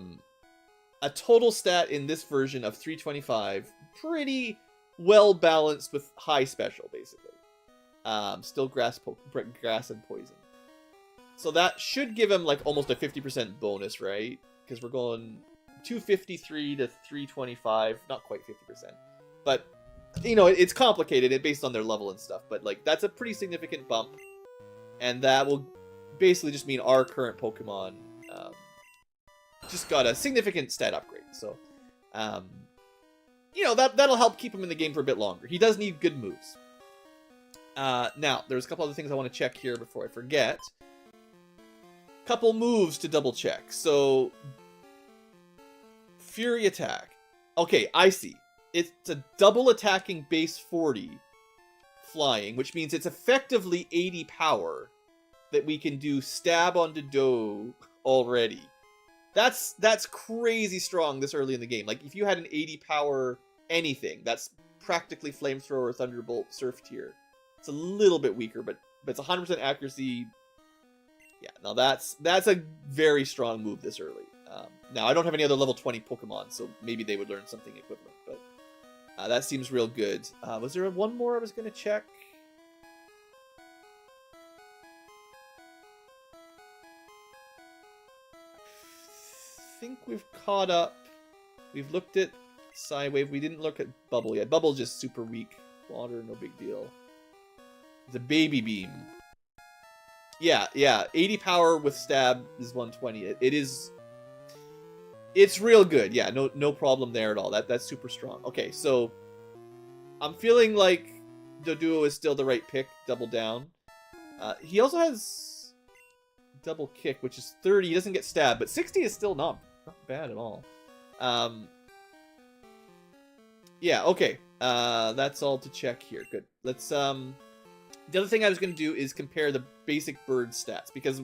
total stat in this version of 325. Pretty well balanced with high special, basically. Still grass and poison. So that should give him like almost a 50% bonus, right? Because we're going 253 to 325, not quite 50%. But, you know, it's complicated based on their level and stuff. But, like, that's a pretty significant bump. And that will basically just mean our current Pokemon just got a significant stat upgrade. So, you know, that'll help keep him in the game for a bit longer. He does need good moves. Now, there's a couple other things I want to check here before I forget. Couple moves to double check. So, Fury attack. Okay, I see. It's a double attacking base 40 flying, which means it's effectively 80 power that we can do stab onto Doe already. That's crazy strong this early in the game. Like, if you had an 80 power anything, that's practically Flamethrower or Thunderbolt Surf tier. It's a little bit weaker, but it's 100% accuracy. Yeah, now that's a very strong move this early. Now, I don't have any other level 20 Pokemon, so maybe they would learn something equivalent, but that seems real good. Was there one more I was going to check? I think we've caught up. We've looked at Psywave. We didn't look at Bubble yet. Bubble's just super weak. Water, no big deal. The Baby Beam. Yeah. 80 power with stab is 120. It's real good. Yeah, no problem there at all. That's super strong. Okay, so I'm feeling like Doduo is still the right pick. Double down. He also has double kick, which is 30. He doesn't get stabbed, but 60 is still not bad at all. Yeah, okay. That's all to check here. Good. Let's, the other thing I was going to do is compare the basic bird stats, because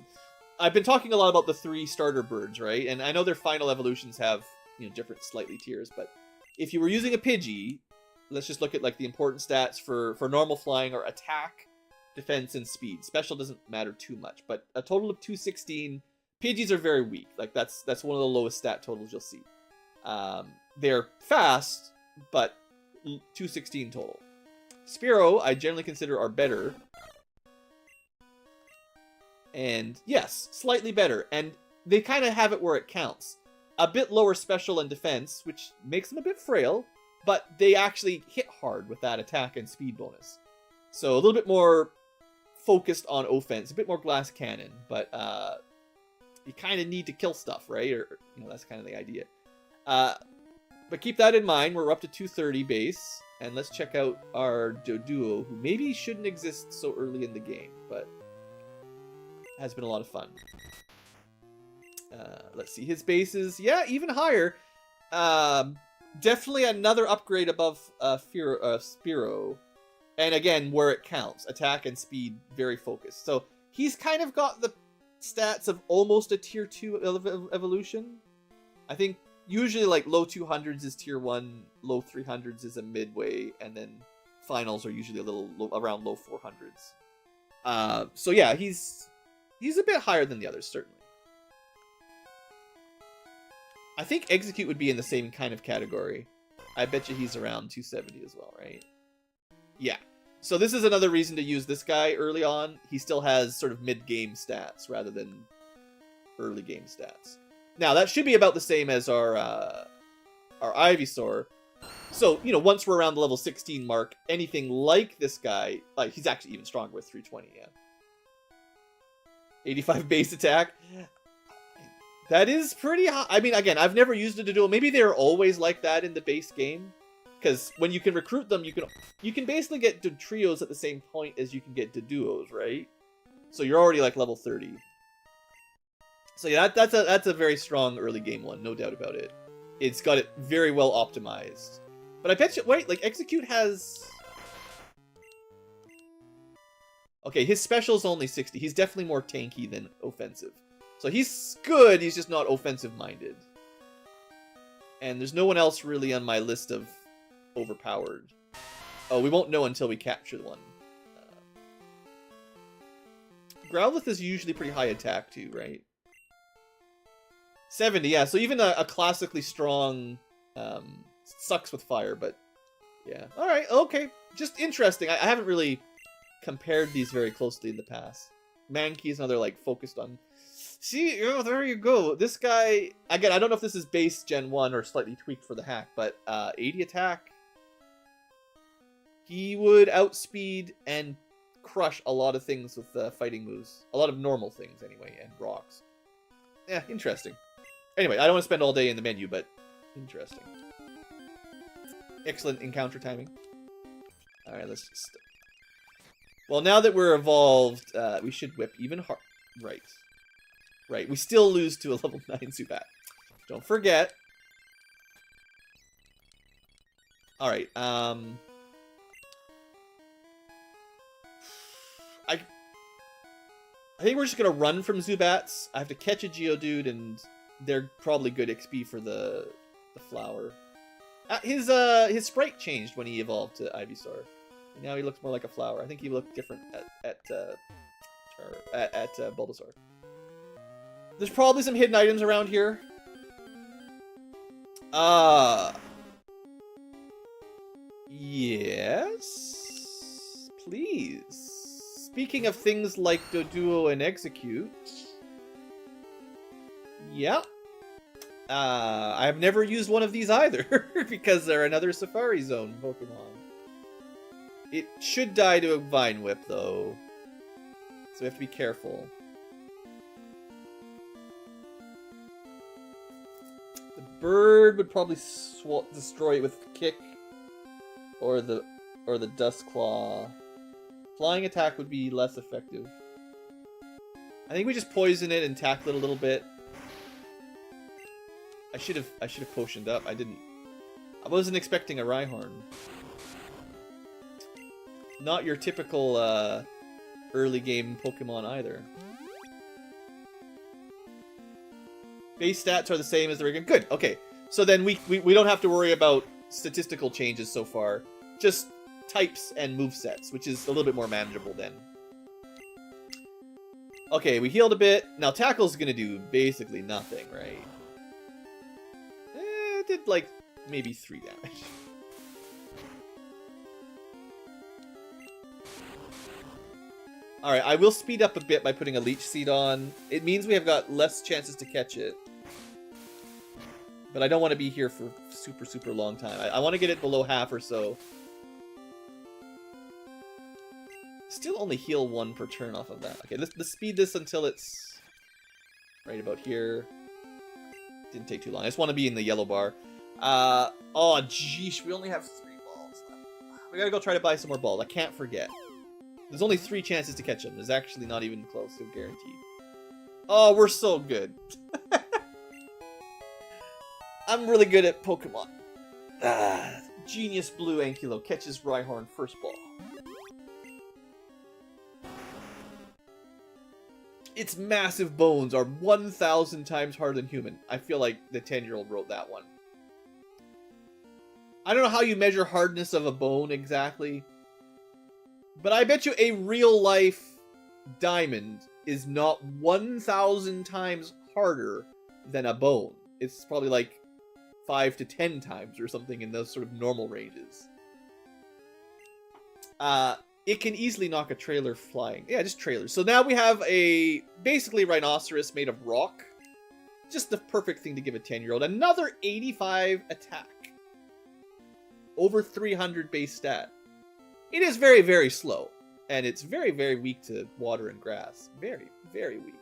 I've been talking a lot about the 3 starter birds, right? And I know their final evolutions have, you know, different slightly tiers, but if you were using a Pidgey, let's just look at, like, the important stats for normal flying or attack, defense, and speed. Special doesn't matter too much, but a total of 216. Pidgeys are very weak. Like, that's one of the lowest stat totals you'll see. They're fast, but 216 total. Spearow, I generally consider are better. And yes, slightly better. And they kind of have it where it counts. A bit lower special and defense, which makes them a bit frail, but they actually hit hard with that attack and speed bonus. So a little bit more focused on offense, a bit more glass cannon, but you kind of need to kill stuff, right? Or, you know, that's kind of the idea. But keep that in mind. We're up to 230 base, and let's check out our Doduo, who maybe shouldn't exist so early in the game, but has been a lot of fun. Let's see his bases. Yeah, even higher. Definitely another upgrade above Spearow. And again, where it counts. Attack and speed, very focused. So he's kind of got the stats of almost a tier 2 evolution. I think usually like low 200s is tier 1, low 300s is a midway, and then finals are usually a little around low 400s. So yeah, he's a bit higher than the others, certainly. I think Execute would be in the same kind of category. I bet you he's around 270 as well, right? Yeah. So this is another reason to use this guy early on. He still has sort of mid-game stats rather than early game stats. Now, that should be about the same as our Ivysaur. So, you know, once we're around the level 16 mark, anything like this guy, like, he's actually even stronger with 320, yeah. 85 base attack. That is pretty high. I mean, again, I've never used a Doduo. Maybe they're always like that in the base game. Because when you can recruit them, you can basically get trios at the same point as you can get Doduos, right? So you're already like level 30. So yeah, that's a very strong early game one, no doubt about it. It's got it very well optimized. But I bet you, wait, like Execute has... Okay, his special's only 60. He's definitely more tanky than offensive. So he's good, he's just not offensive-minded. And there's no one else really on my list of overpowered. Oh, we won't know until we capture the one. Growlithe is usually pretty high attack too, right? 70, yeah. So even a classically strong sucks with fire, but yeah. All right, okay. Just interesting. I haven't really compared these very closely in the past. Mankey is another like focused on. See, oh, there you go. This guy again. I don't know if this is base Gen 1 or slightly tweaked for the hack, but 80 attack. He would outspeed and crush a lot of things with fighting moves. A lot of normal things, anyway, and rocks. Yeah, interesting. Anyway, I don't want to spend all day in the menu, but interesting. Excellent encounter timing. Alright, let's just... Well, now that we're evolved, we should whip even hard. Right. Right, we still lose to a level 9 Zubat. Don't forget. Alright, I think we're just gonna run from Zubats. I have to catch a Geodude, and they're probably good XP for the flower. His sprite changed when he evolved to Ivysaur. And now he looks more like a flower. I think he looked different at Bulbasaur. There's probably some hidden items around here. Yes, please. Speaking of things like Doduo and Execute, yeah, I've never used one of these either because they're another Safari Zone Pokemon. It should die to a Vine Whip though, so we have to be careful. The bird would probably destroy it with Kick or the Dust Claw. Flying attack would be less effective. I think we just poison it and tackle it a little bit. I should have potioned up. I didn't. I wasn't expecting a Rhyhorn. Not your typical early game Pokemon either. Base stats are the same as the regular. Good. Okay. So then we don't have to worry about statistical changes so far. Just types and movesets, which is a little bit more manageable then. Okay, we healed a bit. Now Tackle's gonna do basically nothing, right? It did like maybe 3 damage. Alright, I will speed up a bit by putting a Leech Seed on. It means we have got less chances to catch it. But I don't want to be here for super, super long time. I want to get it below half or so. Still only heal 1 per turn off of that. Okay, let's speed this until it's right about here. Didn't take too long. I just want to be in the yellow bar. Oh, jeesh, we only have 3 balls left. We gotta go try to buy some more balls. I can't forget. There's only 3 chances to catch them. There's actually not even close to guaranteed. Oh, we're so good. I'm really good at Pokemon. Genius Blue Ankylo catches Rhyhorn first ball. Its massive bones are 1,000 times harder than human. I feel like the 10-year-old wrote that one. I don't know how you measure hardness of a bone exactly. But I bet you a real-life diamond is not 1,000 times harder than a bone. It's probably like 5 to 10 times or something in those sort of normal ranges. It can easily knock a trailer flying. Yeah, just trailers. So now we have a basically rhinoceros made of rock. Just the perfect thing to give a 10-year-old. Another 85 attack. Over 300 base stat. It is very, very slow. And it's very, very weak to water and grass. Very, very weak.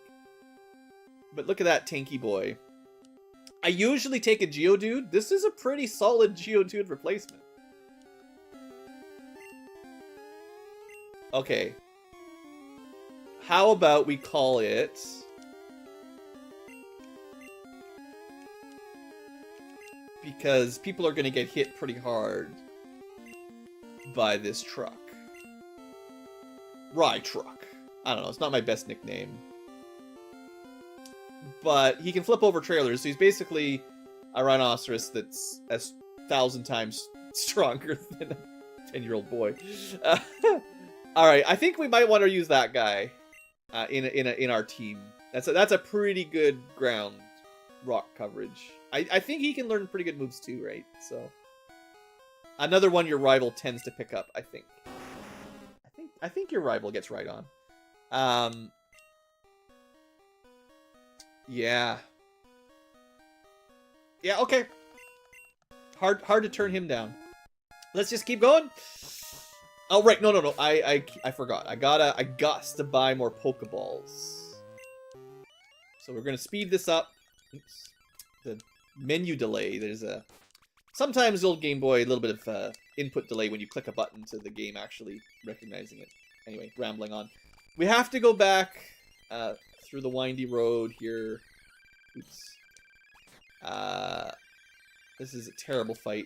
But look at that tanky boy. I usually take a Geodude. This is a pretty solid Geodude replacement. Okay. How about we call it... Because people are going to get hit pretty hard by this truck. Rye Truck. I don't know, it's not my best nickname. But he can flip over trailers, so he's basically a rhinoceros that's 1,000 times stronger than a 10-year-old boy. Alright, I think we might want to use that guy in our team. That's a pretty good ground rock coverage. I think he can learn pretty good moves too, right? So another one your rival tends to pick up, I think. I think your rival gets right on. Yeah. Yeah, okay. Hard to turn him down. Let's just keep going. Oh, right. No. I forgot. I got to buy more Pokeballs. So we're going to speed this up. Oops. The menu delay. There's a... Sometimes the old Game Boy, a little bit of input delay when you click a button to the game actually recognizing it. Anyway, rambling on. We have to go back through the windy road here. Oops. This is a terrible fight.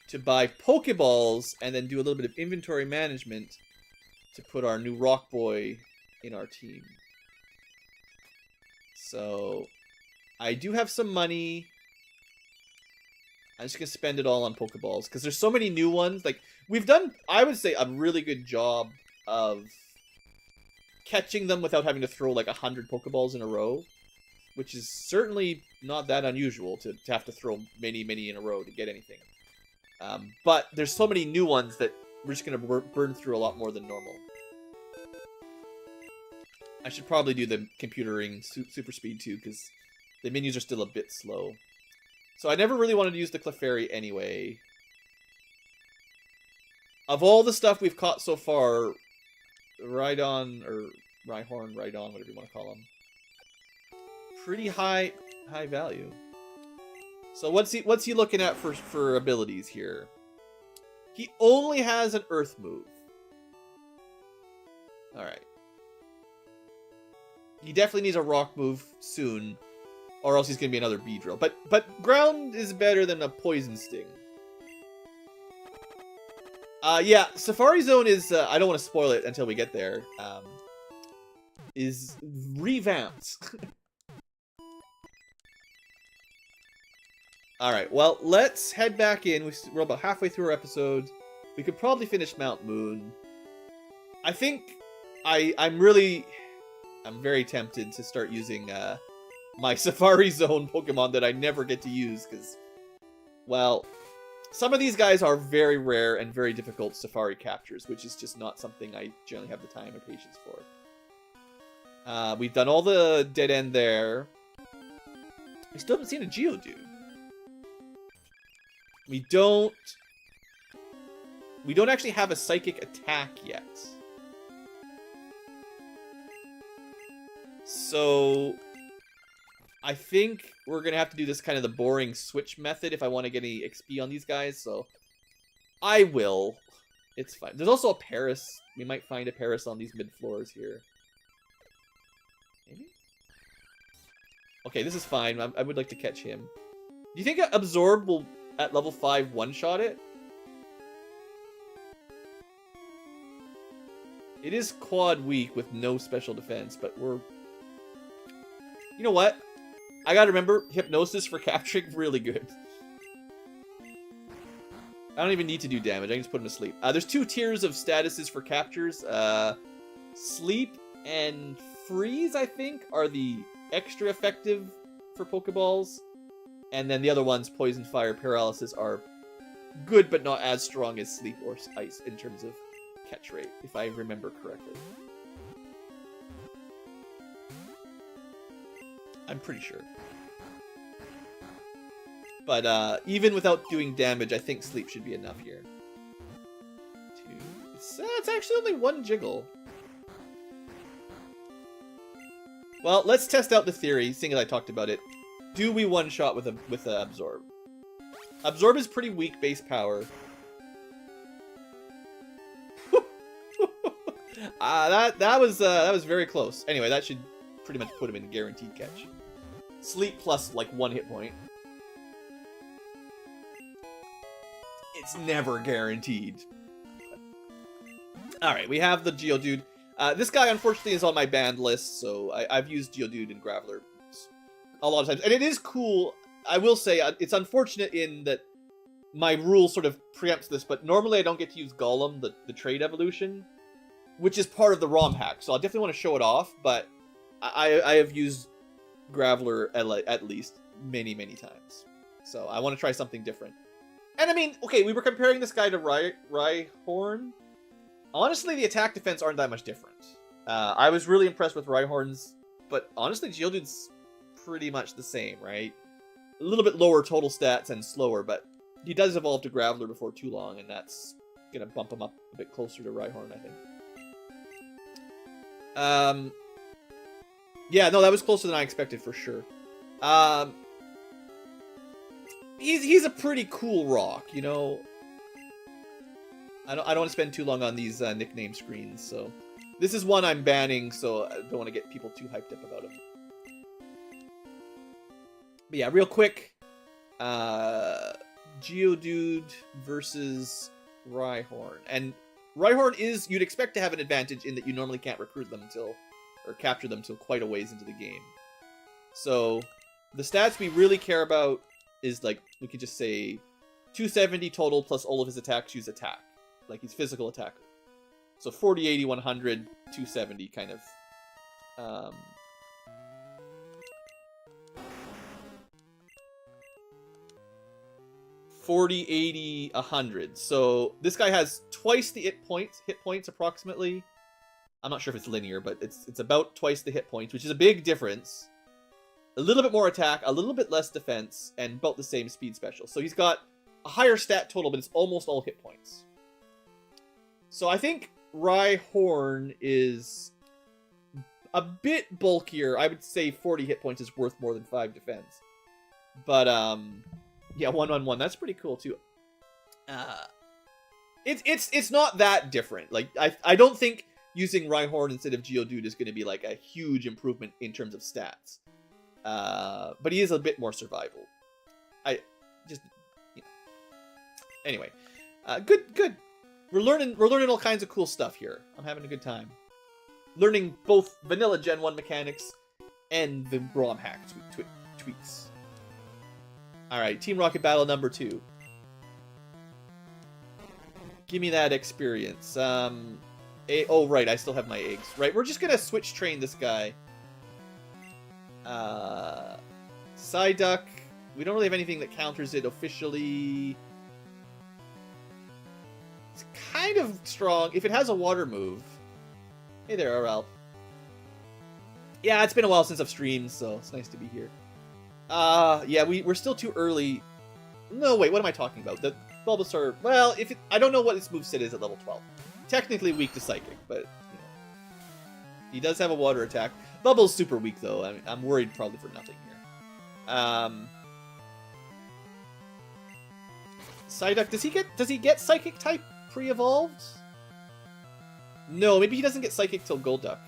To buy Pokeballs and then do a little bit of inventory management to put our new Rock Boy in our team. So, I do have some money. I'm just going to spend it all on Pokeballs because there's so many new ones. Like, we've done, I would say, a really good job of catching them without having to throw like 100 Pokeballs in a row, which is certainly not that unusual to have to throw many in a row to get anything. But there's so many new ones that we're just going to burn through a lot more than normal. I should probably do the computering super speed too, because the menus are still a bit slow. So I never really wanted to use the Clefairy anyway. Of all the stuff we've caught so far, Rhydon, or Rhyhorn, Rhydon, whatever you want to call him, pretty high value. So what's he looking at for abilities here? He only has an Earth move. Alright. he definitely needs a rock move soon, or else he's going to be another Beedrill. But ground is better than a Poison Sting. Yeah, Safari Zone is, I don't want to spoil it until we get there, is revamped. Alright, well, let's head back in. We're about halfway through our episode. We could probably finish Mount Moon. I think I'm very tempted to start using my Safari Zone Pokemon that I never get to use, because, well, some of these guys are very rare and very difficult Safari captures, which is just not something I generally have the time or patience for. We've done all the dead end there. We still haven't seen a Geodude. We don't actually have a Psychic attack yet. So I think we're going to have to do this kind of the boring switch method if I want to get any XP on these guys, so I will. It's fine. There's also a Paris. We might find a Paris on these mid-floors here. Maybe? Okay, this is fine. I would like to catch him. Do you think Absorb will, at level 5, one-shot it? It is quad weak with no special defense, but we're... You know what? I gotta remember, Hypnosis for capturing, really good. I don't even need to do damage, I can just put him to sleep. There's 2 tiers of statuses for captures. Sleep and Freeze, I think, are the extra effective for Pokeballs. And then the other ones, Poison, Fire, Paralysis, are good but not as strong as Sleep or Ice in terms of catch rate, if I remember correctly. I'm pretty sure. But even without doing damage, I think Sleep should be enough here. 2. It's actually only 1 Jiggle. Well, let's test out the theory, seeing as I talked about it. Do we one-shot with a Absorb? Absorb is pretty weak base power. That was very close. Anyway, that should pretty much put him in guaranteed catch. Sleep plus like 1 hit point. It's never guaranteed. Alright, we have the Geodude. This guy, unfortunately, is on my banned list, so I've used Geodude and Graveler a lot of times. And it is cool, I will say, it's unfortunate in that my rule sort of preempts this, but normally I don't get to use Golem, the trade evolution, which is part of the ROM hack, so I definitely want to show it off, but I have used Graveler at least many, many times. So I want to try something different. And I mean, okay, we were comparing this guy to Rhyhorn. Honestly, the attack defense aren't that much different. I was really impressed with Rhyhorn's, but honestly, Geodude's pretty much the same, right? A little bit lower total stats and slower, but he does evolve to Graveler before too long, and that's gonna bump him up a bit closer to Rhyhorn, I think. Yeah, no, that was closer than I expected for sure. He's a pretty cool rock, you know. I don't want to spend too long on these nickname screens, so this is one I'm banning, so I don't want to get people too hyped up about him. But yeah, real quick, Geodude versus Rhyhorn, and Rhyhorn is, you'd expect to have an advantage in that you normally can't recruit them until, or capture them till quite a ways into the game. So the stats we really care about is, like, we could just say 270 total plus all of his attacks use attack. Like, he's physical attacker. So 40, 80, 100, 270 kind of. 40, 80, 100. So this guy has twice the hit points approximately. I'm not sure if it's linear, but it's about twice the hit points, which is a big difference. A little bit more attack, a little bit less defense, and about the same speed special. So he's got a higher stat total, but it's almost all hit points. So I think Rhyhorn is a bit bulkier. I would say 40 hit points is worth more than 5 defense. But, yeah, 1-on-1. That's pretty cool, too. It's not that different. Like, I don't think using Rhyhorn instead of Geodude is going to be like a huge improvement in terms of stats. But he is a bit more survival. Anyway, good. We're learning all kinds of cool stuff here. I'm having a good time. Learning both vanilla Gen 1 mechanics and the Romhack tweaks. Alright, Team Rocket Battle number 2. Give me that experience. Oh, right, I still have my eggs. Right, we're just gonna switch train this guy. Psyduck. We don't really have anything that counters it officially. It's kind of strong. If it has a water move. Hey there, RL. Yeah, it's been a while since I've streamed, so it's nice to be here. Yeah, we're still too early. No, wait, what am I talking about? The Bulbasaur, well, I don't know what its moveset is at level 12. Technically weak to Psychic, but, you know. He does have a water attack. Bubble's super weak, though. I'm worried probably for nothing here. Psyduck, does he get Psychic type pre-evolved? No, maybe he doesn't get Psychic till Golduck.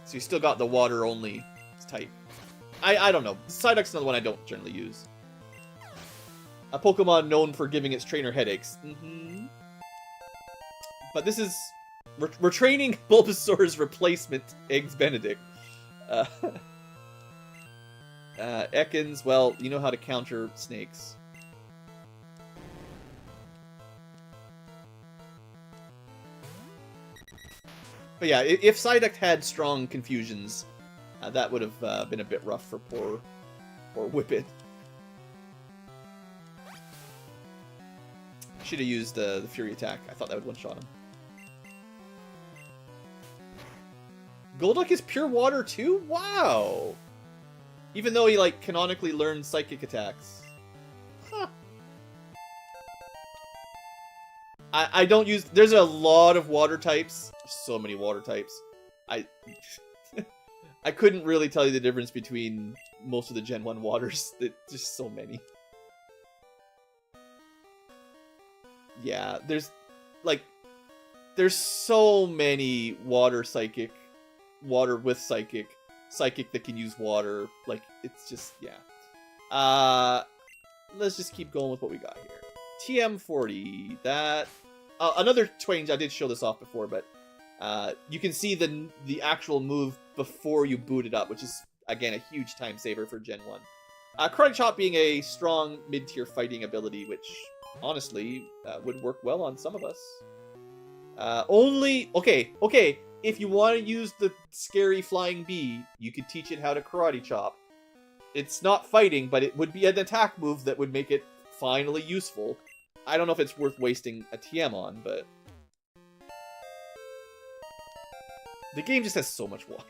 So he's still got the water-only type. I don't know. Psyduck's another one I don't generally use. A Pokemon known for giving its trainer headaches. But this is... We're training Bulbasaur's replacement, Eggs Benedict. Ekans, well, you know how to counter snakes. But yeah, if Psyduck had strong confusions, that would have been a bit rough for poor Whippet. Should have used the Fury Attack. I thought that would one-shot him. Golduck is pure water too? Wow! Even though he, like, canonically learned Psychic attacks. Huh. I don't use... There's a lot of water types. So many water types. I couldn't really tell you the difference between most of the Gen 1 waters. There's just so many. Yeah, there's so many water with psychic that can use water. Like, it's just, yeah. Let's just keep going with what we got here. TM40, that... another change, I did show this off before, but you can see the actual move before you boot it up, which is, again, a huge time saver for Gen 1. Karate Chop being a strong mid-tier fighting ability, which, honestly, would work well on some of us. Okay, if you want to use the scary flying bee, you could teach it how to Karate Chop. It's not fighting, but it would be an attack move that would make it finally useful. I don't know if it's worth wasting a TM on, but... The game just has so much water.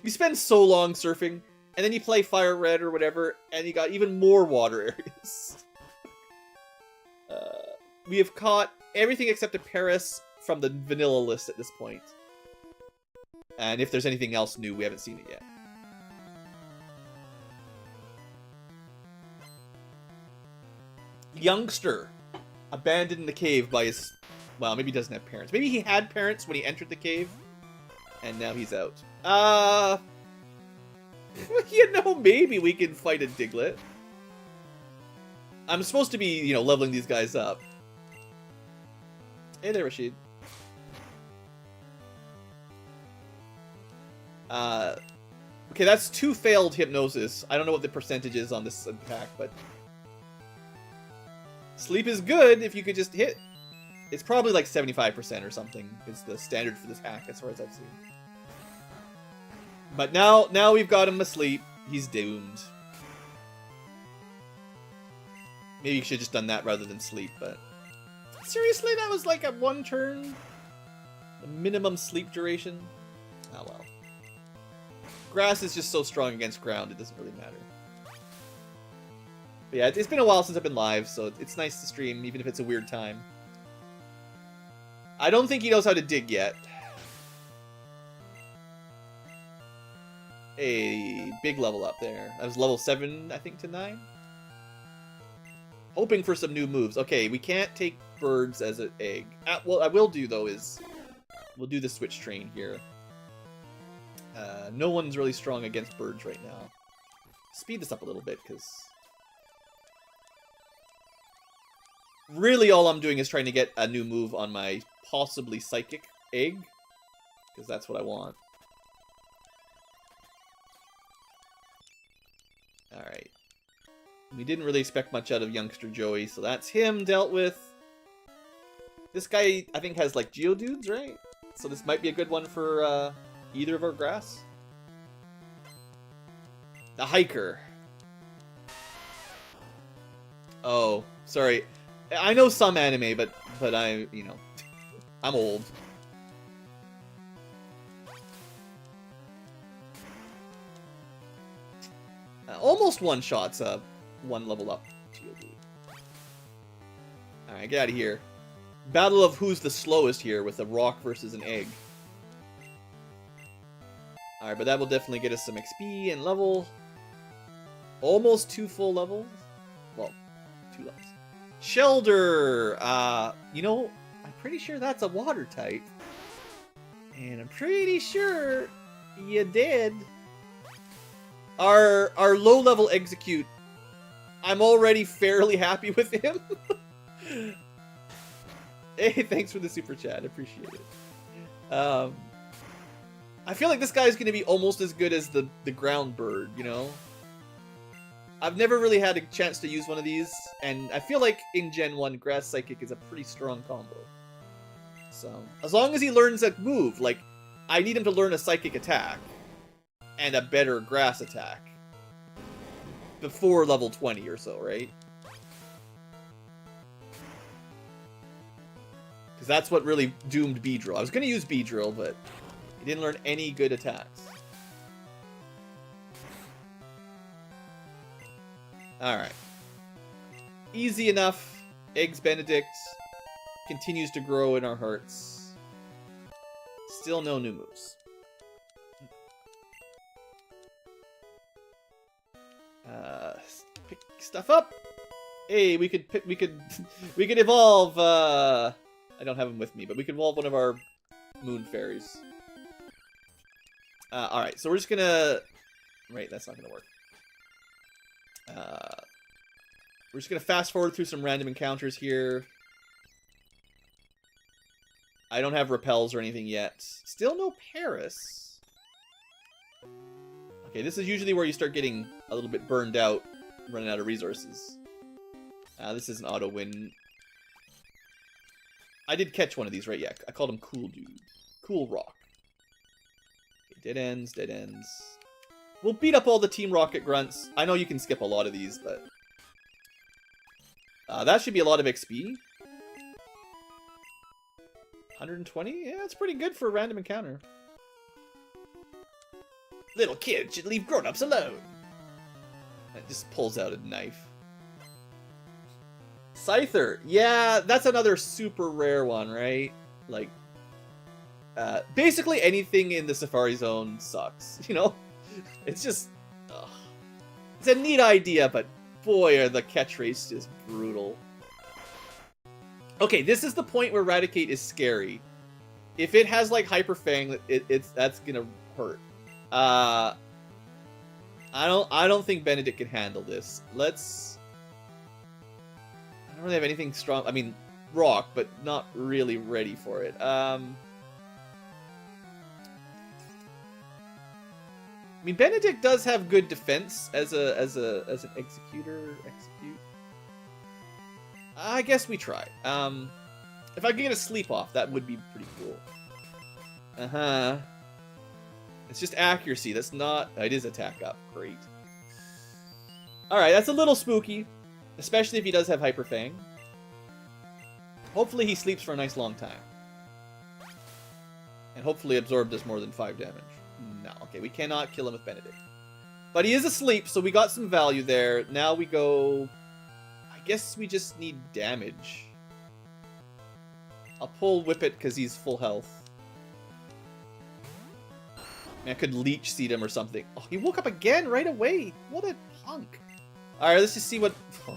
You spend so long surfing, and then you play Fire Red or whatever, and you got even more water areas. We have caught everything except a Paris from the vanilla list at this point. And if there's anything else new, we haven't seen it yet. Youngster. Abandoned in the cave by his... Well, maybe he doesn't have parents. Maybe he had parents when he entered the cave. And now he's out. You know, maybe we can fight a Diglett. I'm supposed to be, you know, leveling these guys up. Hey there, Rashid. Okay, that's 2 failed hypnosis. I don't know what the percentage is on this attack, but... Sleep is good if you could just hit. It's probably like 75% or something is the standard for this hack as far as I've seen. But now we've got him asleep. He's doomed. Maybe you should have just done that rather than sleep, but... Seriously, that was like a 1 turn? The minimum sleep duration? Oh well. Grass is just so strong against ground, it doesn't really matter. But yeah, it's been a while since I've been live, so it's nice to stream, even if it's a weird time. I don't think he knows how to dig yet. A big level up there. That was level 7, I think, to 9. Hoping for some new moves. Okay, we can't take birds as an egg. What I will do, though, is we'll do the switch train here. No one's really strong against birds right now. Speed this up a little bit, because really all I'm doing is trying to get a new move on my possibly psychic egg, because that's what I want. Alright. We didn't really expect much out of youngster Joey, so that's him dealt with. This guy, I think, has, like, Geodudes, right? So this might be a good one for either of our grass. The hiker. Oh, sorry. I know some anime, but I, you know, I'm old. Almost one shots one level up. Alright, get out of here. Battle of who's the slowest here with a rock versus an egg. Alright, but that will definitely get us some XP and level. Almost 2 full levels. Well, 2 levels. Shelder! You know, I'm pretty sure that's a water type. And I'm pretty sure you did. Our low-level Execute, I'm already fairly happy with him. Hey, thanks for the super chat. I appreciate it. I feel like this guy is going to be almost as good as the ground bird, you know? I've never really had a chance to use one of these, and I feel like in Gen 1, Grass Psychic is a pretty strong combo. So, as long as he learns a move, like, I need him to learn a Psychic attack, and a better Grass attack, before level 20 or so, right? Because that's what really doomed Beedrill. I was going to use Beedrill, but he didn't learn any good attacks. Alright. Easy enough. Eggs Benedict continues to grow in our hearts. Still no new moves. Pick stuff up. Hey, we could evolve. I don't have him with me, but we could evolve one of our moon fairies. All right, so we're just gonna. Right, that's not gonna work. We're just gonna fast forward through some random encounters here. I don't have repels or anything yet. Still no Paris. Okay, this is usually where you start getting a little bit burned out, running out of resources. This is an auto win. I did catch one of these, right? Yeah, I called him Cool Dude. Cool Rock. Okay, dead ends, dead ends. We'll beat up all the Team Rocket grunts. I know you can skip a lot of these, but that should be a lot of XP. 120? Yeah, that's pretty good for a random encounter. Little kids should leave grown-ups alone. It just pulls out a knife. Scyther. Yeah, that's another super rare one, right? Like, basically anything in the Safari Zone sucks, you know? It's just... ugh. It's a neat idea, but boy, are the catch rates just brutal. Okay, this is the point where Raticate is scary. If it has, like, Hyper Fang, that's gonna hurt. I don't think Benedict can handle this. Let's... I don't really have anything strong. I mean, rock, but not really ready for it. I mean, Benedict does have good defense as an executor. Execute. I guess we try. If I could get a sleep off, that would be pretty cool. It's just accuracy. That's not... it is attack up. Great. Alright, that's a little spooky. Especially if he does have Hyper Fang. Hopefully he sleeps for a nice long time. And hopefully Absorb does more than 5 damage. No, okay, we cannot kill him with Benedict. But he is asleep, so we got some value there. Now we go... I guess we just need damage. I'll pull Whippet because he's full health. I could Leech Seed him or something. Oh, he woke up again right away. What a punk. Alright, let's just see what... Oh,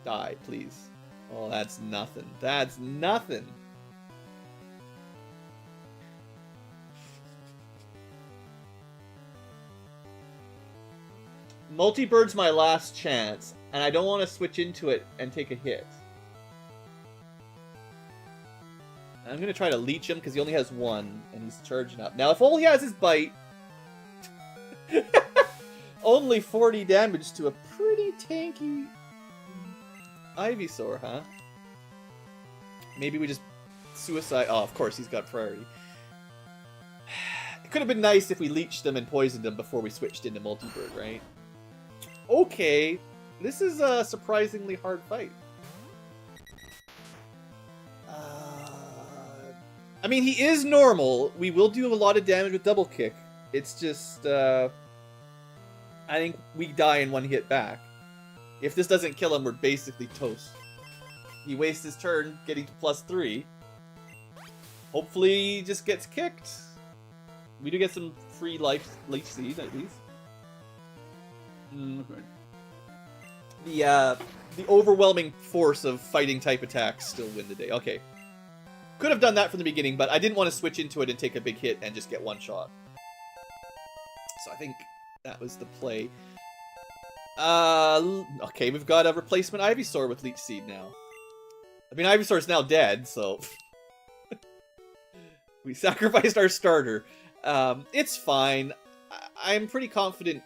Die, please. Oh, that's nothing. That's nothing. Multi-bird's my last chance, and I don't want to switch into it and take a hit. I'm going to try to leech him because he only has one, and he's charging up. Now, if all he has is bite... only 40 damage to a pretty tanky Ivysaur, huh? Maybe we just suicide... Oh, of course, he's got priority. It could have been nice if we leeched them and poisoned them before we switched into multi-bird, right? Okay, this is a surprisingly hard fight. I mean, he is normal. We will do a lot of damage with double kick. It's just, I think we die in one hit back. If this doesn't kill him, we're basically toast. He wastes his turn getting to +3. Hopefully he just gets kicked. We do get some free leech seed, at least. Okay. The overwhelming force of fighting type attacks still win the day. Okay. Could have done that from the beginning, but I didn't want to switch into it and take a big hit and just get one shot. So I think that was the play. Okay, we've got a replacement Ivysaur with Leech Seed now. I mean, Ivysaur's now dead, so... we sacrificed our starter. It's fine. I'm pretty confident.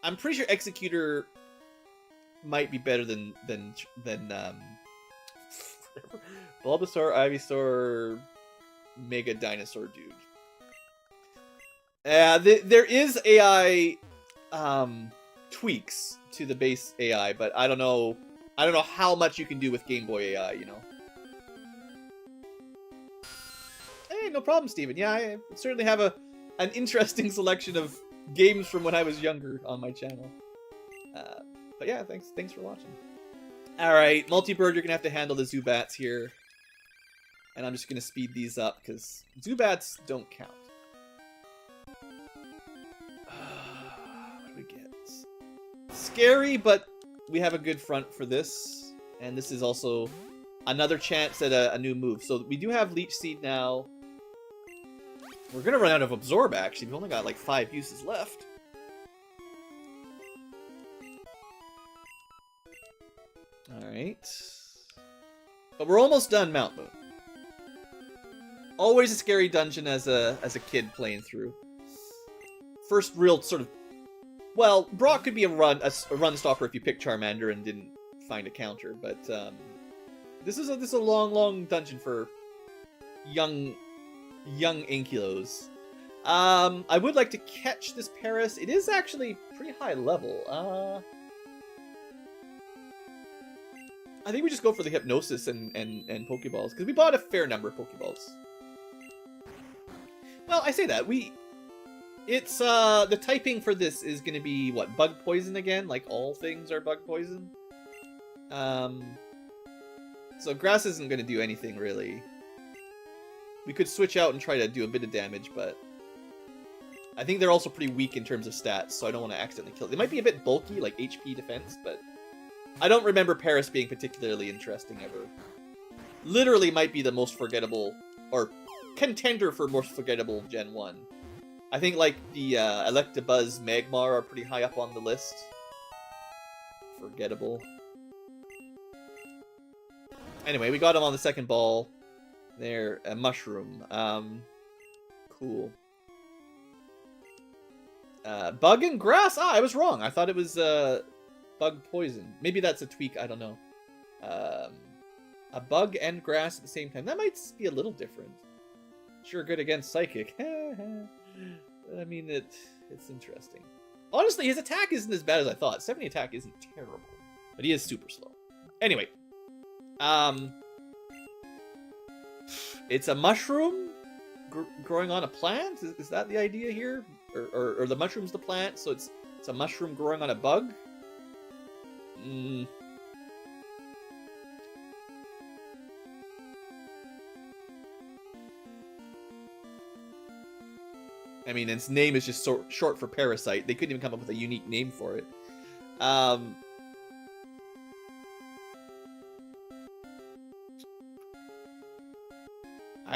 I'm pretty sure Executor might be better than Bulbasaur, Ivysaur, Mega Dinosaur Dude. There is AI tweaks to the base AI, but I don't know how much you can do with Game Boy AI, you know. Hey, no problem, Steven. Yeah, I certainly have an interesting selection of games from when I was younger on my channel. But yeah, thanks for watching. Alright, Multi-Bird, you're going to have to handle the Zubats here. And I'm just going to speed these up, because Zubats don't count. What do we get? Scary, but we have a good front for this. And this is also another chance at a new move. So we do have Leech Seed now. We're going to run out of Absorb, actually. We've only got like 5 uses left. Alright. But we're almost done Mount Moon. Always a scary dungeon as a kid playing through. First real sort of... Well, Brock could be a run stopper if you pick Charmander and didn't find a counter, but this is a long dungeon for young Ankylos. I would like to catch this Paris. It is actually pretty high level. I think we just go for the Hypnosis and Pokeballs, because we bought a fair number of Pokeballs. Well, I say that. It's, the typing for this is going to be, what, Bug Poison again? Like, all things are Bug Poison? So Grass isn't going to do anything, really. We could switch out and try to do a bit of damage, but... I think they're also pretty weak in terms of stats, so I don't want to accidentally kill it. They might be a bit bulky, like HP defense, but... I don't remember Paris being particularly interesting ever. Literally might be the most forgettable, or contender for most forgettable Gen 1. I think, like, the Electabuzz Magmar are pretty high up on the list. Forgettable. Anyway, we got him on the second ball. There, a Mushroom. Cool. Bug and Grass? Ah, I was wrong. I thought it was, Bug Poison. Maybe that's a tweak, I don't know. A Bug and Grass at the same time. That might be a little different. Sure good against Psychic. I mean, it's interesting. Honestly, his attack isn't as bad as I thought. 70 attack isn't terrible. But he is super slow. Anyway. It's a mushroom growing on a plant? Is that the idea here? Or the mushroom's the plant, so it's a mushroom growing on a bug? I mean, its name is just short for Parasite. They couldn't even come up with a unique name for it.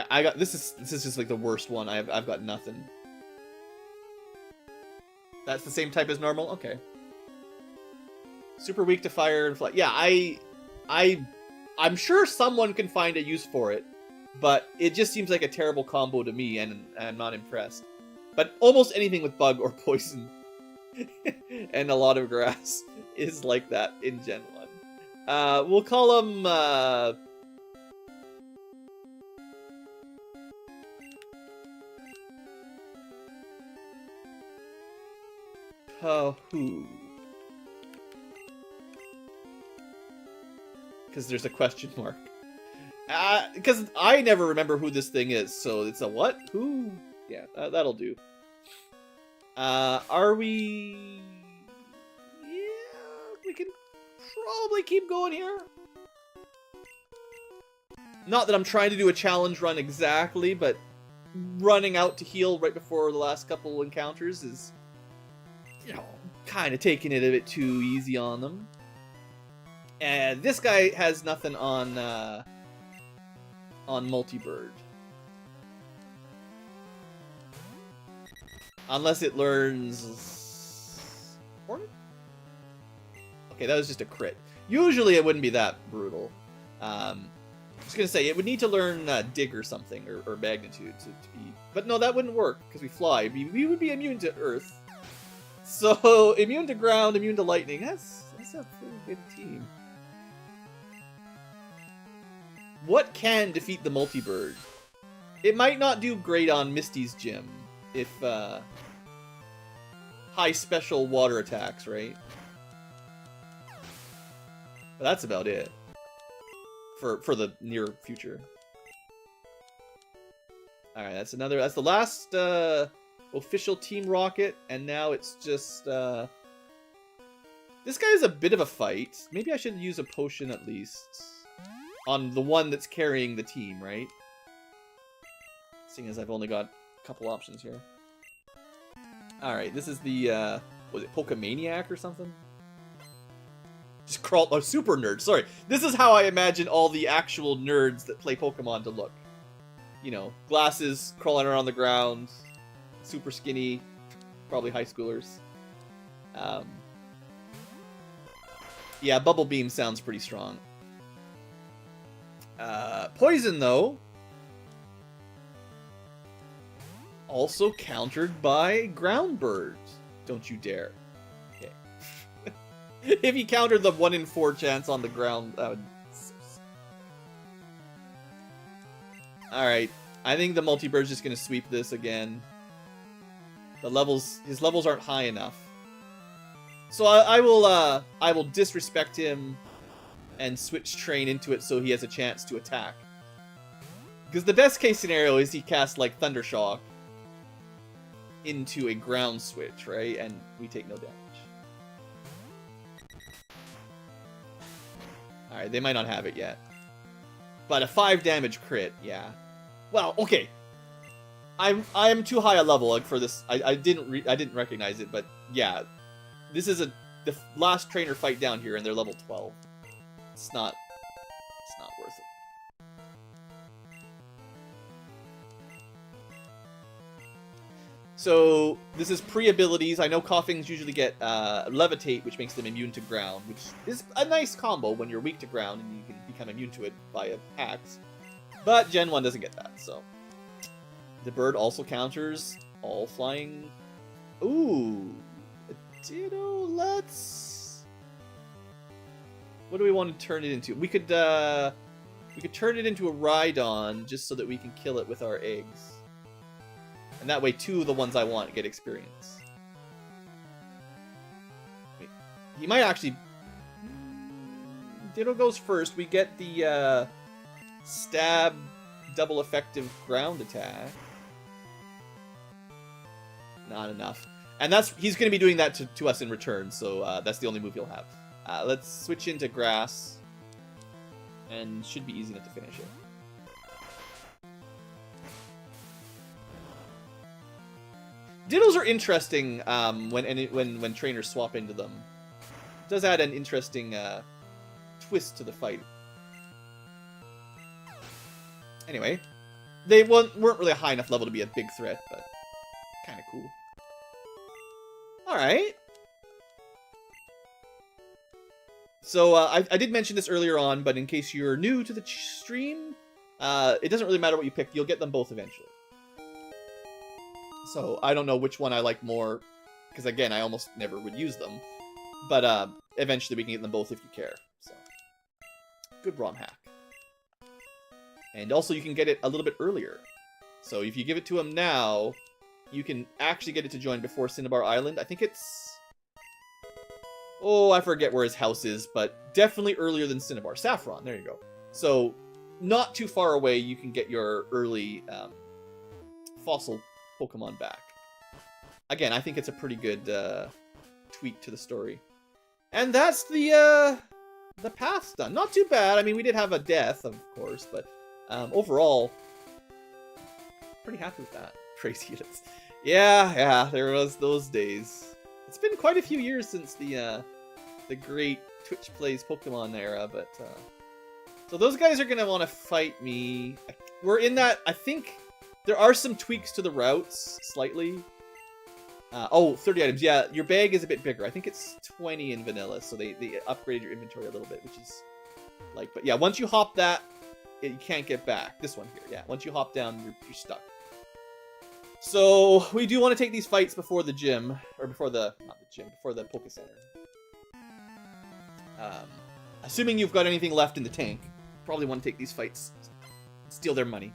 I got this is just like the worst one. I've got nothing. That's the same type as normal? Okay. Super weak to fire and fly. Yeah, I'm sure someone can find a use for it, but it just seems like a terrible combo to me, and I'm not impressed. But almost anything with bug or poison and a lot of grass is like that in Gen 1. We'll call him who? Because there's a question mark. Because I never remember who this thing is, so it's a what? Who? Yeah, that'll do. Are we... Yeah, we can probably keep going here. Not that I'm trying to do a challenge run exactly, but running out to heal right before the last couple encounters is, you know, kind of taking it a bit too easy on them. And this guy has nothing on Multi-Bird. Unless it learns... Hornet? Okay, that was just a crit. Usually it wouldn't be that brutal. I was going to say, it would need to learn Dig or something, or Magnitude to be... But no, that wouldn't work, because we fly. We would be immune to Earth. So, immune to ground, immune to lightning. That's a pretty good team. What can defeat the Multi-Bird? It might not do great on Misty's gym if high special water attacks, right? But that's about it for the near future. All right, that's the last official Team Rocket, and now it's just this guy's a bit of a fight. Maybe I should use a potion at least on the one that's carrying the team, right? Seeing as I've only got a couple options here. Alright, this is the, was it Pokemaniac or something? Just crawl, oh, super nerd, sorry. This is how I imagine all the actual nerds that play Pokemon to look. You know, glasses, crawling around the ground, super skinny, probably high schoolers. Yeah, Bubble Beam sounds pretty strong. Poison, though, also countered by Ground Bird. Don't you dare. Okay. If he countered the 1 in 4 chance on the ground, that would... Alright, I think the Multi-Bird's just gonna sweep this again. His levels aren't high enough. So I will disrespect him and switch Train into it so he has a chance to attack. Because the best case scenario is he casts, like, Thunder Shock into a ground switch, right? And we take no damage. Alright, they might not have it yet. But a 5 damage crit, yeah. Well, okay. I'm too high a level for this. I didn't recognize it, but yeah. This is the last trainer fight down here, and they're level 12. It's not worth it. So this is pre-abilities. I know Coughings usually get Levitate, which makes them immune to ground, which is a nice combo when you're weak to ground and you can become immune to it via hacks. But Gen 1 doesn't get that, so. The bird also counters all flying. Ooh. Ditto, let's... What do we want to turn it into? We could turn it into a Rhydon just so that we can kill it with our eggs. And that way 2 of the ones I want get experience. Wait, he might actually... Ditto goes first. We get the stab double effective ground attack. Not enough. And he's going to be doing that to us in return, so that's the only move he'll have. Let's switch into grass. And should be easy enough to finish it. Dittos are interesting when trainers swap into them. It does add an interesting twist to the fight. Anyway, They weren't really a high enough level to be a big threat, but kind of cool. Alright. So, I did mention this earlier on, but in case you're new to the stream, it doesn't really matter what you pick. You'll get them both eventually. So, I don't know which one I like more, because again, I almost never would use them. But, eventually we can get them both if you care. So, good ROM hack. And also, you can get it a little bit earlier. So, if you give it to him now, you can actually get it to join before Cinnabar Island. I think it's... Oh, I forget where his house is, but definitely earlier than Cinnabar. Saffron, there you go. So, not too far away, you can get your early fossil Pokemon back. Again, I think it's a pretty good tweak to the story. And that's the path done. Not too bad. I mean, we did have a death, of course, but overall, pretty happy with that. Crazy units. Yeah, there was those days. It's been quite a few years since the great Twitch Plays Pokemon era, but so those guys are gonna want to fight me. We're in that. I think there are some tweaks to the routes slightly. 30 items. Yeah, your bag is a bit bigger. I think it's 20 in vanilla, so they upgraded your inventory a little bit, which is like. But yeah, once you hop that, you can't get back. This one here, yeah. Once you hop down, you're stuck. So we do want to take these fights before the gym, or before the before the Poke Center. Assuming you've got anything left in the tank, probably want to take these fights, steal their money.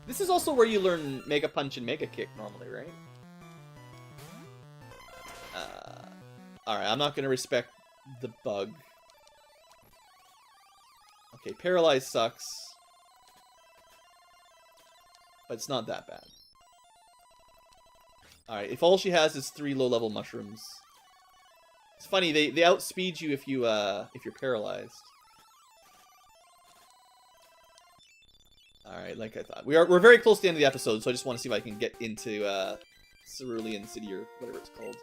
This is also where you learn Mega Punch and Mega Kick normally, right? Alright, I'm not going to respect the bug. Okay, Paralyze sucks. But it's not that bad. Alright, if all she has is 3 low-level mushrooms. It's funny, they outspeed you if you're paralyzed. Alright, like I thought. We're very close to the end of the episode, so I just want to see if I can get into Cerulean City or whatever it's called.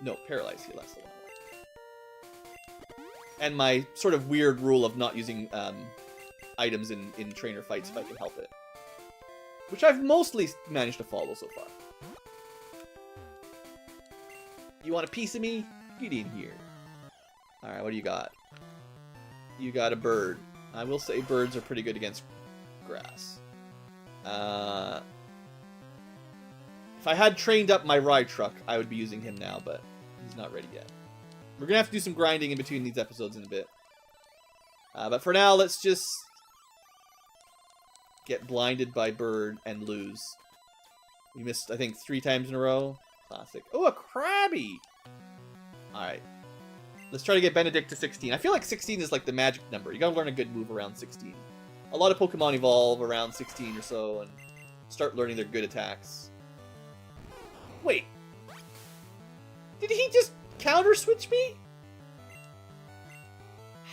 No, Paralyze Heal, that's the one I want. And my sort of weird rule of not using items in trainer fights if I can help it. Which I've mostly managed to follow so far. You want a piece of me? Get in here. Alright, what do you got? You got a bird. I will say birds are pretty good against grass. If I had trained up my ride truck, I would be using him now, but he's not ready yet. We're gonna have to do some grinding in between these episodes in a bit. But for now, let's just get blinded by bird and lose. We missed, I think, 3 times in a row. Classic. Oh, a Krabby! Alright. Let's try to get Benedict to 16. I feel like 16 is like the magic number. You gotta learn a good move around 16. A lot of Pokemon evolve around 16 or so and start learning their good attacks. Wait. Did he just counter switch me?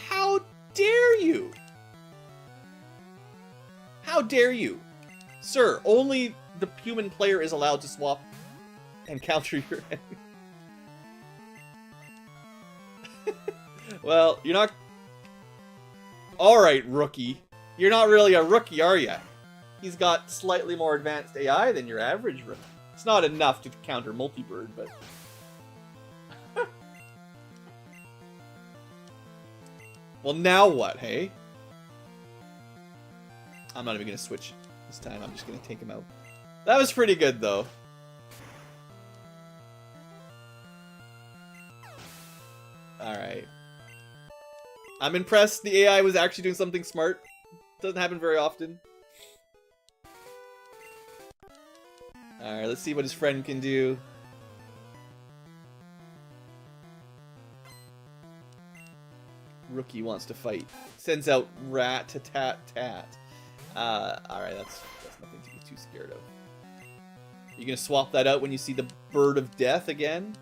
How dare you? How dare you? Sir, only the human player is allowed to swap and counter your enemy. Well, you're not... Alright, rookie. You're not really a rookie, are ya? He's got slightly more advanced AI than your average rookie. It's not enough to counter Multibird, but... Well, now what, hey? I'm not even gonna switch this time. I'm just gonna take him out. That was pretty good, though. Alright. I'm impressed the AI was actually doing something smart. Doesn't happen very often. Alright, let's see what his friend can do. Rookie wants to fight. Sends out rat-tat-tat. Alright, that's nothing to be too scared of. You gonna swap that out when you see the Bird of Death again?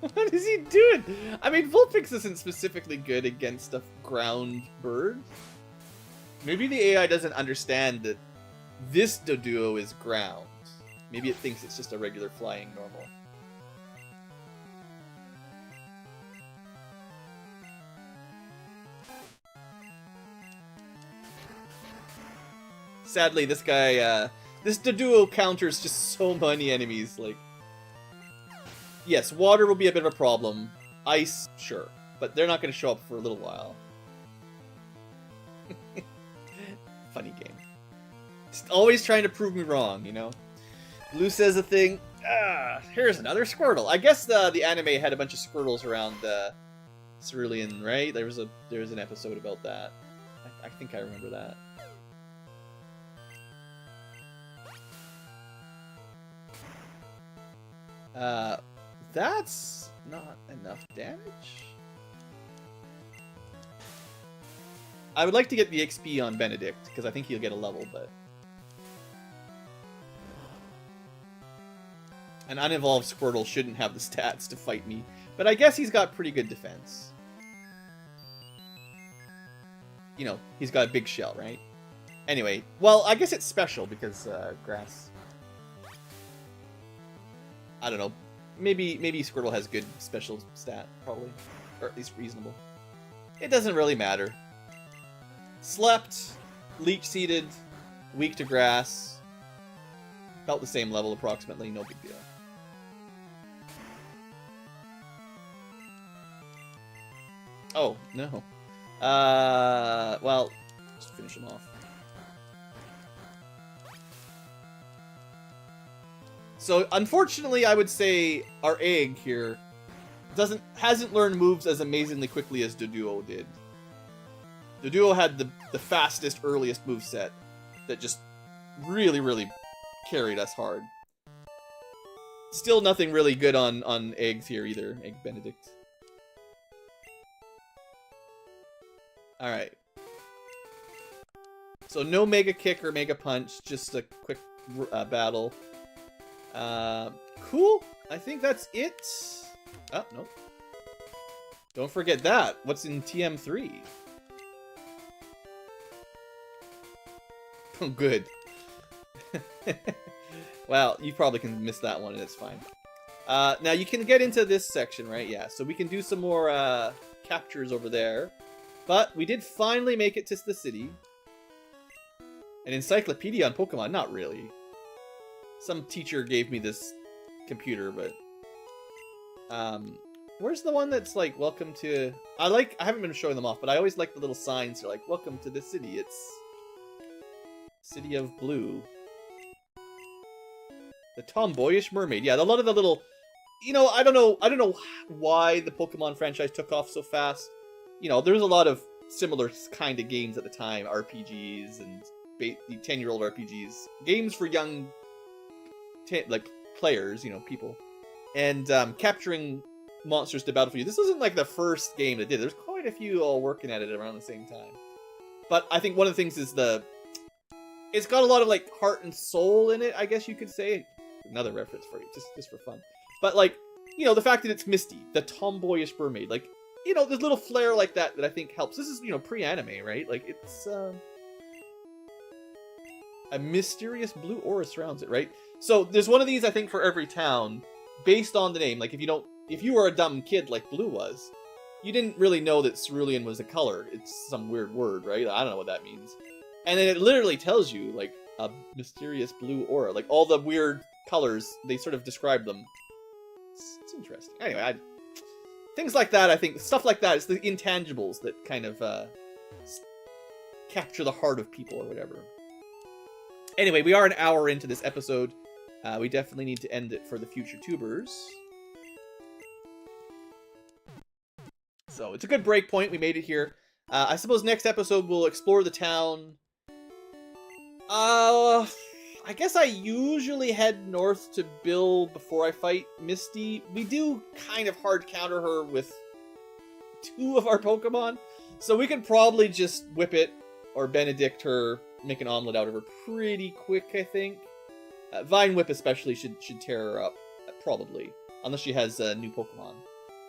What is he doing? I mean, Vulpix isn't specifically good against a ground bird. Maybe the AI doesn't understand that this Doduo is ground. Maybe it thinks it's just a regular flying normal. Sadly, this guy, this Doduo counters just so many enemies. Like, yes, water will be a bit of a problem. Ice, sure, but they're not going to show up for a little while. Funny game. Just always trying to prove me wrong, you know? Blue says a thing. Here's another Squirtle. I guess the anime had a bunch of Squirtles around Cerulean, right? There was an episode about that. I think I remember that. That's not enough damage. I would like to get the XP on Benedict, because I think he'll get a level, but... An unevolved Squirtle shouldn't have the stats to fight me, but I guess he's got pretty good defense. You know, he's got a big shell, right? Anyway, well, I guess it's special, because grass... I don't know. Maybe Squirtle has good special stat, probably. Or at least reasonable. It doesn't really matter. Slept, leech-seeded, weak to grass. About the same level, approximately. No big deal. Oh, no. Well, just finish him off. So, unfortunately, I would say our egg here hasn't learned moves as amazingly quickly as Doduo did. Doduo had the fastest, earliest moveset that just really, really carried us hard. Still nothing really good on eggs here either, Egg Benedict. Alright. So no Mega Kick or Mega Punch, just a quick battle. Cool. I think that's it. Oh, nope. Don't forget that. What's in TM3? Oh, good. Well, you probably can miss that one and it's fine. Now you can get into this section, right? Yeah, so we can do some more captures over there. But we did finally make it to the city. An encyclopedia on Pokemon? Not really. Some teacher gave me this computer, but... where's the one that's like, welcome to... I haven't been showing them off, but I always like the little signs that are like, welcome to the city. It's... City of Blue. The Tomboyish Mermaid. Yeah, a lot of the little... You know, I don't know why the Pokemon franchise took off so fast. You know, there's a lot of similar kind of games at the time. RPGs and 10-year-old RPGs. Games for young... like, players, you know, people. And capturing monsters to battle for you. This isn't like the first game that did. There's quite a few all working at it around the same time. But I think one of the things is it's got a lot of, like, heart and soul in it, I guess you could say. Another reference for you, just for fun. But, like, you know, the fact that it's Misty, the tomboyish mermaid, like, you know, there's little flair like that I think helps. This is, you know, pre-anime, right? Like, it's, a mysterious blue aura surrounds it, right? So, there's one of these, I think, for every town, based on the name. Like, if you were a dumb kid like Blue was, you didn't really know that cerulean was a color. It's some weird word, right? I don't know what that means. And then it literally tells you, like, a mysterious blue aura. Like, all the weird colors, they sort of describe them. It's interesting. Anyway, things like that, I think, stuff like that, it's the intangibles that kind of capture the heart of people or whatever. Anyway, we are an hour into this episode. We definitely need to end it for the future tubers. So, it's a good break point. We made it here. I suppose next episode we'll explore the town. I guess I usually head north to Bill before I fight Misty. We do kind of hard counter her with 2 of our Pokemon. So we could probably just whip it or Benedict her, make an omelet out of her pretty quick, I think. Vine Whip especially should tear her up, probably. Unless she has new Pokemon.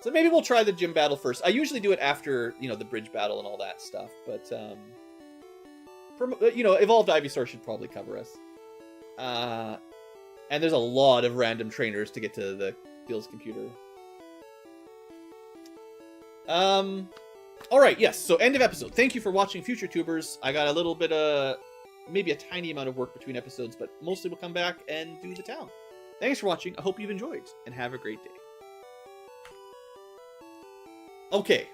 So maybe we'll try the gym battle first. I usually do it after, you know, the bridge battle and all that stuff. But, you know, Evolved Ivysaur should probably cover us. And there's a lot of random trainers to get to the Bill's computer. Alright, yes, so end of episode. Thank you for watching Future Tubers. I got a little bit of maybe a tiny amount of work between episodes, but mostly we'll come back and do the town. Thanks for watching. I hope you've enjoyed, and have a great day. Okay,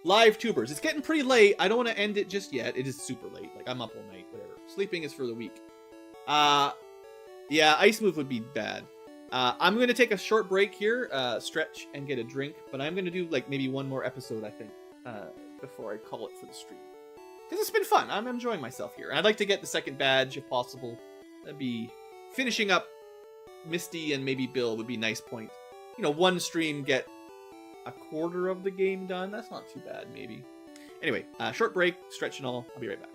live tubers. It's getting pretty late. I don't want to end it just yet. It is super late. Like, I'm up all night, whatever. Sleeping is for the weak. Yeah, ice move would be bad. I'm going to take a short break here, stretch and get a drink, but I'm going to do, like, maybe one more episode, I think, before I call it for the stream. Because it's been fun. I'm enjoying myself here. And I'd like to get the second badge, if possible. That'd be... Finishing up Misty and maybe Bill would be a nice point. You know, one stream, get a quarter of the game done. That's not too bad, maybe. Anyway, short break, stretch and all. I'll be right back.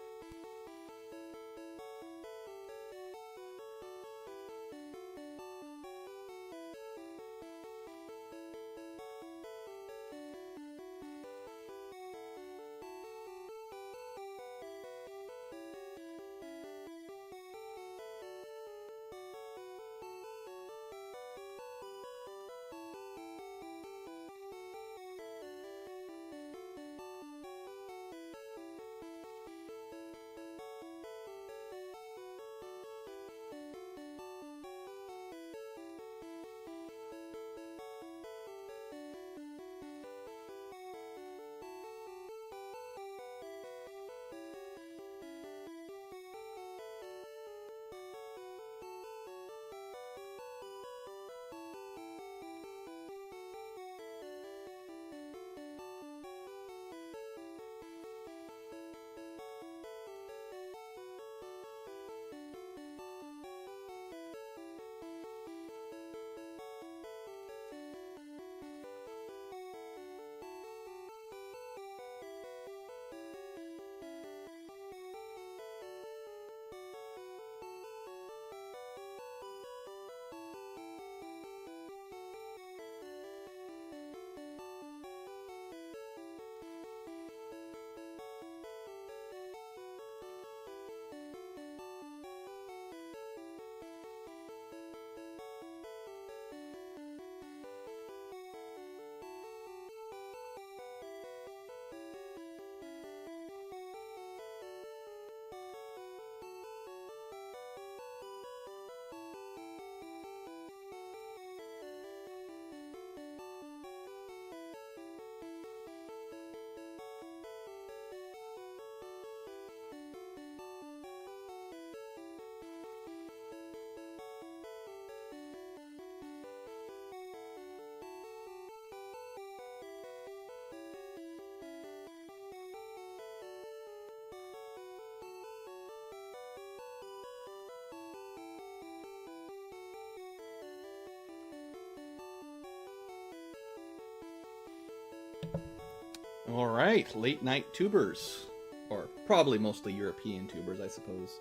All right, late night tubers, or probably mostly European tubers, I suppose,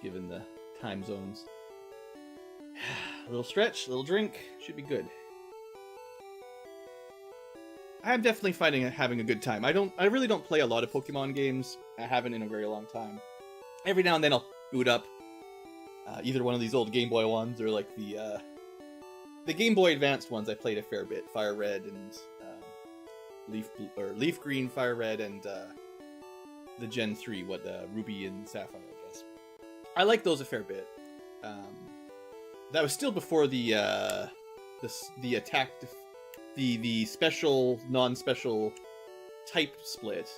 given the time zones. A little stretch, a little drink, should be good. I'm definitely having a good time. I really don't play a lot of Pokemon games. I haven't in a very long time. Every now and then I'll boot up either one of these old Game Boy ones or like the Game Boy Advanced ones. I played a fair bit, Fire Red and Leaf Green, Fire Red, and the Gen 3, Ruby and Sapphire, I guess. I like those a fair bit. That was still before the attack, the special, non-special type split,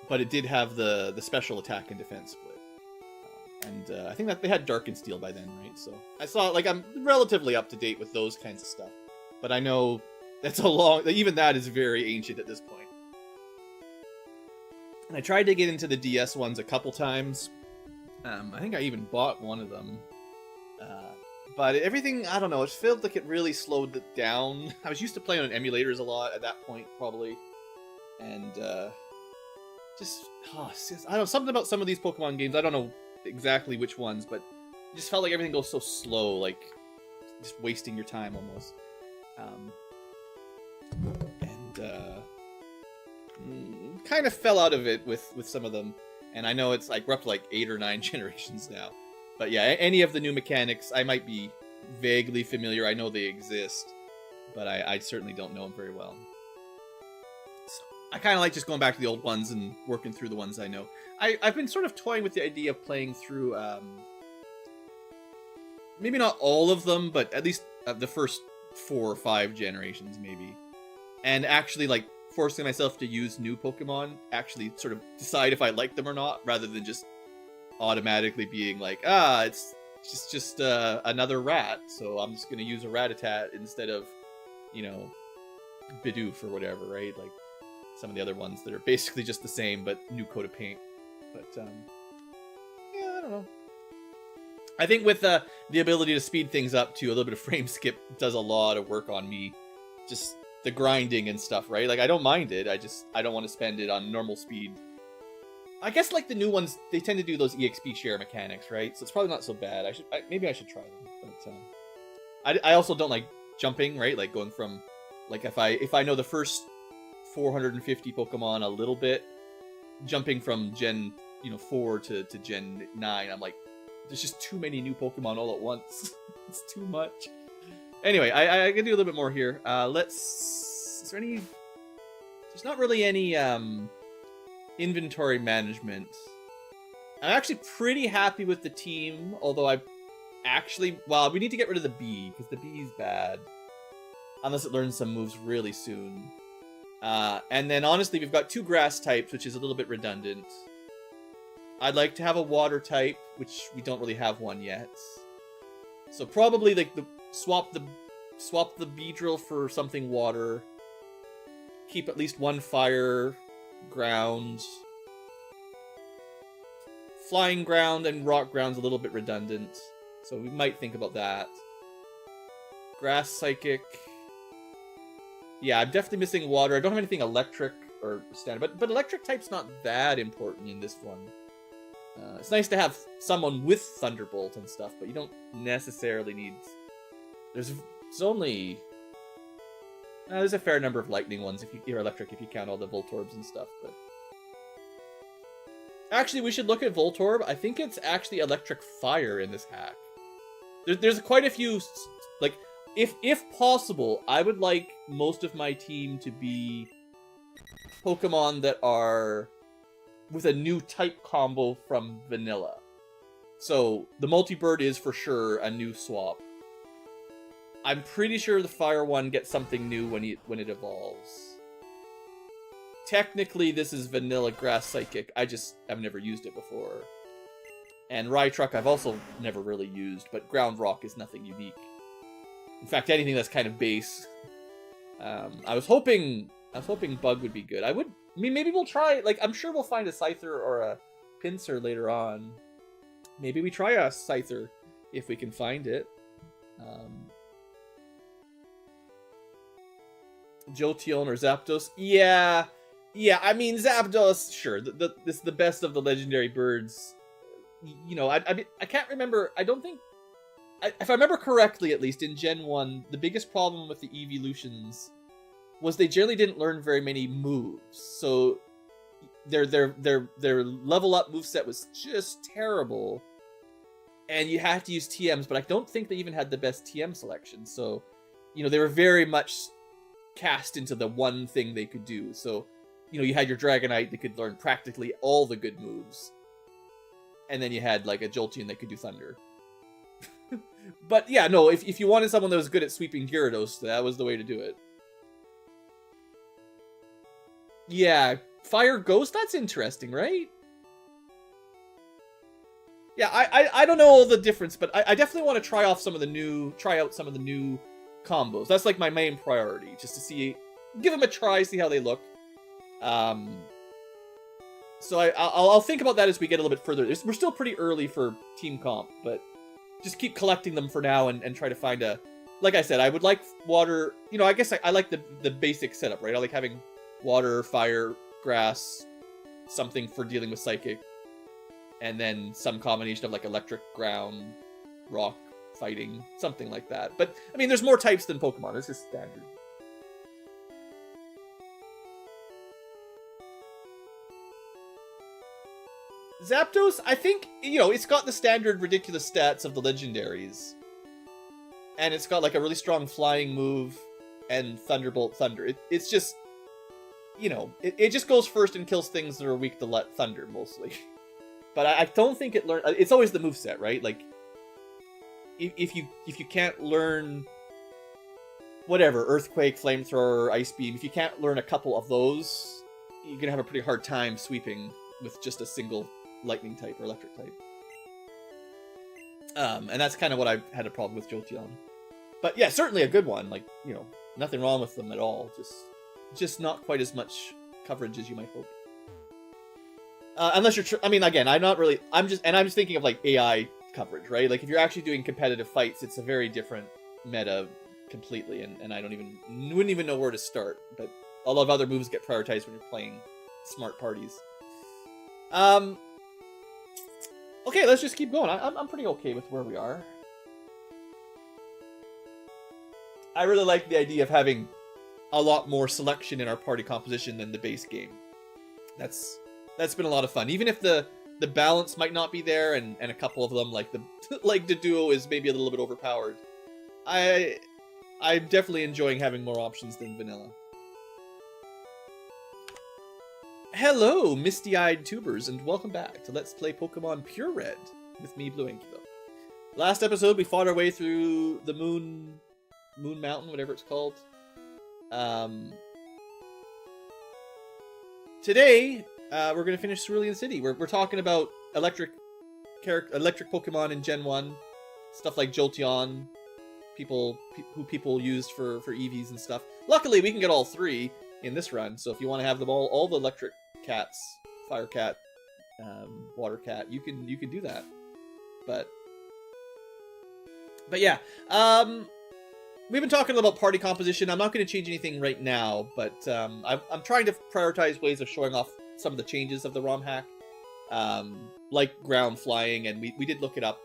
but it did have the special attack and defense split. And I think that they had Dark and Steel by then, right? So I saw, like, I'm relatively up to date with those kinds of stuff, but I know that's even that is very ancient at this point. And I tried to get into the DS ones a couple times. I think I even bought one of them. But everything, I don't know, it felt like it really slowed it down. I was used to playing on emulators a lot at that point, probably. And I don't know, something about some of these Pokemon games, I don't know exactly which ones, but it just felt like everything goes so slow, like just wasting your time almost. Kind of fell out of it with some of them, and I know it's like we're up to like 8 or 9 generations now. But yeah, any of the new mechanics, I might be vaguely familiar. I know they exist, but I certainly don't know them very well. So I kind of like just going back to the old ones and working through the ones I know. I've been sort of toying with the idea of playing through, maybe not all of them, but at least the first 4 or 5 generations, maybe. And actually, like, forcing myself to use new Pokemon, actually sort of decide if I like them or not, rather than just automatically being like, it's just another rat, so I'm just gonna use a Rattata instead of, you know, Bidoof or whatever, right? Like some of the other ones that are basically just the same, but new coat of paint. But, yeah, I don't know. I think with the ability to speed things up to a little bit of frame skip does a lot of work on me. Just the grinding and stuff, right? Like, I don't mind it. I don't want to spend it on normal speed. I guess, like, the new ones, they tend to do those EXP share mechanics, right? So it's probably not so bad. Maybe I should try them. But, I also don't like jumping, right? Like, going from, like, if I know the first 450 Pokemon a little bit, jumping from Gen, 4 to Gen 9, I'm like, there's just too many new Pokemon all at once. It's too much. Anyway, I can do a little bit more here. Is there any... There's not really any, inventory management. I'm actually pretty happy with the team, although we need to get rid of the bee, because the bee is bad. Unless it learns some moves really soon. And then, honestly, we've got 2 grass types, which is a little bit redundant. I'd like to have a water type, which we don't really have one yet. So probably, like, swap the Beedrill for something water. Keep at least 1 fire, ground. Flying ground and rock ground's a little bit redundant, so we might think about that. Grass psychic. Yeah, I'm definitely missing water. I don't have anything electric or standard, but electric type's not that important in this one. It's nice to have someone with Thunderbolt and stuff, but you don't necessarily need... There's a fair number of lightning ones if you're electric, if you count all the Voltorbs and stuff, but... Actually, we should look at Voltorb. I think it's actually electric fire in this hack. There's quite a few... Like, if possible, I would like most of my team to be Pokemon that are with a new type combo from vanilla. So, the Multibird is for sure a new swap. I'm pretty sure the fire one gets something new when it evolves. Technically, this is vanilla grass psychic. I've never used it before. And Rhytruck I've also never really used, but ground rock is nothing unique. In fact, anything that's kind of base. I was hoping Bug would be good. Maybe we'll try, like, I'm sure we'll find a Scyther or a Pinsir later on. Maybe we try a Scyther if we can find it. Jolteon or Zapdos? Yeah, I mean, Zapdos, sure. This is the best of the legendary birds. I can't remember. I don't think... if I remember correctly, at least, in Gen 1, the biggest problem with the evolutions was they generally didn't learn very many moves. So their level up moveset was just terrible. And you had to use TMs, but I don't think they even had the best TM selection. So, they were very much cast into the one thing they could do. So, you had your Dragonite that could learn practically all the good moves. And then you had, like, a Jolteon that could do Thunder. But, yeah, no, if you wanted someone that was good at sweeping Gyarados, that was the way to do it. Yeah, Fire Ghost, that's interesting, right? Yeah, I don't know all the difference, but I definitely want to try out some of the new combos. That's, like, my main priority, just to give them a try, see how they look. So I'll think about that as we get a little bit further. We're still pretty early for Team Comp, but just keep collecting them for now and try to find a... Like I said, I would like water... I guess I like the basic setup, right? I like having water, fire, grass, something for dealing with psychic, and then some combination of, like, electric, ground, rock, fighting, something like that. But, I mean, there's more types than Pokemon. It's just standard. Zapdos, I think, it's got the standard ridiculous stats of the legendaries. And it's got, like, a really strong flying move and Thunderbolt Thunder. It's just... you know, it just goes first and kills things that are weak to thunder, mostly. But I don't think it learned... It's always the moveset, right? Like, if you can't learn... whatever, Earthquake, Flamethrower, Ice Beam, if you can't learn a couple of those, you're going to have a pretty hard time sweeping with just a single Lightning type or Electric type. And that's kind of what I've had a problem with Jolteon. But yeah, certainly a good one. Like, you know, nothing wrong with them at all. Just not quite as much coverage as you might hope. Unless you're... I mean, again, I'm just thinking of, like, AI coverage, right? Like, if you're actually doing competitive fights, it's a very different meta completely, and I wouldn't even know where to start. But a lot of other moves get prioritized when you're playing smart parties. Okay, let's just keep going. I'm pretty okay with where we are. I really like the idea of having a lot more selection in our party composition than the base game. That's been a lot of fun. Even if the balance might not be there, and a couple of them, like the duo, is maybe a little bit overpowered. I'm definitely enjoying having more options than vanilla. Hello, misty-eyed tubers, and welcome back to Let's Play Pokemon PureRed with me, Blue Incubo. Last episode, we fought our way through the Moon Mountain, whatever it's called. Today, we're going to finish Cerulean City. We're talking about electric Pokemon in Gen 1, stuff like Jolteon, who people used for EVs and stuff. Luckily, we can get all three in this run, so if you want to have them all the electric cats, Fire Cat, Water Cat, you can do that. But yeah, we've been talking about party composition. I'm not going to change anything right now, but I'm trying to prioritize ways of showing off some of the changes of the Romhack, like ground flying, and we did look it up.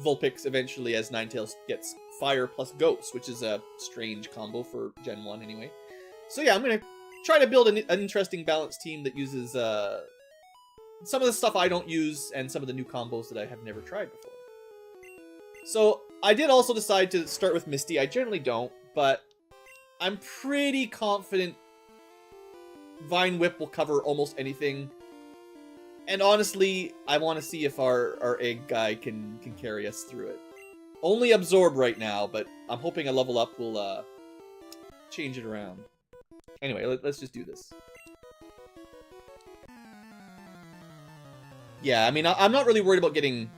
Vulpix eventually, as Ninetales, gets Fire plus Ghost, which is a strange combo for Gen 1 anyway. So yeah, I'm going to try to build an interesting balanced team that uses some of the stuff I don't use and some of the new combos that I have never tried before. So I did also decide to start with Misty. I generally don't, but I'm pretty confident Vine Whip will cover almost anything. And honestly, I want to see if our egg guy can carry us through it. Only Absorb right now, but I'm hoping a level up will change it around. Anyway, let's just do this. Yeah, I mean, I'm not really worried about getting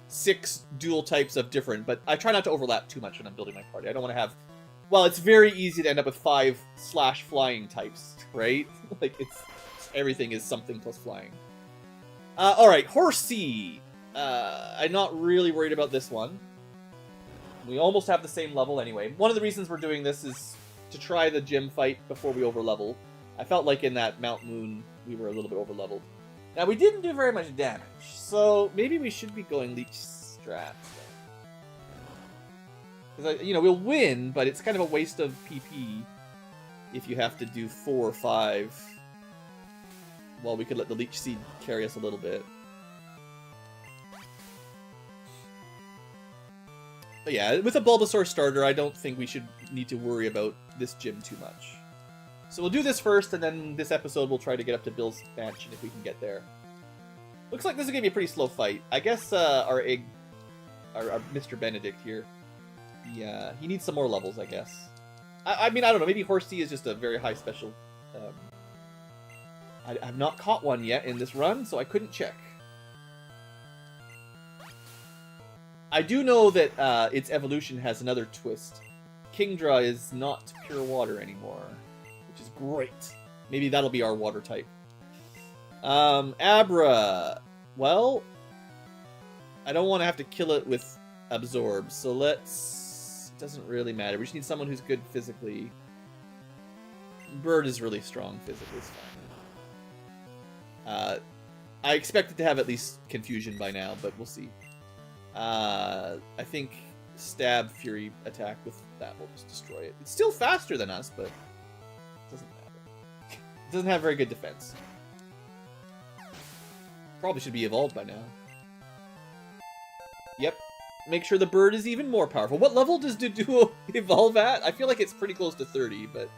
6 dual types of different, but I try not to overlap too much when I'm building my party. I don't want to have... Well, it's very easy to end up with 5/flying types, right? Like, everything is something plus flying. Alright, Horsea. I'm not really worried about this one. We almost have the same level anyway. One of the reasons we're doing this is to try the gym fight before we overlevel. I felt like in that Mount Moon, we were a little bit overleveled. Now, we didn't do very much damage, so maybe we should be going Leech Strat. Because, you know, we'll win, but it's kind of a waste of PP if you have to do 4 or 5. Well, we could let the Leech Seed carry us a little bit. But yeah, with a Bulbasaur starter, I don't think we should need to worry about this gym too much. So we'll do this first, and then this episode we'll try to get up to Bill's mansion if we can get there. Looks like this is going to be a pretty slow fight. I guess our Mr. Benedict here, he needs some more levels, I guess. I mean, I don't know, maybe Horsea is just a very high special... I've not caught one yet in this run, so I couldn't check. I do know that its evolution has another twist. Kingdra is not pure water anymore, which is great. Maybe that'll be our water type. Abra. Well, I don't want to have to kill it with Absorb, so let's... It doesn't really matter. We just need someone who's good physically. Bird is really strong physically, it's fine. I expect it to have at least Confusion by now, but we'll see. I think Stab Fury attack with that will just destroy it. It's still faster than us, but it doesn't matter. It doesn't have very good defense. Probably should be evolved by now. Yep. Make sure the bird is even more powerful. What level does Doduo evolve at? I feel like it's pretty close to 30, but...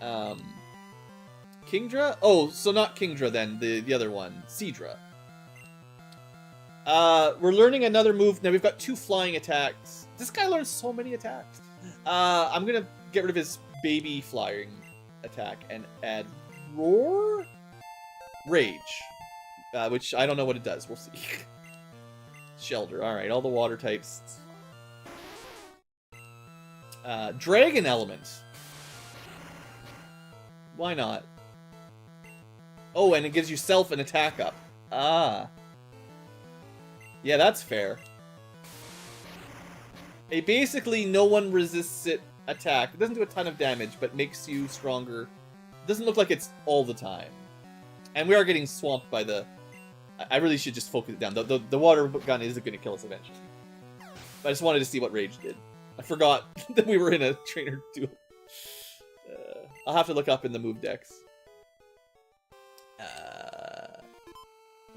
Kingdra? Oh, so not Kingdra then, the other one. Seadra. We're learning another move. Now we've got 2 flying attacks. This guy learns so many attacks. I'm gonna get rid of his baby flying attack and add Roar? Rage. Which I don't know what it does. We'll see. Shelter. Alright, all the water types. Dragon Element. Why not? Oh, and it gives yourself an attack up. Ah. Yeah, that's fair. It basically, no one resists it attack. It doesn't do a ton of damage, but makes you stronger. It doesn't look like it's all the time. And we are getting swamped by the... I really should just focus it down. The water gun isn't going to kill us eventually. But I just wanted to see what Rage did. I forgot that we were in a trainer duel. I'll have to look up in the move decks.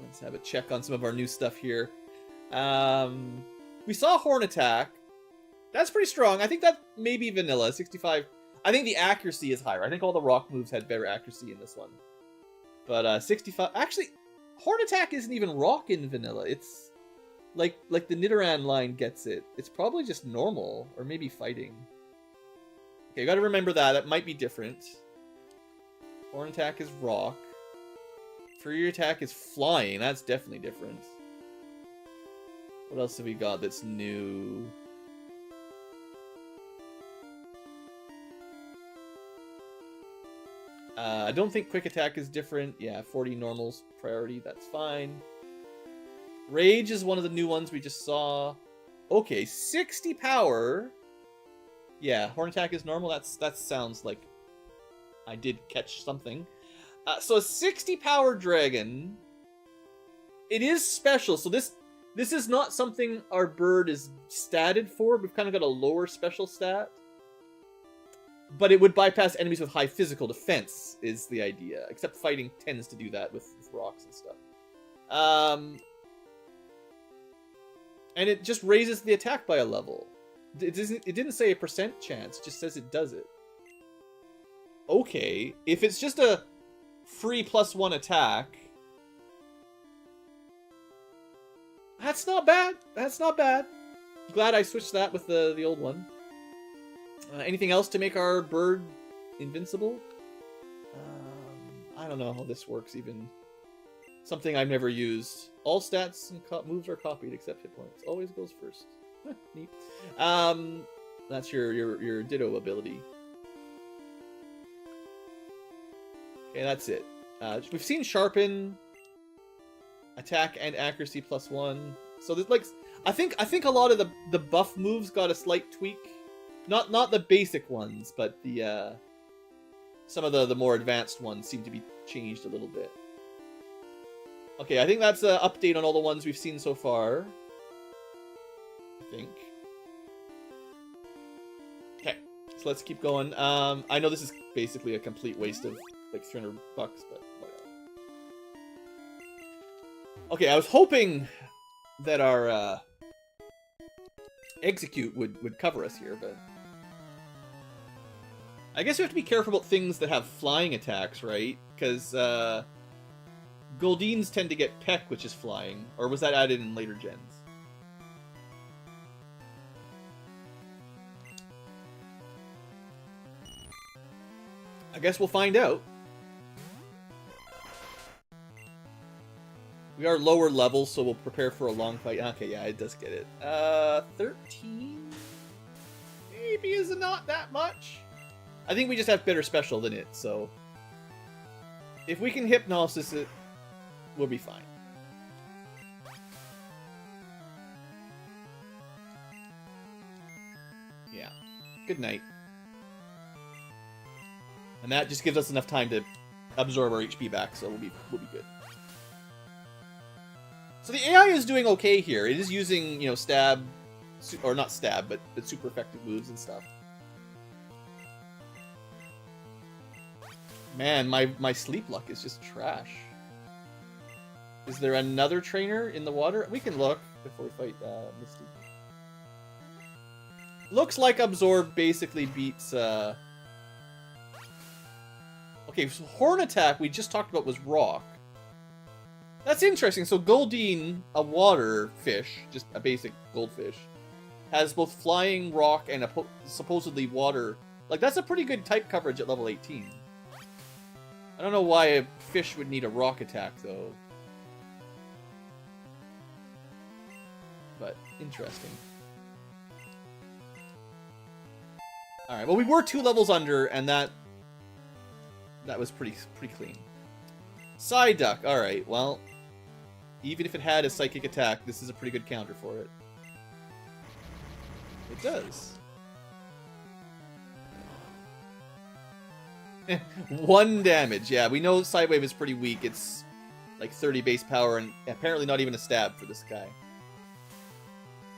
Let's have a check on some of our new stuff here. We saw Horn Attack. That's pretty strong. I think that may be vanilla. 65. I think the accuracy is higher. I think all the rock moves had better accuracy in this one. But 65... Actually, Horn Attack isn't even rock in vanilla. It's like the Nidoran line gets it. It's probably just normal. Or maybe fighting. Okay, you gotta remember that. That might be different. Horn Attack is rock. Fury Attack is flying. That's definitely different. What else have we got that's new? I don't think Quick Attack is different. Yeah, 40 normals priority. That's fine. Rage is one of the new ones we just saw. Okay, 60 power. Yeah, Horn Attack is normal. That sounds like I did catch something. So a 60 power dragon. It is special. So this is not something our bird is statted for. We've kind of got a lower special stat. But it would bypass enemies with high physical defense, is the idea. Except fighting tends to do that with rocks and stuff. And it just raises the attack by a level. It didn't say a % chance, it just says it does it. Okay, if it's just a free +1 attack... That's not bad. That's not bad. Glad I switched that with the old one. Anything else to make our bird invincible? I don't know how this works even. Something I've never used. All stats and moves are copied except hit points. Always goes first. Neat. That's your Ditto ability. Okay, that's it. We've seen Sharpen, attack and accuracy +1. So there's like, I think a lot of the buff moves got a slight tweak. Not the basic ones, but the some of the more advanced ones seem to be changed a little bit. Okay, I think that's an update on all the ones we've seen so far. I think. Okay, so let's keep going. I know this is basically a complete waste of like $300, but whatever. Okay, I was hoping that our execute would cover us here, but I guess we have to be careful about things that have flying attacks, right? Because Goldeen's tend to get Peck, which is flying, or was that added in later gens? I guess we'll find out. We are lower level, so we'll prepare for a long fight. Okay, yeah, it does get it. 13? Maybe is not that much. I think we just have better special than it, so... If we can Hypnosis it, we'll be fine. Yeah. Good night. And that just gives us enough time to absorb our HP back, so we'll be good. So the AI is doing okay here. It is using, you know, stab, or not stab, but super effective moves and stuff. Man, my sleep luck is just trash. Is there another trainer in the water? We can look before we fight Misty. Looks like Absorb basically beats Okay, so Horn Attack we just talked about was rock. That's interesting. So Goldeen, a water fish, just a basic goldfish, has both flying, rock, and supposedly water. Like, that's a pretty good type coverage at level 18. I don't know why a fish would need a rock attack, though. But, interesting. Alright, well, we were 2 levels under, and that was pretty clean. Psyduck, alright, well, even if it had a psychic attack, this is a pretty good counter for it. It does. 1 damage, yeah, we know Sidewave is pretty weak. It's like 30 base power and apparently not even a stab for this guy.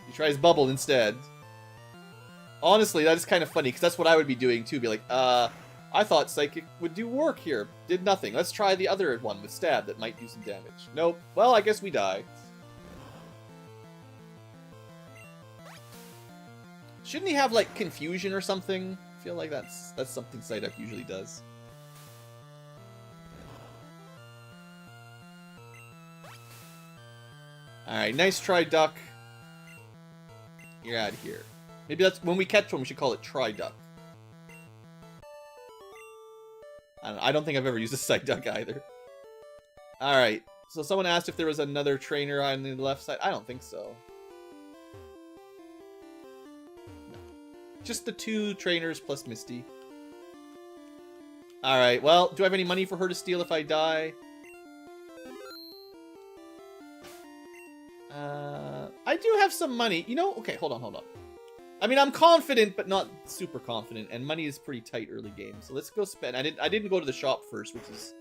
He tries Bubble instead. Honestly, that is kind of funny, because that's what I would be doing too. Be like, I thought Psychic would do work here. Did nothing. Let's try the other one with Stab that might do some damage. Nope. Well, I guess we die. Shouldn't he have, like, Confusion or something? I feel like that's something Psyduck usually does. Alright, nice try, Duck. You're out of here. Maybe that's when we catch one, we should call it Try-Duck. I don't think I've ever used a Psyduck either. Alright, so someone asked if there was another trainer on the left side. I don't think so. No. Just the 2 trainers plus Misty. Alright, well, do I have any money for her to steal if I die? I do have some money. You know, okay, hold on. I mean, I'm confident, but not super confident, and money is pretty tight early game. So let's go spend. I didn't go to the shop first, which is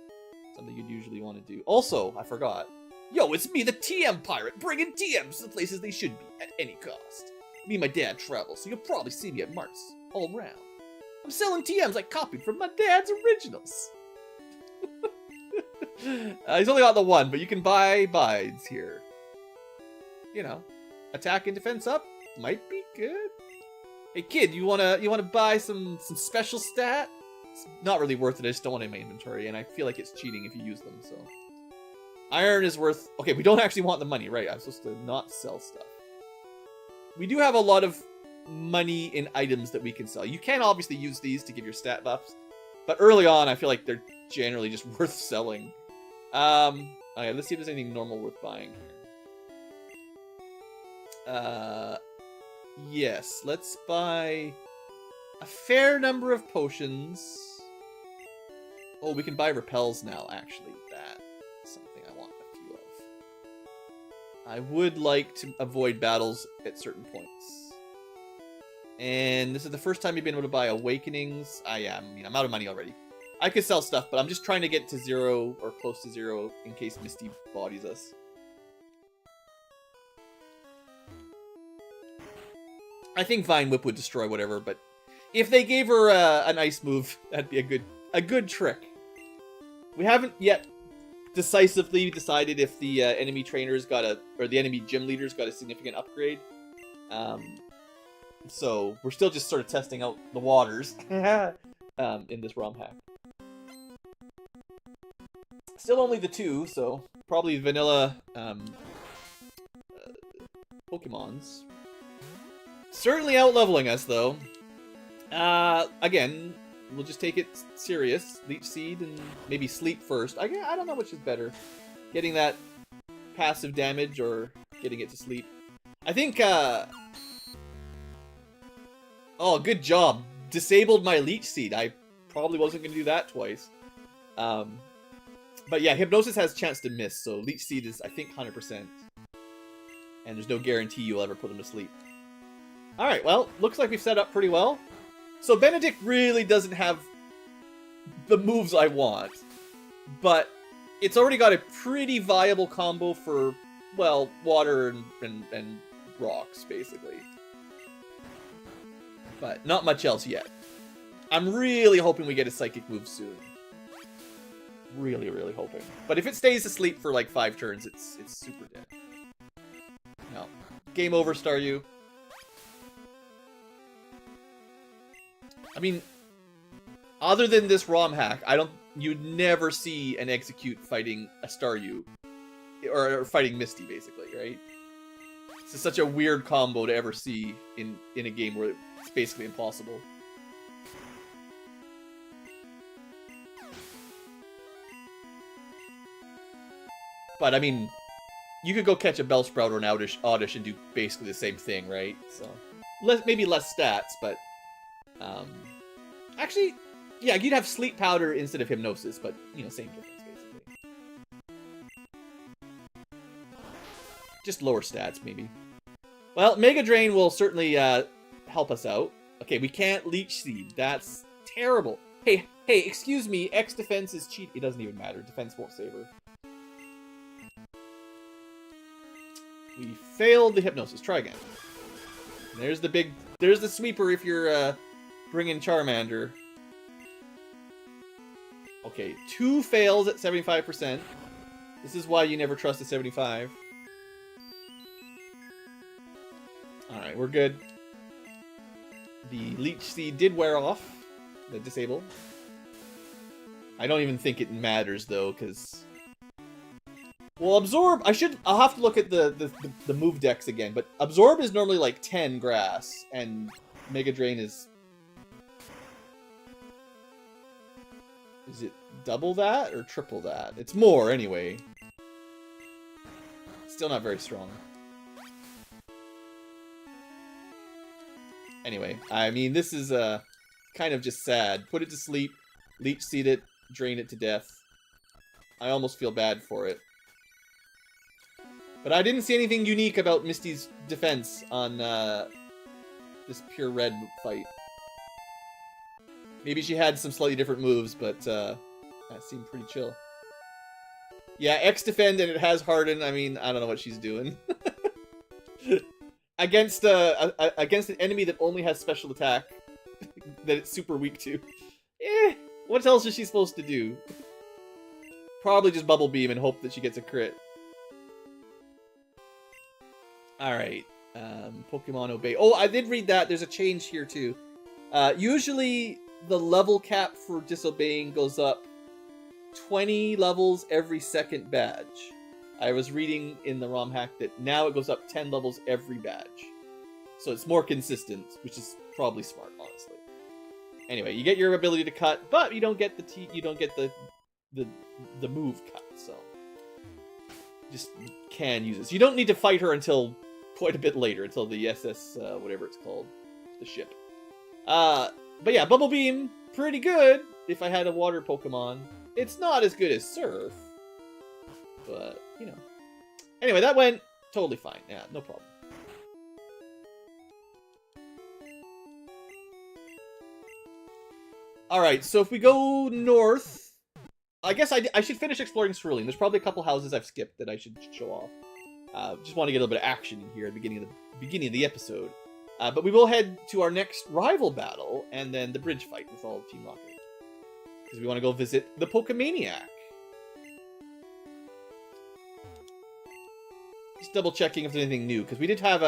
something you'd usually want to do. Also, I forgot. Yo, it's me, the TM pirate, bringing TMs to the places they should be at any cost. Me and my dad travel, so you'll probably see me at marts all around. I'm selling TMs I copied from my dad's originals. He's only got the 1, but you can buy bides here. You know, attack and defense up might be good. Hey kid, you wanna buy some special stat? It's not really worth it. I just don't want it in my inventory, and I feel like it's cheating if you use them. So iron is worth. Okay, we don't actually want the money, right? I'm supposed to not sell stuff. We do have a lot of money in items that we can sell. You can obviously use these to give your stat buffs, but early on, I feel like they're generally just worth selling. Okay, let's see if there's anything normal worth buying here. Yes, let's buy a fair number of potions. Oh, we can buy repels now, actually. That's something I want a few of. I would like to avoid battles at certain points. And this is the first time you've been able to buy awakenings. I'm out of money already. I could sell stuff, but I'm just trying to get to 0 or close to 0 in case Misty bodies us. I think Vine Whip would destroy whatever, but if they gave her an ice move, that'd be a good trick. We haven't yet decisively decided if the enemy trainers or the enemy gym leaders got a significant upgrade. So we're still just sort of testing out the waters in this Romhack. Still only the 2, so probably vanilla Pokemons. Certainly out-leveling us, though. Again, we'll just take it serious. Leech Seed and maybe Sleep first. I don't know which is better. Getting that passive damage or getting it to sleep. I think, oh, good job. Disabled my Leech Seed. I probably wasn't going to do that twice. But yeah, Hypnosis has a chance to miss, so Leech Seed is, I think, 100%. And there's no guarantee you'll ever put him to sleep. Alright, well, looks like we've set up pretty well. So Benedict really doesn't have the moves I want. But it's already got a pretty viable combo for, well, water and rocks, basically. But not much else yet. I'm really hoping we get a psychic move soon. Really, really hoping. But if it stays asleep for like 5 turns, it's super dead. No. Game over, Staryu. I mean, other than this ROM hack, I don't you'd never see an Execute fighting a Staryu. Or fighting Misty, basically, right? It's such a weird combo to ever see in a game where it's basically impossible. But, I mean, you could go catch a Bellsprout or an Oddish and do basically the same thing, right? So, maybe less stats, but... actually, yeah, you'd have Sleep Powder instead of Hypnosis, but, you know, same difference, basically. Just lower stats, maybe. Well, Mega Drain will certainly help us out. Okay, we can't Leech Seed. That's terrible. Hey, excuse me, X defense is cheat. It doesn't even matter. Defense won't save her. We failed the Hypnosis. Try again. There's the sweeper if you're bringing Charmander. Okay, 2 fails at 75%. This is why you never trust a 75. Alright, we're good. The Leech Seed did wear off. The Disable. I don't even think it matters, though, because... Well, Absorb... I'll have to look at the move decks again, but Absorb is normally like 10 grass, and Mega Drain is... Is it double that, or triple that? It's more, anyway. Still not very strong. Anyway, I mean, this is kind of just sad. Put it to sleep, Leech Seed it, drain it to death. I almost feel bad for it. But I didn't see anything unique about Misty's defense on this PureRed fight. Maybe she had some slightly different moves, but that seemed pretty chill. Yeah, X defend and it has Harden. I mean, I don't know what she's doing. Against an enemy that only has special attack that it's super weak to. What else is she supposed to do? Probably just Bubble Beam and hope that she gets a crit. Alright. Pokemon Obey. Oh, I did read that. There's a change here, too. Usually, the level cap for Disobeying goes up 20 levels every second badge. I was reading in the Romhack that now it goes up 10 levels every badge. So it's more consistent, which is probably smart, honestly. Anyway, you get your ability to cut, but you don't get the move cut, so just can use it. So you don't need to fight her until quite a bit later, until the SS whatever it's called, the ship. But yeah, Bubble Beam, pretty good if I had a water Pokemon. It's not as good as Surf, but you know. Anyway, that went totally fine. Yeah, no problem. Alright, so if we go north... I guess I should finish exploring Cerulean. There's probably a couple houses I've skipped that I should show off. Just want to get a little bit of action in here at the beginning of the episode. But we will head to our next rival battle, and then the bridge fight with all of Team Rocket. Because we want to go visit the Pokemaniac. Just double checking if there's anything new, because we did have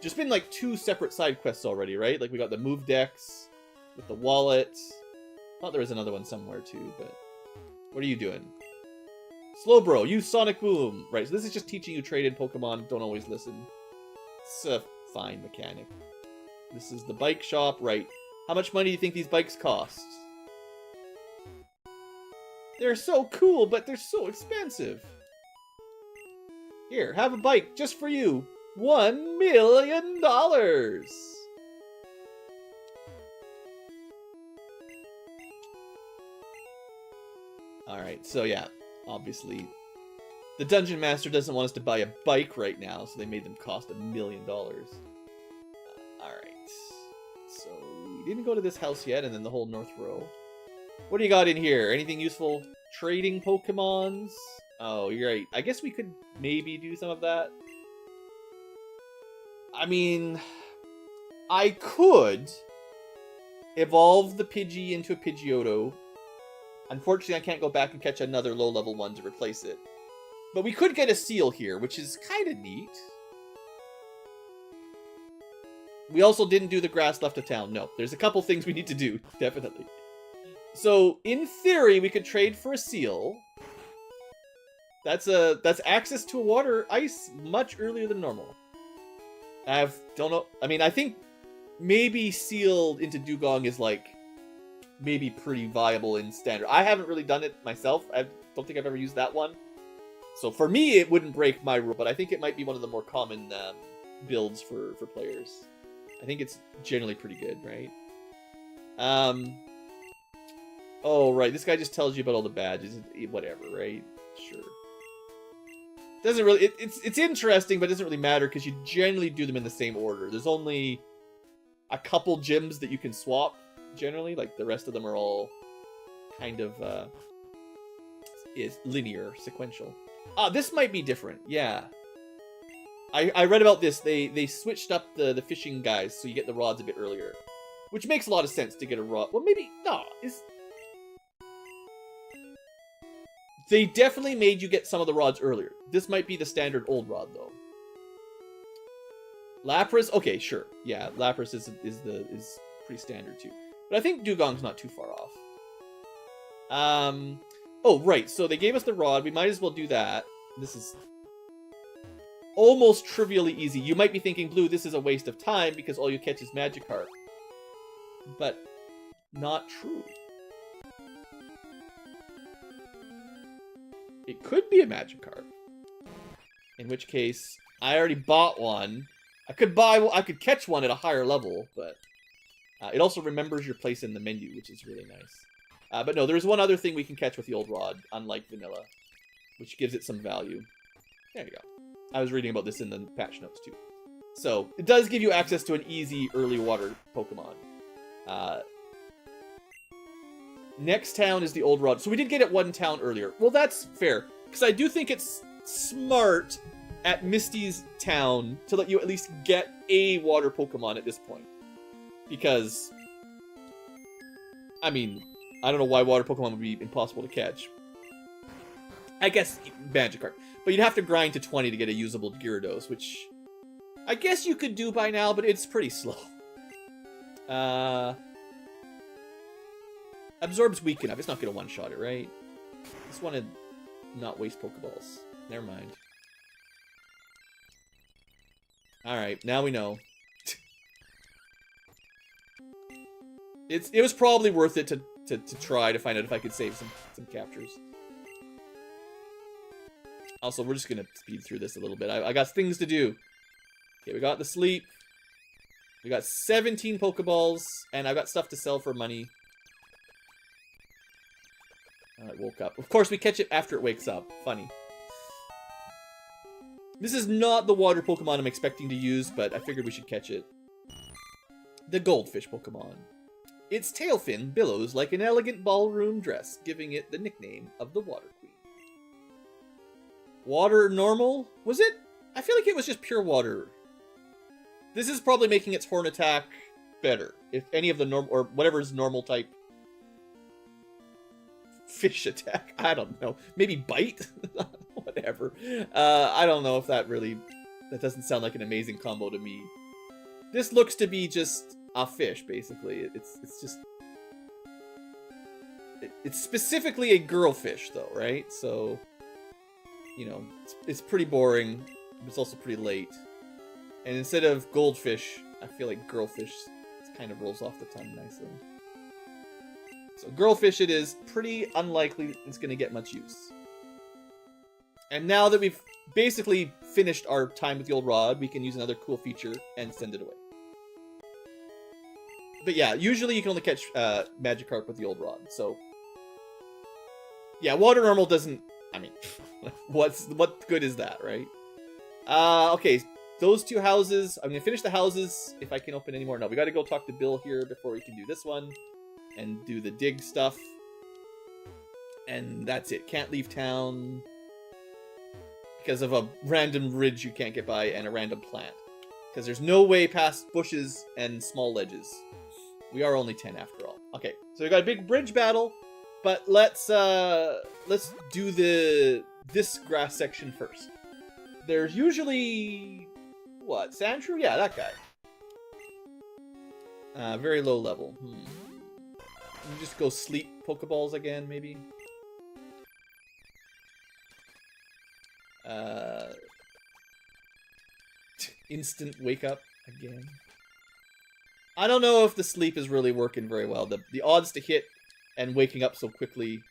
there's been 2 separate side quests already, right? Like we got the move decks with the wallet. Thought there was another one somewhere too, but what are you doing? Slowbro, use Sonic Boom. Right, so this is just teaching you traded Pokemon don't always listen. It's a fine mechanic. This is the bike shop, right? How much money do you think these bikes cost? They're so cool, but they're so expensive. Here, have a bike just for you. $1 million! Alright, so yeah, obviously, the Dungeon Master doesn't want us to buy a bike right now, so they made them cost $1 million. Alright, so we didn't go to this house yet, and then the whole North Row. What do you got in here? Anything useful? Trading Pokemons? Oh, you're right. I guess we could maybe do some of that. I mean, I could evolve the Pidgey into a Pidgeotto. Unfortunately, I can't go back and catch another low-level one to replace it. But we could get a Seal here, which is kind of neat. We also didn't do the grass left of town. No, there's a couple things we need to do, definitely. So, in theory, we could trade for a seal. That's access to a water ice much earlier than normal. Don't know. I mean, I think maybe sealed into Dugong is like maybe pretty viable in standard. I haven't really done it myself. I don't think I've ever used that one. So for me, it wouldn't break my rule, but I think it might be one of the more common builds for players. I think it's generally pretty good, right? Oh, right. This guy just tells you about all the badges. Whatever, right? Sure. Doesn't really... It's interesting, but it doesn't really matter because you generally do them in the same order. There's only a couple gyms that you can swap, generally. Like, the rest of them are all kind of is linear, sequential. This might be different. Yeah. I read about this. They switched up the fishing guys so you get the rods a bit earlier. Which makes a lot of sense to get a rod. Well, maybe... No. They definitely made you get some of the rods earlier. This might be the standard old rod, though. Lapras? Okay, sure. Yeah, Lapras is pretty standard, too. But I think Dugong's not too far off. Oh, right. So they gave us the rod. We might as well do that. This is almost trivially easy. You might be thinking, Blue, this is a waste of time because all you catch is Magikarp. But not true. It could be a Magikarp. In which case, I already bought one. I could catch one at a higher level, but it also remembers your place in the menu, which is really nice. But no, there's one other thing we can catch with the old rod, unlike vanilla, which gives it some value. There you go. I was reading about this in the patch notes too. So it does give you access to an easy early water Pokemon. Next town is the old rod. So we did get it one town earlier. Well, that's fair. Because I do think it's smart at Misty's town to let you at least get a water Pokemon at this point. Because, I mean, I don't know why water Pokemon would be impossible to catch. I guess Magikarp. But you'd have to grind to 20 to get a usable Gyarados, which I guess you could do by now, but it's pretty slow. Absorb's weak enough. It's not going to one-shot it, right? Just want to not waste Pokeballs. Never mind. Alright, now we know. It was probably worth it to try to find out if I could save some captures. Also, we're just going to speed through this a little bit. I got things to do. Okay, we got the sleep. We got 17 Pokeballs, and I got stuff to sell for money. It woke up. Of course, we catch it after it wakes up. Funny. This is not the water Pokemon I'm expecting to use, but I figured we should catch it. The Goldfish Pokemon. Its tail fin billows like an elegant ballroom dress, giving it the nickname of the Water Queen. Water normal? Was it? I feel like it was just pure water. This is probably making its horn attack better. If any of the normal, or whatever's normal type fish attack. I don't know. Maybe bite? Whatever. I don't know if that doesn't sound like an amazing combo to me. This looks to be just a fish, basically. It's specifically a girl fish, though, right? So, you know, it's pretty boring, but it's also pretty late. And instead of goldfish, I feel like girlfish kind of rolls off the tongue nicely. So girlfish it is. Pretty unlikely it's going to get much use. And now that we've basically finished our time with the old rod, we can use another cool feature and send it away. But yeah, usually you can only catch Magikarp with the old rod. So yeah, water normal doesn't... I mean, what good is that, right? Okay, those two houses. I'm going to finish the houses if I can open any more. No, we got to go talk to Bill here before we can do this one. And do the dig stuff. And that's it. Can't leave town. Because of a random ridge you can't get by and a random plant. Because there's no way past bushes and small ledges. We are only 10 after all. Okay, so we got a big bridge battle. But let's do this grass section first. There's usually... What? Sandshrew? Yeah, that guy. Very low level. You just go sleep Pokeballs again, maybe? Instant wake up again. I don't know if the sleep is really working very well. The odds to hit and waking up so quickly.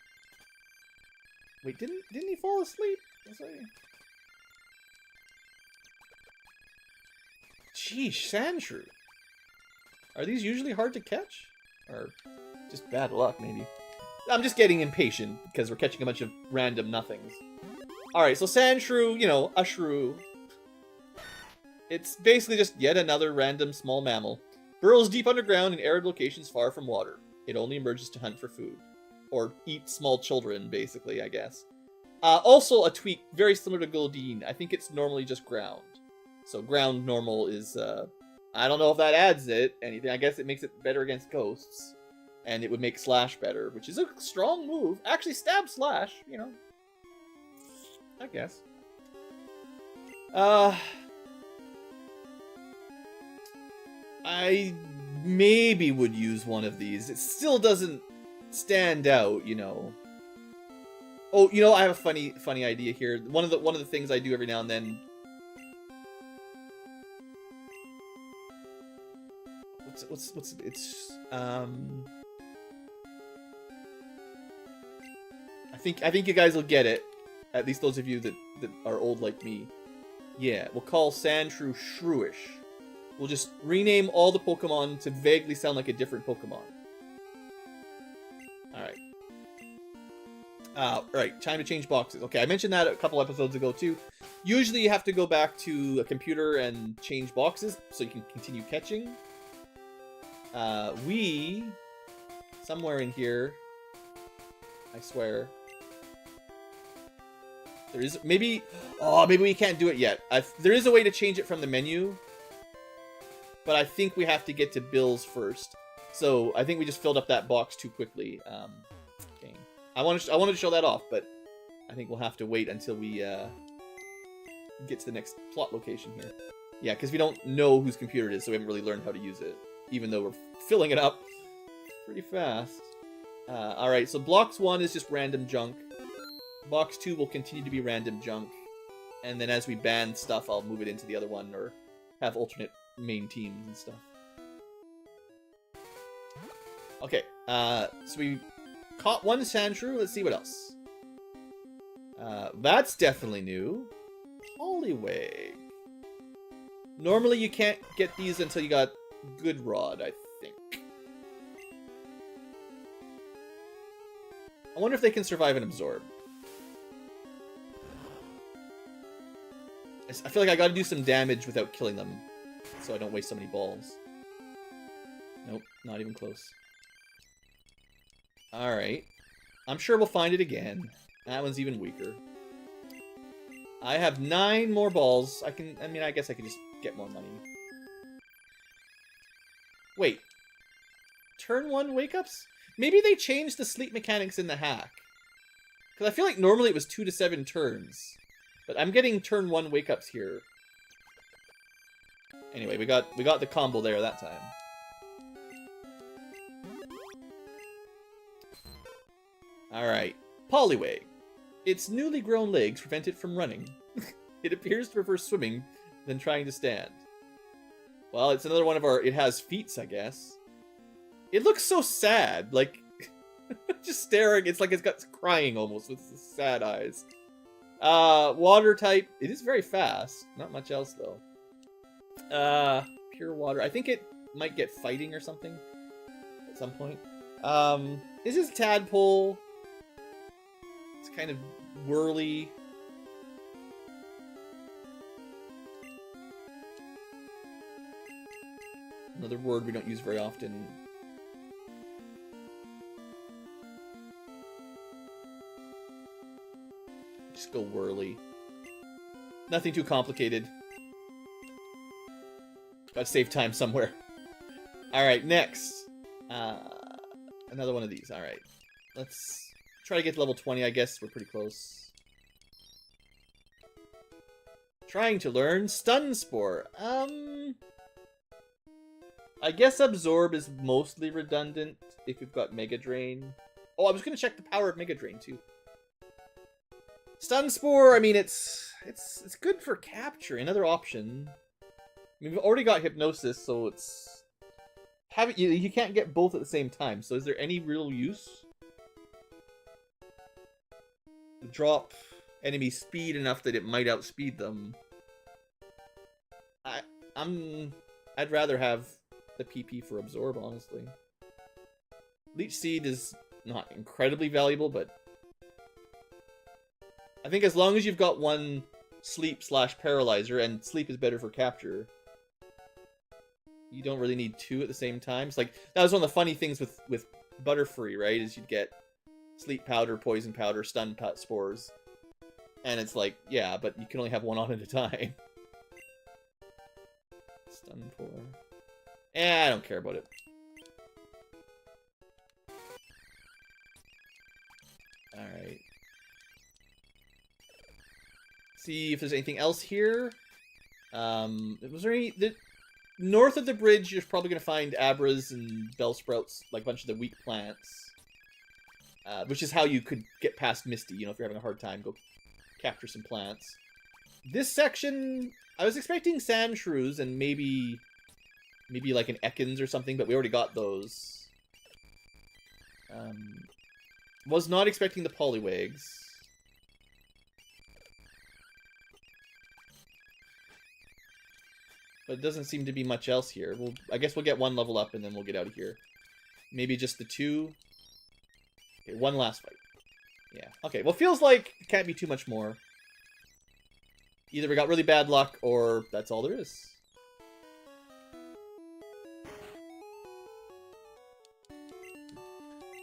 Wait, didn't he fall asleep? Sheesh, Sandshrew. Are these usually hard to catch? Or just bad luck, maybe? I'm just getting impatient because we're catching a bunch of random nothings. Alright, so Sandshrew, you know, a shrew. It's basically just yet another random small mammal. Burrows deep underground in arid locations far from water. It only emerges to hunt for food. Or eat small children, basically, I guess. Also, a tweak very similar to Goldeen. I think it's normally just ground. So ground normal is, I don't know if that adds anything. I guess it makes it better against ghosts. And it would make Slash better, which is a strong move. Actually, Stab Slash, you know. I guess. I maybe would use one of these. It still doesn't stand out, you know. Oh, you know, I have a funny idea here. One of the things I do every now and then. I think you guys will get it. At least those of you that are old like me. Yeah, we'll call Sandshrew Shrewish. We'll just rename all the Pokemon to vaguely sound like a different Pokemon. Alright. Right, time to change boxes. Okay, I mentioned that a couple episodes ago too. Usually you have to go back to a computer and change boxes so you can continue catching. Somewhere in here, I swear, there is, maybe we can't do it yet. There is a way to change it from the menu, but I think we have to get to Bill's first. So I think we just filled up that box too quickly. Dang. I wanted to show that off, but I think we'll have to wait until we get to the next plot location here. Yeah, because we don't know whose computer it is, so we haven't really learned how to use it, even though we're filling it up pretty fast. Alright, so Box 1 is just random junk. Box 2 will continue to be random junk. And then as we ban stuff, I'll move it into the other one, or have alternate main teams and stuff. Okay, so we caught one Sandshrew. Let's see what else. That's definitely new. Poliwag. Normally you can't get these until you got Good Rod, I think. I wonder if they can survive and absorb. I feel like I gotta do some damage without killing them, so I don't waste so many balls. Nope, not even close. Alright. I'm sure we'll find it again. That one's even weaker. I have 9 more balls. I guess I could just get more money. Wait. Turn 1 wake-ups? Maybe they changed the sleep mechanics in the hack. Because I feel like normally it was 2 to 7 turns. But I'm getting turn 1 wake-ups here. Anyway, we got the combo there that time. Alright. Poliwag. Its newly grown legs prevent it from running. It appears to prefer swimming than trying to stand. Well, it's another one of our... It has feats, I guess. It looks so sad. Like, just staring. It's like it's got crying almost with sad eyes. Water type. It is very fast. Not much else, though. Pure water. I think it might get fighting or something at some point. This is Tadpole. It's kind of whirly. Another word we don't use very often. Just go whirly. Nothing too complicated. Gotta save time somewhere. Alright, next. Another one of these. Alright. Let's try to get to level 20, I guess. We're pretty close. Trying to learn Stun Spore. I guess Absorb is mostly redundant if you've got Mega Drain. Oh, I was going to check the power of Mega Drain, too. Stun Spore, I mean, it's good for capture. Another option. I mean, we've already got Hypnosis, so it's... You can't get both at the same time, so is there any real use? Drop enemy speed enough that it might outspeed them. I'd rather have the PP for Absorb, honestly. Leech Seed is not incredibly valuable, but I think as long as you've got one Sleep/Paralyzer, and Sleep is better for capture, you don't really need two at the same time. It's like, that was one of the funny things with Butterfree, right? Is you'd get Sleep Powder, Poison Powder, Stun Spores. And it's like, yeah, but you can only have one on at a time. Stun Pour. I don't care about it. Alright. See if there's anything else here. Was there any... North of the bridge, you're probably going to find Abras and Bellsprouts, like a bunch of the weak plants. Which is how you could get past Misty, you know, if you're having a hard time, go capture some plants. This section, I was expecting Sandshrews and maybe like an Ekans or something, but we already got those. Was not expecting the Poliwags. But it doesn't seem to be much else here. I guess we'll get one level up and then we'll get out of here. Maybe just the two. Okay, one last fight. Yeah. Okay, well, feels like it can't be too much more. Either we got really bad luck or that's all there is.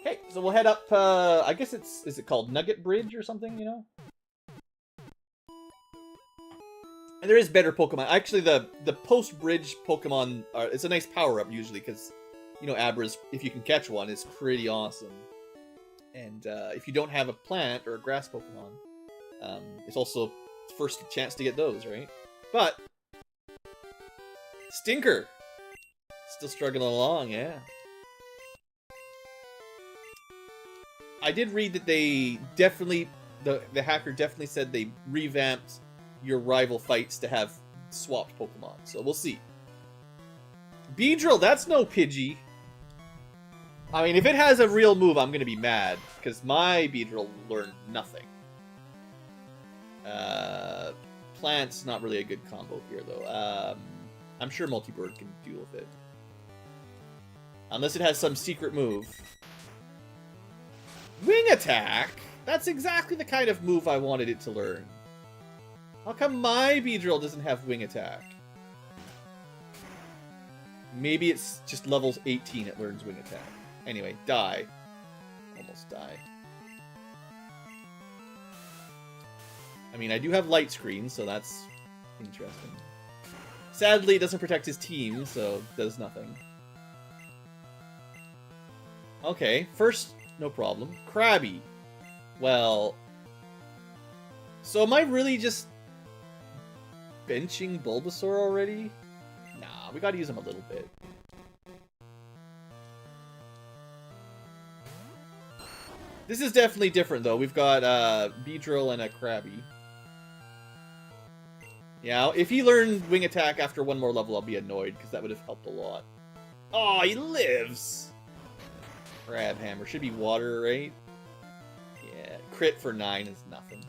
Okay, so we'll head up, I guess is it called Nugget Bridge or something, you know? And there is better Pokemon. Actually, the post-bridge Pokemon, it's a nice power-up usually, because, you know, Abras, if you can catch one, is pretty awesome. And if you don't have a plant or a grass Pokemon, it's also first chance to get those, right? But Stinker! Still struggling along, yeah. I did read that they definitely, the hacker definitely said they revamped your rival fights to have swapped Pokemon, so we'll see. Beedrill, that's no Pidgey. I mean, if it has a real move, I'm gonna be mad, because my Beedrill learned nothing. Plant's not really a good combo here, though. I'm sure Multibird can deal with it. Unless it has some secret move. Wing Attack? That's exactly the kind of move I wanted it to learn. How come my Beedrill doesn't have Wing Attack? Maybe it's just levels 18 it learns Wing Attack. Anyway, die. Almost die. I mean, I do have Light Screen, so that's interesting. Sadly, it doesn't protect his team, so it does nothing. Okay, first, no problem. Krabby. Well... So am I really just benching Bulbasaur already? Nah, we gotta use him a little bit. This is definitely different, though. We've got Beedrill and a Krabby. Yeah, if he learned Wing Attack after one more level, I'll be annoyed, because that would have helped a lot. Oh, he lives! Crab Hammer. Should be water, right? Yeah, crit for 9 is nothing.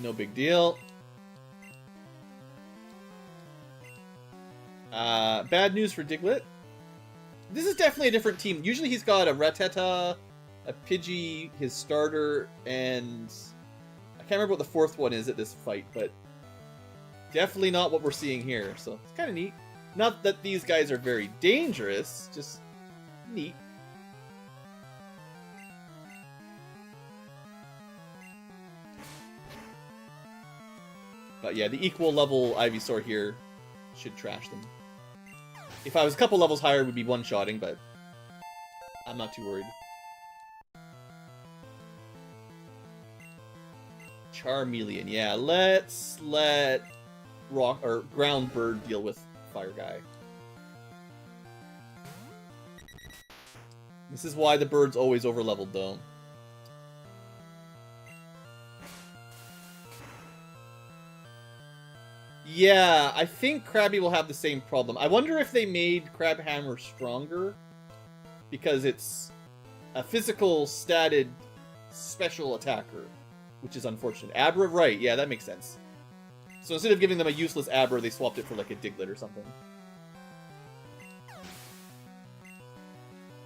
No big deal. Bad news for Diglett. This is definitely a different team. Usually he's got a Rattata, a Pidgey, his starter, and I can't remember what the fourth one is at this fight, but definitely not what we're seeing here, so it's kind of neat. Not that these guys are very dangerous, just neat. But yeah, the equal level Ivysaur here should trash them. If I was a couple levels higher, we'd be one-shotting, but I'm not too worried. Charmeleon. Yeah, let's let Rock or Ground Bird deal with Fire Guy. This is why the bird's always overleveled, though. Yeah, I think Krabby will have the same problem. I wonder if they made Crabhammer stronger because it's a physical statted special attacker, which is unfortunate. Abra, right? Yeah, that makes sense. So instead of giving them a useless Abra, they swapped it for like a Diglett or something.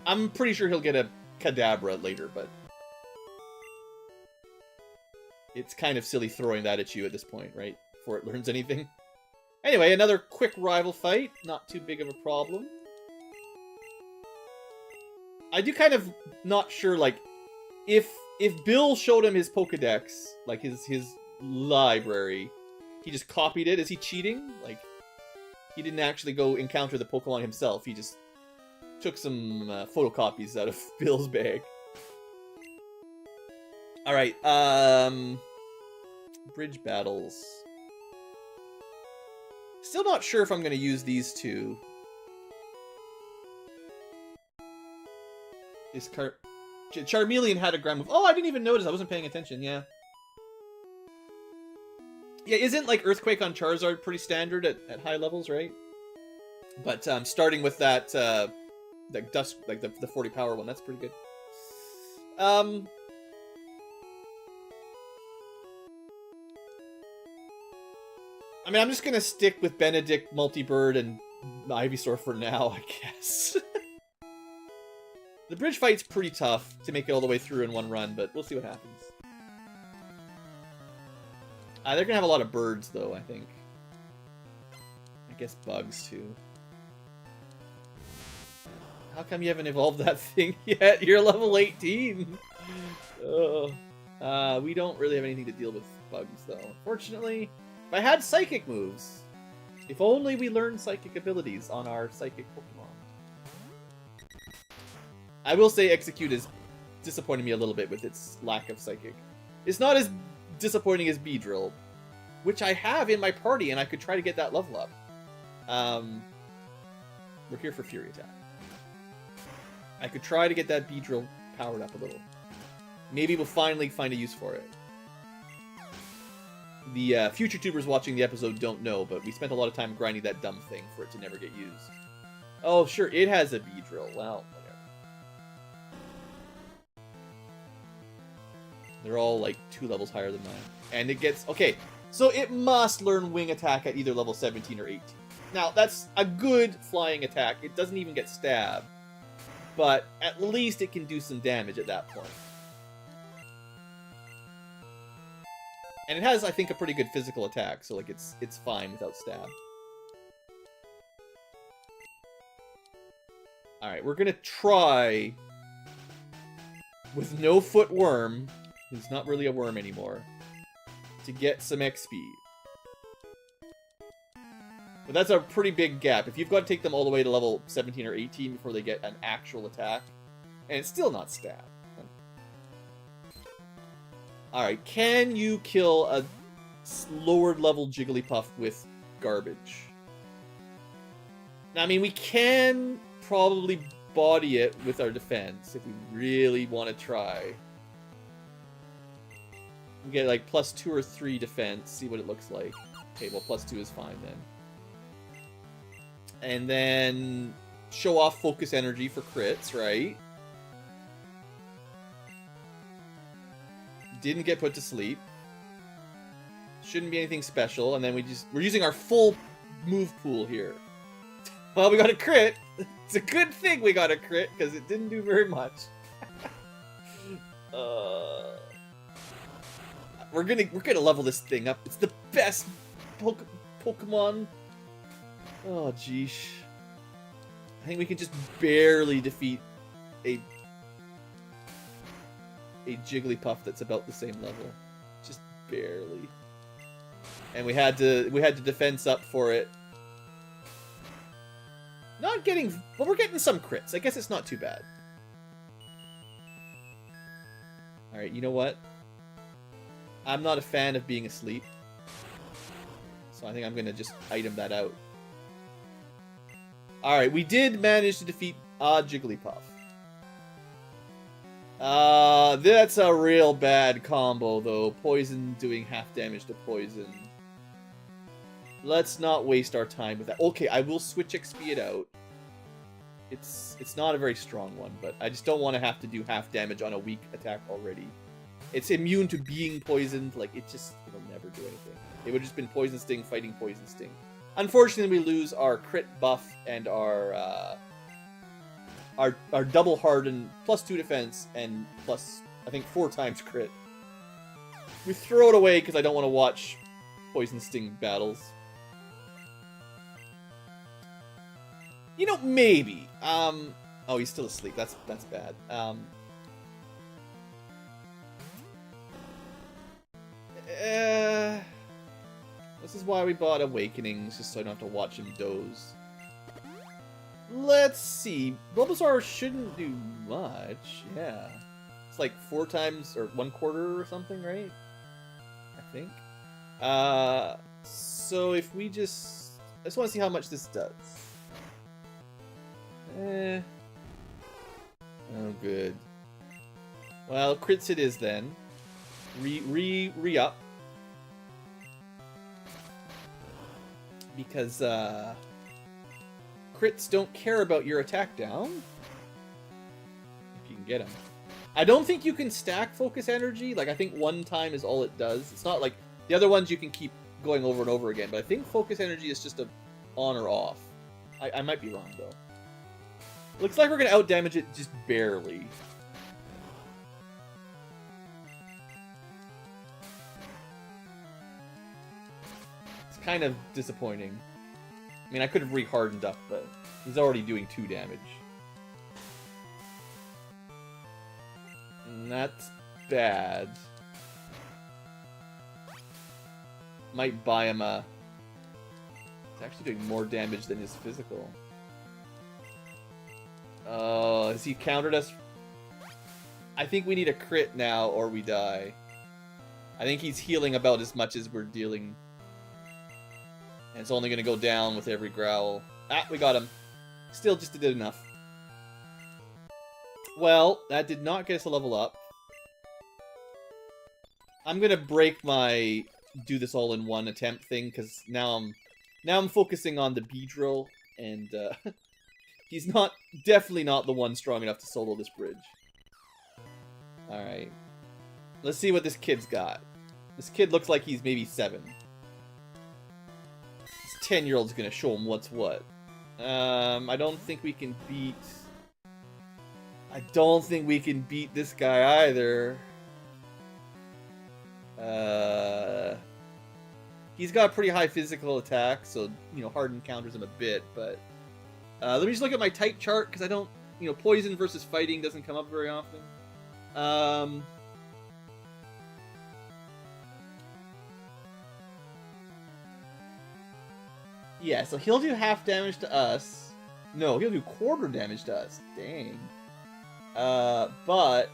I'm pretty sure he'll get a Kadabra later, but it's kind of silly throwing that at you at this point, right? Before it learns anything. Anyway, another quick rival fight. Not too big of a problem. I do kind of not sure, like, if Bill showed him his Pokedex, like his library, he just copied it. Is he cheating? Like, he didn't actually go encounter the Pokemon himself. He just took some photocopies out of Bill's bag. Alright, bridge battles. Still not sure if I'm going to use these two. This Charmeleon had a ground move. Oh, I didn't even notice. I wasn't paying attention. Yeah. Yeah, isn't like Earthquake on Charizard pretty standard at high levels, right? But starting with that like Dusk, like the 40 power one, that's pretty good. I mean, I'm just gonna stick with Benedict, Multi-Bird, and Ivysaur for now, I guess. The bridge fight's pretty tough to make it all the way through in one run, but we'll see what happens. They're gonna have a lot of birds, though, I think. I guess bugs, too. How come you haven't evolved that thing yet? You're level 18! We don't really have anything to deal with bugs, though. Unfortunately, if I had Psychic moves, if only we learned Psychic abilities on our Psychic Pokemon. I will say Execute is disappointing me a little bit with its lack of Psychic. It's not as disappointing as Beedrill, which I have in my party, and I could try to get that level up. We're here for Fury Attack. I could try to get that Beedrill powered up a little. Maybe we'll finally find a use for it. The future tubers watching the episode don't know, but we spent a lot of time grinding that dumb thing for it to never get used. Oh, sure, it has a Beedrill. Well, whatever. They're all, like, 2 levels higher than mine. And it gets... Okay, so it must learn Wing Attack at either level 17 or 18. Now, that's a good flying attack. It doesn't even get stabbed. But at least it can do some damage at that point. And it has, I think, a pretty good physical attack, so like it's fine without stab. Alright, we're gonna try with no Footworm, who's not really a worm anymore, to get some XP. But that's a pretty big gap. If you've got to take them all the way to level 17 or 18 before they get an actual attack, and it's still not stab. Alright, can you kill a lower level Jigglypuff with garbage? Now, I mean, we can probably body it with our defense if we really want to try. We get like +2 or 3 defense, see what it looks like. Okay, well, +2 is fine then. And then show off Focus Energy for crits, right? Didn't get put to sleep. Shouldn't be anything special, and then we're using our full move pool here. Well, we got a crit. It's a good thing we got a crit, because it didn't do very much. We're gonna level this thing up. It's the best Pokemon. Oh, geesh. I think we can just barely defeat a Jigglypuff that's about the same level. Just barely. And we had to defense up for it. Not getting... Well, we're getting some crits. I guess it's not too bad. Alright, you know what? I'm not a fan of being asleep. So I think I'm going to just item that out. Alright, we did manage to defeat Jigglypuff. That's a real bad combo, though. Poison doing half damage to poison. Let's not waste our time with that. Okay, I will switch XP it out. It's not a very strong one, but I just don't want to have to do half damage on a weak attack already. It's immune to being poisoned. Like, it'll never do anything. It would have just been Poison Sting fighting Poison Sting. Unfortunately, we lose our crit buff and our double harden, +2 defense, and plus, I think, 4 times crit. We throw it away because I don't want to watch Poison Sting battles. You know, maybe. Oh, he's still asleep. That's bad. This is why we bought Awakenings, just so I don't have to watch him doze. Let's see. Bulbasaur shouldn't do much. Yeah. It's like 4 times, or 1/4 or something, right? I think. So if we just... I just want to see how much this does. Oh, good. Well, crits it is then. Re-up. Because, crits don't care about your attack down. If you can get them. I don't think you can stack focus energy. Like, I think 1 time is all it does. It's not like... The other ones you can keep going over and over again. But I think focus energy is just a on or off. I might be wrong, though. Looks like we're going to outdamage it just barely. It's kind of disappointing. I mean, I could have re-hardened up, but he's already doing 2 damage. And that's bad. Might buy him a... It's actually doing more damage than his physical. Oh, has he countered us? I think we need a crit now or we die. I think he's healing about as much as we're dealing. And it's only going to go down with every growl. Ah, we got him. Still just did enough. Well, that did not get us a level up. I'm going to break my do this all in one attempt thing, because now I'm focusing on the Beedrill, and he's definitely not the one strong enough to solo this bridge. Alright. Let's see what this kid's got. This kid looks like he's maybe 7. This 10-year-old's gonna show him what's what. I don't think we can beat... I don't think we can beat this guy either. He's got a pretty high physical attack, so, you know, Harden counters him a bit, but... let me just look at my type chart, because I don't... You know, poison versus fighting doesn't come up very often. Yeah, so he'll do half damage to us. No, he'll do quarter damage to us. Dang. But...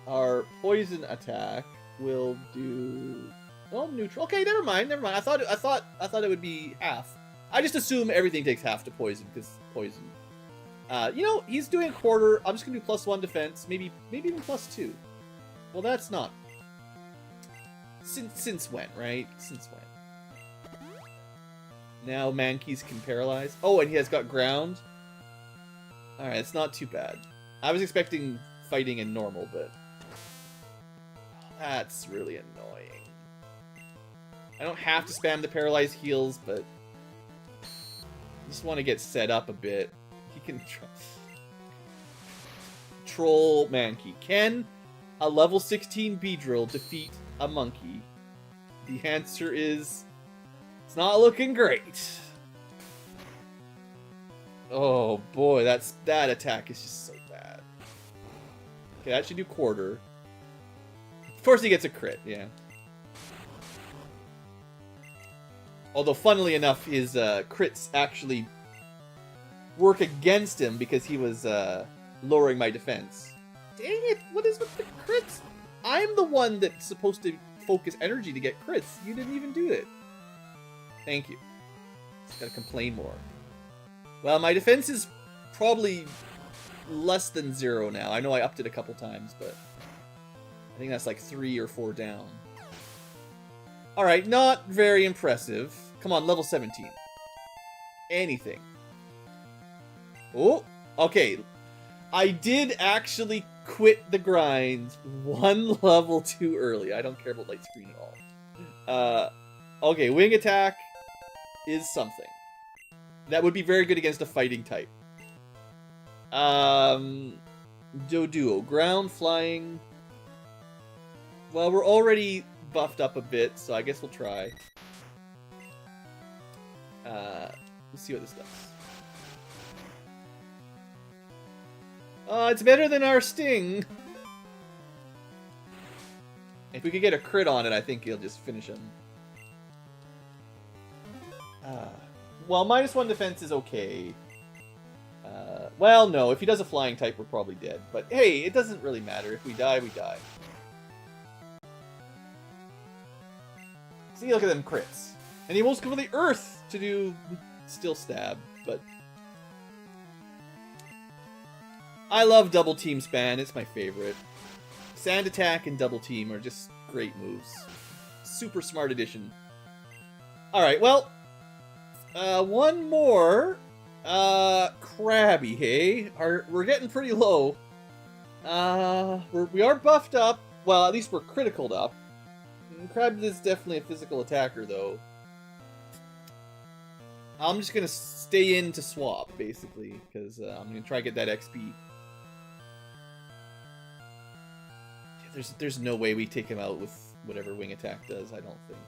Our poison attack will do... Oh, neutral. Okay, never mind. I thought it would be half. I just assume everything takes half to poison, because poison. You know, he's doing a quarter. I'm just gonna do +1 defense, maybe even +2. Well, that's not. Since when, right? Since when? Now Mankeys can paralyze. Oh, and he has got ground. All right, it's not too bad. I was expecting fighting and normal, but that's really annoying. I don't have to spam the paralyzed heals, but I just want to get set up a bit. He can troll Mankey. Can a level 16 Beedrill defeat a monkey? The answer is it's not looking great. Oh boy, that attack is just so bad. Okay, that should do quarter. Of course he gets a crit, yeah. Although, funnily enough, his crits actually work against him because he was lowering my defense. Dang it! What is with the crits? I'm the one that's supposed to focus energy to get crits. You didn't even do it. Thank you. Just gotta complain more. Well, my defense is probably less than 0 now. I know I upped it a couple times, but I think that's like 3 or 4 down. Alright, not very impressive. Come on, level 17. Anything. Oh, okay. I did actually quit the grind 1 level too early. I don't care about light screen at all. Okay, wing attack is something. That would be very good against a fighting type. Doduo. Ground, flying. Well, we're already buffed up a bit, so I guess we'll try. Let's see what this does. It's better than our Sting. If we could get a crit on it, I think he'll just finish him. Well, -1 defense is okay. Well, no. If he does a flying type, we're probably dead. But hey, it doesn't really matter. If we die, we die. See, look at them crits. And he almost go to the earth to do still stab, but I love double team span. It's my favorite. Sand attack and double team are just great moves. Super smart addition. Alright, well, one more. Krabby, hey? We're getting pretty low. We are buffed up. Well, at least we're criticaled up. Krabby is definitely a physical attacker, though. I'm just gonna stay in to swap, basically, because I'm gonna try to get that XP. Yeah, there's no way we take him out with whatever wing attack does, I don't think.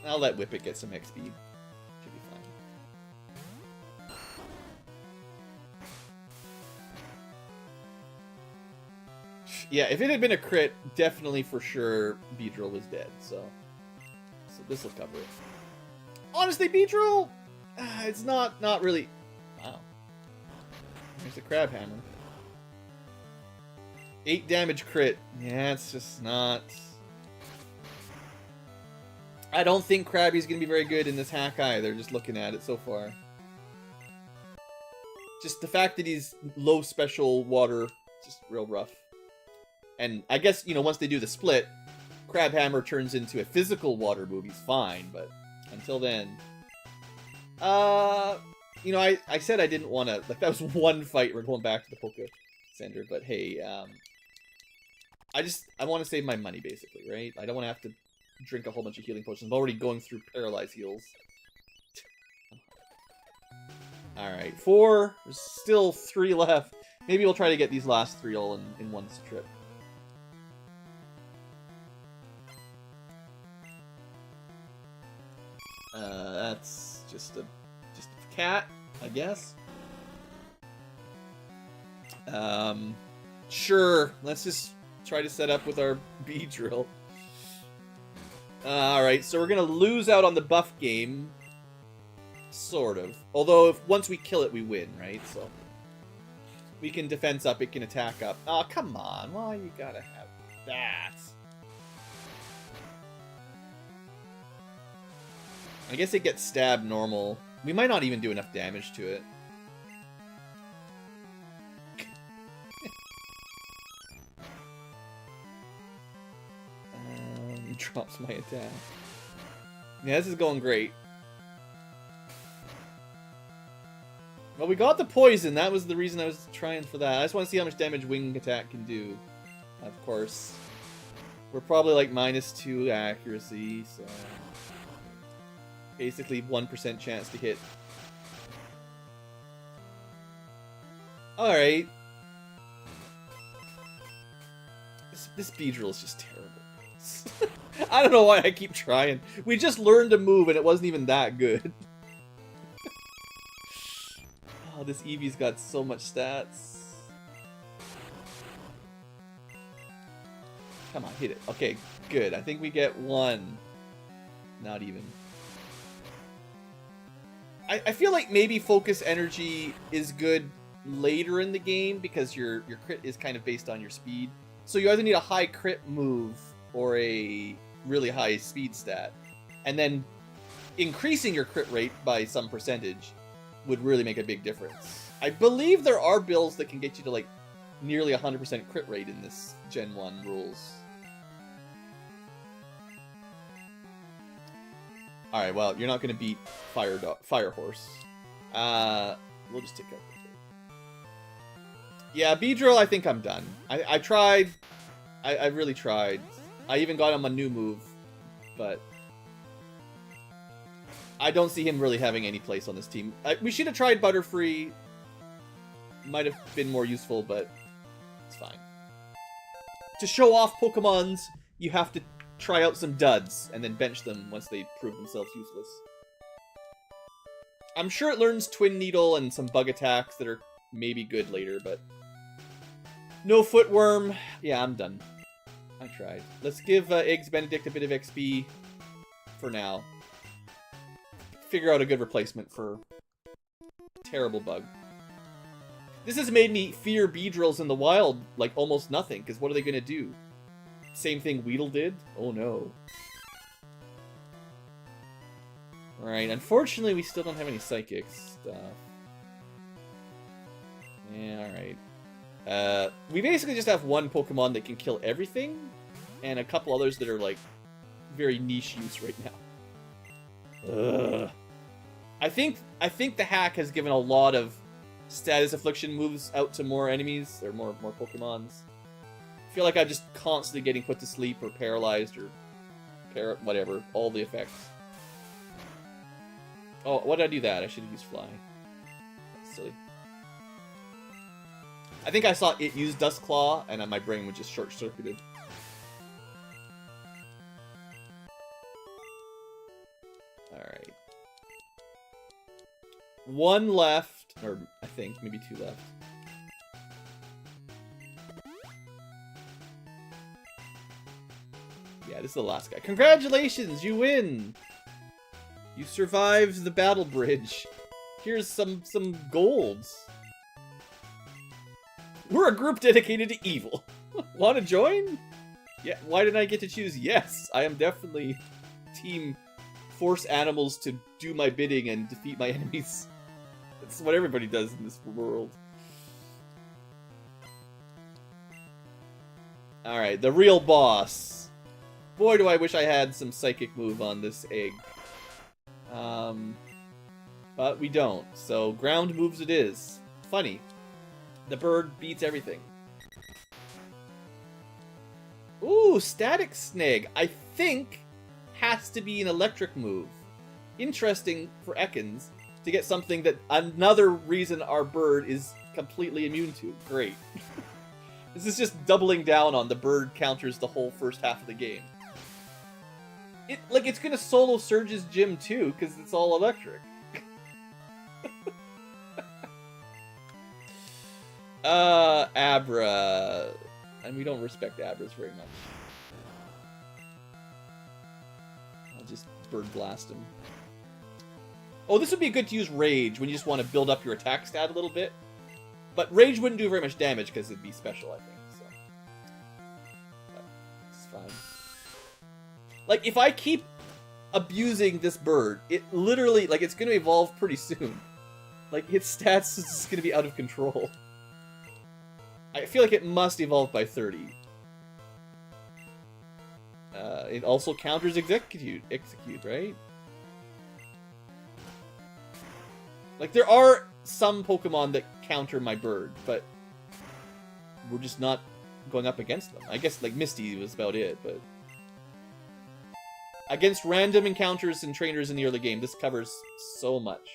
I'll let Whippet get some XP. Should be fine. Yeah, if it had been a crit, definitely for sure Beedrill was dead, so this will cover it. Honestly, Beedrill, it's not really. Wow. There's the Crab Hammer. 8 damage crit. Yeah, it's just not. I don't think Krabby's gonna be very good in this hack either, just looking at it so far. Just the fact that he's low special water, just real rough. And I guess, you know, once they do the split, Crab Hammer turns into a physical water move, he's fine, but until then. You know, I said I didn't want to, like, that was one fight, we're going back to the Poké Center, but hey, I want to save my money, basically, right? I don't want to have to drink a whole bunch of healing potions. I'm already going through paralyzed heals. Alright, 4, there's still 3 left. Maybe we'll try to get these last 3 all in one trip. That's just a cat, I guess. Sure. Let's just try to set up with our Beedrill. Alright, so we're gonna lose out on the buff game. Sort of. Although, once we kill it, we win, right? So we can defense up, it can attack up. Oh, come on. Why you gotta have that? I guess it gets stabbed normal. We might not even do enough damage to it. Drops my attack. Yeah, this is going great. Well, we got the poison. That was the reason I was trying for that. I just want to see how much damage wing attack can do. Of course. We're probably like -2 accuracy, so basically 1% chance to hit. Alright. This Beedrill is just terrible. I don't know why I keep trying. We just learned a move and it wasn't even that good. Oh, this Eevee's got so much stats. Come on, hit it. Okay, good. I think we get 1. Not even. I feel like maybe Focus Energy is good later in the game because your crit is kind of based on your speed. So you either need a high crit move or a really high speed stat. And then increasing your crit rate by some percentage would really make a big difference. I believe there are builds that can get you to like nearly 100% crit rate in this Gen 1 rules. Alright, well, you're not going to beat Fire Horse. We'll just take out the turn. Yeah, Beedrill, I think I'm done. I tried. I really tried. I even got him a new move, but I don't see him really having any place on this team. We should have tried Butterfree. Might have been more useful, but it's fine. To show off Pokemons, you have to try out some duds, and then bench them once they prove themselves useless. I'm sure it learns Twin Needle and some bug attacks that are maybe good later, but... No Footworm. Yeah, I'm done. I tried. Let's give Eggs Benedict a bit of XP for now. Figure out a good replacement for a terrible bug. This has made me fear Beedrills in the wild like almost nothing, because what are they going to do? Same thing Weedle did? Oh no. Alright, unfortunately we still don't have any Psychic stuff. Yeah, alright. We basically just have one Pokemon that can kill everything, and a couple others that are like very niche use right now. Ugh. I think the hack has given a lot of status affliction moves out to more enemies, or more Pokemons. I feel like I'm just constantly getting put to sleep or paralyzed or whatever, all the effects. Oh, why did I do that? I should have used Fly. That's silly. I think I saw it use Dustclaw, and my brain was just short-circuited. Alright. One left, or I think, maybe two left. Yeah, this is the last guy. Congratulations, you win! You survived the battle bridge. Here's some golds. We're a group dedicated to evil. Want to join? Yeah, why didn't I get to choose? Yes, I am definitely team force animals to do my bidding and defeat my enemies. That's what everybody does in this world. Alright, the real boss. Boy, do I wish I had some psychic move on this egg. But we don't, so ground moves it is. Funny. The bird beats everything. Ooh, Static Snag. I think has to be an electric move. Interesting for Ekans to get something that another reason our bird is completely immune to. Great. This is just doubling down on the bird counters the whole first half of the game. It's gonna solo Surge's gym too, because it's all electric. Abra. And we don't respect Abras very much. I'll just bird blast him. Oh, this would be good to use Rage when you just want to build up your attack stat a little bit. But Rage wouldn't do very much damage because it'd be special, I think. So. But it's fine. Like, if I keep abusing this bird, it literally, like, it's going to evolve pretty soon. Like, its stats is just going to be out of control. I feel like it must evolve by 30. It also counters execute, right? Like, there are some Pokemon that counter my bird, but we're just not going up against them. I guess, like, Misty was about it, but... Against random encounters and trainers in the early game, this covers so much.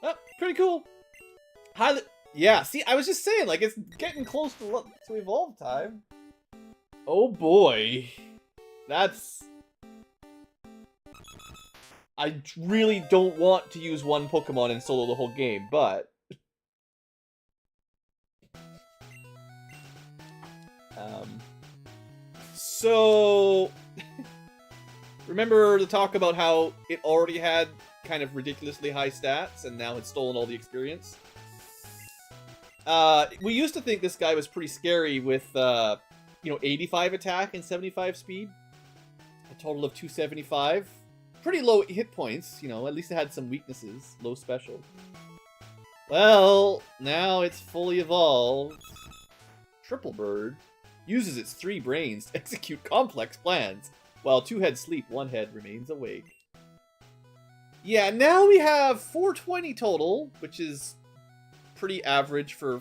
Oh, pretty cool. Highly... Yeah, see, I was just saying, like, it's getting close to evolve time. Oh boy. That's... I really don't want to use one Pokemon and solo the whole game, but... So... Remember the talk about how it already had kind of ridiculously high stats, and now it's stolen all the experience? We used to think this guy was pretty scary with, you know, 85 attack and 75 speed. A total of 275. Pretty low hit points, you know, at least it had some weaknesses. Low special. Well, now it's fully evolved. Triple Bird uses its 3 brains to execute complex plans. While 2 heads sleep, 1 head remains awake. Yeah, now we have 420 total, which is pretty average for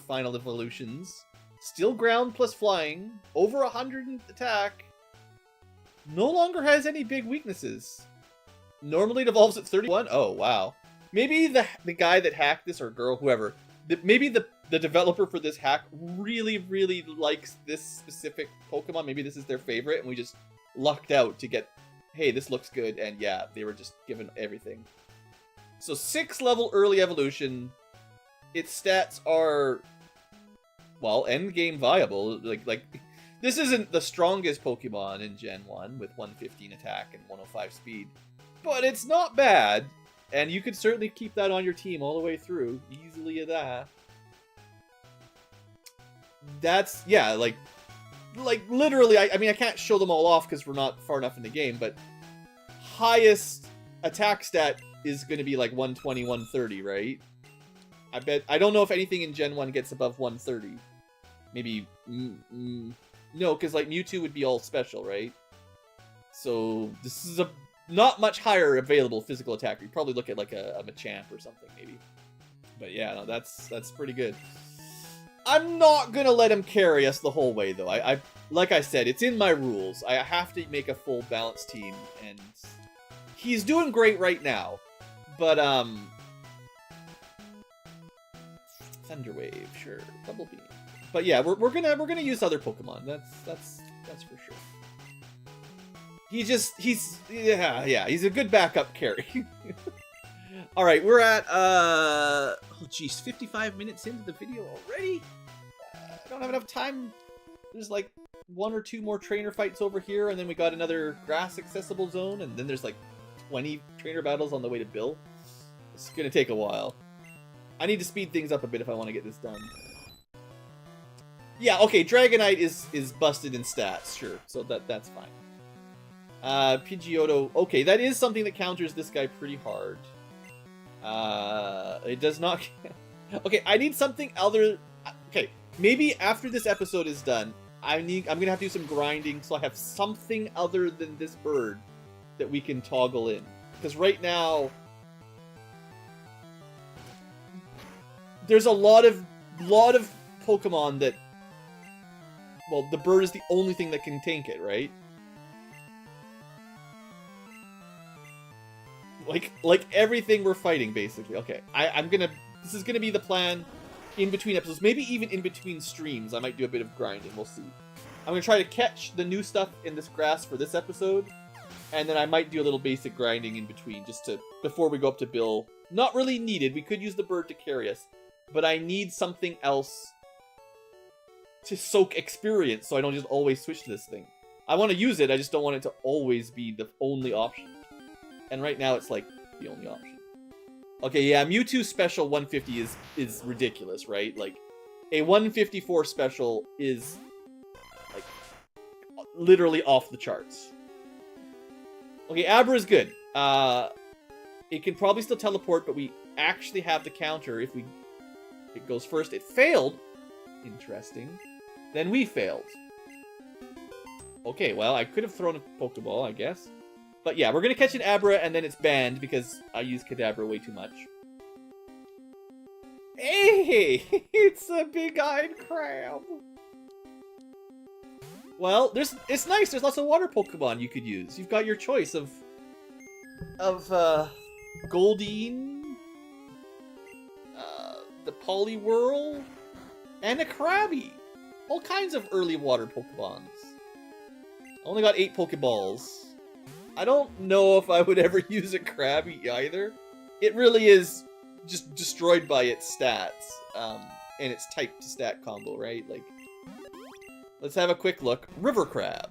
final evolutions. Still ground plus flying. Over 100 in attack. No longer has any big weaknesses. Normally it evolves at 31. Oh, wow. Maybe the guy that hacked this, or girl, whoever, maybe the developer for this hack really, really likes this specific Pokemon. Maybe this is their favorite, and we just lucked out to get, hey, this looks good, and yeah, they were just given everything. So 6 level early evolution. Its stats are, well, end game viable. Like this isn't the strongest Pokemon in Gen 1 with 115 attack and 105 speed, but it's not bad. And you could certainly keep that on your team all the way through. Easily that. That's, yeah, like literally, I mean, I can't show them all off because we're not far enough in the game, but highest attack stat is going to be like 120, 130, right? I don't know if anything in Gen 1 gets above 130. Maybe, no, because like Mewtwo would be all special, right? So this is a not much higher available physical attack. You probably look at like a Machamp or something, maybe. But yeah, no, that's pretty good. I'm not gonna let him carry us the whole way, though. I like I said, it's in my rules. I have to make a full balanced team, and he's doing great right now. But Thunder Wave, sure, Double Beam. But yeah, we're gonna use other Pokemon. That's for sure. He's a good backup carry. All right, we're at oh geez, 55 minutes into the video already. I don't have enough time. There's like 1 or 2 more trainer fights over here, and then we got another grass accessible zone, and then there's like 20 trainer battles on the way to Bill. It's gonna take a while. I need to speed things up a bit if I want to get this done. Yeah, okay, Dragonite is busted in stats, sure, so that's fine. Pidgeotto, okay, that is something that counters this guy pretty hard. It does not... Okay, I need something other... Okay, maybe after this episode is done, I'm gonna have to do some grinding so I have something other than this bird that we can toggle in. Because right now... There's a lot of Pokemon that... Well, the bird is the only thing that can tank it, right? Like everything we're fighting, basically. Okay, this is gonna be the plan in between episodes. Maybe even in between streams, I might do a bit of grinding. We'll see. I'm gonna try to catch the new stuff in this grass for this episode, and then I might do a little basic grinding in between, just to, before we go up to Bill. Not really needed. We could use the bird to carry us, but I need something else to soak experience, so I don't just always switch to this thing. I want to use it, I just don't want it to always be the only option. And right now it's like the only option. Okay, yeah, Mewtwo special 150 is ridiculous, right? Like, a 154 special is like literally off the charts. Okay, Abra is good. It can probably still teleport, but we actually have the counter if it goes first. It failed. Interesting. Then we failed. Okay, well, I could have thrown a Pokeball, I guess. But yeah, we're going to catch an Abra, and then it's banned because I use Kadabra way too much. Hey! It's a big-eyed crab! Well, it's nice. There's lots of water Pokemon you could use. You've got your choice of Goldeen, the Poliwhirl, and a Krabby. All kinds of early water Pokemons. Only got 8 Pokeballs. I don't know if I would ever use a Krabby either. It really is just destroyed by its stats, and its type to stat combo, right? Like, let's have a quick look. River Crab.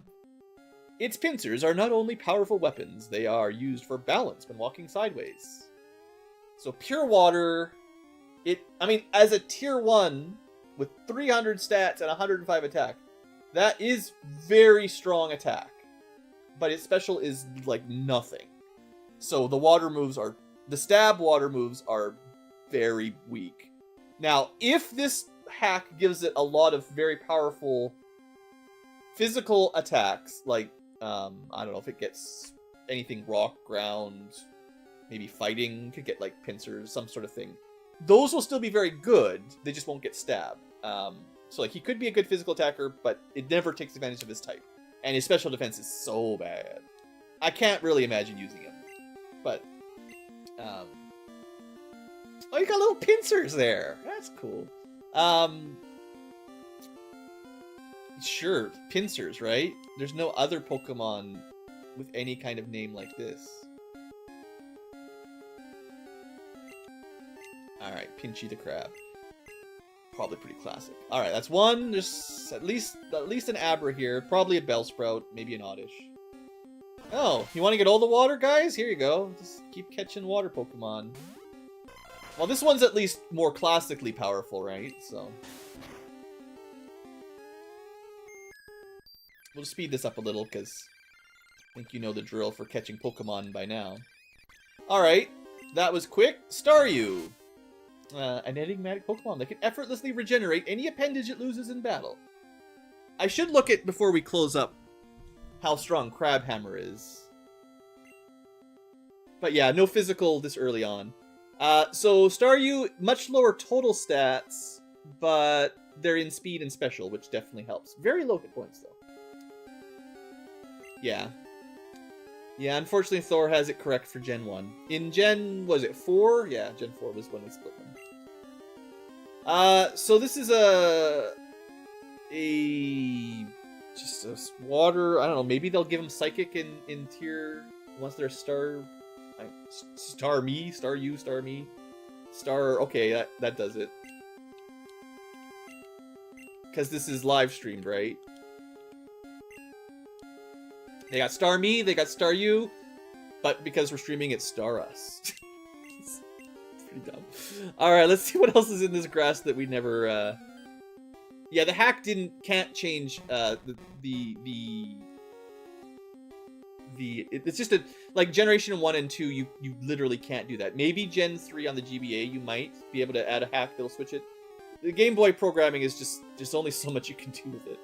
Its pincers are not only powerful weapons, they are used for balance when walking sideways. So pure water, I mean, as a tier 1 with 300 stats and 105 attack, that is very strong attack. But its special is like nothing. So the stab water moves are very weak. Now, if this hack gives it a lot of very powerful physical attacks, like, I don't know if it gets anything rock, ground, maybe fighting, could get like pincers, some sort of thing. Those will still be very good, they just won't get stabbed. So like he could be a good physical attacker, but it never takes advantage of his type. And his special defense is so bad. I can't really imagine using him. But, oh, you got little pincers there. That's cool. Sure, pincers, right? There's no other Pokemon with any kind of name like this. Alright, Pinchy the Crab. Probably pretty classic. Alright, that's one. There's at least an Abra here. Probably a Bellsprout. Maybe an Oddish. Oh, you want to get all the water, guys? Here you go. Just keep catching water Pokemon. Well, this one's at least more classically powerful, right? So we'll speed this up a little, because I think you know the drill for catching Pokemon by now. Alright, that was quick. Staryu. An enigmatic Pokemon that can effortlessly regenerate any appendage it loses in battle. I should look at, before we close up, how strong Crabhammer is. But yeah, no physical this early on. So Staryu, much lower total stats, but they're in speed and special, which definitely helps. Very low hit points, though. Yeah. Yeah, unfortunately Thor has it correct for Gen 1. In Gen, was it 4? Yeah, Gen 4 was when we split them. So this is just a water, I don't know, maybe they'll give them Psychic in tier, once they're Staryu, okay, that does it. Because this is live streamed, right? They got Starmie, they got Staryu, but because we're streaming, it's Star Us. It's pretty dumb. Alright, let's see what else is in this grass that we never, Yeah, the hack can't change, it's just like Generation 1 and 2, you literally can't do that. Maybe Gen 3 on the GBA, you might be able to add a hack that'll switch it. The Game Boy programming is just, there's only so much you can do with it.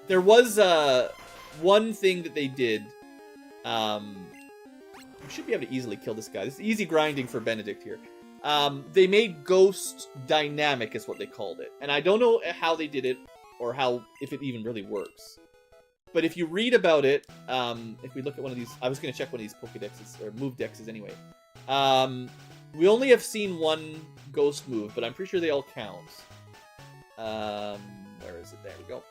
There was, one thing that they did, we should be able to easily kill this guy. This is easy grinding for Benedict here. They made Ghost dynamic, is what they called it. And I don't know how they did it, or if it even really works. But if you read about it, if we look at one of these, I was going to check one of these Pokedexes, or move dexes anyway. We only have seen one Ghost move, but I'm pretty sure they all count. Where is it? There we go.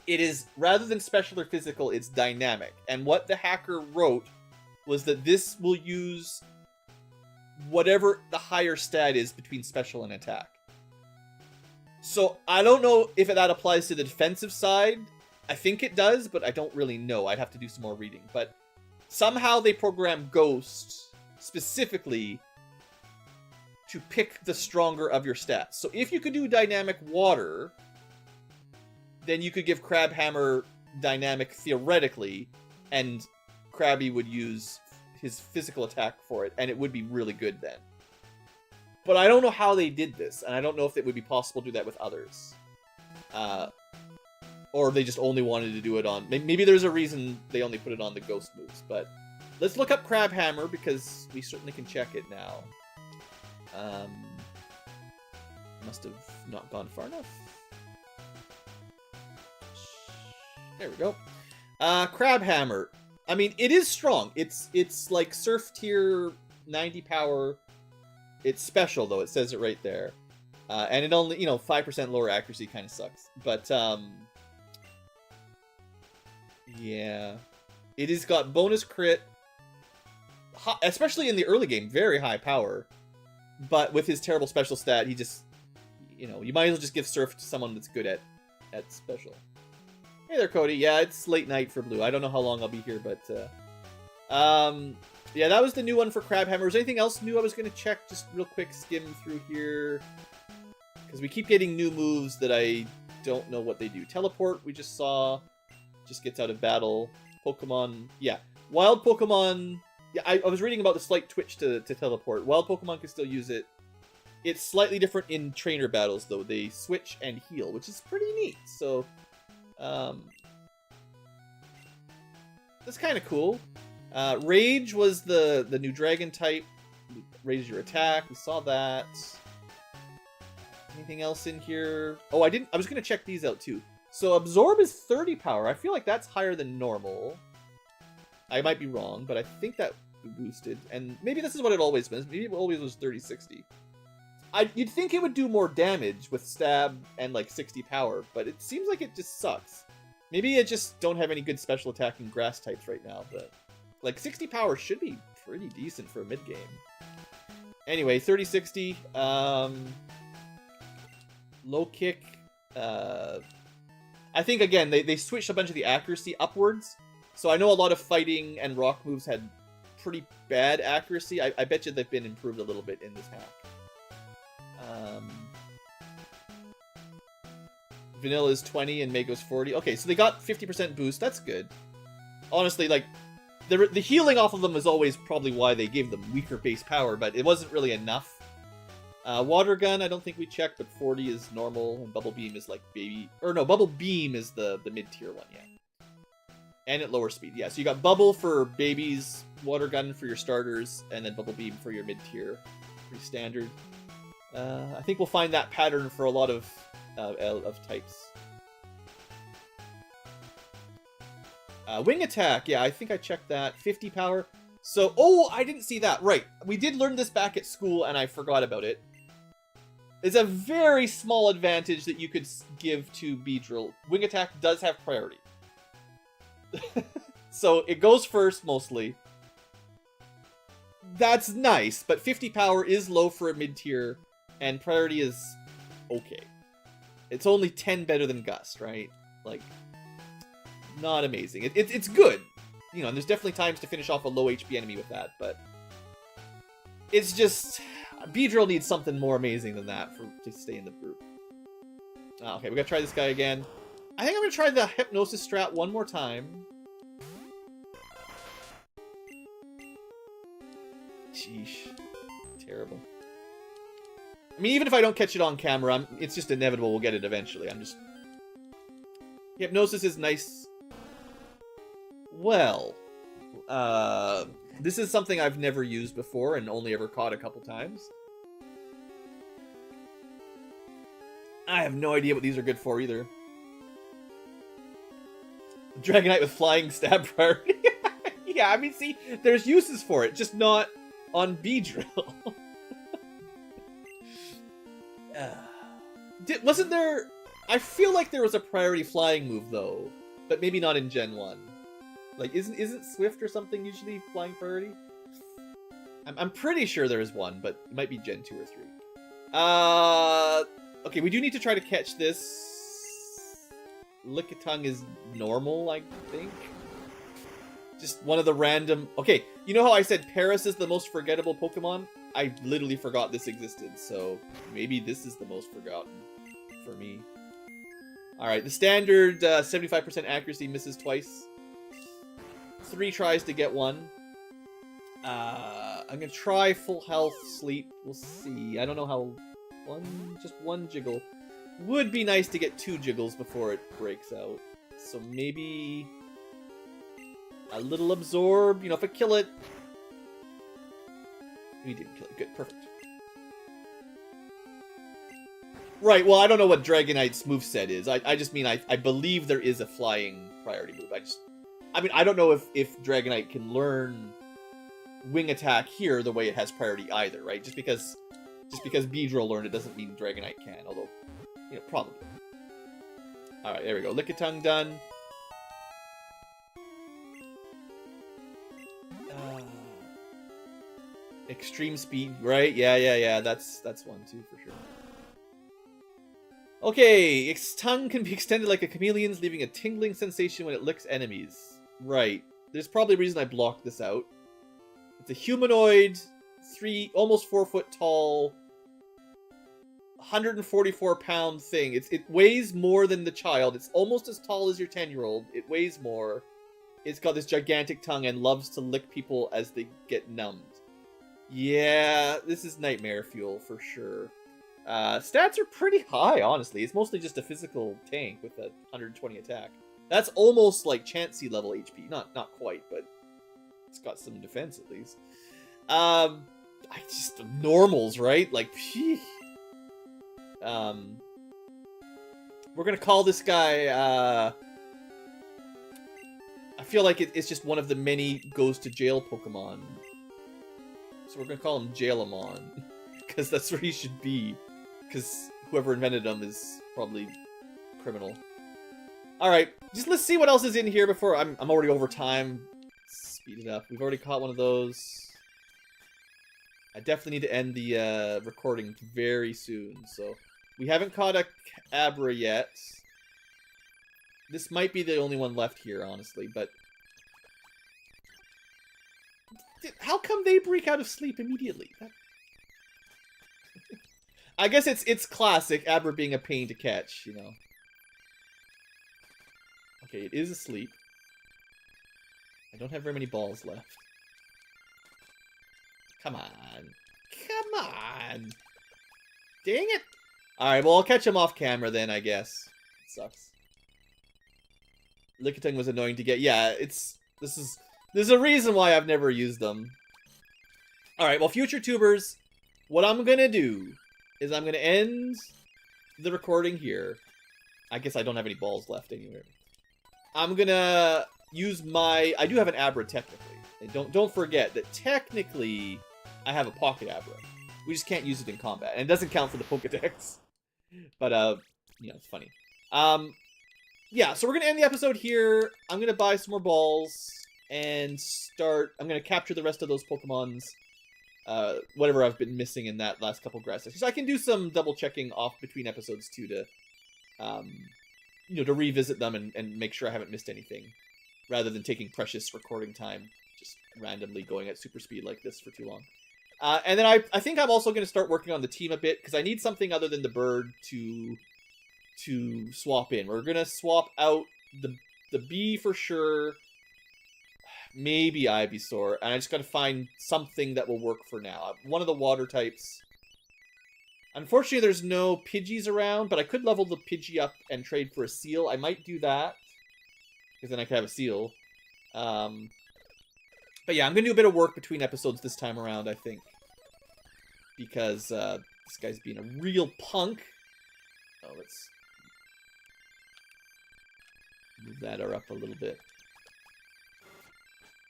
It is, rather than special or physical, it's dynamic. And what the hacker wrote was that this will use whatever the higher stat is between special and attack. So I don't know if that applies to the defensive side. I think it does, but I don't really know. I'd have to do some more reading. But somehow they programmed Ghost specifically to pick the stronger of your stats. So if you could do dynamic water, then you could give Crabhammer dynamic theoretically, and Krabby would use his physical attack for it, and it would be really good then. But I don't know how they did this, and I don't know if it would be possible to do that with others. Or they just only wanted to do it on... Maybe there's a reason they only put it on the Ghost moves, but... Let's look up Crabhammer, because we certainly can check it now. Must have not gone far enough. There we go. Crabhammer. I mean, it is strong. It's like Surf tier 90 power. It's special, though. It says it right there. And it only, 5% lower accuracy kind of sucks. But, yeah. It has got bonus crit. Especially in the early game, very high power. But with his terrible special stat, he just, you might as well just give Surf to someone that's good at special. Hey there, Cody. Yeah, it's late night for Blue. I don't know how long I'll be here, but, Yeah, that was the new one for Crabhammer. Was anything else new I was going to check? Just real quick, skim through here. Because we keep getting new moves that I don't know what they do. Teleport, we just saw. Just gets out of battle. Pokemon, yeah. Wild Pokemon, yeah, I was reading about the slight twitch to teleport. Wild Pokemon can still use it. It's slightly different in trainer battles, though. They switch and heal, which is pretty neat. So, that's kind of cool. Rage was the new dragon type. Raises your attack. We saw that. Anything else in here? Oh, I was going to check these out, too. So, Absorb is 30 power. I feel like that's higher than normal. I might be wrong, but I think that boosted. And maybe this is what it always was. Maybe it always was 30-60. You'd think it would do more damage with stab and like 60 power, but it seems like it just sucks. Maybe I just don't have any good special attacking grass types right now, but like 60 power should be pretty decent for a mid game. Anyway, 30-60. Low kick. I think again they switched a bunch of the accuracy upwards, so I know a lot of fighting and rock moves had pretty bad accuracy. I bet you they've been improved a little bit in this hack. Vanilla is 20 and Mango's 40. Okay, so they got 50% boost. That's good. Honestly, like, the healing off of them is always probably why they gave them weaker base power, but it wasn't really enough. Water Gun, I don't think we checked, but 40 is normal, and Bubble Beam is like baby... Or no, Bubble Beam is the mid-tier one, yeah. And at lower speed, yeah. So you got Bubble for babies, Water Gun for your starters, and then Bubble Beam for your mid-tier. Pretty standard. I think we'll find that pattern for a lot of types. Wing attack, yeah, I think I checked that. 50 power. So, oh, I didn't see that. Right, we did learn this back at school, and I forgot about it. It's a very small advantage that you could give to Beedrill. Wing attack does have priority. So, it goes first, mostly. That's nice, but 50 power is low for a mid-tier, and priority is okay. It's only 10 better than Gust, right? Like, not amazing. It's good. You know, and there's definitely times to finish off a low HP enemy with that, but it's just... Beedrill needs something more amazing than that to stay in the group. Okay, we gotta try this guy again. I think I'm gonna try the Hypnosis strat one more time. Sheesh. Terrible. I mean, even if I don't catch it on camera, it's just inevitable we'll get it eventually. Hypnosis is nice. Well, this is something I've never used before and only ever caught a couple times. I have no idea what these are good for either. Dragonite with flying stab priority. Yeah, I mean, see, there's uses for it, just not on Beedrill. Wasn't there... I feel like there was a priority flying move, though. But maybe not in Gen 1. Like, isn't Swift or something usually flying priority? I'm pretty sure there is one, but it might be Gen 2 or 3. Okay, we do need to try to catch this. Lickitung is normal, I think. Just one of the random... Okay, you know how I said Paris is the most forgettable Pokemon? I literally forgot this existed, so maybe this is the most forgotten for me. Alright, the standard 75% accuracy misses twice. 3 tries to get one. I'm gonna try full health sleep. We'll see. I don't know how... Just one jiggle. Would be nice to get 2 jiggles before it breaks out. So maybe... a little absorb. You know, if I kill it... We didn't kill it. Good, perfect. Right, well, I don't know what Dragonite's moveset is. I just mean, I believe there is a flying priority move. I mean, I don't know if Dragonite can learn Wing Attack here the way it has priority either, right? Just because Beedrill learned it doesn't mean Dragonite can, although, you know, probably. Alright, there we go. Lickitung done. Extreme speed, right? Yeah. That's one too, for sure. Okay, its tongue can be extended like a chameleon's, leaving a tingling sensation when it licks enemies. Right. There's probably a reason I blocked this out. It's a humanoid, almost 4 foot tall, 144-pound thing. It weighs more than the child. It's almost as tall as your 10-year-old. It weighs more. It's got this gigantic tongue and loves to lick people as they get numbed. Yeah, this is nightmare fuel for sure. Stats are pretty high, honestly. It's mostly just a physical tank with a 120 attack. That's almost like Chansey level HP. Not quite, but it's got some defense at least. Normals, right? Like, phew. We're gonna call this guy, I feel like it's just one of the many goes to jail Pokemon. So we're gonna call him Jailamon. Because that's where he should be. Because whoever invented him is probably criminal. Alright, let's see what else is in here before I'm already over time. Speed it up. We've already caught one of those. I definitely need to end the recording very soon. So we haven't caught a Abra yet. This might be the only one left here, honestly, but how come they break out of sleep immediately? I guess it's classic Abra being a pain to catch, you know. Okay, it is asleep. I don't have very many balls left. Come on. Come on. Dang it. Alright, well, I'll catch him off camera then, I guess. It sucks. Lickitung was annoying to get. Yeah, there's a reason why I've never used them. Alright, well, future tubers, what I'm gonna do is I'm gonna end the recording here. I guess I don't have any balls left anywhere. I'm gonna use I do have an Abra technically. And don't forget that technically I have a Pocket Abra. We just can't use it in combat. And it doesn't count for the Pokedex. But, you know, it's funny. Yeah, so we're gonna end the episode here. I'm gonna buy some more balls and I'm gonna capture the rest of those Pokemons. Whatever I've been missing in that last couple grass sessions. So I can do some double checking off between episodes too to, you know, to revisit them and make sure I haven't missed anything, rather than taking precious recording time just randomly going at super speed like this for too long. And then I think I'm also going to start working on the team a bit because I need something other than the bird to swap in. We're going to swap out the bee for sure. Maybe Ivysaur, and I just gotta find something that will work for now. One of the water types. Unfortunately, there's no Pidgeys around, but I could level the Pidgey up and trade for a Seal. I might do that, because then I could have a Seal. But yeah, I'm gonna do a bit of work between episodes this time around, I think. Because this guy's being a real punk. Oh, let's move that up a little bit.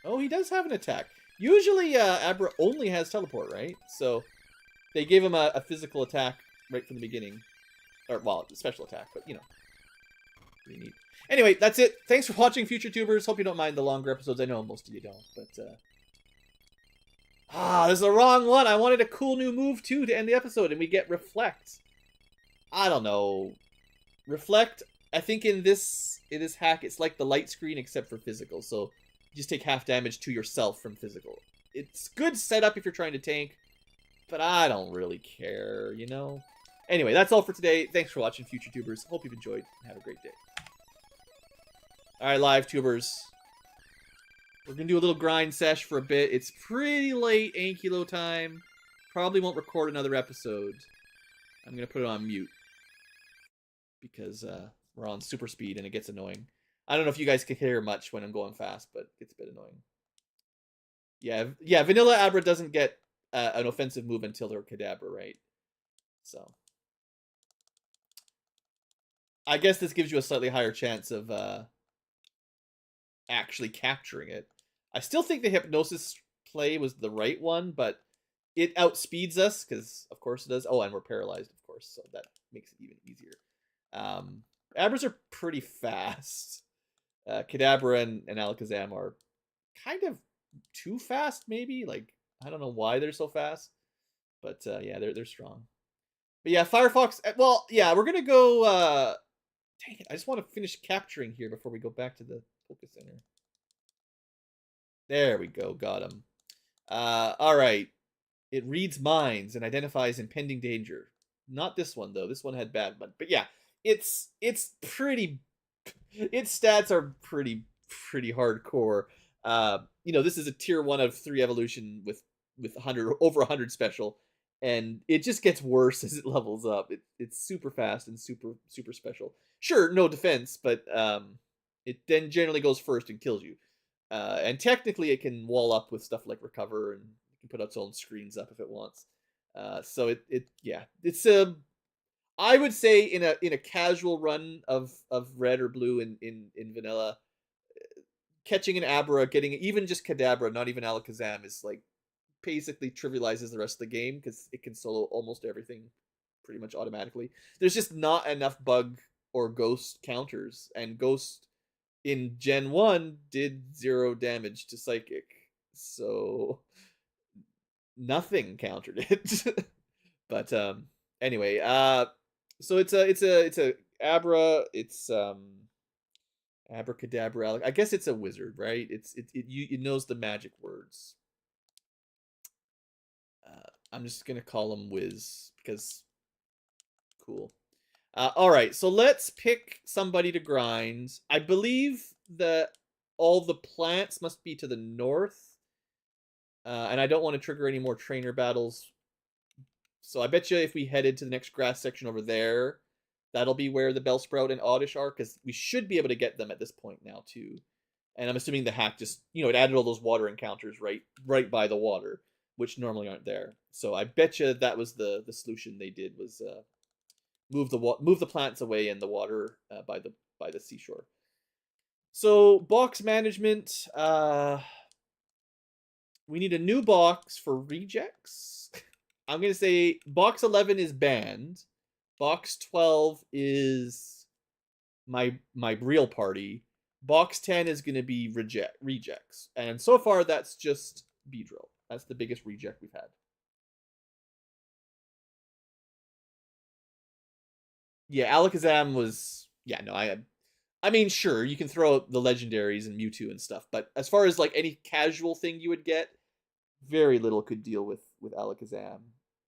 Oh, he does have an attack. Usually, Abra only has Teleport, right? So, they gave him a physical attack right from the beginning. Or, well, a special attack, but, you know. Pretty neat. Anyway, that's it. Thanks for watching, future tubers. Hope you don't mind the longer episodes. I know most of you don't, but, this is the wrong one. I wanted a cool new move, too, to end the episode, and we get Reflect. I don't know. Reflect, I think in this hack, it's like the light screen, except for physical, so you just take half damage to yourself from physical. It's good setup if you're trying to tank, but I don't really care, you know? Anyway, that's all for today. Thanks for watching, future tubers. Hope you've enjoyed, and have a great day. Alright, live tubers. We're gonna do a little grind sesh for a bit. It's pretty late Ankylo time. Probably won't record another episode. I'm gonna put it on mute. Because, we're on super speed and it gets annoying. I don't know if you guys can hear much when I'm going fast, but it's a bit annoying. Yeah, Vanilla Abra doesn't get an offensive move until they're Kadabra, right? So, I guess this gives you a slightly higher chance of actually capturing it. I still think the Hypnosis play was the right one, but it outspeeds us, because of course it does. Oh, and we're paralyzed, of course, so that makes it even easier. Abras are pretty fast. Kadabra and Alakazam are kind of too fast, maybe. Like, I don't know why they're so fast, but yeah, they're strong. But yeah, Firefox. Well, yeah, we're gonna go. Dang it! I just want to finish capturing here before we go back to the Poké Center. There we go. Got him. All right. It reads minds and identifies impending danger. Not this one though. This one had bad, but yeah, it's pretty. Its stats are pretty hardcore. This is a tier 1 of 3 evolution with 100 over 100 special, and it just gets worse as it levels up. It's super fast and super special. Sure, no defense, but it then generally goes first and kills you. And technically, it can wall up with stuff like recover, and it can put its own screens up if it wants. So yeah, it's a I would say in a casual run of red or blue in vanilla, catching an Abra, getting even just Kadabra, not even Alakazam, is like basically trivializes the rest of the game because it can solo almost everything pretty much automatically. There's just not enough bug or ghost counters, and ghost in Gen 1 did 0 damage to Psychic, so nothing countered it. But anyway, so it's a Abra, it's Abracadabra. I guess it's a wizard, right? It knows the magic words. I'm just gonna call him Wiz because cool. All right, so let's pick somebody to grind. I believe that all the plants must be to the north, and I don't want to trigger any more trainer battles. So I bet you if we headed to the next grass section over there, that'll be where the Bellsprout and Oddish are, because we should be able to get them at this point now too. And I'm assuming the hack just, it added all those water encounters right by the water, which normally aren't there. So I bet you that was the solution they did was move the plants away in the water by the seashore. So box management, we need a new box for rejects. I'm gonna say box 11 is banned. Box 12 is my real party. Box 10 is gonna be rejects, and so far that's just Beedrill. That's the biggest reject we've had. Yeah, Alakazam was no. I mean, sure, you can throw out the legendaries and Mewtwo and stuff, but as far as like any casual thing you would get, very little could deal with Alakazam.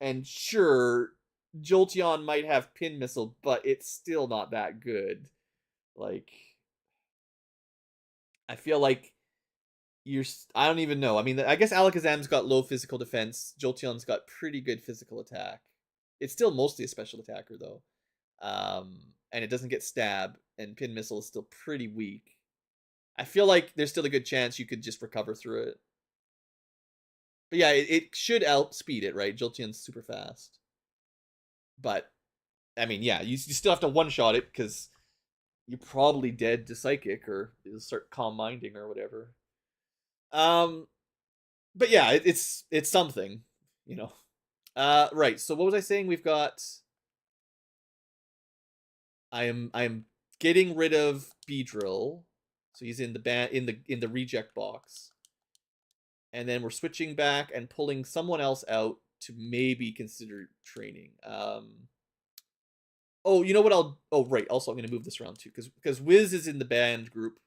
And sure, Jolteon might have Pin Missile, but it's still not that good. Like, I feel like I don't even know. I mean, I guess Alakazam's got low physical defense. Jolteon's got pretty good physical attack. It's still mostly a special attacker though. And it doesn't get stab, and Pin Missile is still pretty weak. I feel like there's still a good chance you could just recover through it. But yeah, it should outspeed it, right? Jolteon's super fast. But, I mean, yeah, you still have to one-shot it, because you're probably dead to Psychic, or you'll start Calm Minding or whatever. But yeah, it's something, Right, so what was I saying? We've got... I am getting rid of Beedrill, so he's in the reject box, and then we're switching back and pulling someone else out to maybe consider training. Oh, you know what? Right. Also, I'm going to move this around too, because Wiz is in the banned group.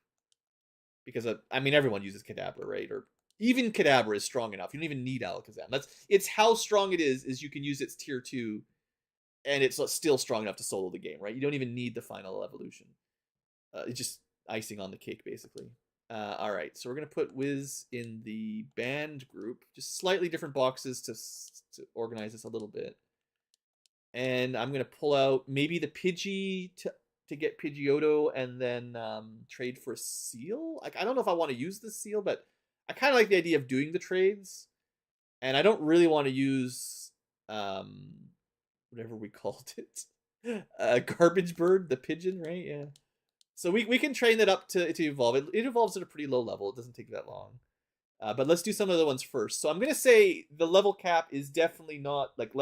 Because I mean, everyone uses Kadabra, right? Or even Kadabra is strong enough. You don't even need Alakazam. It's how strong it is you can use its tier 2, and it's still strong enough to solo the game, right? You don't even need the final evolution. It's just icing on the cake, basically. All right, so we're gonna put Wiz in the banned group, just slightly different boxes to organize this a little bit. And I'm gonna pull out maybe the Pidgey to get Pidgeotto, and then trade for a seal. Like, I don't know if I want to use the seal, but I kind of like the idea of doing the trades. And I don't really want to use whatever we called it, Garbage Bird, the pigeon, right? Yeah. So we can train it up to evolve. It evolves at a pretty low level. It doesn't take that long. But let's do some of the ones first. So I'm gonna say the level cap is definitely not like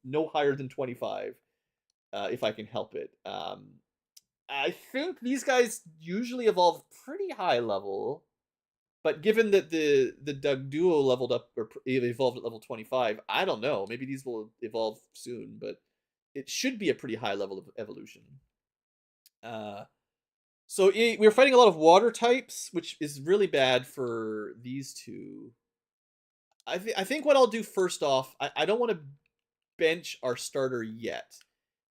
no higher than 25, if I can help it. I think these guys usually evolve pretty high level, but given that the Dugduo leveled up or evolved at level 25, I don't know. Maybe these will evolve soon, but it should be a pretty high level of evolution. So we're fighting a lot of water types, which is really bad for these two. I think what I'll do first off, I don't want to bench our starter yet.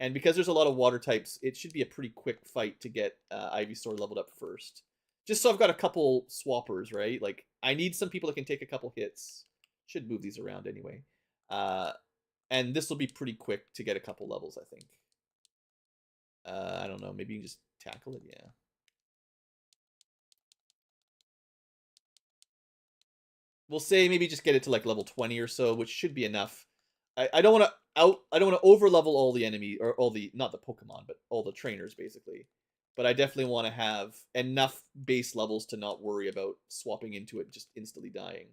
And because there's a lot of water types, it should be a pretty quick fight to get Ivysaur leveled up first. Just so I've got a couple swappers, right? Like, I need some people that can take a couple hits. Should move these around anyway. And this will be pretty quick to get a couple levels, I think. I don't know. Maybe you can just tackle it, yeah. We'll say maybe just get it to like level 20 or so, which should be enough. I don't want to I don't want to over level all the enemy or all the not the Pokemon, but all the trainers basically. But I definitely want to have enough base levels to not worry about swapping into it just instantly dying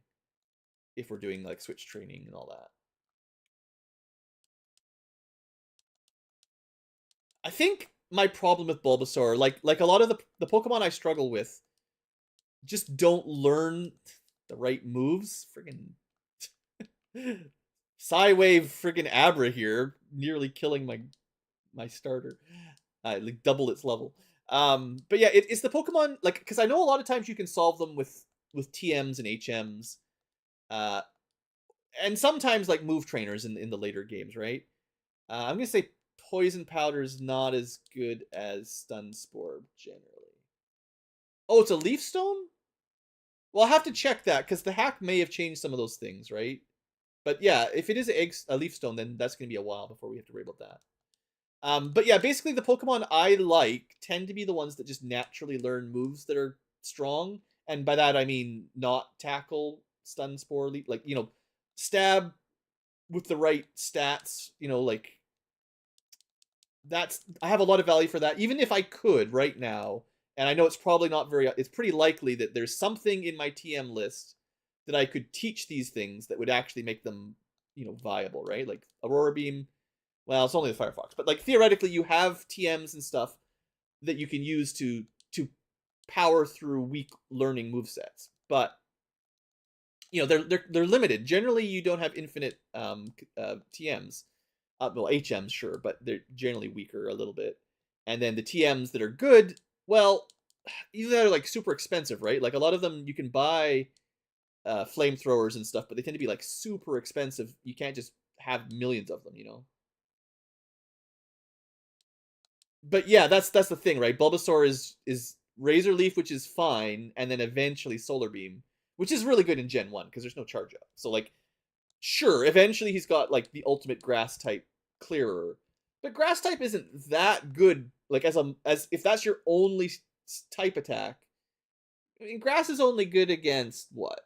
if we're doing like switch training and all that. I think my problem with Bulbasaur, like a lot of the Pokemon I struggle with, just don't learn the right moves. Friggin' Psywave friggin' Abra here, nearly killing my starter. Like double its level. But yeah, it's the Pokemon, like, because I know a lot of times you can solve them with TMs and HMs. And sometimes like move trainers in the later games, right? I'm gonna say Poison Powder is not as good as Stun Spore generally. Oh, it's a Leaf Stone? Well, I'll have to check that, because the hack may have changed some of those things, right? But yeah, if it is a Leaf Stone, then that's going to be a while before we have to worry about that. But yeah, basically the Pokemon I like tend to be the ones that just naturally learn moves that are strong. And by that, I mean not tackle, stun, spore, leap. Like, stab with the right stats, like, I have a lot of value for that. Even if I could right now, and I know it's probably not it's pretty likely that there's something in my TM list that I could teach these things that would actually make them, viable, right? Like Aurora Beam, well, it's only the Firefox, but like theoretically you have TMs and stuff that you can use to power through weak learning movesets. But they're limited. Generally you don't have infinite TMs. Well, HMs, sure, but they're generally weaker a little bit. And then the TMs that are good, well, either they're like super expensive, right? Like a lot of them you can buy flamethrowers and stuff, but they tend to be like super expensive. You can't just have millions of them, But yeah, that's the thing, right? Bulbasaur is Razor Leaf, which is fine, and then eventually Solar Beam, which is really good in Gen 1 because there's no charge up. So like, sure, eventually he's got like the ultimate grass type clearer, but grass type isn't that good. Like as if that's your only type attack, I mean, grass is only good against what?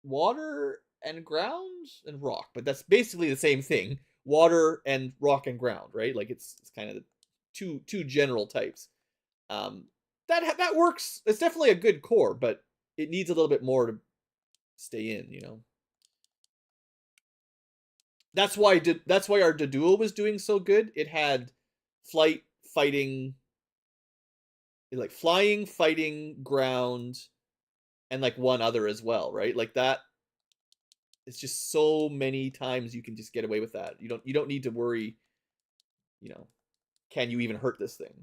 Water and ground and rock, but that's basically the same thing. Water and rock and ground, right? Like it's kind of the two general types. Um, that works. It's definitely a good core, but it needs a little bit more to stay in. That's why our Doduo was doing so good. It had flight, fighting, like flying, fighting, ground, and like one other as well, right? Like that. It's just so many times you can just get away with that. You don't need to worry. Can you even hurt this thing?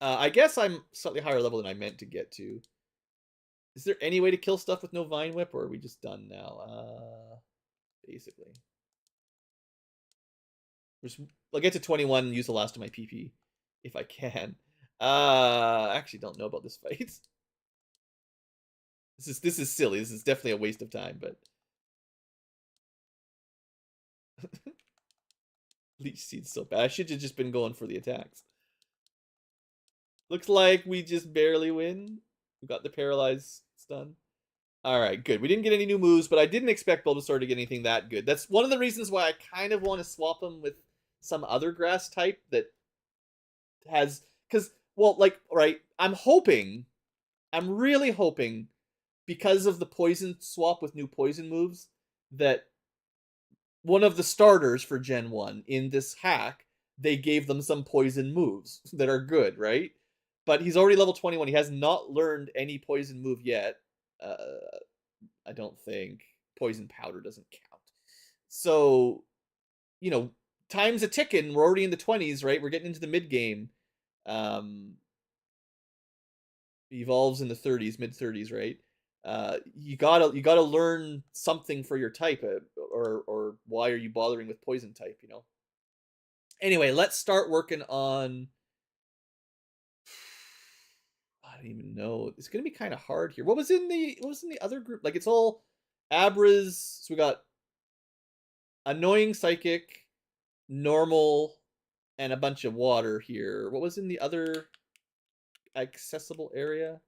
I guess I'm slightly higher level than I meant to get to. Is there any way to kill stuff with no Vine Whip, or are we just done now? Basically. I'll get to 21 and use the last of my PP if I can. I actually don't know about this fight. This is silly. This is definitely a waste of time, but Leech Seed's so bad. I should have just been going for the attacks. Looks like we just barely win. We got the paralyzed stun. Alright, good. We didn't get any new moves, but I didn't expect Bulbasaur to get anything that good. That's one of the reasons why I kind of want to swap him with some other grass type that has... Because, well, like, right, I'm really hoping, because of the poison swap with new poison moves, that one of the starters for Gen 1 in this hack, they gave them some poison moves that are good, right? But he's already level 21. He has not learned any poison move yet. I don't think. Poison Powder doesn't count. So, time's a ticking. We're already in the 20s, right? We're getting into the mid-game. Evolves in the 30s, mid-30s, right? You gotta learn something for your type, or why are you bothering with poison type? You know. Anyway, let's start working on. I don't even know. It's gonna be kind of hard here. What was in the other group? Like it's all Abras. So we got annoying psychic, normal, and a bunch of water here. What was in the other accessible area?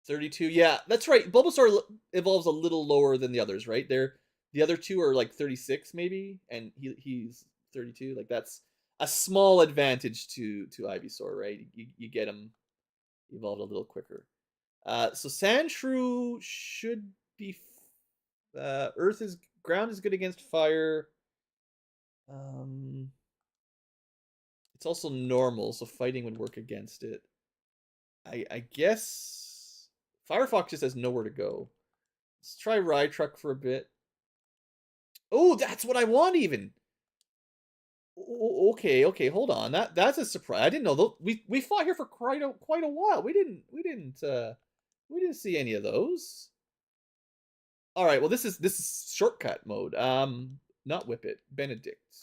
32. Yeah, that's right. Bulbasaur evolves a little lower than the others, right? The other two are like 36 maybe, and he's 32. Like that's a small advantage to Ivysaur, right? You get him evolved a little quicker. So Sandshrew should be Earth is ground is good against fire. It's also normal, so fighting would work against it. I guess Firefox just has nowhere to go. Let's try Rydtruck for a bit. Oh, that's what I want even. Okay, hold on. That's a surprise. I didn't know we fought here for quite a while. We didn't see any of those. All right, well this is shortcut mode. Not Whippet, Benedict.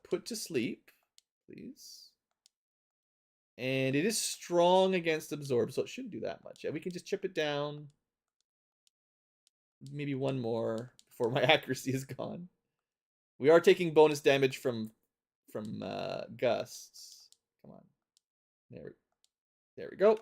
Put to sleep, please. And it is strong against absorb, so it shouldn't do that much. Yeah, we can just chip it down. Maybe one more before my accuracy is gone. We are taking bonus damage from gusts. Come on. There we go.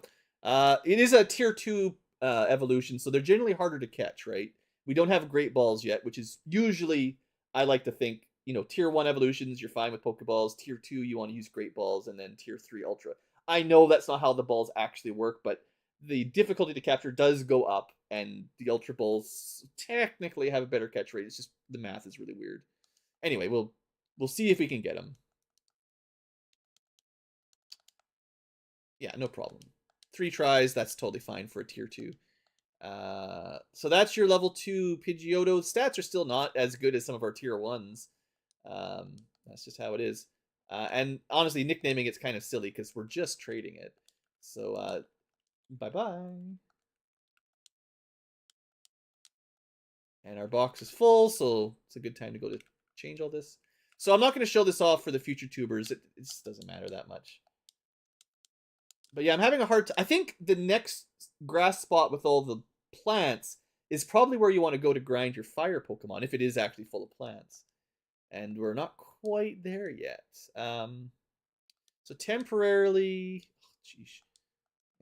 It is a tier 2 evolution, so they're generally harder to catch, right? We don't have great balls yet, which is usually, I like to think, you know, tier 1 evolutions, you're fine with Pokeballs. Tier 2, you want to use great balls, and then tier 3 Ultra. I know that's not how the balls actually work, but the difficulty to capture does go up, and the Ultra Balls technically have a better catch rate. It's just the math is really weird. Anyway, we'll see if we can get them. Yeah, no problem. 3 tries, that's totally fine for a tier 2. So that's your level 2 Pidgeotto. Stats are still not as good as some of our tier 1s. That's just how it is. And honestly, nicknaming it's kind of silly because we're just trading it. So, bye-bye. And our box is full, so it's a good time to go to change all this. So I'm not going to show this off for the future tubers. It just doesn't matter that much. But yeah, I'm having a hard time. I think the next grass spot with all the plants is probably where you want to go to grind your fire Pokemon, if it is actually full of plants. And we're not quite there yet. So temporarily,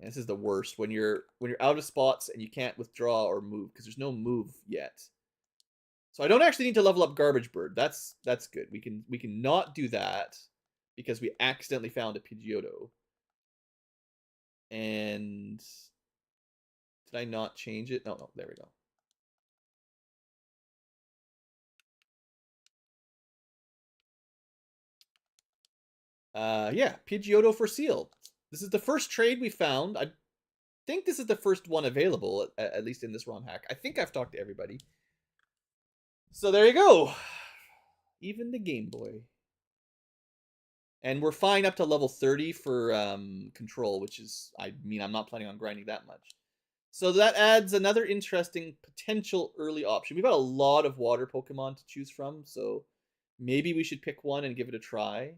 this is the worst when you're out of spots and you can't withdraw or move because there's no move yet. So I don't actually need to level up Garbage Bird. That's good. We can not do that because we accidentally found a Pidgeotto. And did I not change it? No, there we go. Yeah, Pidgeotto for Seal. This is the first trade we found. I think this is the first one available, at least in this Romhack. I think I've talked to everybody. So there you go. Even the Game Boy. And we're fine up to level 30 for control, which is, I mean, I'm not planning on grinding that much. So that adds another interesting potential early option. We've got a lot of water Pokemon to choose from, so maybe we should pick one and give it a try.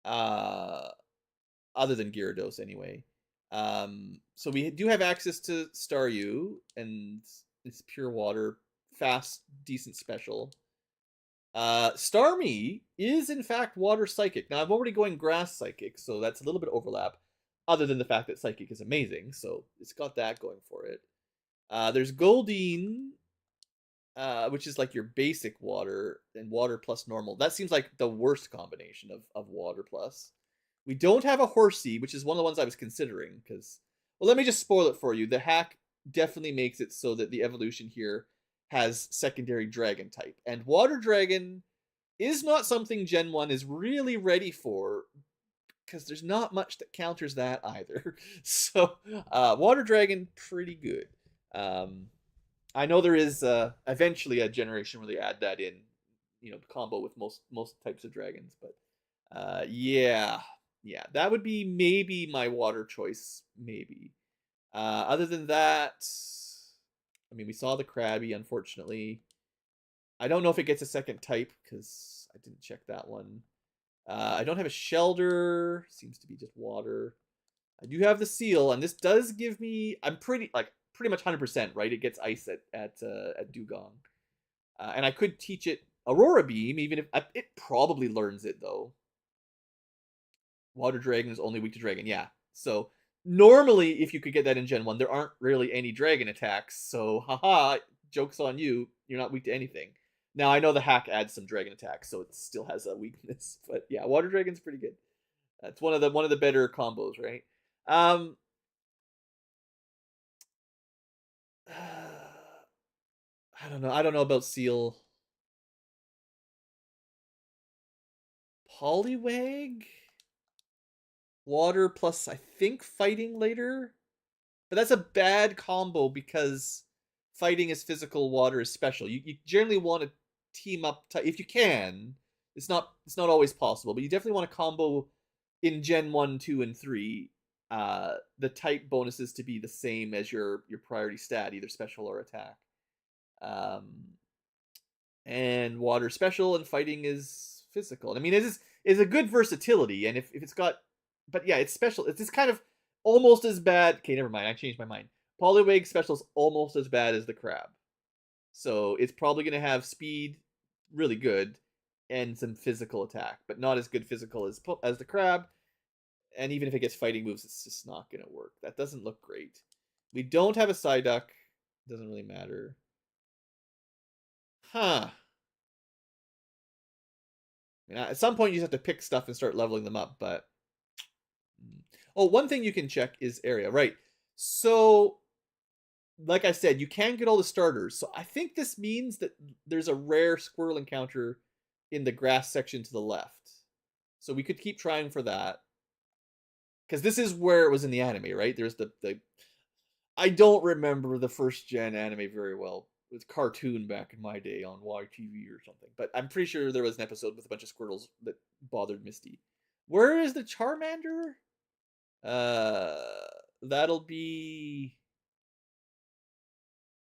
Other than Gyarados, anyway. So we do have access to Staryu, and it's pure water, fast, decent special. Starmie is in fact water psychic. Now I'm already going grass psychic, so that's a little bit of overlap, other than the fact that psychic is amazing, so it's got that going for it. There's Goldeen, which is like your basic water, and water plus normal. That seems like the worst combination of water plus. We don't have a Horsey, which is one of the ones I was considering, because, well, let me just spoil it for you. The hack definitely makes it so that the evolution here has secondary dragon type. And Water Dragon is not something Gen 1 is really ready for, because there's not much that counters that either. So, Water Dragon, pretty good. I know there is eventually a generation where they add that in, you know, combo with most types of dragons, but yeah. Yeah, that would be maybe my water choice, maybe. Other than that, I mean, we saw the Krabby, unfortunately. I don't know if it gets a second type, because I didn't check that one. I don't have a Shelter. Seems to be just water. I do have the Seal, and this does give me... I'm pretty much 100%, right? It gets ice at Dugong. And I could teach it Aurora Beam, even if... It probably learns it, though. Water Dragon is only weak to Dragon, yeah. So, normally, if you could get that in Gen 1, there aren't really any Dragon attacks, so, haha, joke's on you, you're not weak to anything. Now, I know the hack adds some Dragon attacks, so it still has a weakness, but yeah, Water Dragon's pretty good. That's one of the better combos, right? I don't know. I don't know about Seal. Poliwag? Water plus, I think, fighting later? But that's a bad combo because fighting is physical, water is special. You generally want to team up if you can. It's not always possible, but you definitely want to combo in Gen 1, 2, and 3 the type bonuses to be the same as your priority stat, either special or attack. And water special and fighting is physical. I mean, it is a good versatility, and if it's got, but yeah, it's special. It's kind of almost as bad. Okay, never mind. I changed my mind. Poliwag special is almost as bad as the Crab, so it's probably going to have speed, really good, and some physical attack, but not as good physical as the Crab. And even if it gets fighting moves, it's just not going to work. That doesn't look great. We don't have a Psyduck. Doesn't really matter. Huh. I mean, at some point, you just have to pick stuff and start leveling them up, but... Oh, one thing you can check is area, right? So, like I said, you can get all the starters. So I think this means that there's a rare Squirtle encounter in the grass section to the left. So we could keep trying for that. Because this is where it was in the anime, right? There's the... I don't remember the first gen anime very well. It was cartoon back in my day on YTV or something. But I'm pretty sure there was an episode with a bunch of Squirtles that bothered Misty. Where is the Charmander? That'll be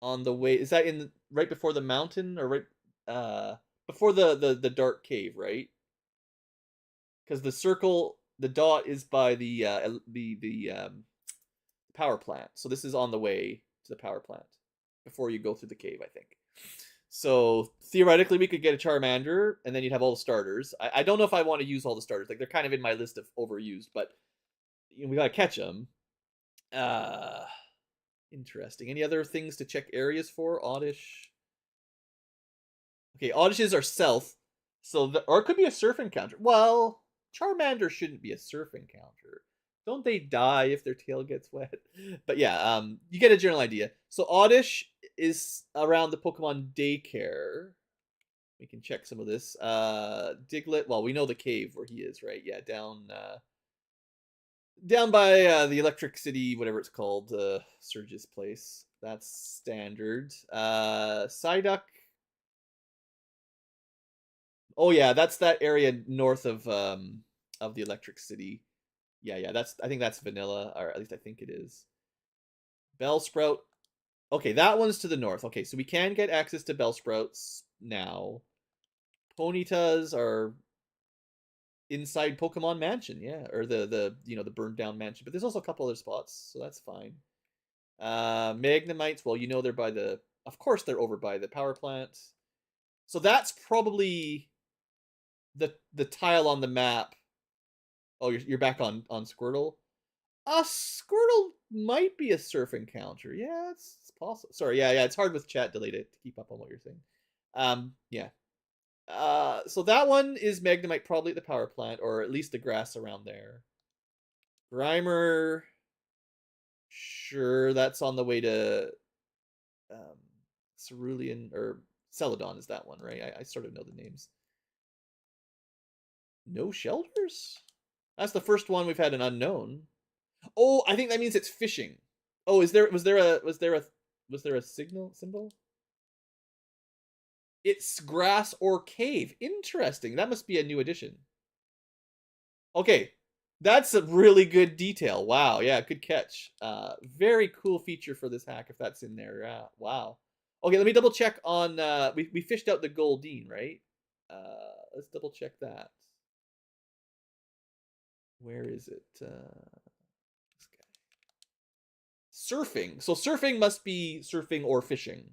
on the way. Is that in right before the mountain or right before the dark cave, right? Because the circle, the dot is by the power plant. So this is on the way to the power plant before you go through the cave, I think. So theoretically, we could get a Charmander, and then you'd have all the starters. I don't know if I want to use all the starters. Like, they're kind of in my list of overused, but you know, we gotta catch them. Interesting. Any other things to check areas for? Oddish. Okay, Oddishes are south, so or it could be a surf encounter. Well, Charmander shouldn't be a surf encounter. Don't they die if their tail gets wet? But yeah, you get a general idea. So Oddish is around the Pokemon Daycare. We can check some of this. Diglett, well, we know the cave where he is, right? Yeah, down by the Electric City, whatever it's called, Surge's place. That's standard. Psyduck. Oh yeah, that's that area north of the Electric City. Yeah, I think that's vanilla, or at least I think it is. Bellsprout. Okay, that one's to the north. Okay, so we can get access to Bellsprouts now. Ponytas are inside Pokemon Mansion, yeah, or the burned down mansion. But there's also a couple other spots, so that's fine. Magnemites, well, you know they're by the... Of course they're over by the power plant. So that's probably the tile on the map. Oh, you're back on Squirtle? Squirtle might be a surf encounter. Yeah, it's possible. Sorry, yeah, it's hard with chat delay to keep up on what you're saying. Yeah. So that one is Magnemite, probably at the power plant, or at least the grass around there. Grimer, sure, that's on the way to Cerulean, or Celadon is that one, right? I sort of know the names. No shelters? That's the first one we've had an unknown. Oh, I think that means it's fishing. Oh, was there a symbol? It's grass or cave. Interesting. That must be a new addition. Okay. That's a really good detail. Wow, yeah, good catch. Very cool feature for this hack if that's in there. Wow. Okay, let me double check on. We fished out the Goldine, right? Let's double check that. Where is it? This guy. Surfing. So surfing must be surfing or fishing,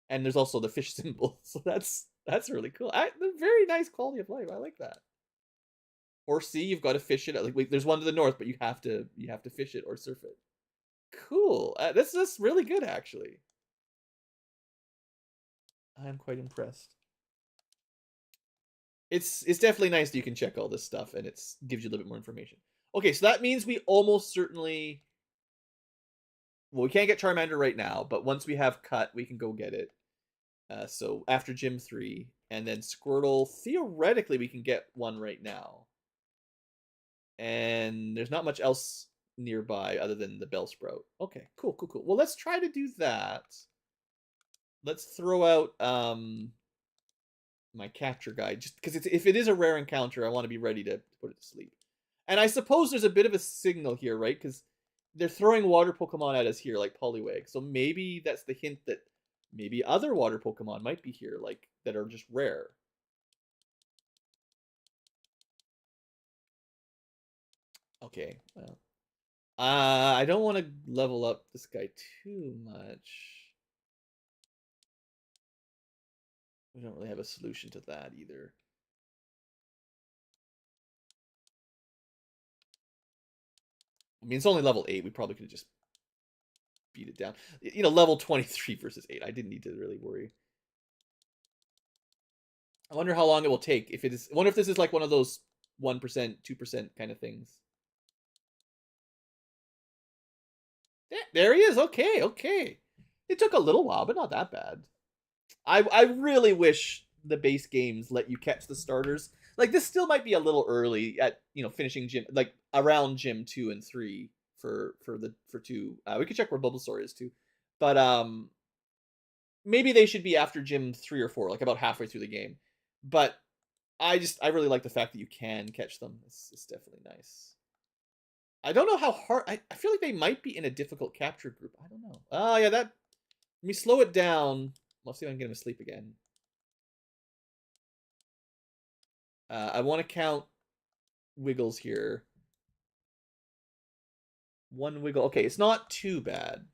and there's also the fish symbol. So that's really cool. Very nice quality of life. I like that. Or sea, you've got to fish it. Like there's one to the north, but you have to fish it or surf it. Cool. This is really good, actually. I'm quite impressed. It's definitely nice that you can check all this stuff and it gives you a little bit more information. Okay, so that means we almost certainly. Well, we can't get Charmander right now, but once we have Cut, we can go get it. So after Gym 3, and then Squirtle, theoretically we can get one right now. And there's not much else nearby other than the Bellsprout. Okay, cool. Well, let's try to do that. Let's throw out my capture guide, just because if it is a rare encounter, I want to be ready to put it to sleep. And I suppose there's a bit of a signal here, right? Because they're throwing water Pokemon at us here, like Poliwag. So maybe that's the hint that maybe other water Pokemon might be here, like that are just rare. Okay, well, I don't want to level up this guy too much. We don't really have a solution to that either. I mean, it's only level 8. We probably could have just beat it down. You know, level 23 versus 8. I didn't need to really worry. I wonder how long it will take. If it is, I wonder if this is like one of those 1%, 2% kind of things. Yeah, there he is. Okay. It took a little while, but not that bad. I really wish the base games let you catch the starters. Like this still might be a little early at finishing gym, like around gym 2 and 3 for 2. We could check where Bulbasaur is too, but maybe they should be after gym 3 or 4, like about halfway through the game. But I really like the fact that you can catch them. It's definitely nice. I don't know how hard. I feel like they might be in a difficult capture group. I don't know. Oh yeah, that. Let me slow it down. Let's see if I can get him to sleep again. I want to count wiggles here. 1 wiggle. Okay, it's not too bad.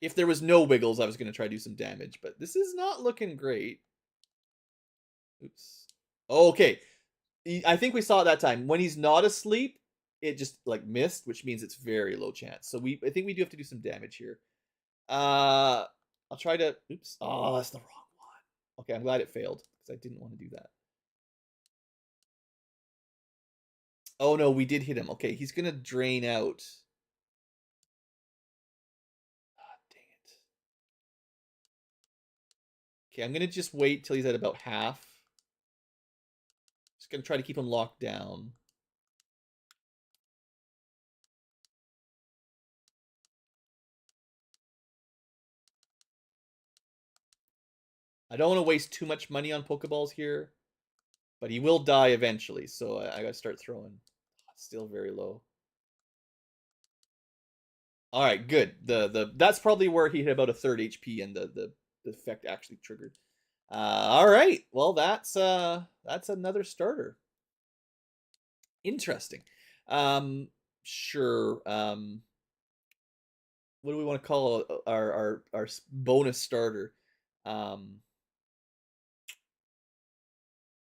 If there was no wiggles, I was going to try to do some damage, but this is not looking great. Oops. Okay. I think we saw it that time. When he's not asleep, it just like missed, which means it's very low chance. So I think we do have to do some damage here. I'll try to. Oops. Oh, that's the wrong one. Okay, I'm glad it failed because I didn't want to do that. Oh no, we did hit him. Okay, he's gonna drain out. Ah, dang it. Okay, I'm gonna just wait till he's at about half. Just gonna try to keep him locked down. I don't want to waste too much money on Pokeballs here, but he will die eventually, so I gotta start throwing. Still very low. All right, good. That's probably where he hit about a third HP, and the effect actually triggered. All right, well that's another starter. Interesting. Sure. What do we want to call our bonus starter?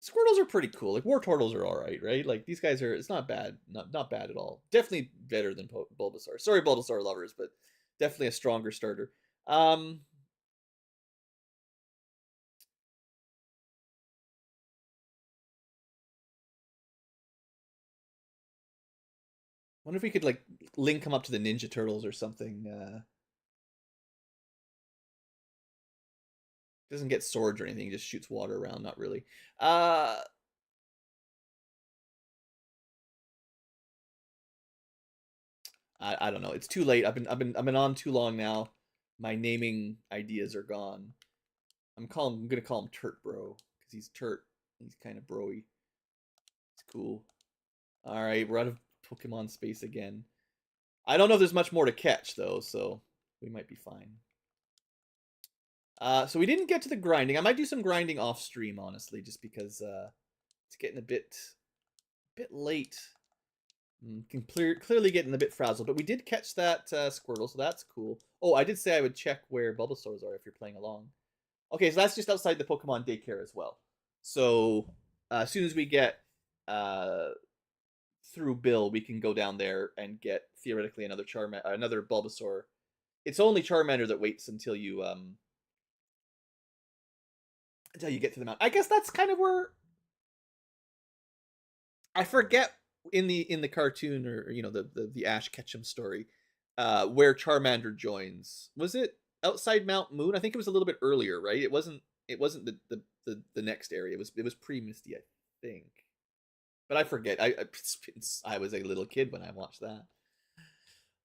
Squirtles are pretty cool. Like Wartortles are all right? Like these guys are. It's not bad. Not bad at all. Definitely better than Bulbasaur. Sorry, Bulbasaur lovers, but definitely a stronger starter. Wonder if we could like link him up to the Ninja Turtles or something. Doesn't get swords or anything. He just shoots water around. Not really. I don't know. It's too late. I've been on too long now. My naming ideas are gone. I'm gonna call him Turt Bro because he's Turt. He's kind of broy. It's cool. All right, we're out of Pokemon space again. I don't know if there's much more to catch though, so we might be fine. So we didn't get to the grinding. I might do some grinding off stream, honestly, just because it's getting a bit late. Clearly getting a bit frazzled, but we did catch that Squirtle, so that's cool. Oh, I did say I would check where Bulbasaurs are if you're playing along. Okay, so that's just outside the Pokemon daycare as well. So as soon as we get through Bill, we can go down there and get theoretically another Bulbasaur. It's only Charmander that waits until you get to the mountain. I guess that's kind of where I forget in the cartoon, or the Ash Ketchum story, where Charmander joins. Was it outside Mount Moon? I think it was a little bit earlier, right? It wasn't the next area. It was pre Misty, I think. But I forget. I was a little kid when I watched that.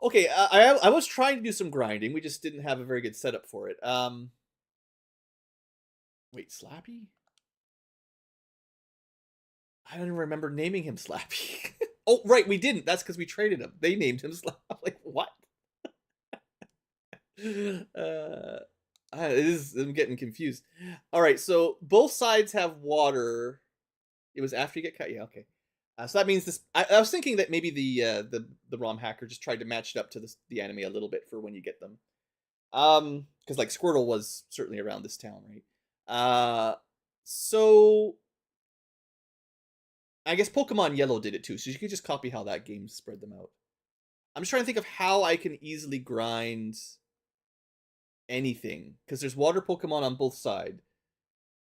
Okay, I was trying to do some grinding. We just didn't have a very good setup for it. Wait, Slappy? I don't even remember naming him Slappy. Oh, right, we didn't. That's because we traded him. They named him Slappy. I'm like, what? I'm getting confused. All right, so both sides have water. It was after you get cut. Yeah, okay. So that means this. I was thinking that maybe the ROM hacker just tried to match it up to the anime a little bit for when you get them. Because like Squirtle was certainly around this town, right? So I guess Pokemon Yellow did it too, so you could just copy how that game spread them out. I'm just trying to think of how I can easily grind anything, because there's water Pokemon on both sides,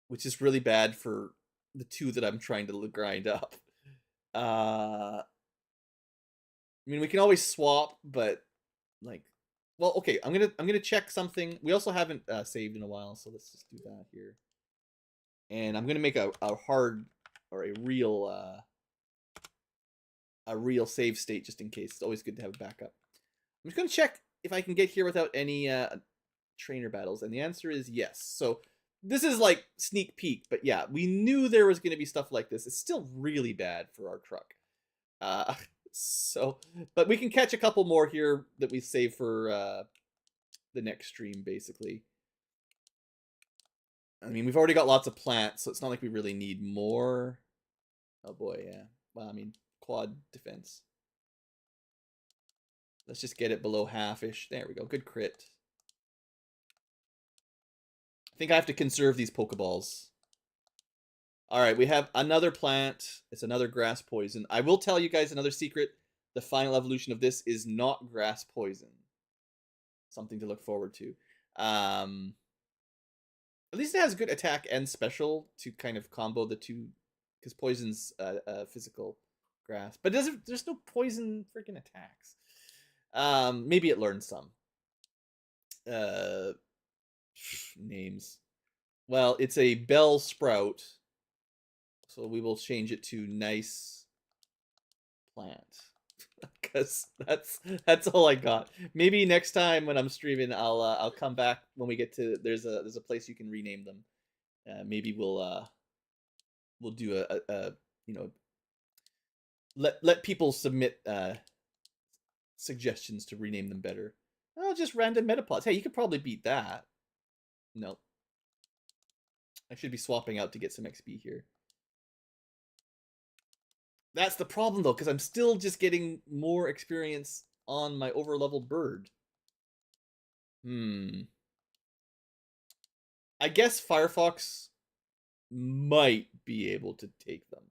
which is really bad for the two that I'm trying to grind up. I mean, we can always swap, but like, well, okay. I'm gonna check something. We also haven't saved in a while, so let's just do that here. And I'm gonna make a hard or a real save state just in case. It's always good to have a backup. I'm just gonna check if I can get here without any trainer battles, and the answer is yes. So this is like sneak peek, but yeah, we knew there was going to be stuff like this. It's still really bad for our truck. But we can catch a couple more here that we save for the next stream, basically. I mean, we've already got lots of plants, so it's not like we really need more. Oh boy, yeah. Well, I mean, quad defense. Let's just get it below half-ish. There we go. Good crit. I think I have to conserve these Pokeballs. Alright, we have another plant. It's another grass poison. I will tell you guys another secret. The final evolution of this is not grass poison. Something to look forward to. At least it has good attack and special to kind of combo the two. Because poison's physical grass. But there's no poison freaking attacks. Maybe it learns some. Names. Well, it's a bell sprout. So we will change it to nice plant. Because that's all I got. Maybe next time when I'm streaming, I'll come back when we get to there's a place you can rename them. Maybe we'll do a let people submit suggestions to rename them better. Oh, just random Metapods. Hey, you could probably beat that. No. I should be swapping out to get some XP here. That's the problem, though, because I'm still just getting more experience on my overleveled bird. I guess Firefox might be able to take them.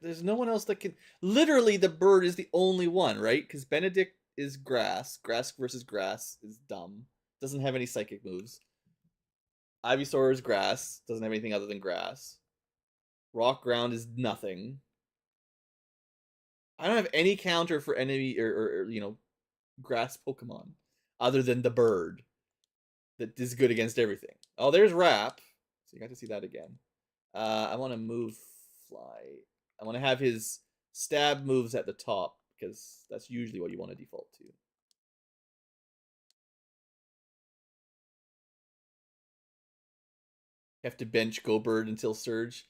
There's no one else that can... Literally, the bird is the only one, right? Because Benedict is grass. Grass versus grass is dumb. Doesn't have any psychic moves. Ivysaur is grass. Doesn't have anything other than grass. Rock ground is nothing. I don't have any counter for enemy or grass Pokemon other than the bird that is good against everything. Oh, there's Rap. So you got to see that again. I want to move Fly. I want to have his stab moves at the top because that's usually what you want to default to. You have to bench Go Bird until Surge.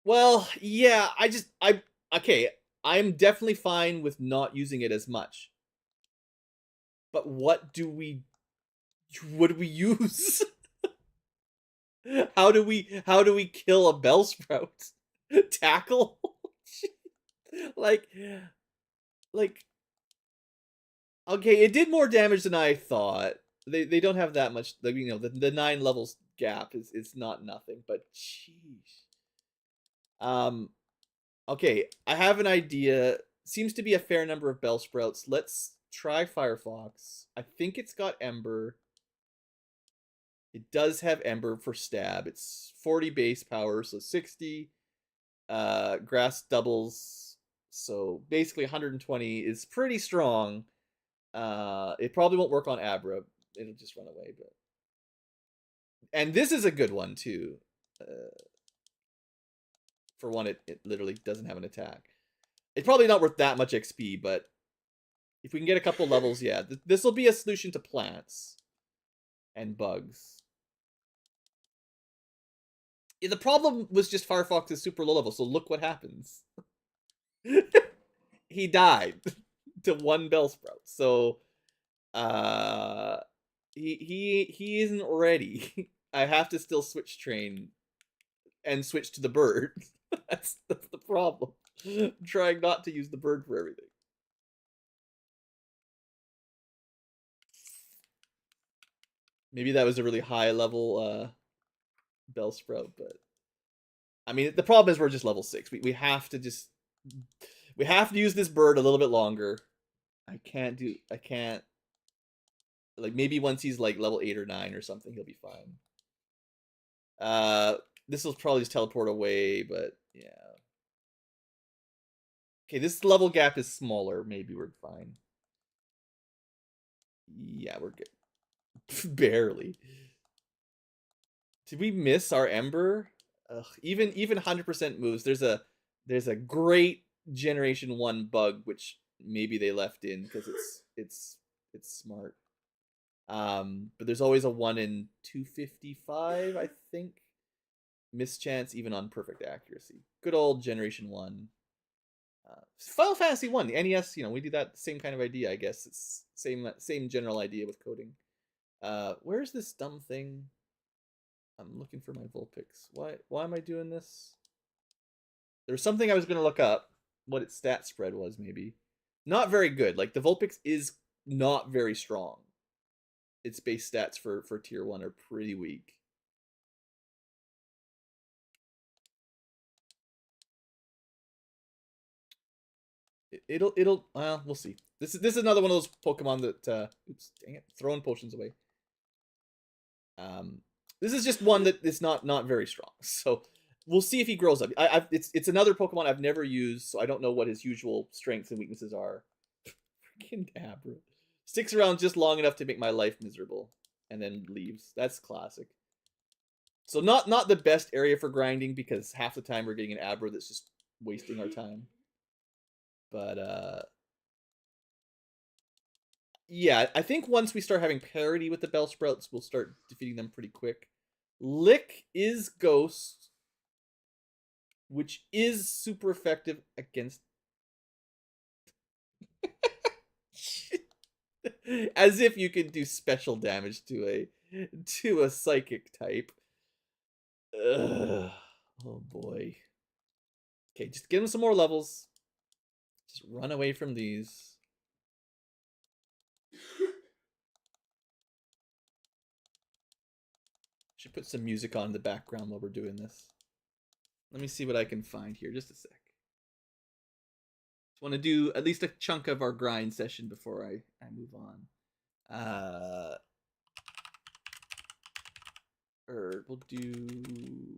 Well, yeah, okay, I'm definitely fine with not using it as much. But what do we use? How do we kill a Bellsprout? Tackle? like like okay, it did more damage than I thought. They don't have that much, like, you know, the 9 levels gap is not nothing, but jeez. Okay, I have an idea. Seems to be a fair number of Bellsprouts. Let's try Firefox. I think it's got Ember. It does have Ember for stab. It's 40 base power, so 60. Grass doubles, so basically 120 is pretty strong. It probably won't work on Abra. It'll just run away, but... And this is a good one, too. For one, it literally doesn't have an attack. It's probably not worth that much XP, but if we can get a couple levels, yeah. This will be a solution to plants and bugs. Yeah, the problem was just Firefox is super low level, so look what happens. He died to 1 Bellsprout, so he isn't ready. I have to still switch train and switch to the bird. That's the problem. I'm trying not to use the bird for everything. Maybe that was a really high level Bellsprout, but I mean, the problem is we're just level 6. We have to just... We have to use this bird a little bit longer. I can't... Like, maybe once he's, like, level 8 or 9 or something, he'll be fine. This will probably just teleport away, but, yeah. Okay, this level gap is smaller. Maybe we're fine. Yeah, we're good. Barely. Did we miss our Ember? Ugh, even 100% moves. There's a great Generation 1 bug which maybe they left in because it's smart. But there's always a 1 in 255, I think. Mischance even on perfect accuracy. Good old Generation 1. Final Fantasy 1, the NES, you know, we do that same kind of idea, I guess. It's same general idea with coding. Where's this dumb thing? I'm looking for my Vulpix. Why am I doing this? There's something I was going to look up. What its stat spread was, maybe. Not very good. Like, the Vulpix is not very strong. Its base stats for tier 1 are pretty weak. It'll well, we'll see. This is another one of those Pokemon that oops, dang it, throwing potions away. This is just one that is not very strong. So we'll see if he grows up. It's another Pokemon I've never used, so I don't know what his usual strengths and weaknesses are. Freaking Abra. Sticks around just long enough to make my life miserable, and then leaves. That's classic. So not the best area for grinding, because half the time we're getting an Abra that's just wasting our time. But yeah, I think once we start having parity with the Bellsprouts, we'll start defeating them pretty quick. Lick is Ghost, which is super effective against... As if you could do special damage to a psychic type. Ugh. Oh boy. Okay, just give him some more levels. Just run away from these. Should put some music on in the background while we're doing this. Let me see what I can find here. Just a sec. Just want to do at least a chunk of our grind session before I move on. We'll do...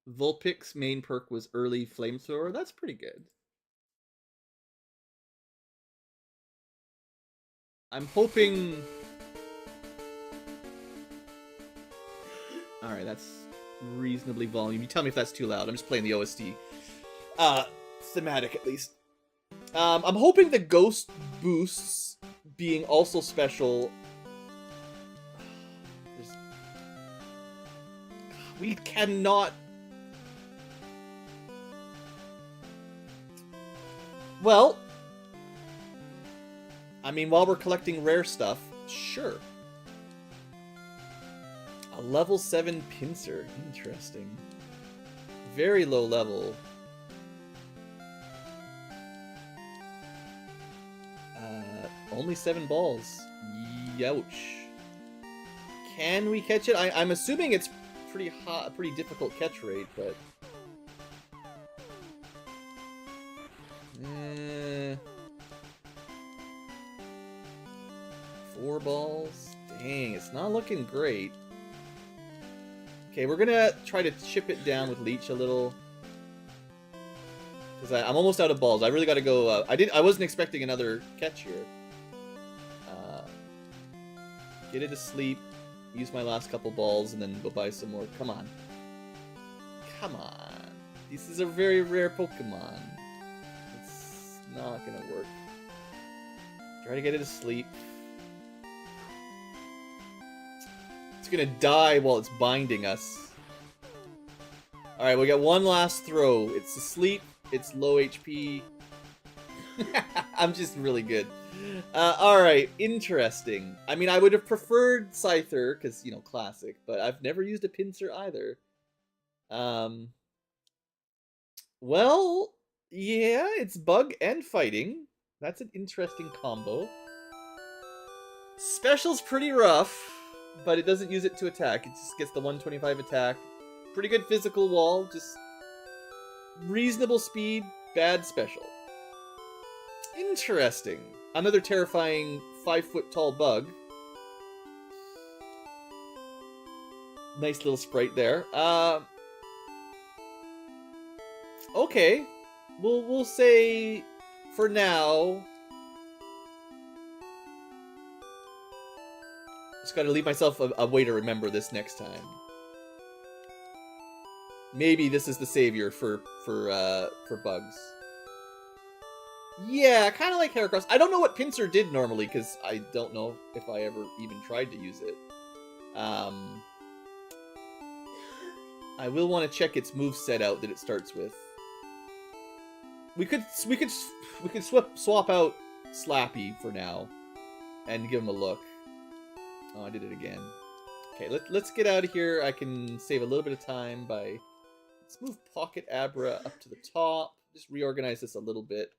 Vulpix main perk was early flamethrower. That's pretty good. I'm hoping... Alright, that's reasonably volume. You tell me if that's too loud. I'm just playing the OST. Thematic, at least. I'm hoping the ghost boosts being also special... We cannot... Well... I mean, while we're collecting rare stuff, sure. A level 7 pincer. Interesting. Very low level. Only 7 balls. Youch. Can we catch it? I'm assuming it's pretty hot, pretty difficult catch rate, but... 4 balls? Dang, it's not looking great. Okay, we're gonna try to chip it down with Leech a little. Because I'm almost out of balls. I really gotta go... I wasn't expecting another catch here. Get it to sleep. Use my last couple balls and then go buy some more. Come on. Come on. This is a very rare Pokemon. It's not gonna work. Try to get it to sleep. It's gonna die while it's binding us. Alright, we got one last throw. It's asleep. It's low HP. I'm just really good. Alright, interesting. I mean, I would have preferred Scyther, because, you know, classic, but I've never used a pincer either. Well, yeah, it's bug and fighting. That's an interesting combo. Special's pretty rough, but it doesn't use it to attack. It just gets the 125 attack. Pretty good physical wall, just reasonable speed, bad special. Interesting. Another terrifying 5-foot-tall bug. Nice little sprite there. Okay. We'll say, for now... Just gotta leave myself a way to remember this next time. Maybe this is the savior for bugs. Yeah, kind of like Heracross. I don't know what Pinsir did normally, because I don't know if I ever even tried to use it. I will want to check its moveset out that it starts with. We could swap out Slappy for now, and give him a look. Oh, I did it again. Okay, let's get out of here. I can save a little bit of time by... Let's move Pocket Abra up to the top. Just reorganize this a little bit.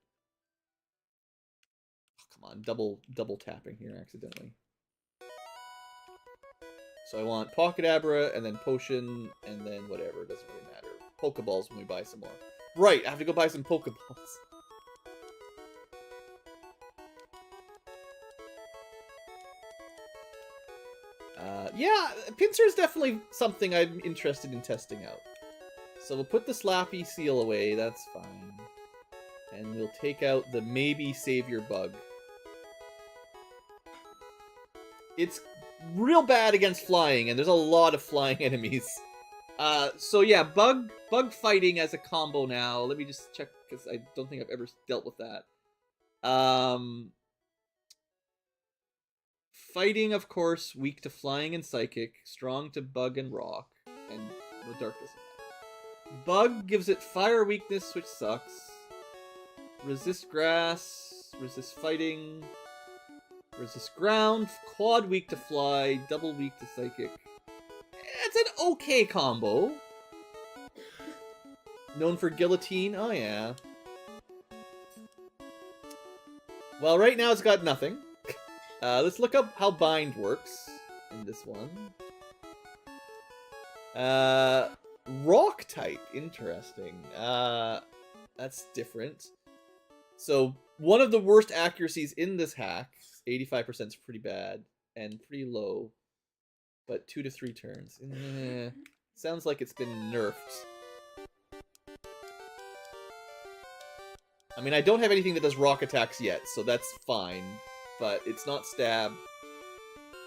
Oh, come on, double tapping here accidentally. So I want Pocket Abra, and then Potion, and then whatever. It doesn't really matter. Pokeballs when we buy some more. Right, I have to go buy some Pokeballs. Yeah, Pinsir is definitely something I'm interested in testing out. So we'll put the Slappy seal away, that's fine. And we'll take out the maybe savior bug. It's real bad against flying, and there's a lot of flying enemies. So yeah, bug fighting as a combo now. Let me just check, because I don't think I've ever dealt with that. Fighting, of course, weak to flying and psychic, strong to bug and rock, and the darkness. Bug gives it fire weakness, which sucks. Resist grass, resist fighting, resist ground, quad weak to fly, double weak to psychic. It's an okay combo. Known for guillotine, oh yeah. Well, right now it's got nothing. Let's look up how bind works in this one. Rock type, interesting. That's different. So, one of the worst accuracies in this hack, 85% is pretty bad, and pretty low. But 2 to 3 turns. Sounds like it's been nerfed. I mean, I don't have anything that does rock attacks yet, so that's fine. But it's not stab.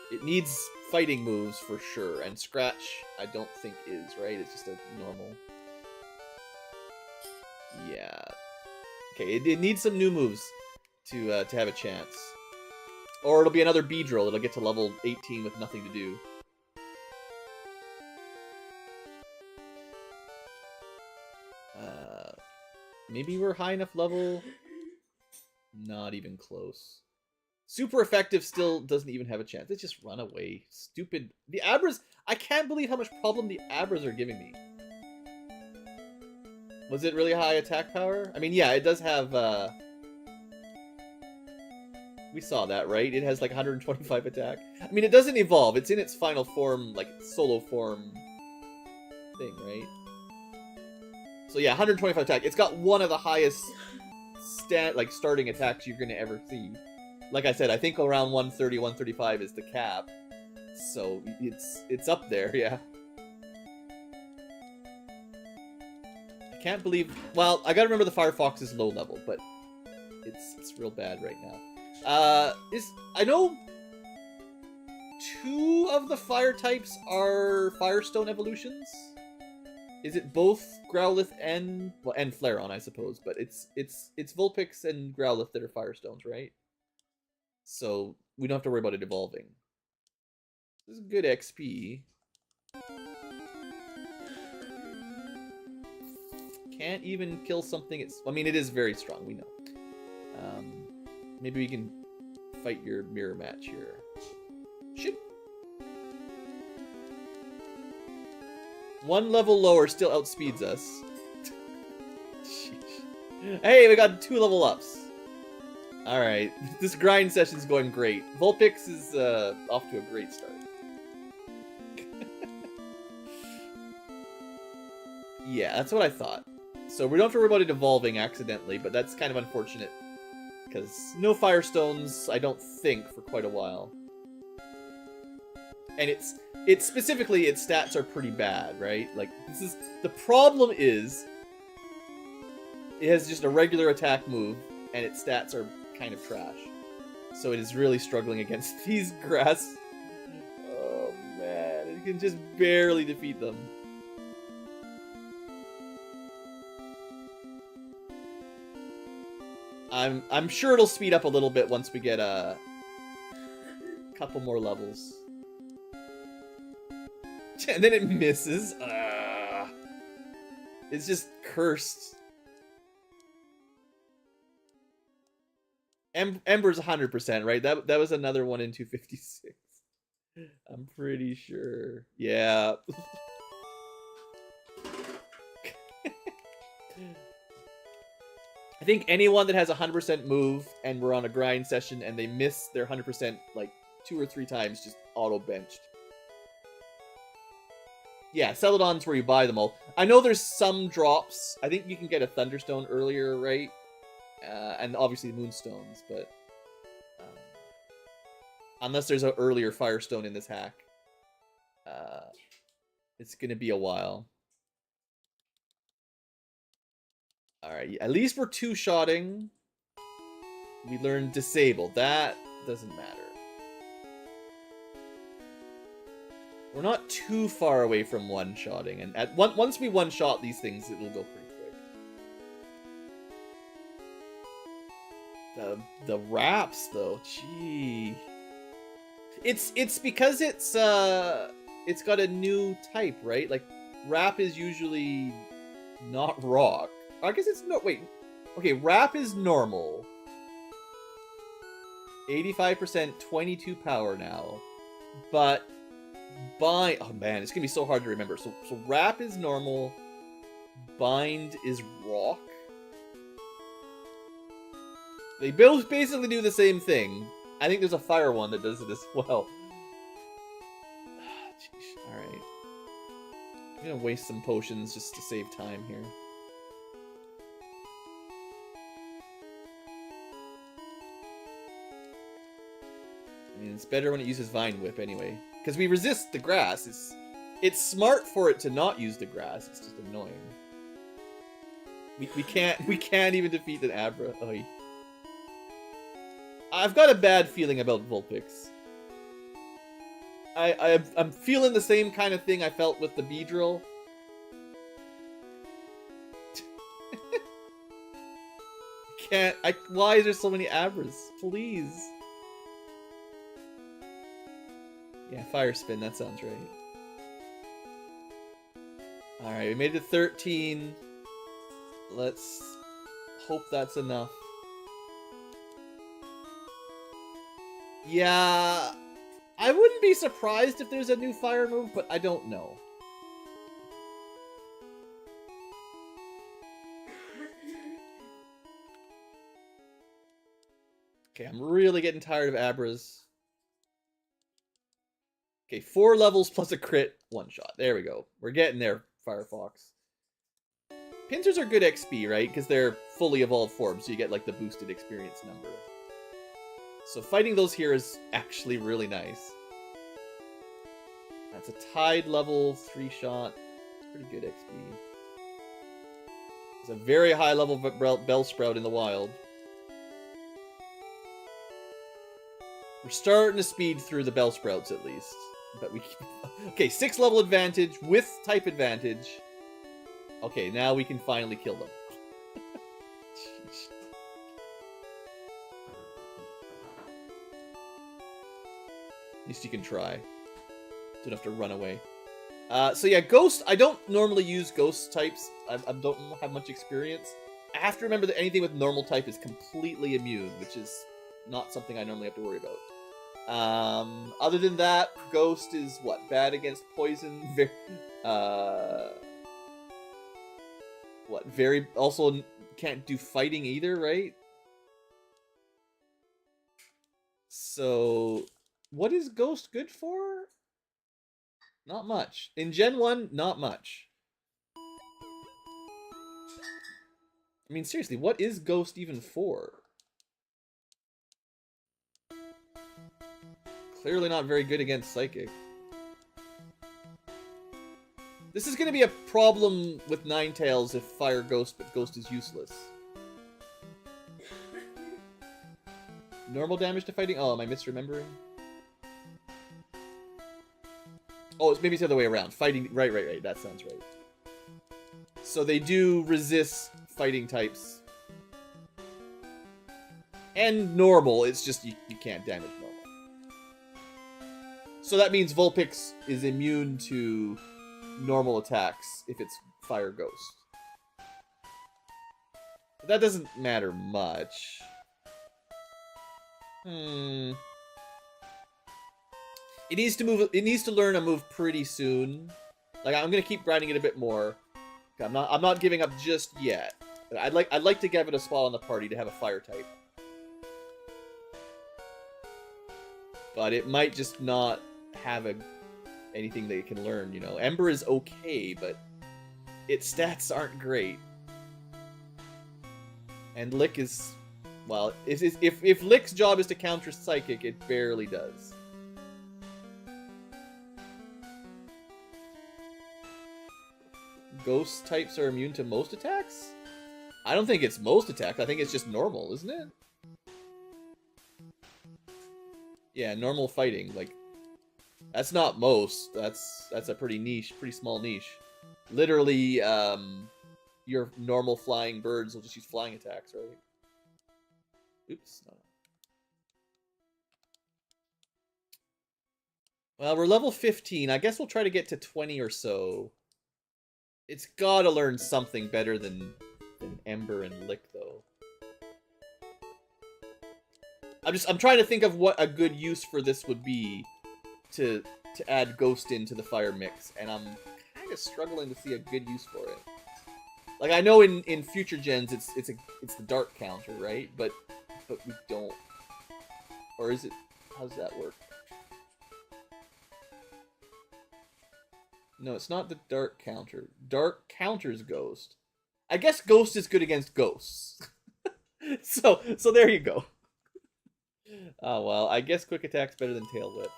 It needs fighting moves for sure, and scratch I don't think is, right? It's just a normal. Yeah. Okay, it needs some new moves to have a chance. Or it'll be another Beedrill. It'll get to level 18 with nothing to do. Maybe we're high enough level. Not even close. Super effective still doesn't even have a chance. Let's just run away. Stupid. The Abras. I can't believe how much problem the Abras are giving me. Was it really high attack power? I mean, yeah, it does have. We saw that, right? It has like 125 attack. I mean, it doesn't evolve. It's in its final form, like solo form thing, right? So yeah, 125 attack. It's got one of the highest starting attacks you're gonna ever see. Like I said, I think around 130, 135 is the cap. So it's up there, yeah. I can't believe. Well, I gotta remember the Firefox is low level, but it's real bad right now. I know 2 of the fire types are Firestone evolutions. Is it both Growlithe and Flareon, I suppose, but it's Vulpix and Growlithe that are Firestones, right? So we don't have to worry about it evolving. This is good XP. Can't even kill something. I mean, it is very strong. We know. Maybe we can fight your mirror match here. Shoot. 1 level lower still outspeeds us. Hey, we got 2 level ups. Alright, this grind session's going great. Vulpix is off to a great start. Yeah, that's what I thought. So we don't have to worry about it evolving accidentally, but that's kind of unfortunate. Because no Firestones, I don't think, for quite a while. And it's specifically, its stats are pretty bad, right? Like, the problem is, it has just a regular attack move, and its stats are kind of trash. So it is really struggling against these grass. Oh man, it can just barely defeat them. I'm sure it'll speed up a little bit once we get a couple more levels. And then it misses. It's just cursed. Ember's 100%, right? That was another one in 256. I'm pretty sure. Yeah. I think anyone that has 100% move and we're on a grind session and they miss their 100% like 2 or 3 times, just auto-benched. Yeah, Celadon's where you buy them all. I know there's some drops. I think you can get a Thunderstone earlier, right? And obviously Moonstones, but unless there's an earlier Firestone in this hack, it's gonna be a while. Alright, at least we're 2-shotting. We learned Disable. That doesn't matter. We're not too far away from 1-shotting, and once we 1-shot these things, it'll go pretty quick. The wraps though, gee. It's because it's got a new type, right? Like Wrap is usually not rock. I guess it's no wait. Okay, Wrap is normal. 85%, 22 power now. But Bind, oh man, it's gonna be so hard to remember. So Wrap is normal. Bind is rock. They both basically do the same thing. I think there's a fire one that does it as well. Jeez, alright. I'm gonna waste some potions just to save time here. I mean, it's better when it uses Vine Whip anyway. Because we resist the grass. It's smart for it to not use the grass. It's just annoying. We can't even defeat an Abra. Oy. I've got a bad feeling about Vulpix. I'm feeling the same kind of thing I felt with the Beedrill. Why is there so many Abras? Please. Yeah, Fire Spin, that sounds right. Alright, we made it to 13. Let's hope that's enough. Yeah, I wouldn't be surprised if there's a new fire move, but I don't know. Okay, I'm really getting tired of Abras. Okay, 4 levels plus a crit, 1 shot. There we go. We're getting there, Firefox. Pinsers are good XP, right? Because they're fully evolved forms, so you get like the boosted experience number. So fighting those here is actually really nice. That's a Tide level 3 shot. It's pretty good XP. It's a very high level Bellsprout in the wild. We're starting to speed through the Bellsprouts at least. But we okay, 6 level advantage with type advantage. Okay, now we can finally kill them. Jeez. At least you can try. Don't have to run away. So yeah, Ghost, I don't normally use Ghost types. I don't have much experience. I have to remember that anything with normal type is completely immune, which is not something I normally have to worry about. Other than that, Ghost is what? Bad against poison. Very also can't do fighting either, right? So, what is Ghost good for? Not much. In Gen 1, not much. I mean, seriously, what is Ghost even for? Clearly not very good against Psychic. This is going to be a problem with Ninetales if Fire Ghost, but Ghost is useless. Normal damage to fighting? Oh, am I misremembering? Oh, maybe it's the other way around. Fighting, right. That sounds right. So they do resist fighting types. And normal, it's just you can't damage normal. So that means Vulpix is immune to normal attacks if it's Fire Ghost. But that doesn't matter much. It needs to move. It needs to learn a move pretty soon. Like I'm gonna keep grinding it a bit more. I'm not giving up just yet. I'd like to give it a spot on the party to have a fire type. But it might just not have anything they can learn, you know. Ember is okay, but its stats aren't great. And Lick is, well, if Lick's job is to counter Psychic, it barely does. Ghost types are immune to most attacks? I don't think it's most attacks. I think it's just normal, isn't it? Yeah, normal fighting. Like, that's not most. That's a pretty niche, pretty small niche. Literally, your normal flying birds will just use flying attacks, right? Oops. No. Well, we're level 15. I guess we'll try to get to 20 or so. It's gotta learn something better than Ember and Lick, though. I'm trying to think of what a good use for this would be to add Ghost into the fire mix, and I'm kind of struggling to see a good use for it. Like I know in future gens it's the dark counter, right? But we don't. Or is it? How does that work? No, it's not the dark counter. Dark counters Ghost. I guess Ghost is good against ghosts. so there you go. Oh well, I guess Quick Attack's better than Tail Whip.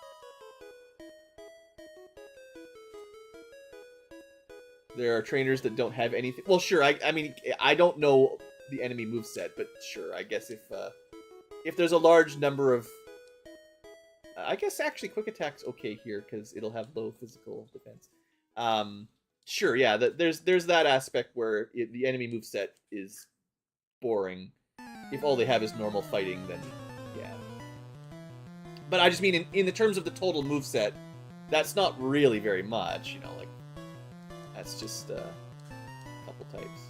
There are trainers that don't have anything. Well, sure. I mean, I don't know the enemy moveset, but sure. I guess if there's a large number of, I guess actually Quick Attack's okay here because it'll have low physical defense. Sure, yeah. There's that aspect where the enemy moveset is boring. If all they have is normal fighting, then yeah. But I just mean in the terms of the total moveset, that's not really very much. You know, like that's just a couple types.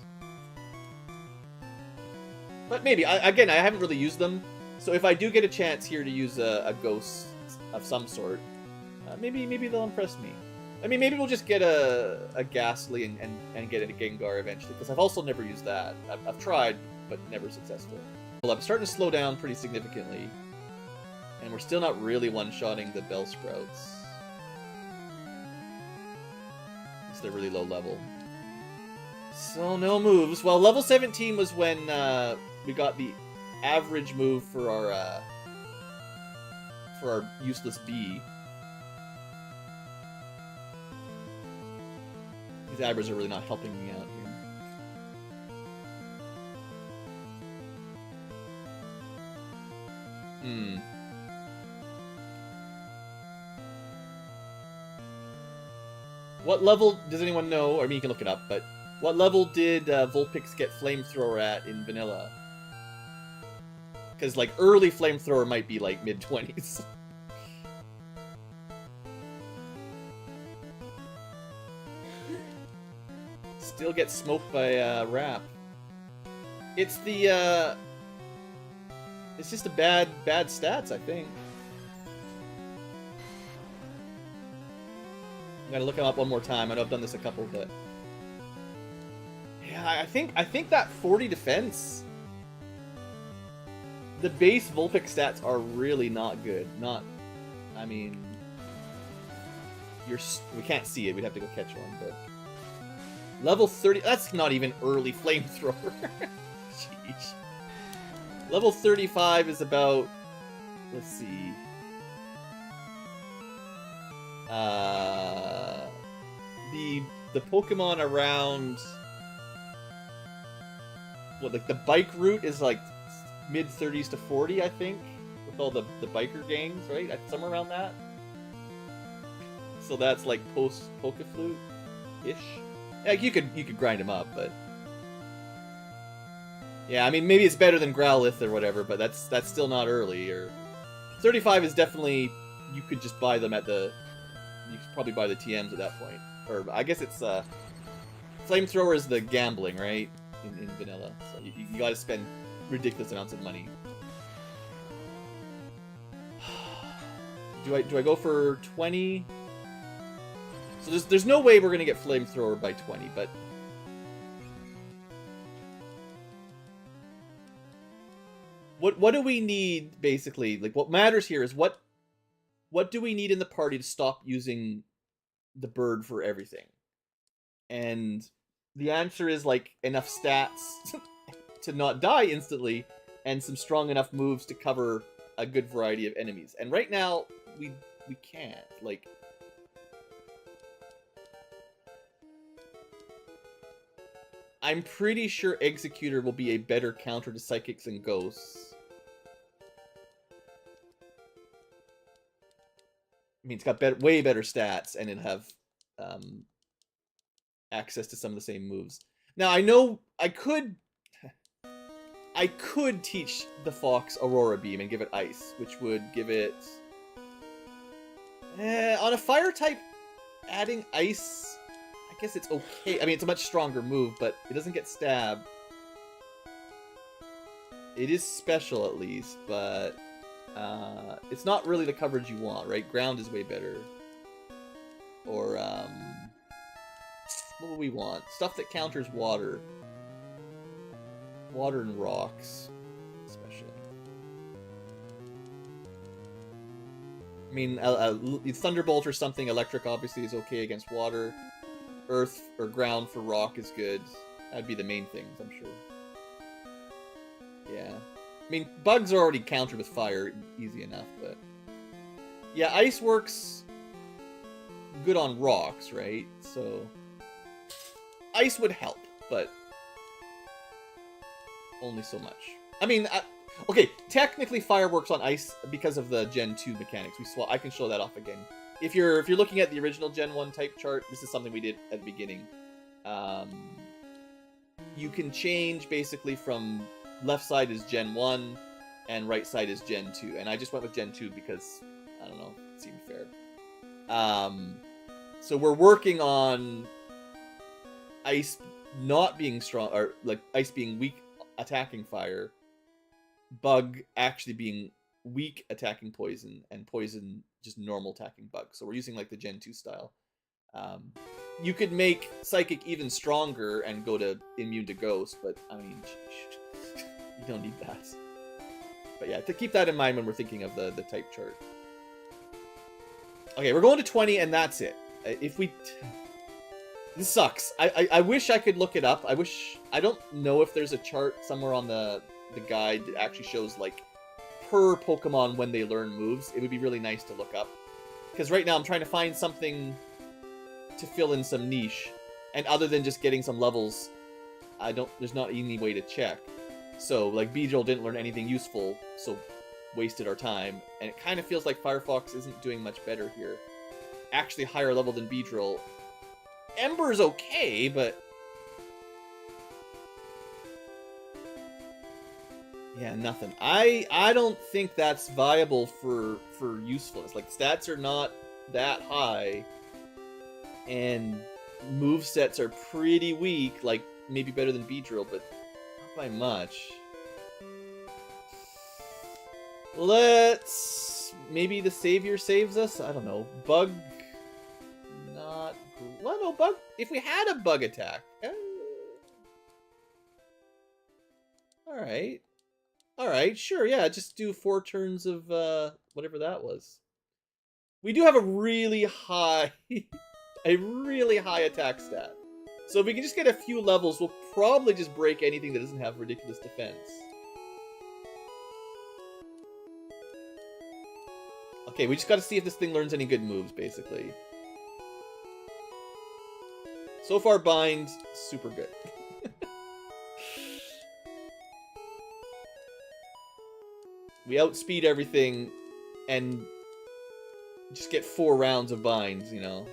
But maybe. Again, I haven't really used them. So if I do get a chance here to use a ghost of some sort, maybe they'll impress me. I mean, maybe we'll just get a Ghastly and get a Gengar eventually, because I've also never used that. I've tried, but never successful. Well, I'm starting to slow down pretty significantly, and we're still not really one-shotting the Bellsprouts. Because they're really low level. So, no moves. Well, level 17 was when we got the average move for our useless bee. These Abras are really not helping me out here. What level, does anyone know, or I mean you can look it up, but what level did Vulpix get Flamethrower at in Vanilla? Because, like, early Flamethrower might be, like, mid-20s. Still gets smoked by Rap. It's the, it's just a bad stats, I think. I'm gonna look him up one more time. I know I've done this a couple, but... Yeah, I think that 40 defense... The base Vulpix stats are really not good. I mean... We can't see it, we'd have to go catch one, but... Level 30... That's not even early Flamethrower. Jeez. Level 35 is about... Let's see... The Pokemon around... What, like, the bike route is, like, mid-30s to 40, I think? With all the biker gangs, right? Somewhere around that? So that's, like, post-Pokeflute-ish? Yeah, you could grind him up, but... Yeah, I mean, maybe it's better than Growlithe or whatever, but that's still not early, or... 35 is definitely... You could just buy them at the... You could probably buy the TMs at that point. Or, I guess it's, Flamethrower is the gambling, right? In Vanilla. So you gotta spend ridiculous amounts of money. Do I go for 20? So there's no way we're gonna get Flamethrower by 20, but... What do we need, basically? Like, what matters here is what do we need in the party to stop using the bird for everything? And the answer is, like, enough stats to not die instantly, and some strong enough moves to cover a good variety of enemies. And right now, we can't. Like... I'm pretty sure Executor will be a better counter to Psychics and Ghosts. I mean, it's got way better stats, and it'll have access to some of the same moves. Now, I know I could teach the Fox Aurora Beam and give it Ice, which would give it... on a Fire type, adding Ice... I guess it's okay. I mean, it's a much stronger move, but it doesn't get stabbed. It is special, at least, but... it's not really the coverage you want, right? Ground is way better. Or, what would we want? Stuff that counters water. Water and rocks, especially. I mean, Thunderbolt or something electric obviously is okay against water. Earth or ground for rock is good. That'd be the main things, I'm sure. Yeah. I mean, bugs are already countered with fire, easy enough, but... Yeah, ice works good on rocks, right? So... Ice would help, but... Only so much. I mean, okay, technically fire works on ice because of the Gen 2 mechanics. I can show that off again. If you're looking at the original Gen 1 type chart, this is something we did at the beginning. You can change basically from left side is Gen 1 and right side is Gen 2. And I just went with Gen 2 because, I don't know, it seemed fair. So we're working on ice not being strong, or like ice being weak attacking fire, Bug actually being weak attacking poison, and poison just normal attacking Bug. So we're using like the Gen 2 style. You could make Psychic even stronger and go to immune to Ghost, but I mean, you don't need that. But yeah, to keep that in mind when we're thinking of the type chart. Okay, we're going to 20, and that's it. If we... This sucks. I wish I could look it up. I don't know if there's a chart somewhere on the guide that actually shows, like, per Pokemon when they learn moves. It would be really nice to look up. Because right now I'm trying to find something to fill in some niche. And other than just getting some levels, there's not any way to check. So, like, Beedrill didn't learn anything useful, so wasted our time. And it kind of feels like Firefox isn't doing much better here. Actually higher level than Beedrill. Ember's okay, but... Yeah, nothing. I don't think that's viable for usefulness. Like, stats are not that high. And movesets are pretty weak. Like, maybe better than Beedrill, but not by much. Let's... Maybe the Savior saves us? I don't know. Bug... Not... Well, no, Bug... If we had a Bug attack... Alright. Alright, sure, yeah. Just do 4 turns of, whatever that was. We do have a really high... a really high attack stat. So if we can just get a few levels, we'll probably just break anything that doesn't have ridiculous defense. Okay, we just gotta see if this thing learns any good moves, basically. So far, Bind, super good. We outspeed everything, and just get 4 rounds of binds, you know.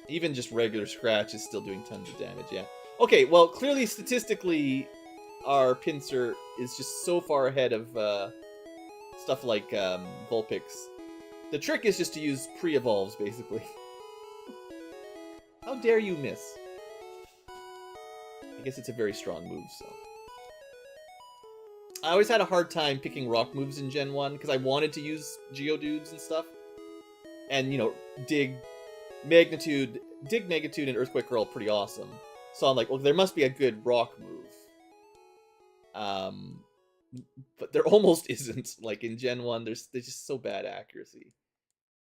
Even just regular Scratch is still doing tons of damage, yeah. Okay, well, clearly, statistically, our Pinsir is just so far ahead of stuff like Vulpix. The trick is just to use pre-evolves, basically. How dare you miss? I guess it's a very strong move, so... I always had a hard time picking rock moves in Gen 1, because I wanted to use Geodudes and stuff. And, you know, Dig, Magnitude, and Earthquake are all pretty awesome. So I'm like, well, there must be a good rock move. But there almost isn't. Like, in Gen 1, there's just so bad accuracy.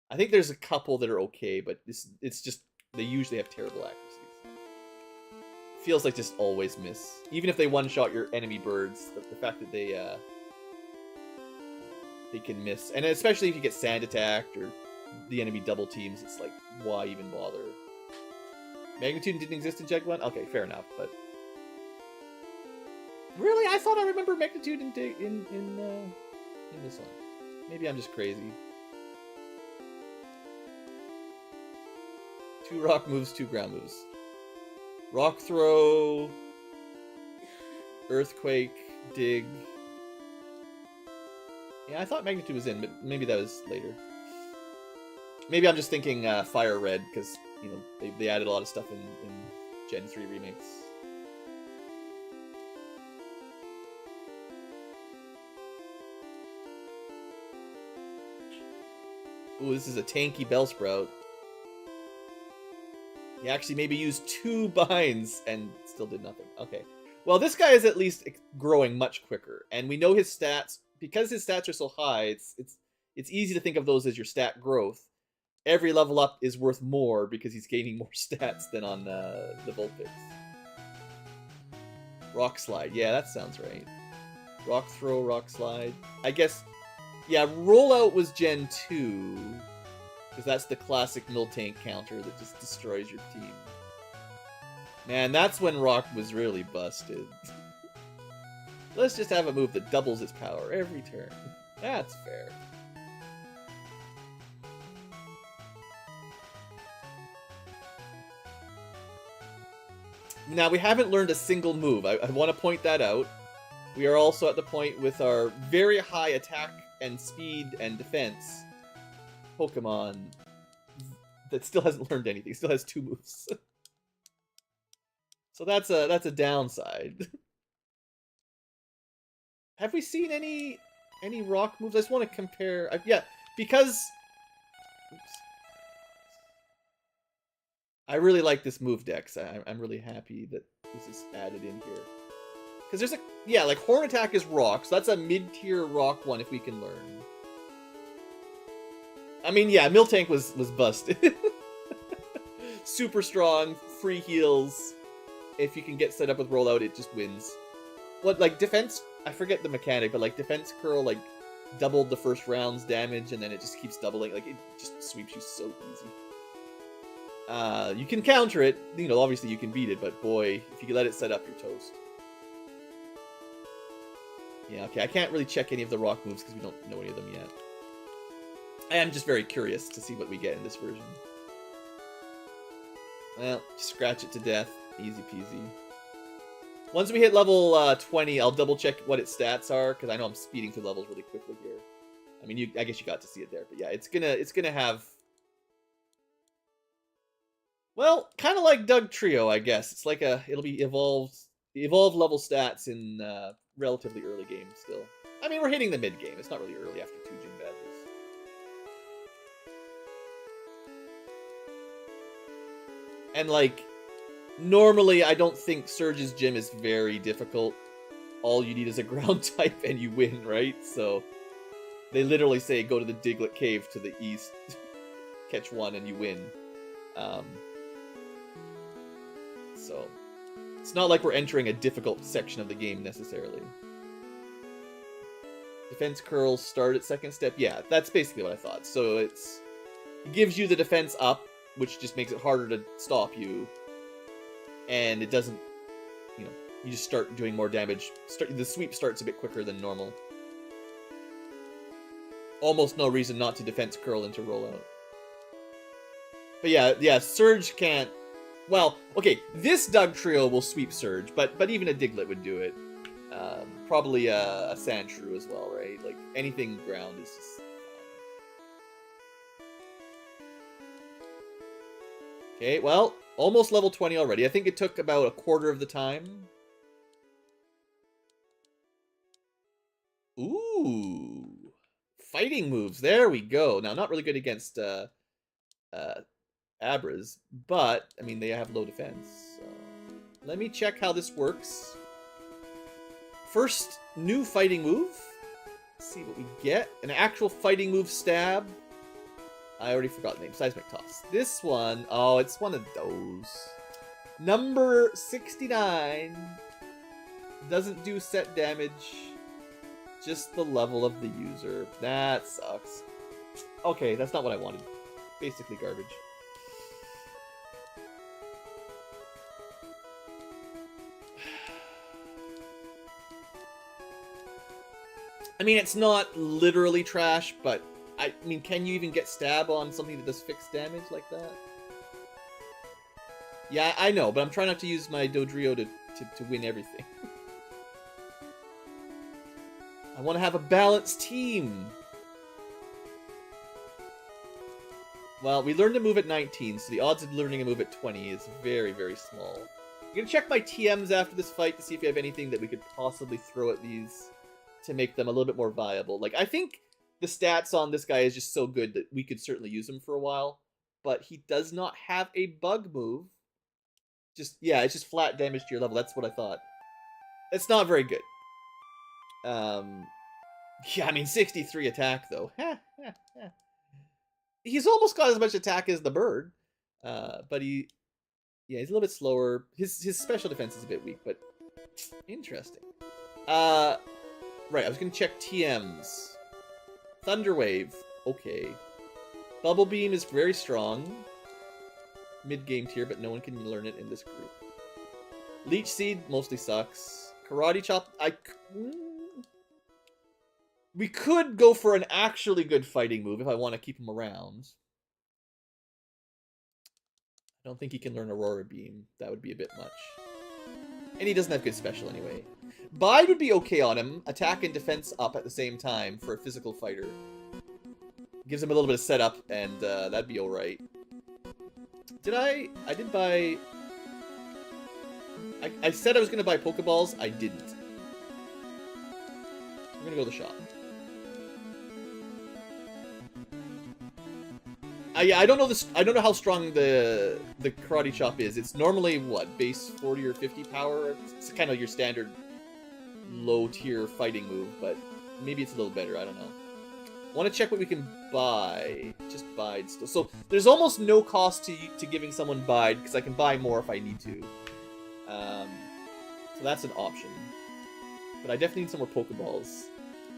I think there's a couple that are okay, but it's just, they usually have terrible accuracies. Feels like just always miss. Even if they one-shot your enemy birds, the fact that they can miss. And especially if you get sand attacked or the enemy double teams, it's like, why even bother? Magnitude didn't exist in Gen 1? Okay, fair enough, but... Really? I thought I remember Magnitude in this one. Maybe I'm just crazy. 2 rock moves, 2 ground moves. Rock Throw, Earthquake, Dig. Yeah, I thought Magnitude was in, but maybe that was later. Maybe I'm just thinking Fire Red, because, you know, they added a lot of stuff in Gen 3 remakes. Ooh, this is a tanky Bellsprout. He actually maybe used 2 binds and still did nothing. Okay. Well, this guy is at least growing much quicker. And we know his stats. Because his stats are so high, it's easy to think of those as your stat growth. Every level up is worth more because he's gaining more stats than on the Vulpix. Rock Slide. Yeah, that sounds right. Rock Throw, Rock Slide. I guess... Yeah, Rollout was Gen 2... Because that's the classic Miltank counter that just destroys your team. Man, that's when Rock was really busted. Let's just have a move that doubles its power every turn. That's fair. Now, we haven't learned a single move. I want to point that out. We are also at the point with our very high attack and speed and defense Pokemon that still hasn't learned anything. Still has 2 moves. So that's a downside. Have we seen any rock moves? I just want to compare. Yeah, because oops, I really like this move dex. I'm really happy that this is added in here. Because there's yeah, like Horn Attack is rock, so that's a mid-tier rock one if we can learn. I mean, yeah, Miltank was busted. Super strong, free heals. If you can get set up with rollout, it just wins. What, like, defense? I forget the mechanic, but, like, defense curl, like, doubled the first round's damage, and then it just keeps doubling. Like, it just sweeps you so easy. You can counter it. You know, obviously you can beat it, but boy, if you can let it set up, you're toast. Yeah, okay, I can't really check any of the rock moves because we don't know any of them yet. I am just very curious to see what we get in this version. Well, scratch it to death. Easy peasy. Once we hit level 20, I'll double check what its stats are, because I know I'm speeding through levels really quickly here. I mean, I guess you got to see it there, but yeah, it's gonna have... Well, kind of like Doug Trio, I guess. It's like it'll be evolved level stats in relatively early game still. I mean, we're hitting the mid game. It's not really early after 2 gym badges. And like, normally I don't think Surge's gym is very difficult. All you need is a ground type and you win, right? So they literally say go to the Diglett Cave to the east, catch 1 and you win. So it's not like we're entering a difficult section of the game necessarily. Defense curls start at second step. Yeah, that's basically what I thought. So it gives you the defense up, which just makes it harder to stop you. And it doesn't, you know, you just start doing more damage. The sweep starts a bit quicker than normal. Almost no reason not to defense curl into rollout. But yeah, Surge can't... Well, okay, this Doug Trio will sweep Surge, but even a Diglett would do it. Probably a Sandshrew as well, right? Like, anything ground is just... Okay, well, almost level 20 already. I think it took about a quarter of the time. Ooh. Fighting moves. There we go. Now, not really good against Abras, but, I mean, they have low defense. So. Let me check how this works. First, new fighting move. Let's see what we get. An actual fighting move stab. I already forgot the name. Seismic Toss. This one, oh, it's one of those. Number 69. Doesn't do set damage. Just the level of the user. That sucks. Okay, that's not what I wanted. Basically garbage. I mean, it's not literally trash, but I mean, can you even get stab on something that does fixed damage like that? Yeah, I know, but I'm trying not to use my Dodrio to win everything. I want to have a balanced team. Well, we learned a move at 19, so the odds of learning a move at 20 is very, very small. I'm going to check my TMs after this fight to see if we have anything that we could possibly throw at these to make them a little bit more viable. Like, I think the stats on this guy is just so good that we could certainly use him for a while, but he does not have a bug move. Just, yeah, it's just flat damage to your level. That's what I thought. It's not very good. Yeah, I mean, 63 attack, though. He's almost got as much attack as the bird, but yeah, he's a little bit slower. His special defense is a bit weak, but interesting. Right, I was gonna check TMs. Thunderwave, okay. Bubble Beam is very strong. Mid-game tier, but no one can learn it in this group. Leech Seed mostly sucks. Karate Chop, we could go for an actually good fighting move if I want to keep him around. I don't think he can learn Aurora Beam. That would be a bit much. And he doesn't have good special anyway. Bide would be okay on him. Attack and defense up at the same time for a physical fighter. Gives him a little bit of setup, and that'd be alright. I did buy... I said I was going to buy Pokeballs. I didn't. We're gonna go to the shop. Yeah, I don't know this. I don't know how strong the karate chop is. It's normally what, base 40 or 50 power. It's kind of your standard low tier fighting move, but maybe it's a little better. I don't know. Want to check what we can buy. Just bide still. So there's almost no cost to giving someone bide because I can buy more if I need to. So that's an option. But I definitely need some more Pokeballs.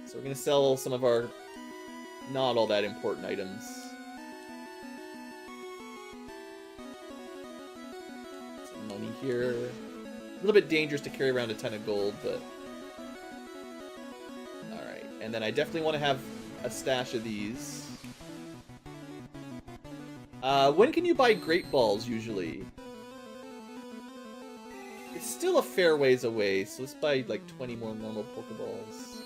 So we're gonna sell some of our not all that important items. Some money here. A little bit dangerous to carry around a ton of gold, but alright. And then I definitely want to have a stash of these. When can you buy Great Balls usually? It's still a fair ways away, so let's buy like 20 more normal Pokeballs.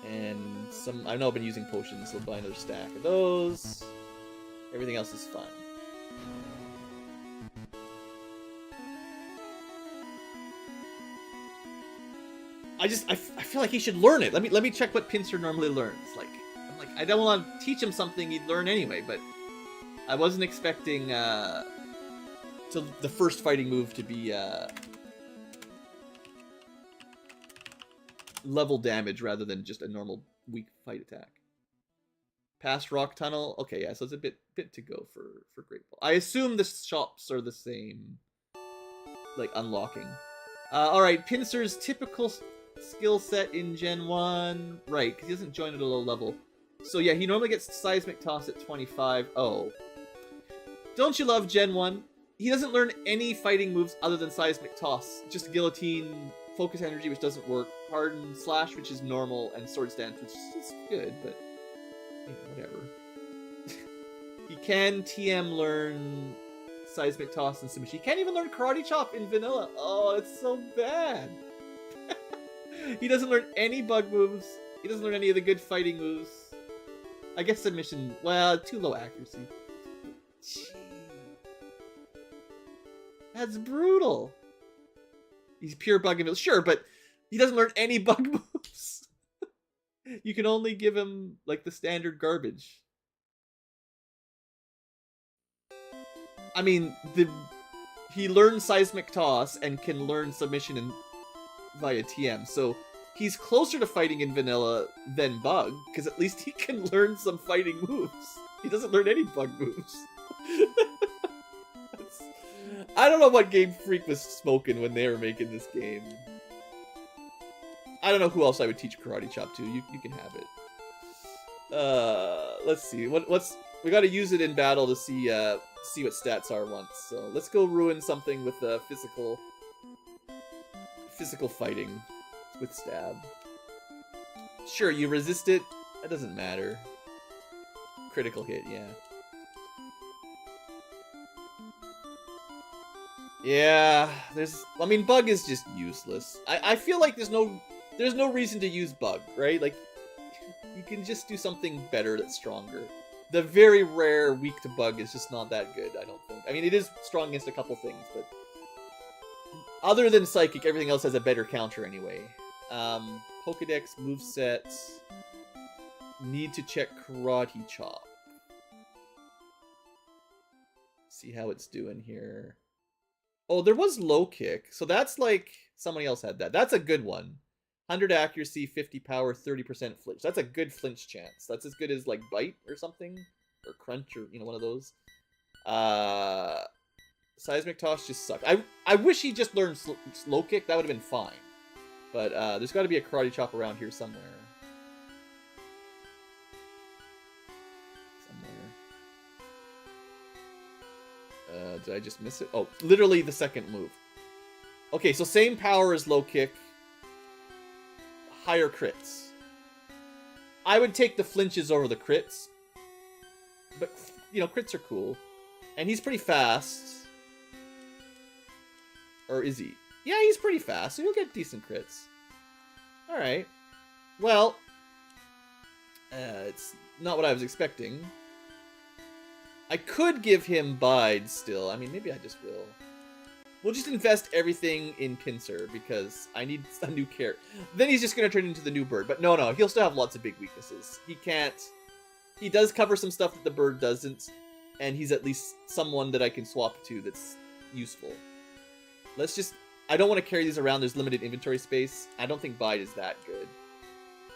And some, I know I've been using potions, so I'll buy another stack of those. Everything else is fine. I feel like he should learn it. Let me check what Pinsir normally learns. I don't want to teach him something he'd learn anyway, but I wasn't expecting the first fighting move to be level damage rather than just a normal weak fight attack. Past Rock Tunnel. Okay, yeah, so it's a bit to go for Great Ball. I assume the shops are the same, like unlocking. All right, Pinsir's typical skill set in Gen 1. Right, because he doesn't join at a low level. So yeah, he normally gets Seismic Toss at 25. Oh. Don't you love Gen 1? He doesn't learn any fighting moves other than Seismic Toss. Just Guillotine, Focus Energy, which doesn't work, Harden, Slash, which is normal, and Sword Stance, which is good, but whatever. He can TM learn Seismic Toss and Submission. He can't even learn Karate Chop in Vanilla. Oh, it's so bad. He doesn't learn any bug moves. He doesn't learn any of the good fighting moves. I guess Submission, well, too low accuracy. Gee. That's brutal. He's pure bug and sure, but he doesn't learn any bug moves. You can only give him like the standard garbage. I mean, he learns Seismic Toss and can learn Submission via TM, so he's closer to fighting in Vanilla than Bug, because at least he can learn some fighting moves. He doesn't learn any bug moves. I don't know what Game Freak was smoking when they were making this game. I don't know who else I would teach Karate Chop to. You can have it. Let's see. We got to use it in battle to see what stats are once. So let's go ruin something with physical fighting with stab. Sure, you resist it. That doesn't matter. Critical hit, yeah. Yeah, I mean, Bug is just useless. I feel like there's no reason to use Bug, right? Like, you can just do something better that's stronger. The very rare weak to Bug is just not that good, I don't think. I mean, it is strong against a couple things, but other than Psychic, everything else has a better counter anyway. Pokedex, movesets. Need to check Karate Chop. See how it's doing here. Oh, there was low kick. So that's like somebody else had that. That's a good one. 100 accuracy, 50 power, 30% flinch. That's a good flinch chance. That's as good as like Bite or something. Or Crunch or, one of those. Seismic Toss just sucked. I wish he just learned slow kick. That would have been fine. But there's got to be a Karate Chop around here somewhere. Did I just miss it? Oh, literally the second move. Okay, so same power as low kick. Higher crits. I would take the flinches over the crits. But, crits are cool. And he's pretty fast. Or is he? Yeah, he's pretty fast, so he'll get decent crits. Alright. Well, it's not what I was expecting. I could give him Bide still. I mean, maybe I just will. We'll just invest everything in Pinsir because I need a new character. Then he's just going to turn into the new bird. But no, he'll still have lots of big weaknesses. He can't... He does cover some stuff that the bird doesn't. And he's at least someone that I can swap to that's useful. Let's just... I don't want to carry these around. There's limited inventory space. I don't think Bide is that good.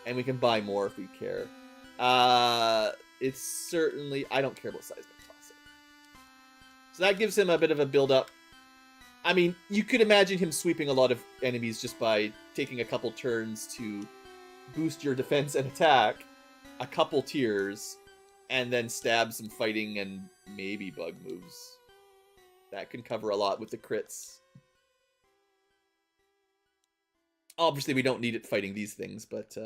And we can buy more if we care. It's certainly... I don't care about Seismic Toss. So that gives him a bit of a build-up. I mean, you could imagine him sweeping a lot of enemies just by taking a couple turns to boost your defense and attack, a couple tiers, and then stab some fighting and maybe bug moves. That can cover a lot with the crits. Obviously, we don't need it fighting these things, but...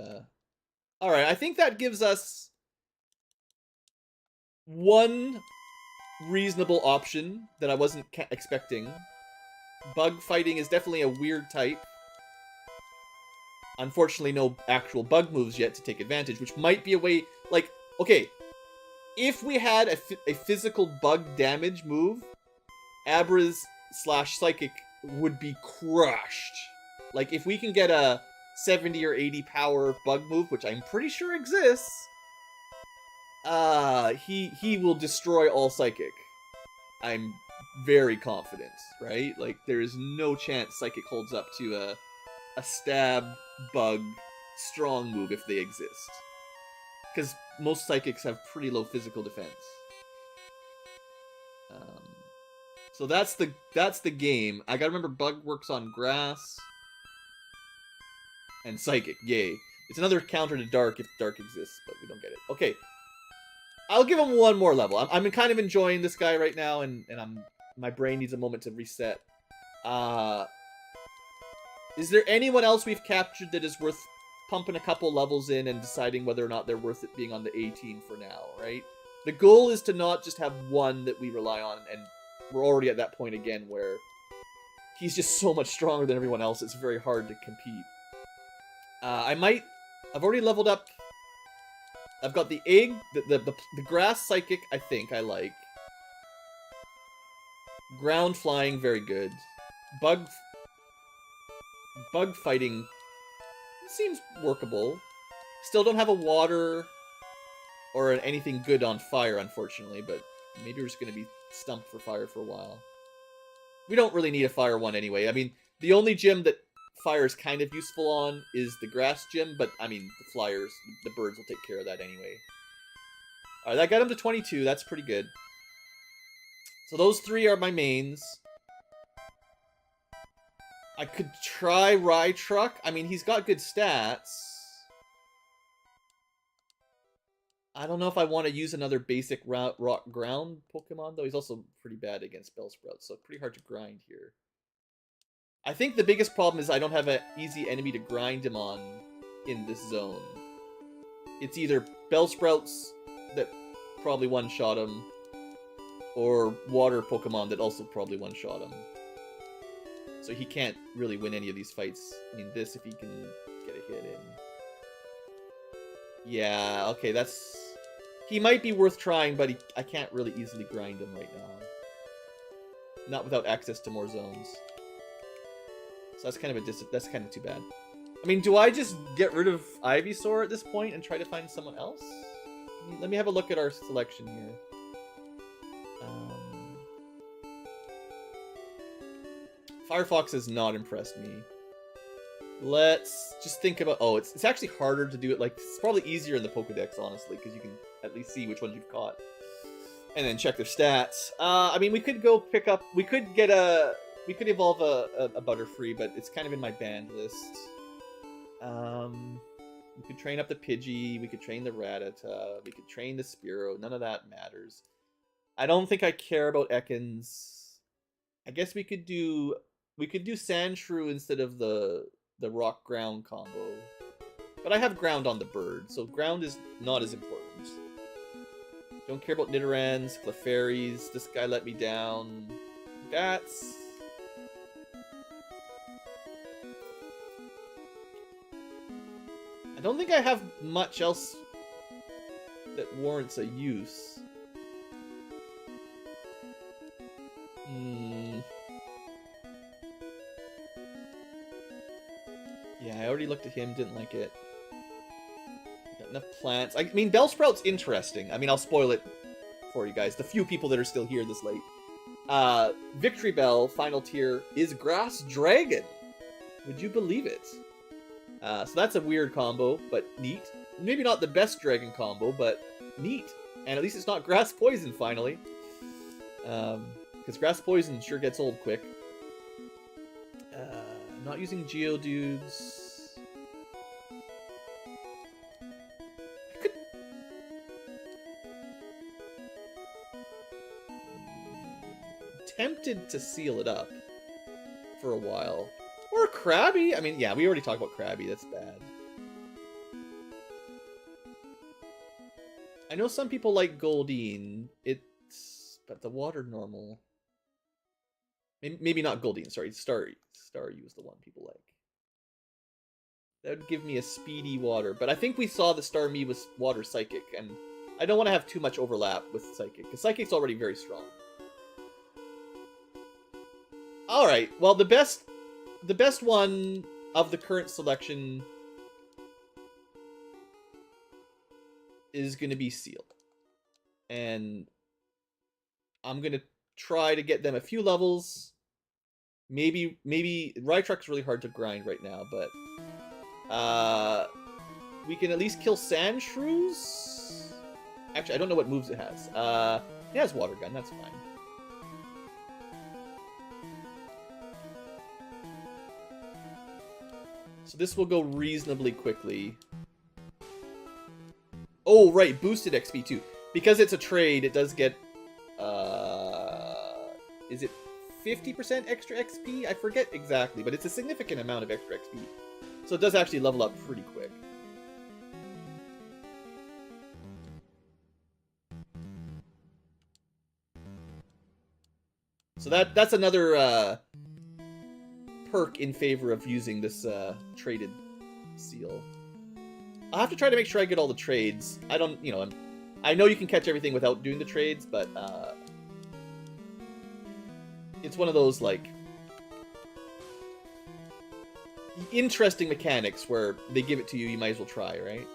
Alright, I think that gives us one reasonable option that I wasn't expecting. Bug fighting is definitely a weird type. Unfortunately, no actual bug moves yet to take advantage, which might be a way... Like, okay, if we had a physical bug damage move, Abra's/Psychic would be crushed. Like, if we can get a 70 or 80 power bug move, which I'm pretty sure exists, he will destroy all Psychic. I'm very confident, right? Like, there is no chance Psychic holds up to a stab bug strong move if they exist. Because most Psychics have pretty low physical defense. So that's the game. I gotta remember bug works on grass. And Psychic, yay. It's another counter to Dark if Dark exists, but we don't get it. Okay. I'll give him one more level. I'm kind of enjoying this guy right now, and my brain needs a moment to reset. Is there anyone else we've captured that is worth pumping a couple levels in and deciding whether or not they're worth it being on the A team for now, right? The goal is to not just have one that we rely on, and we're already at that point again where he's just so much stronger than everyone else, it's very hard to compete. I've already leveled up. I've got the egg, the grass Psychic, I think I like. Ground flying, very good. Bug fighting seems workable. Still don't have a water or anything good on fire, unfortunately, but maybe we're just going to be stumped for fire for a while. We don't really need a fire one anyway. I mean, the only gym that fire is kind of useful on is the grass gym, but I mean, the flyers, the birds will take care of that anyway. Alright, that got him to 22. That's pretty good. So those three are my mains. I could try Rye Truck. I mean, he's got good stats. I don't know if I want to use another basic rock ground Pokemon, though. He's also pretty bad against Bellsprout, so pretty hard to grind here. I think the biggest problem is I don't have an easy enemy to grind him on in this zone. It's either Bellsprouts that probably one-shot him, or water Pokemon that also probably one-shot him. So he can't really win any of these fights. I mean, this, if he can get a hit in. Yeah, okay, that's... He might be worth trying, but I can't really easily grind him right now. Not without access to more zones. So that's kind of that's kind of too bad. I mean, do I just get rid of Ivysaur at this point and try to find someone else? I mean, let me have a look at our selection here. Firefox has not impressed me. Let's just think about... Oh, it's actually harder to do it. Like, it's probably easier in the Pokedex, honestly, because you can at least see which ones you've caught. And then check their stats. I mean, we could go pick up... We could get a... We could evolve a Butterfree, but it's kind of in my banned list. We could train up the Pidgey. We could train the Rattata. We could train the Spearow. None of that matters. I don't think I care about Ekans. I guess we could do... We could do Sandshrew instead of the rock ground combo. But I have ground on the bird, so ground is not as important. Don't care about Nidorans, Clefairies. This guy let me down. Bats. I don't think I have much else that warrants a use. already looked at him, didn't like it. Got enough plants. I mean, Bellsprout's interesting. I mean, I'll spoil it for you guys. The few people that are still here this late. Victory Bell, final tier, is Grass Dragon. Would you believe it? So that's a weird combo, but neat. Maybe not the best dragon combo, but neat. And at least it's not Grass Poison, finally. Because Grass Poison sure gets old quick. Not using Geodudes. I could... Tempted to seal it up for a while. Or Krabby. I mean, yeah, we already talked about Krabby. That's bad. I know some people like Goldeen. But the water normal. Maybe not Goldeen. Sorry, Staryu is the one people like. That would give me a speedy water. But I think we saw the Starmie was water psychic, and I don't want to have too much overlap with psychic because psychic's already very strong. All right. Well, the best one of the current selection is going to be Seal. And I'm going to try to get them a few levels. Maybe Rhytruck's really hard to grind right now, but we can at least kill Sandshrews. Actually, I don't know what moves it has. It has Water Gun, that's fine. So this will go reasonably quickly. Oh, right, boosted XP too. Because it's a trade, it does get is it 50% extra XP? I forget exactly, but it's a significant amount of extra XP. So it does actually level up pretty quick. So that's another perk in favor of using this traded seal. I'll have to try to make sure I get all the trades. I don't, I know you can catch everything without doing the trades, but it's one of those, like, interesting mechanics where they give it to you, you might as well try, right?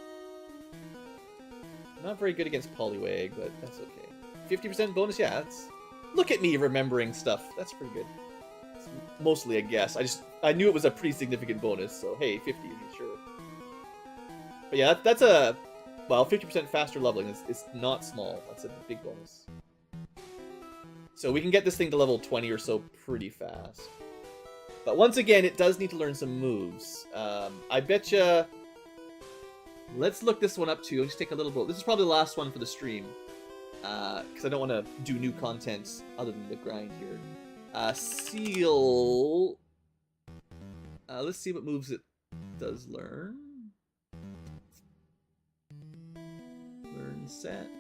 Not very good against Poliwag, but that's okay. 50% bonus, yeah, that's... Look at me remembering stuff. That's pretty good. It's mostly a guess. I knew it was a pretty significant bonus, so hey, 50, sure. But yeah, that's a... Well, 50% faster leveling is not small. That's a big bonus. So we can get this thing to level 20 or so pretty fast. But once again, it does need to learn some moves. I betcha... Let's look this one up too. I'll just take a little bit. This is probably the last one for the stream. Because I don't want to do new content other than the grind here. Seal... let's see what moves it does learn. Learn set.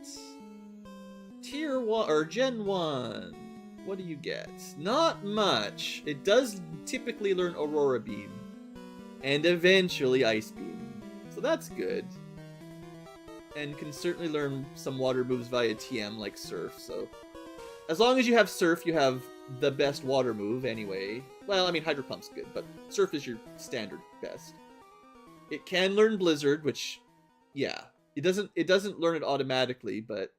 Tier 1, or Gen 1. What do you get? Not much. It does typically learn Aurora Beam. And eventually Ice Beam. So that's good. And can certainly learn some water moves via TM, like Surf, so... As long as you have Surf, you have the best water move anyway. Well, I mean, Hydro Pump's good, but Surf is your standard best. It can learn Blizzard, which, yeah. It doesn't learn it automatically, but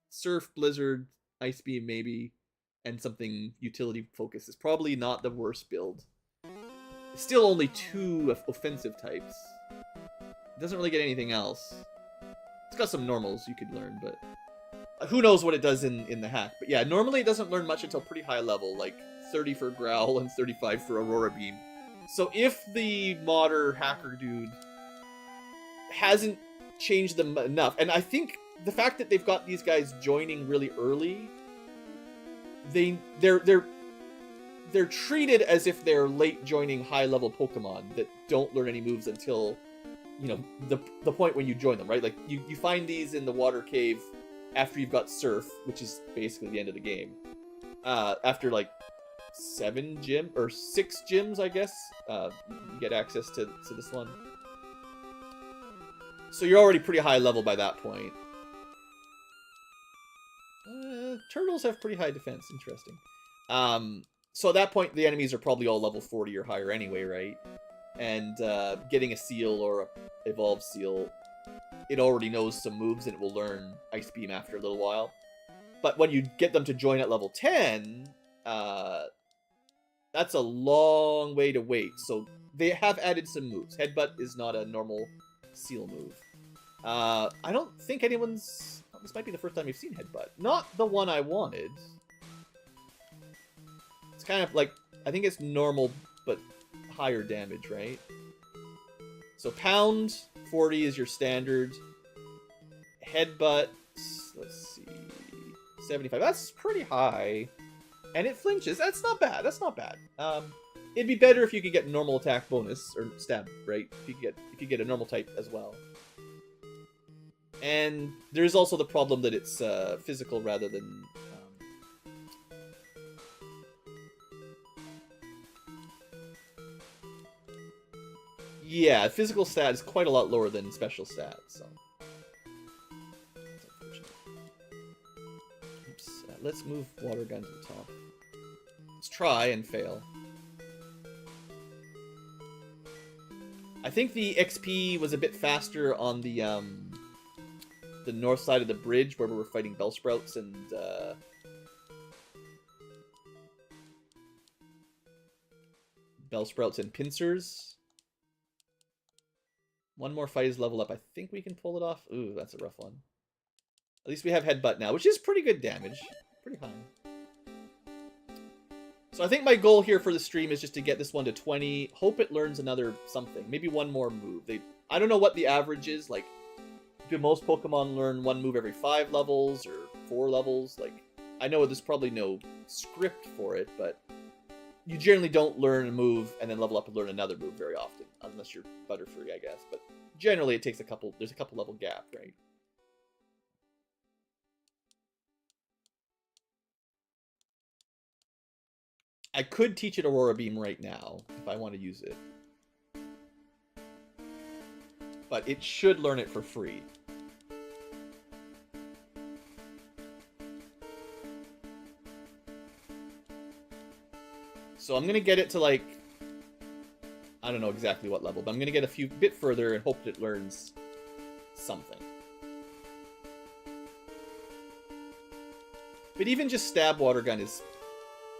Surf, Blizzard, Ice Beam maybe, and something utility focus is probably not the worst build. It's still only 2 offensive types. It doesn't really get anything else. It's got some normals you could learn, but who knows what it does in the hack. But yeah, normally it doesn't learn much until pretty high level, like 30 for Growl and 35 for Aurora Beam. So if the modder hacker dude hasn't changed them enough, and I think the fact that they've got these guys joining really early, they're treated as if they're late joining high level Pokemon that don't learn any moves until, the point when you join them, right? Like you find these in the water cave after you've got Surf, which is basically the end of the game. After like 6 gyms, I guess, you get access to this one. So you're already pretty high level by that point. Turtles have pretty high defense. Interesting. So at that point, the enemies are probably all level 40 or higher anyway, right? and getting a seal or a evolved seal, it already knows some moves and it will learn Ice Beam after a little while. But when you get them to join at level 10, that's a long way to wait. So they have added some moves. Headbutt is not a normal seal move. I don't think anyone's... This might be the first time you've seen Headbutt. Not the one I wanted. It's kind of like... I think it's normal, but higher damage, right? So Pound 40 is your standard. Headbutt, let's see, 75. That's pretty high. And it flinches. That's not bad. That's not bad. It'd be better if you could get normal attack bonus or stab, right? If you get a normal type as well. And there's also the problem that it's physical rather than yeah, physical stat is quite a lot lower than special stat, so that's unfortunate. Oops, let's move water gun to the top. Let's try and fail. I think the XP was a bit faster on the north side of the bridge where we were fighting Bellsprouts and pincers. One more fight is level up. I think we can pull it off. Ooh, that's a rough one. At least we have Headbutt now, which is pretty good damage. Pretty high. So I think my goal here for the stream is just to get this one to 20. Hope it learns another something. Maybe one more move. I don't know what the average is. Like, do most Pokemon learn one move every 5 levels or 4 levels? Like, I know there's probably no script for it, but you generally don't learn a move and then level up and learn another move very often, unless you're Butterfree, I guess. But generally, it takes there's a couple level gap, right? I could teach it Aurora Beam right now if I want to use it, but it should learn it for free. So I'm going to get it to, like, I don't know exactly what level, but I'm going to get a bit further and hope that it learns something. But even just Stab Water Gun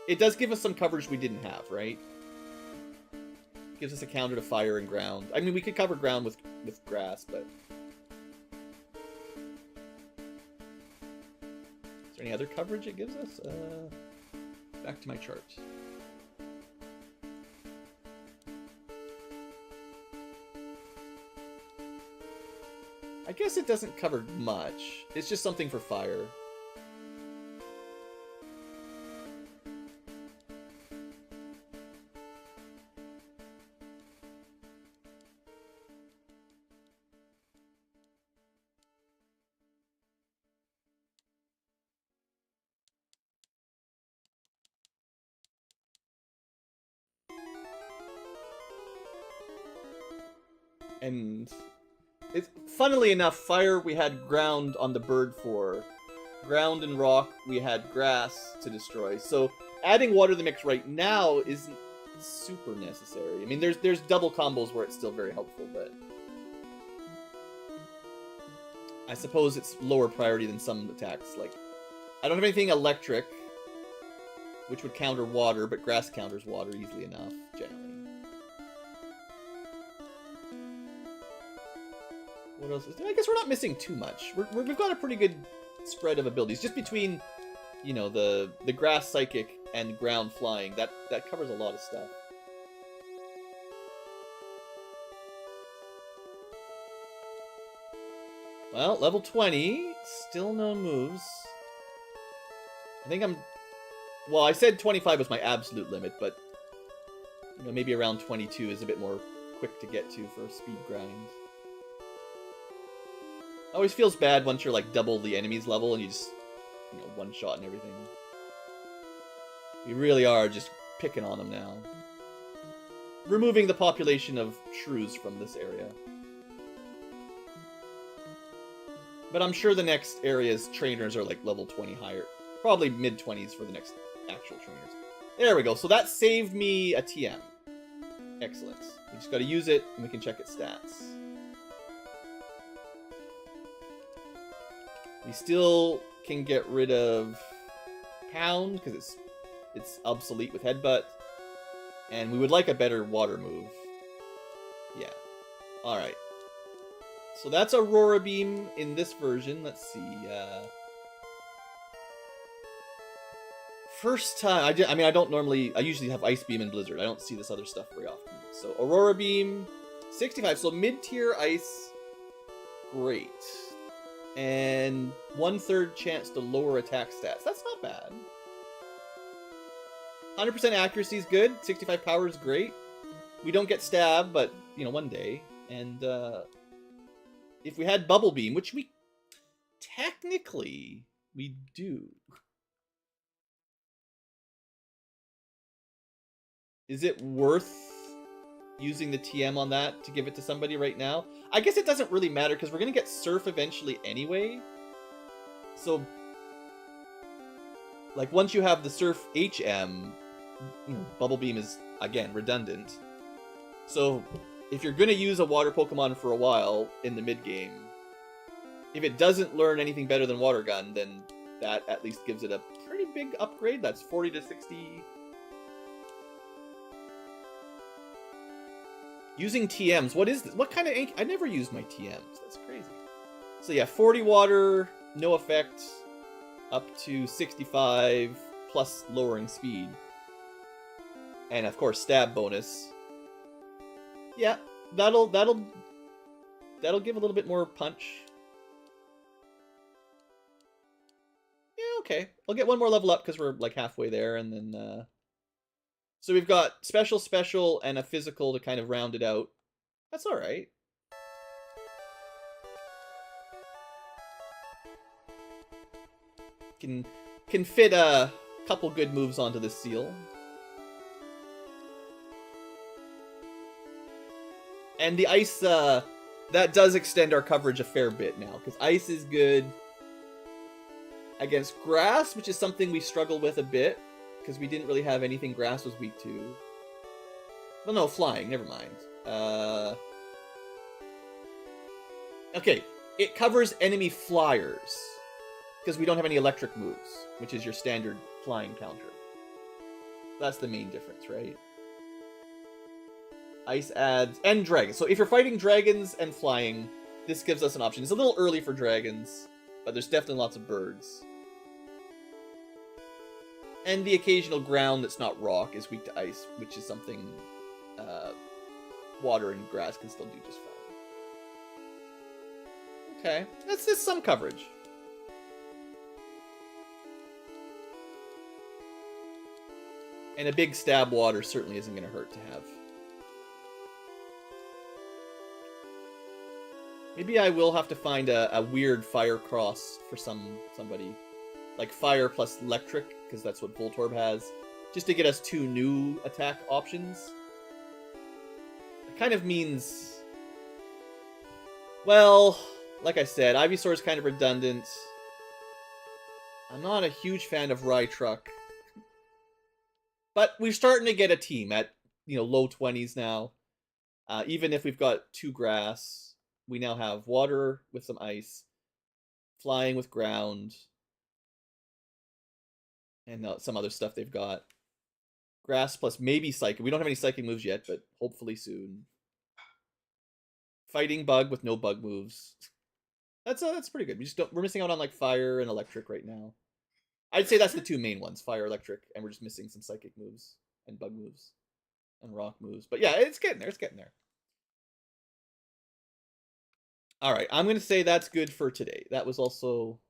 it does give us some coverage we didn't have, right? Gives us a counter to fire and ground. I mean, we could cover ground with grass, but... Is there any other coverage it gives us? Back to my charts. I guess it doesn't cover much. It's just something for fire. And it's funnily enough, fire we had ground on the bird for. Ground and rock we had grass to destroy. So adding water to the mix right now isn't super necessary. I mean, there's double combos where it's still very helpful, but I suppose it's lower priority than some attacks. Like, I don't have anything electric, which would counter water, but grass counters water easily enough, generally. What else is there? I guess we're not missing too much. We've got a pretty good spread of abilities. Just between, you know, the grass psychic and ground flying, that covers a lot of stuff. Well, level 20, still no moves. I think well, I said 25 was my absolute limit, but you know, maybe around 22 is a bit more quick to get to for speed grinds. Always feels bad once you're like double the enemy's level and you just, you know, one shot and everything. We really are just picking on them now. Removing the population of shrews from this area. But I'm sure the next area's trainers are like level 20 higher. Probably mid-20s for the next actual trainers. There we go. So that saved me a TM. Excellent. We just got to use it, and we can check its stats. We still can get rid of Pound, because it's obsolete with Headbutt. And we would like a better water move. Yeah. Alright. So that's Aurora Beam in this version. Let's see. First time, I don't normally, I usually have Ice Beam and Blizzard. I don't see this other stuff very often. So Aurora Beam, 65. So mid-tier ice, great. And 1/3 chance to lower attack stats. That's not bad. 100% accuracy is good. 65 power is great. We don't get stabbed, but, you know, one day. And if we had Bubble Beam, which we technically we do. Is it worth using the TM on that to give it to somebody right now? I guess it doesn't really matter because we're going to get Surf eventually anyway. So, like, once you have the Surf HM, you know, Bubble Beam is, again, redundant. So, if you're going to use a water Pokemon for a while in the mid-game, if it doesn't learn anything better than Water Gun, then that at least gives it a pretty big upgrade. That's 40 to 60... Using TMs, what is this? What kind of ink? I never used my TMs. That's crazy. So yeah, 40 water, no effect, up to 65, plus lowering speed. And of course, stab bonus. Yeah, that'll give a little bit more punch. Yeah, okay. I'll get one more level up because we're like halfway there, and then so we've got special, and a physical to kind of round it out. That's alright. Can fit a couple good moves onto this seal. And the ice, that does extend our coverage a fair bit now, because ice is good against grass, which is something we struggle with a bit. Because we didn't really have anything grass was weak to. Well, no, flying, never mind. Okay, it covers enemy flyers. Because we don't have any electric moves, which is your standard flying counter. That's the main difference, right? Ice adds, and dragons. So if you're fighting dragons and flying, this gives us an option. It's a little early for dragons, but there's definitely lots of birds. And the occasional ground that's not rock is weak to ice, which is something water and grass can still do just fine. Okay, that's just some coverage. And a big stab water certainly isn't going to hurt to have. Maybe I will have to find a weird fire cross for somebody. Like fire plus electric, because that's what Voltorb has. Just to get us 2 new attack options. It kind of means... Well, like I said, Ivysaur is kind of redundant. I'm not a huge fan of Rhytruck. But we're starting to get a team at, you know, low 20s now. Even if we've got 2 grass, we now have water with some ice, flying with ground, and some other stuff they've got. Grass plus maybe Psychic. We don't have any Psychic moves yet, but hopefully soon. Fighting Bug with no bug moves. That's pretty good. We're missing out on like Fire and Electric right now. I'd say that's the 2 main ones, Fire, Electric, and we're just missing some Psychic moves and bug moves and rock moves. But yeah, it's getting there. It's getting there. All right, I'm going to say that's good for today. That was also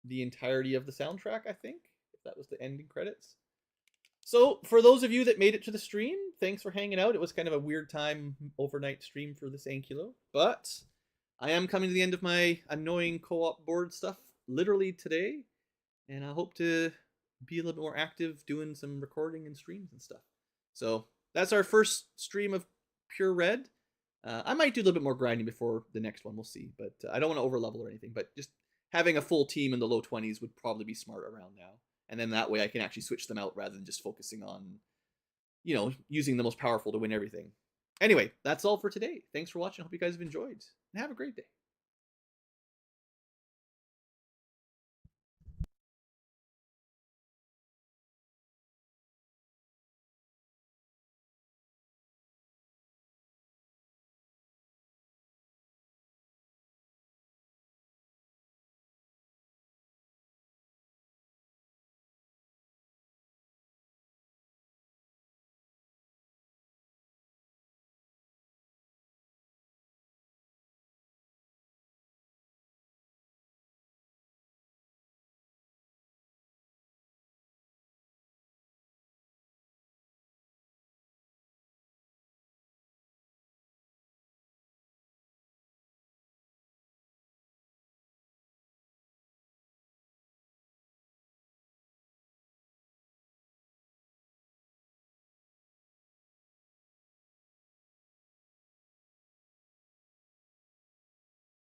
the entirety of the soundtrack, I think. If that was the ending credits. So, for those of you that made it to the stream, thanks for hanging out. It was kind of a weird time overnight stream for this Ankylo. But I am coming to the end of my annoying co-op board stuff literally today. And I hope to be a little bit more active doing some recording and streams and stuff. So, that's our first stream of PureRed. I might do a little bit more grinding before the next one, we'll see. But I don't want to overlevel or anything. But just having a full team in the low 20s would probably be smart around now. And then that way I can actually switch them out rather than just focusing on, you know, using the most powerful to win everything. Anyway, that's all for today. Thanks for watching. Hope you guys have enjoyed. And have a great day.